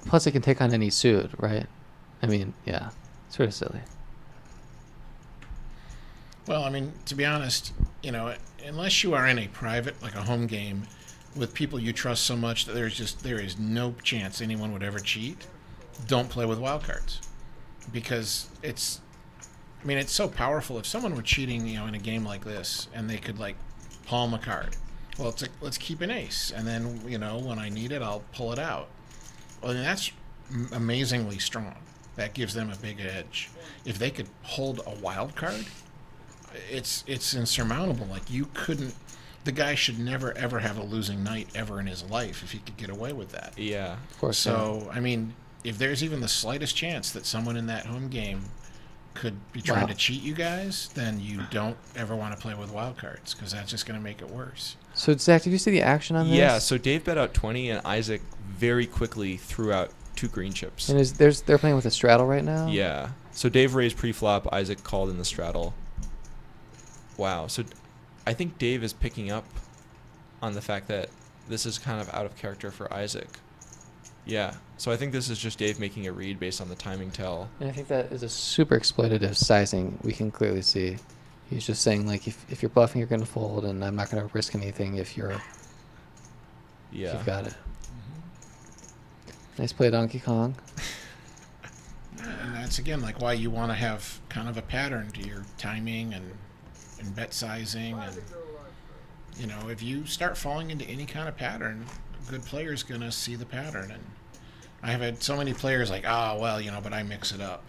Plus, it can take on any suit, right? I mean, yeah, sort of silly. well, I mean, to be honest, you know, unless you are in a private, like a home game, with people you trust so much that there is no chance anyone would ever cheat, don't play with wild cards, because it's so powerful. If someone were cheating, you know, in a game like this, and they could like palm a card, well, it's like, let's keep an ace, and then, you know, when I need it, I'll pull it out. Well, then that's amazingly strong. That gives them a big edge. If they could hold a wild card, it's insurmountable. Like you couldn't. The guy should never ever have a losing night ever in his life if he could get away with that. Yeah. Of course. So I mean, if there's even the slightest chance that someone in that home game could be trying to cheat you guys, then you don't ever want to play with wild cards because that's just going to make it worse. So, Zach, did you see the action on this? Yeah. So Dave bet out 20, and Isaac very quickly threw out 2 green chips. And they're playing with a straddle right now? Yeah. So Dave raised pre-flop. Isaac called in the straddle. Wow. So I think Dave is picking up on the fact that this is kind of out of character for Isaac. Yeah. So I think this is just Dave making a read based on the timing tell. And I think that is a super exploitative sizing. We can clearly see. He's just saying, like, if you're bluffing, you're going to fold, and I'm not going to risk anything if you've got it. Nice play, Donkey Kong. And that's again like why you want to have kind of a pattern to your timing and bet sizing, and you know, if you start falling into any kind of pattern, a good player's gonna see the pattern. And I have had so many players like, well, you know, but I mix it up,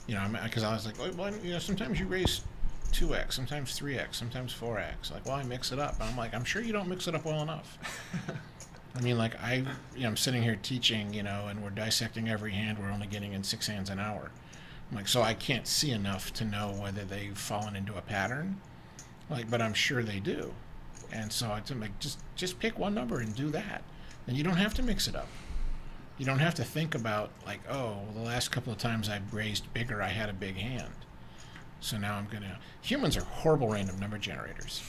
you know, because I was like, well, you know, sometimes you raise 2x, sometimes 3x, sometimes 4x. Like, well, I mix it up. And I'm like, I'm sure you don't mix it up well enough. I mean, like, I'm sitting here teaching, you know, and we're dissecting every hand. We're only getting in 6 hands an hour. I'm like, so I can't see enough to know whether they've fallen into a pattern. Like, but I'm sure they do. And so I'm like, just pick one number and do that. And you don't have to mix it up. You don't have to think about, like, oh, well, the last couple of times I raised bigger, I had a big hand. So now I'm going to... Humans are horrible random number generators.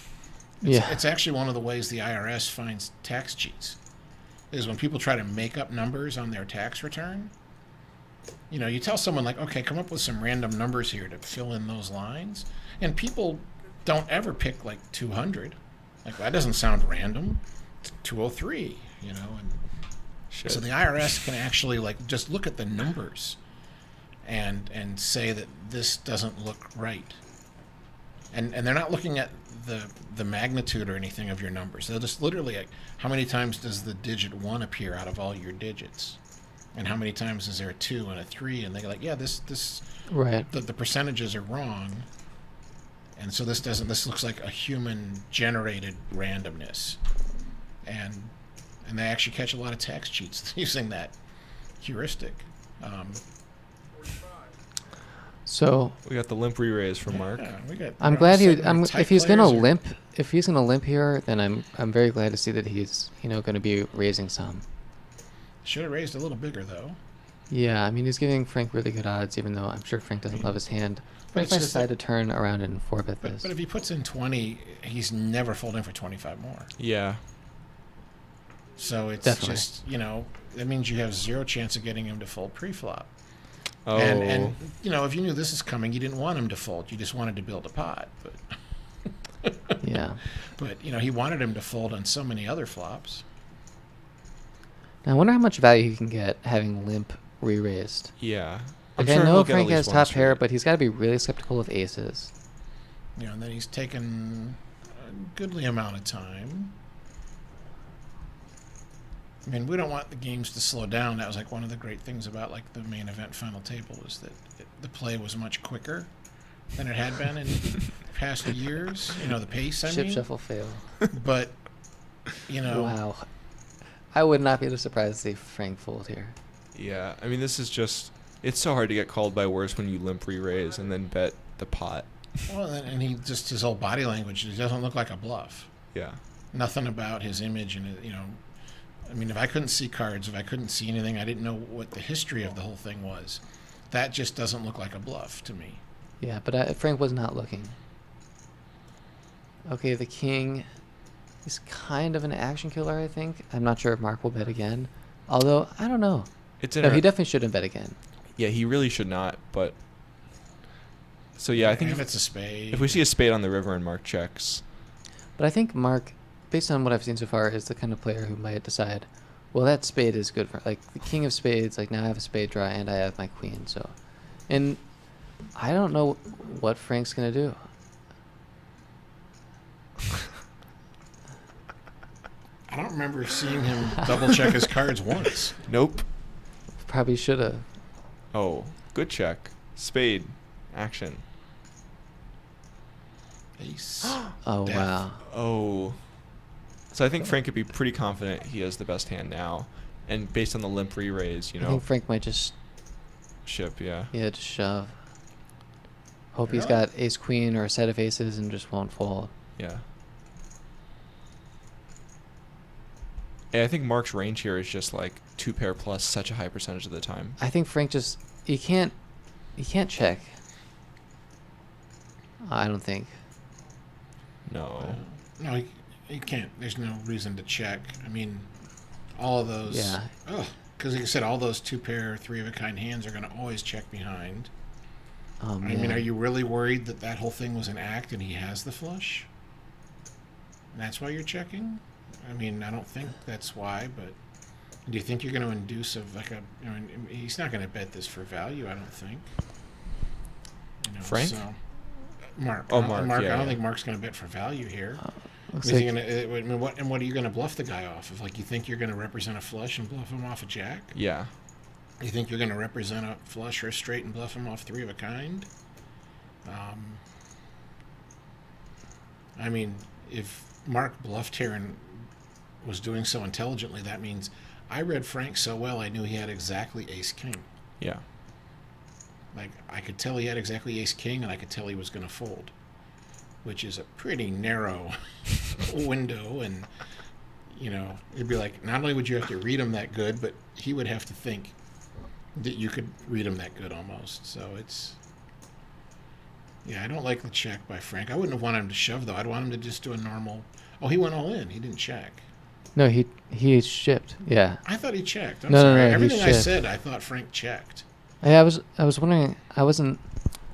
It's actually one of the ways the IRS finds tax cheats, is when people try to make up numbers on their tax return. You know, you tell someone, like, okay, come up with some random numbers here to fill in those lines. And people don't ever pick, like, 200. Like, that doesn't sound random. It's 203, you know. And so the IRS can actually, like, just look at the numbers and say that this doesn't look right. And they're not looking at the magnitude or anything of your numbers. They'll just literally, like, how many times does the digit 1 appear out of all your digits? And how many times is there a 2 and a 3? And they're like, yeah, this right. The percentages are wrong. And so this looks like a human generated randomness. And they actually catch a lot of tax cheats using that heuristic. So We got the limp re-raise from Mark. Yeah, I'm glad he. tight If he's gonna players are- limp, if he's gonna limp here, then I'm very glad to see that he's gonna be raising some. Should have raised a little bigger though. Yeah, I mean he's giving Frank really good odds, even though I'm sure Frank doesn't love his hand. But if it's I just decide to turn around and 4-bet But this, if he puts in 20, he's never folding for 25 more. Yeah. So it's Definitely. just, you know, that means you have zero chance of getting him to fold pre-flop. Oh. And you know, if you knew this is coming, you didn't want him to fold. You just wanted to build a pot. But yeah. but you know, he wanted him to fold on so many other flops. Now I wonder how much value he can get having limp re-raised. Yeah. Like, sure I know he'll get at Frank least has one top pair, straight. but he's got to be really skeptical of aces. And then he's taken a goodly amount of time. I mean, we don't want the games to slow down. That was like one of the great things about like the main event final table is that the play was much quicker than it had been in past years. The pace, I Chip mean. shuffle fail. But, Wow. I would not be surprised to see Frank fold here. Yeah, I mean, this is just... It's so hard to get called by worse when you limp re-raise and then bet the pot. Well, and his whole body language, he doesn't look like a bluff. Yeah. Nothing about his image and, I mean, if I couldn't see cards, if I couldn't see anything, I didn't know what the history of the whole thing was. That just doesn't look like a bluff to me. Yeah, but Frank was not looking. Okay, the king is kind of an action killer, I think. I'm not sure if Mark will bet again. Although, I don't know. No, he definitely shouldn't bet again. Yeah, he really should not, but... So, yeah, I think if it's a spade. if we see a spade on the river and Mark checks... But I think Mark, based on what I've seen so far, is the kind of player who might decide, well, that spade is good for... Like, the king of spades, like, now I have a spade draw and I have my queen, so... And I don't know what Frank's going to do. I don't remember seeing him double check his cards once. Nope. Probably should have. Oh, good check. Spade. Action. Ace. Oh, Death. wow. Oh. So I think Frank could be pretty confident he has the best hand now. And based on the limp re-raise, I think Frank might just, ship, yeah. just shove. Hope he's Really? got ace-queen or a set of aces and just won't fold. Yeah. And I think Mark's range here is just like 2-pair plus such a high percentage of the time. I think Frank just... He can't check. I don't think. No. No, he can't. There's no reason to check. I mean, all of those... Yeah. Because like I said, all those 2-pair, 3-of-a-kind hands are going to always check behind. Oh, I man. mean, are you really worried that whole thing was an act and he has the flush? And that's why you're checking? I mean, I don't think that's why, but do you think you're going to induce he's not going to bet this for value, I don't think. Frank? So, Mark. Oh, Mark, yeah, I don't yeah. think Mark's going to bet for value here. Looks Is he like- gonna, what are you going to bluff the guy off of? Like, you think you're going to represent a flush and bluff him off a jack? Yeah. You think you're going to represent a flush or a straight and bluff him off 3-of-a-kind? I mean, if Mark bluffed here and was doing so intelligently, that means I read Frank so well I knew he had exactly ace-king. Yeah. Like, I could tell he had exactly ace-king, and I could tell he was going to fold, which is a pretty narrow window, and, it'd be like, not only would you have to read him that good, but he would have to think that you could read him that good almost. So it's... Yeah, I don't like the check by Frank. I wouldn't have wanted him to shove, though. I'd want him to just do a normal... Oh, he went all in. He didn't check. No, he shipped. Yeah. I thought he checked. I'm No, sorry. no, he Everything I shipped. said, I thought Frank checked. Yeah, I was wondering. I wasn't.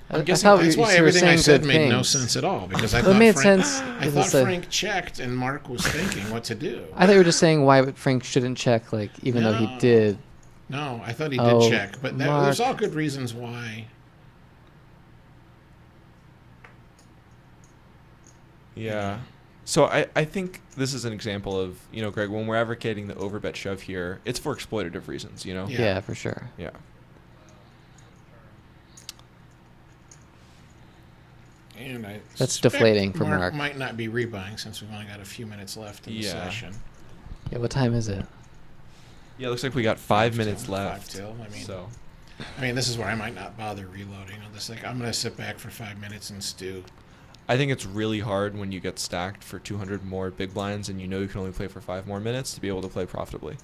I guessing thought that's you why were everything I saying said good made no things. sense at all, because I Well, it thought made Frank, sense. I It thought was a- Frank checked, and Mark was thinking what to do. I thought you were just saying why Frank shouldn't check, like even though he No. did. No, I thought he Oh, did check, but there's Mark. all good reasons why. Yeah. So I think this is an example of, Greg, when we're advocating the overbet shove here, it's for exploitative reasons, Yeah. Yeah, for sure. Yeah. And I That's suspect deflating for Mark. might not be rebuying since we've only got a few minutes left in the Yeah. session. Yeah. What time is it? Yeah, it looks like we got 5 minutes till, left. 5 till. So, I mean, this is where I might not bother reloading. I'm just like, I'm going to sit back for 5 minutes and stew. I think it's really hard when you get stacked for 200 more big blinds and you can only play for 5 more minutes to be able to play profitably.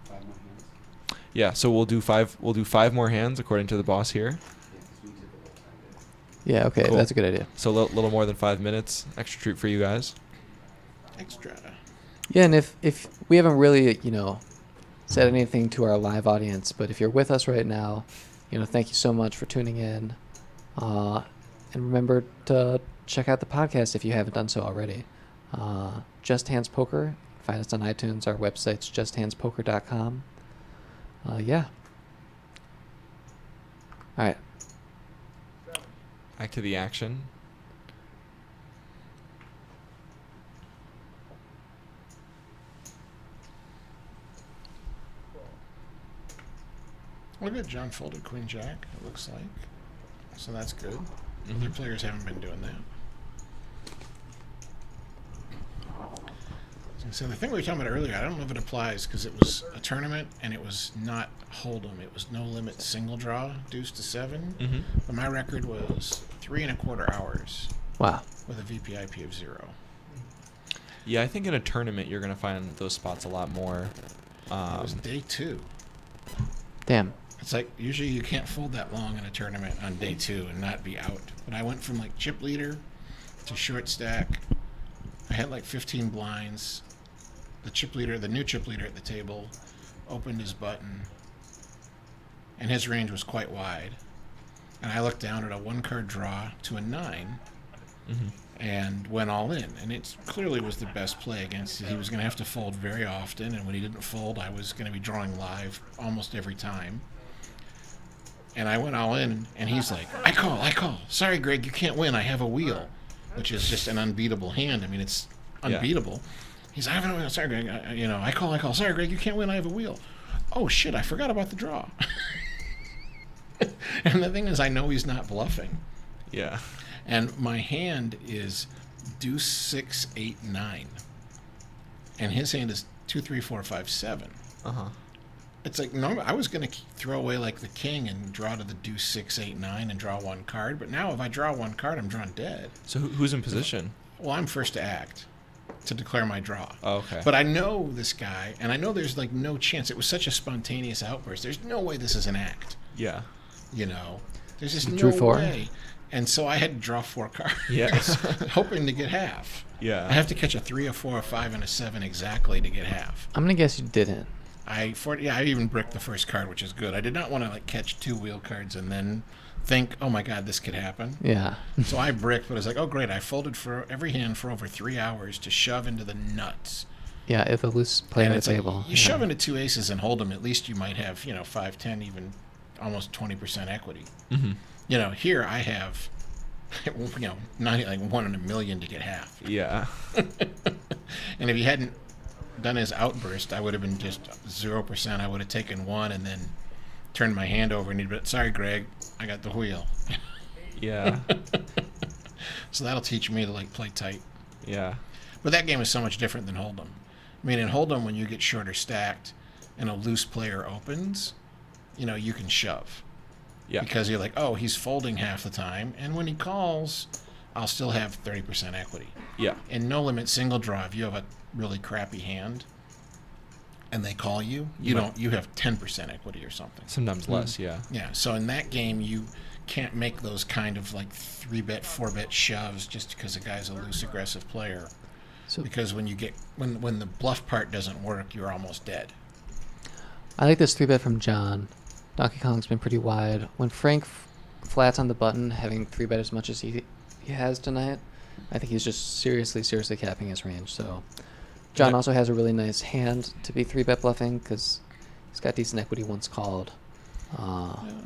5 more hands. Yeah, so we'll do 5 more hands according to the boss here. Yeah, 'cause we typical time it. Yeah. Okay, Cool. that's a good idea. So a little more than 5 minutes. Extra treat for you guys. Extra. Yeah, and if we haven't really said anything to our live audience, but if you're with us right now, thank you so much for tuning in, and remember to check out the podcast if you haven't done so already. Just Hands Poker. Find us on iTunes. Our website's justhandspoker.com. Yeah. All right. Back to the action. Look at John folded Queen Jack, it looks like. So that's good. Mhm. Other players haven't been doing that. So the thing we were talking about earlier, I don't know if it applies because it was a tournament and it was not hold'em. It was no limit single draw, deuce to 7. Mm-hmm. But my record was 3¼ hours Wow. with a VPIP of 0. Yeah, I think in a tournament you're gonna find those spots a lot more. It was day 2. Damn. It's like usually you can't fold that long in a tournament on day 2 and not be out. But I went from like chip leader to short stack. I had like 15 blinds. The chip leader, the new chip leader at the table, opened his button, and his range was quite wide. And I looked down at a 1-card draw to a 9, Mm-hmm. and went all in. And it clearly was the best play against it. He was going to have to fold very often, and when he didn't fold, I was going to be drawing live almost every time. And I went all in, and he's like, I call. Sorry, Greg, you can't win. I have a wheel, which is just an unbeatable hand. I mean, it's unbeatable. Yeah. He's, I have a wheel. Sorry, Greg. I call. Sorry, Greg, you can't win. I have a wheel. Oh, shit, I forgot about the draw. And the thing is, I know he's not bluffing. Yeah. And my hand is deuce 6, 8, 9. And his hand is 2, 3, 4, 5, 7. Uh-huh. It's like, normally I was going to throw away like the king and draw to the deuce 6, 8, 9 and draw 1 card. But now if I draw 1 card, I'm drawn dead. So who's in position? Well, I'm first to act to declare my draw. Oh, okay. But I know this guy, and I know there's like no chance. It was such a spontaneous outburst. There's no way this is an act. Yeah. You know, there's just You no drew 4? way. And so I had to draw 4 cards. Yes. Hoping to get half. Yeah. I have to catch a 3, a 4, a 5, and a 7 exactly to get half. I'm gonna guess you didn't. I even bricked the first card, which is good. I did not want to like catch 2 wheel cards and then think, oh my god, this could happen. Yeah. So I bricked, but I was like, oh great, I folded for every hand for over 3 hours to shove into the nuts. Yeah, if a loose player And at it's the like, table. you shove into 2 aces and hold them, at least you might have, 5, 10, even almost 20% equity. Mm-hmm. Here I have, 90, like 1 in a million to get half. Yeah. And if he hadn't done his outburst, I would have been just 0%. I would have taken 1 and then turned my hand over and he'd be, sorry, Greg, I got the wheel. Yeah. So that'll teach me to like play tight. Yeah. But that game is so much different than Hold'em. I mean, in Hold'em, when you get shorter stacked and a loose player opens, you can shove. Yeah. Because you're like, oh, he's folding half the time, and when he calls, I'll still have 30% equity. Yeah. In no limit single draw, if you have a really crappy hand and they call you, you have 10% equity or something. Sometimes less, yeah. Yeah. So in that game, you can't make those kind of like 3-bet, 4-bet shoves just because a guy's a loose aggressive player. So Because when the bluff part doesn't work, you're almost dead. I like this 3-bet from John. Donkey Kong's been pretty wide. When Frank flats on the button, having 3-bet as much as he has tonight, I think he's just seriously capping his range. So John also has a really nice hand to be 3-bet bluffing because he's got decent equity once called.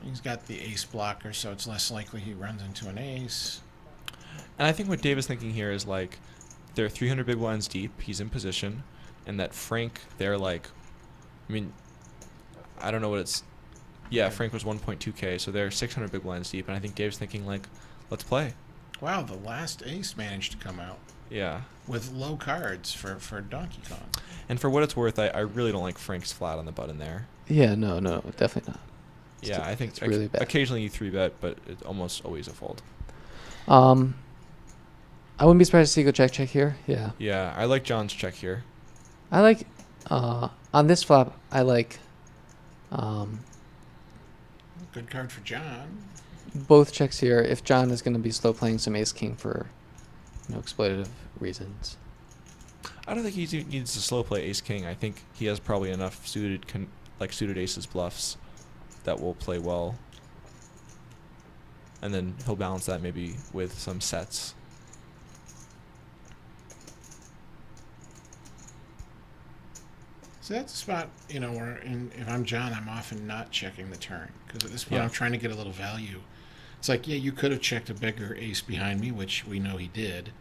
He's got the ace blocker, so it's less likely he runs into an ace. And I think what Dave is thinking here is like, they're 300 big blinds deep, he's in position, and that Frank, they're like, I don't know what it's, yeah, Frank was 1.2K, so they're 600 big blinds deep, and I think Dave's thinking like, let's play. Wow, the last ace managed to come out Yeah. with low cards for Donkey Kong. And for what it's worth, I really don't like Frank's flat on the button there. Yeah, no, definitely not. Yeah, I think it's really bad. Occasionally you 3-bet, but it's almost always a fold. I wouldn't be surprised to see you go check here. Yeah. Yeah, I like John's check here. I like on this flop. I like Good card for John. both checks here. If John is going to be slow playing some ace king for exploitative reasons. I don't think he needs to slow play ace king. I think he has probably enough suited aces bluffs that will play well. And then he'll balance that maybe with some sets. So that's a spot, where if I'm John, I'm often not checking the turn. Because at this point, Yeah. I'm trying to get a little value. It's like, yeah, you could have checked a bigger ace behind me, which we know he did.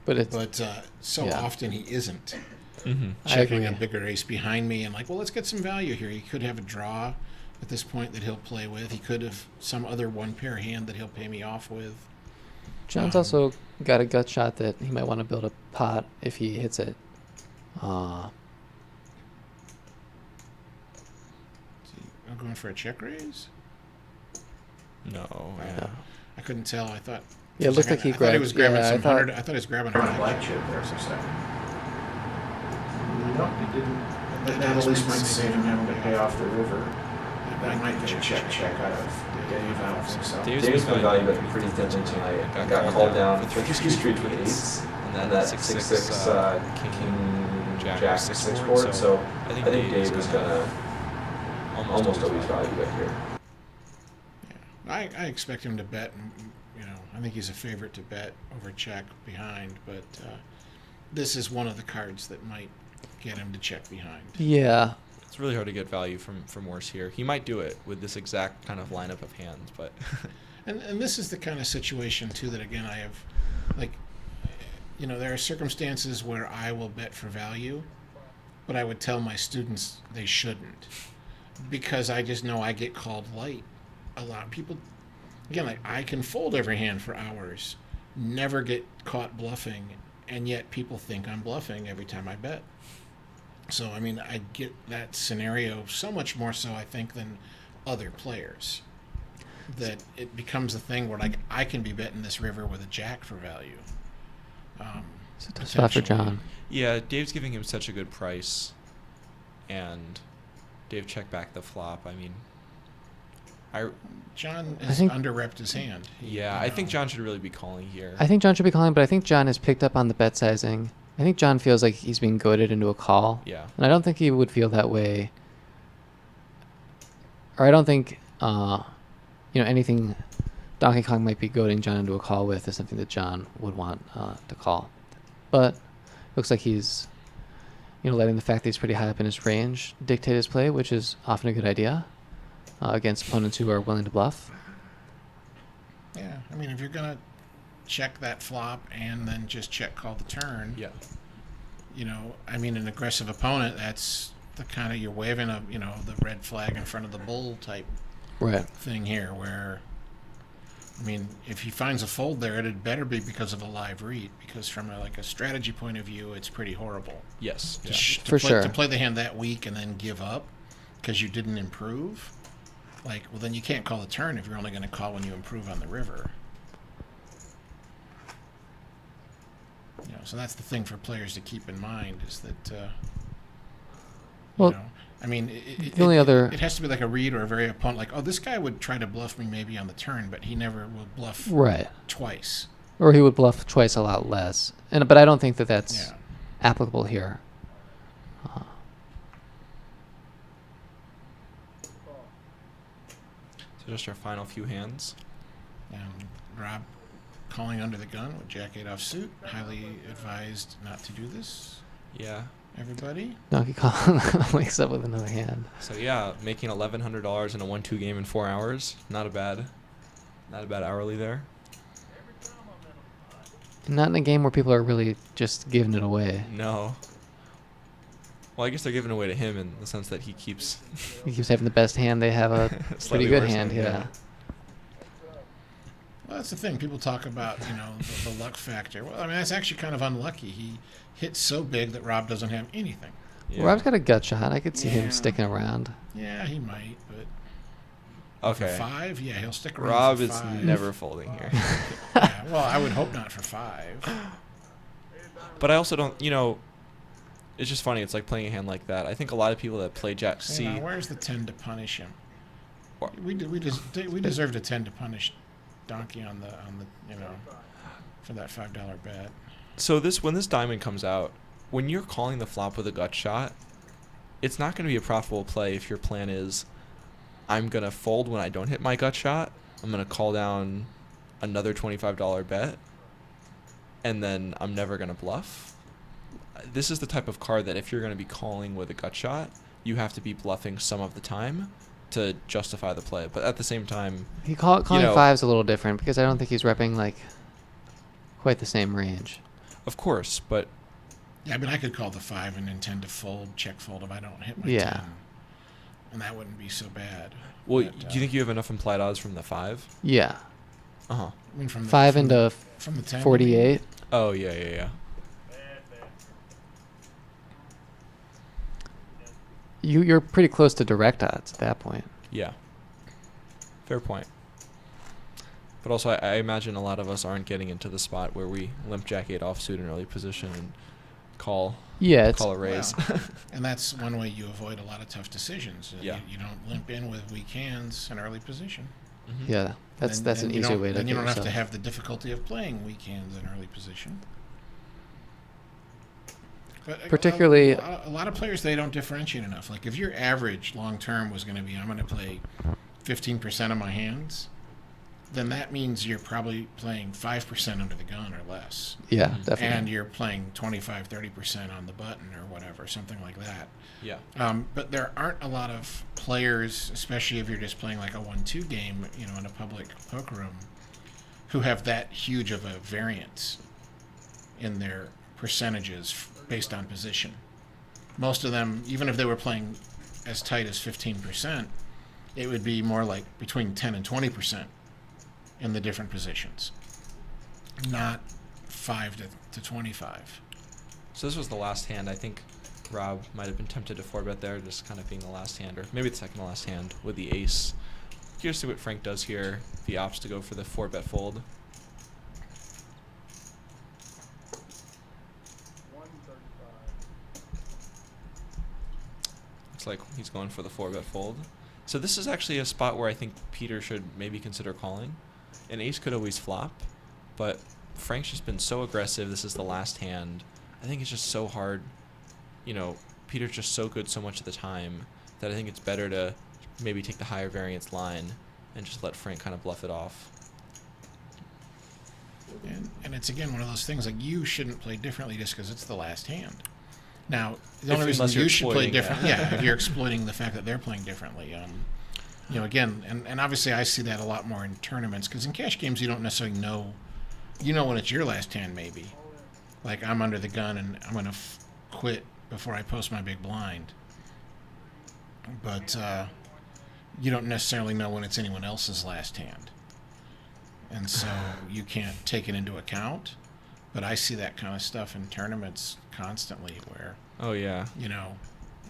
But So yeah. often he isn't Mm-hmm. I checking a agree. bigger ace behind me and like, well, let's get some value here. He could have a draw at this point that he'll play with. He could have some other one pair hand that he'll pay me off with. John's also got a gut shot that he might want to build a pot if he hits it. I'm going for a check raise. No. Yeah. I couldn't tell. I thought. Yeah, it looked like he I thought he was grabbed- grabbing yeah, I some thought- 100. I thought he was grabbing Turned 100. black chip there for a second. Nope, he didn't. That at least might save him having to pay off the river. That might get a check out of Dave. I don't think so. Dave's been value betting pretty thinly tonight. Got called down for 3 streets with eights. And that 6-6 king jack 6 board. So I think Dave is gonna almost always value bet here. I expect him to bet. I think he's a favorite to bet over check behind, but this is one of the cards that might get him to check behind. Yeah. It's really hard to get value from worse here. He might do it with this exact kind of lineup of hands, but And this is the kind of situation too that again I have, like, there are circumstances where I will bet for value, but I would tell my students they shouldn't, because I just know I get called light. A lot of people, again, like I can fold every hand for hours, never get caught bluffing, and yet people think I'm bluffing every time I bet. So I mean, I get that scenario so much more so I think than other players. That it becomes a thing where like I can be betting this river with a jack for value. It's a tough spot for Potentially. John. yeah, Dave's giving him such a good price, and Dave checked back the flop. I mean, John I has think- under-repped his hand. I think John should really be calling here. I think John should be calling, but I think John has picked up on the bet sizing. I think John feels like he's being goaded into a call. Yeah. And I don't think he would feel that way. Or I don't think, anything Donkey Kong might be goading John into a call with is something that John would want to call. But looks like he's, letting the fact that he's pretty high up in his range dictate his play, which is often a good idea against opponents who are willing to bluff. Yeah, I mean, if you're gonna check that flop and then just check call the turn, Yeah. I mean, an aggressive opponent, that's the kind of you're waving the red flag in front of the bull type Right. thing here. Where, I mean, if he finds a fold there, it'd better be because of a live read. Because from a strategy point of view, it's pretty horrible. Yes. To Yeah. For sure. To play the hand that weak and then give up because you didn't improve. Like, well, then you can't call the turn if you're only going to call when you improve on the river. So that's the thing for players to keep in mind is that, Well, I mean, the only other- it has to be like a read or a very opponent. Like, oh, this guy would try to bluff me maybe on the turn, but he never will bluff Right. twice. Or he would bluff twice a lot less. But I don't think that that's Yeah. applicable here. So just our final few hands. And Rob calling under the gun with Jack 8 offsuit. Highly advised not to do this. Yeah. Everybody. Donkey Kong wakes up with another hand. So yeah, making $1,100 in a 1-2 game in 4 hours. Not a bad hourly there. Not in a game where people are really just giving it away. No. Well, I guess they're giving away to him in the sense that he keeps He keeps having the best hand. They have a pretty slightly good worse hand, yeah. Well, that's the thing. People talk about, the luck factor. Well, I mean, that's actually kind of unlucky. He hit so big that Rob doesn't have anything. Yeah. Rob's got a gut shot. I could see Yeah. him sticking around. Yeah, he might, but Okay. for 5, yeah, he'll stick around Rob for is 5. never folding here. Yeah, well, I would hope not for 5. But I also don't, it's just funny. It's like playing a hand like that. I think a lot of people that play Jack C. Now, where's the 10 to punish him? What? We deserved a 10 to punish Donkey on the for that $5 bet. So when this diamond comes out, when you're calling the flop with a gut shot, it's not going to be a profitable play if your plan is, I'm going to fold when I don't hit my gut shot. I'm going to call down another $25 bet, and then I'm never going to bluff. this is the type of card that if you're going to be calling with a gut shot, you have to be bluffing some of the time to justify the play. But at the same time, Calling know, 5's a little different because I don't think he's repping like quite the same range. of course, but Yeah, I mean, I could call the 5 and intend to fold, check fold if I don't hit my Yeah. 10. And that wouldn't be so bad. well, But, do you think you have enough implied odds from the 5? Yeah. Uh-huh. I mean, from the, 5 from into the, from the 10, 48. Oh, yeah. You're pretty close to direct odds at that point. Yeah. Fair point. But also, I imagine a lot of us aren't getting into the spot where we limp jack 8 offsuit in early position and call Yeah, it's a raise. Well, and that's one way you avoid a lot of tough decisions. Yeah. You don't limp in with weak hands in early position. Mhm. yeah. That's Then an you easy don't- way to Then you get don't have to yourself. have the difficulty of playing weak hands in early position. But Particularly- a lot of players, they don't differentiate enough. Like if your average long term was going to be, I'm going to play 15% of my hands, then that means you're probably playing 5% under the gun or less. Yeah, Mhm. definitely. And you're playing 25-30% on the button or whatever, something like that. Yeah. But there aren't a lot of players, especially if you're just playing like a 1-2 game, you know, in a public poker room, who have that huge of a variance in their percentages based on position. Most of them, even if they were playing as tight as 15%, it would be more like between 10 and 20% in the different positions, not 5 to 25. So this was the last hand. I think Rob might have been tempted to 4-bet there, just kind of being the last hand, or maybe the second to last hand with the ace. Curious to see what Frank does here. If he opts to go for the 4-bet fold. Looks like he's going for the 4-bet fold. So this is actually a spot where I think Peter should maybe consider calling. An ace could always flop, but Frank's just been so aggressive. This is the last hand. I think it's just so hard. You know, Peter's just so good so much of the time that I think it's better to maybe take the higher variance line and just let Frank kind of bluff it off. And it's again one of those things like you shouldn't play differently just because it's the last hand. Now, the only reason unless you're you should play exploiting, differently, if you're exploiting the fact that they're playing differently. You know, again, and obviously I see that a lot more in tournaments because in cash games you don't necessarily know. You know when it's your last hand, maybe. Like I'm under the gun and I'm going to quit before I post my big blind. But you don't necessarily know when it's anyone else's last hand. And so you can't take it into account. But I see that kind of stuff in tournaments constantly where, Oh, yeah. you know,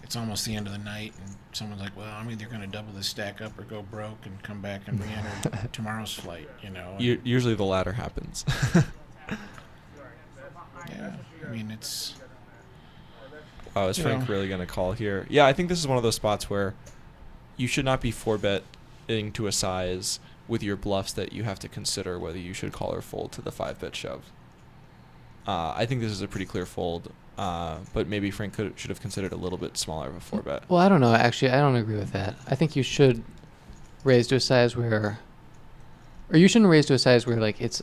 it's almost the end of the night and someone's like, well, I'm either going to double this stack up or go broke and come back and re-enter tomorrow's flight, you know. And, Usually the latter happens. yeah, I mean, it's... Oh, is You Frank know. really going to call here? Yeah, I think this is one of those spots where you should not be 4-betting to a size with your bluffs that you have to consider whether you should call or fold to the 5-bet shove. I think this is a pretty clear fold, but maybe Frank should have considered a little bit smaller of a 4-bet. Well, I don't know. Actually, I don't agree with that. I think you should raise to a size where, or you shouldn't raise to a size where like it's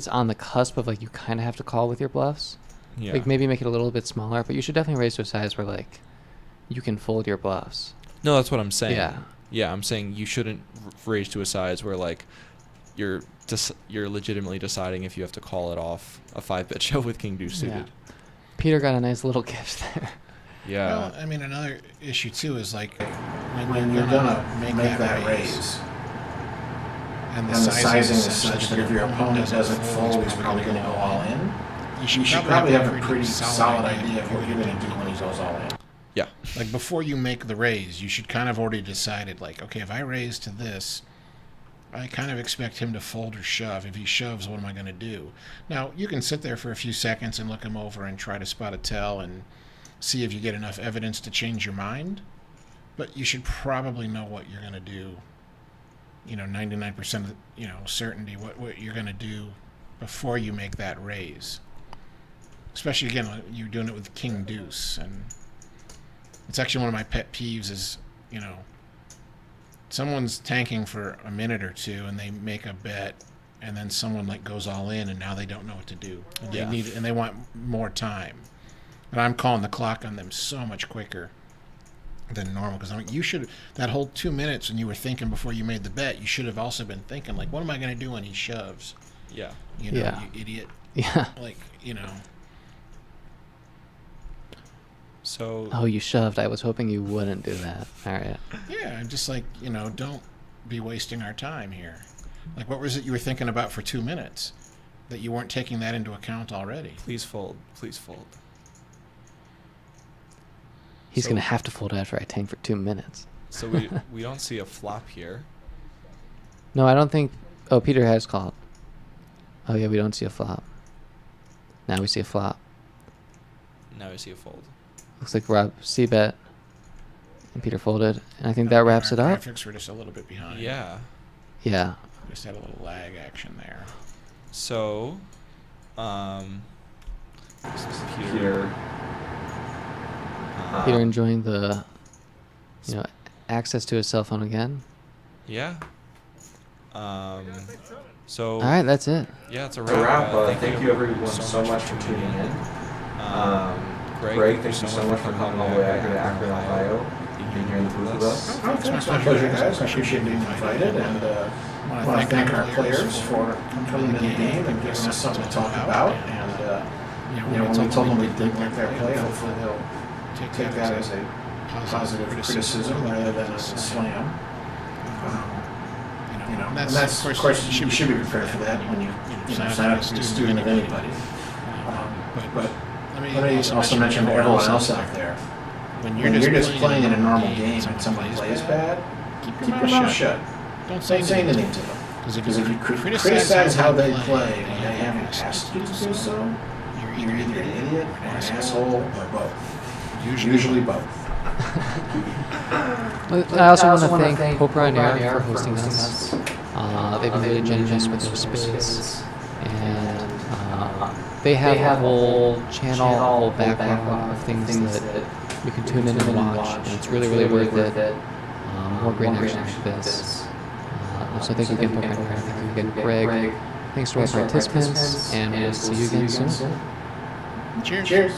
on the cusp of like you kind of have to call with your bluffs. Yeah. Like maybe make it a little bit smaller, but you should definitely raise to a size where like you can fold your bluffs. No, that's what I'm saying. Yeah. Yeah, I'm saying you shouldn't raise to a size where like you're legitimately deciding if you have to call it off a 5-bet shove with king deuce suited. Yeah. Peter got a nice little gift there. Yeah. Well, I mean, another issue, too, is like When you're gonna make that raise, and and the sizing is such that if your opponent doesn't fold, he's probably gonna go all in. You should probably have a pretty solid idea of what you're gonna do when he goes all in. Yeah. Like before you make the raise, you should kind of already decided like, okay, if I raise to this, I kind of expect him to fold or shove. If he shoves, what am I going to do? Now, you can sit there for a few seconds and look him over and try to spot a tell and see if you get enough evidence to change your mind. But you should probably know what you're going to do. You know, 99% of, certainty what you're going to do before you make that raise. Especially, again, you're doing it with king deuce. And it's actually one of my pet peeves is, someone's tanking for a minute or two and they make a bet and then someone like goes all in and now they don't know what to do. And Yeah. they want more time. But I'm calling the clock on them so much quicker than normal, because I mean, you should, that whole 2 minutes when you were thinking before you made the bet, you should have also been thinking, like, what am I going to do when he shoves? Yeah. You know, Yeah. you idiot. Yeah. Like, you know. So. Oh, you shoved. I was hoping you wouldn't do that. All right. Yeah, I'm just like, you know, don't be wasting our time here. Like, what was it you were thinking about for 2 minutes that you weren't taking that into account already? Please fold. Please fold. He's So- going to have to fold after I tank for 2 minutes. So we don't see a flop here. No, I don't think... Oh, Peter has called. Oh, yeah, we don't see a flop. Now we see a flop. Now we see a fold. Looks like Rob c-bet and Peter folded. And I think that wraps Our it up. graphics were just a little bit behind. Yeah. Yeah. Just had a little lag action there. So, Peter. Peter enjoying the, you know, access to his cell phone again. Yeah. So. All right, that's it. Yeah, it's a To wrap, wrap. thank you everyone so much for tuning in. Greg, thank you so much for coming all the way out here to Akron, Ohio, being here in the booth with us. Oh, it's my pleasure, guys. I appreciate being invited, and I want to thank our players for coming to the game and giving us something to talk about. And you know, when we told them we didn't like their play, hopefully they'll take that as a positive criticism rather than as a slam. You know, and that's of course you should be prepared for that when you sign up to be a student of anybody. But let me also mention to everyone else out there, when you're just playing in a normal game and someone plays bad, keep your mouth shut. Don't say anything to them. Because if you criticize how they play when they haven't asked you to do so, you're either an idiot or an asshole or both. Usually both. I also want to thank Popra and Aaron for hosting us. They've been really generous with their space. And they have a whole channel, a whole backlog of things that you can tune in and watch. And it's really, really worth it. More great action like this. So thank you again, Popra and Aaron. Thank you again, Greg. Thanks to our participants. And we'll see you again soon. Cheers. Cheers.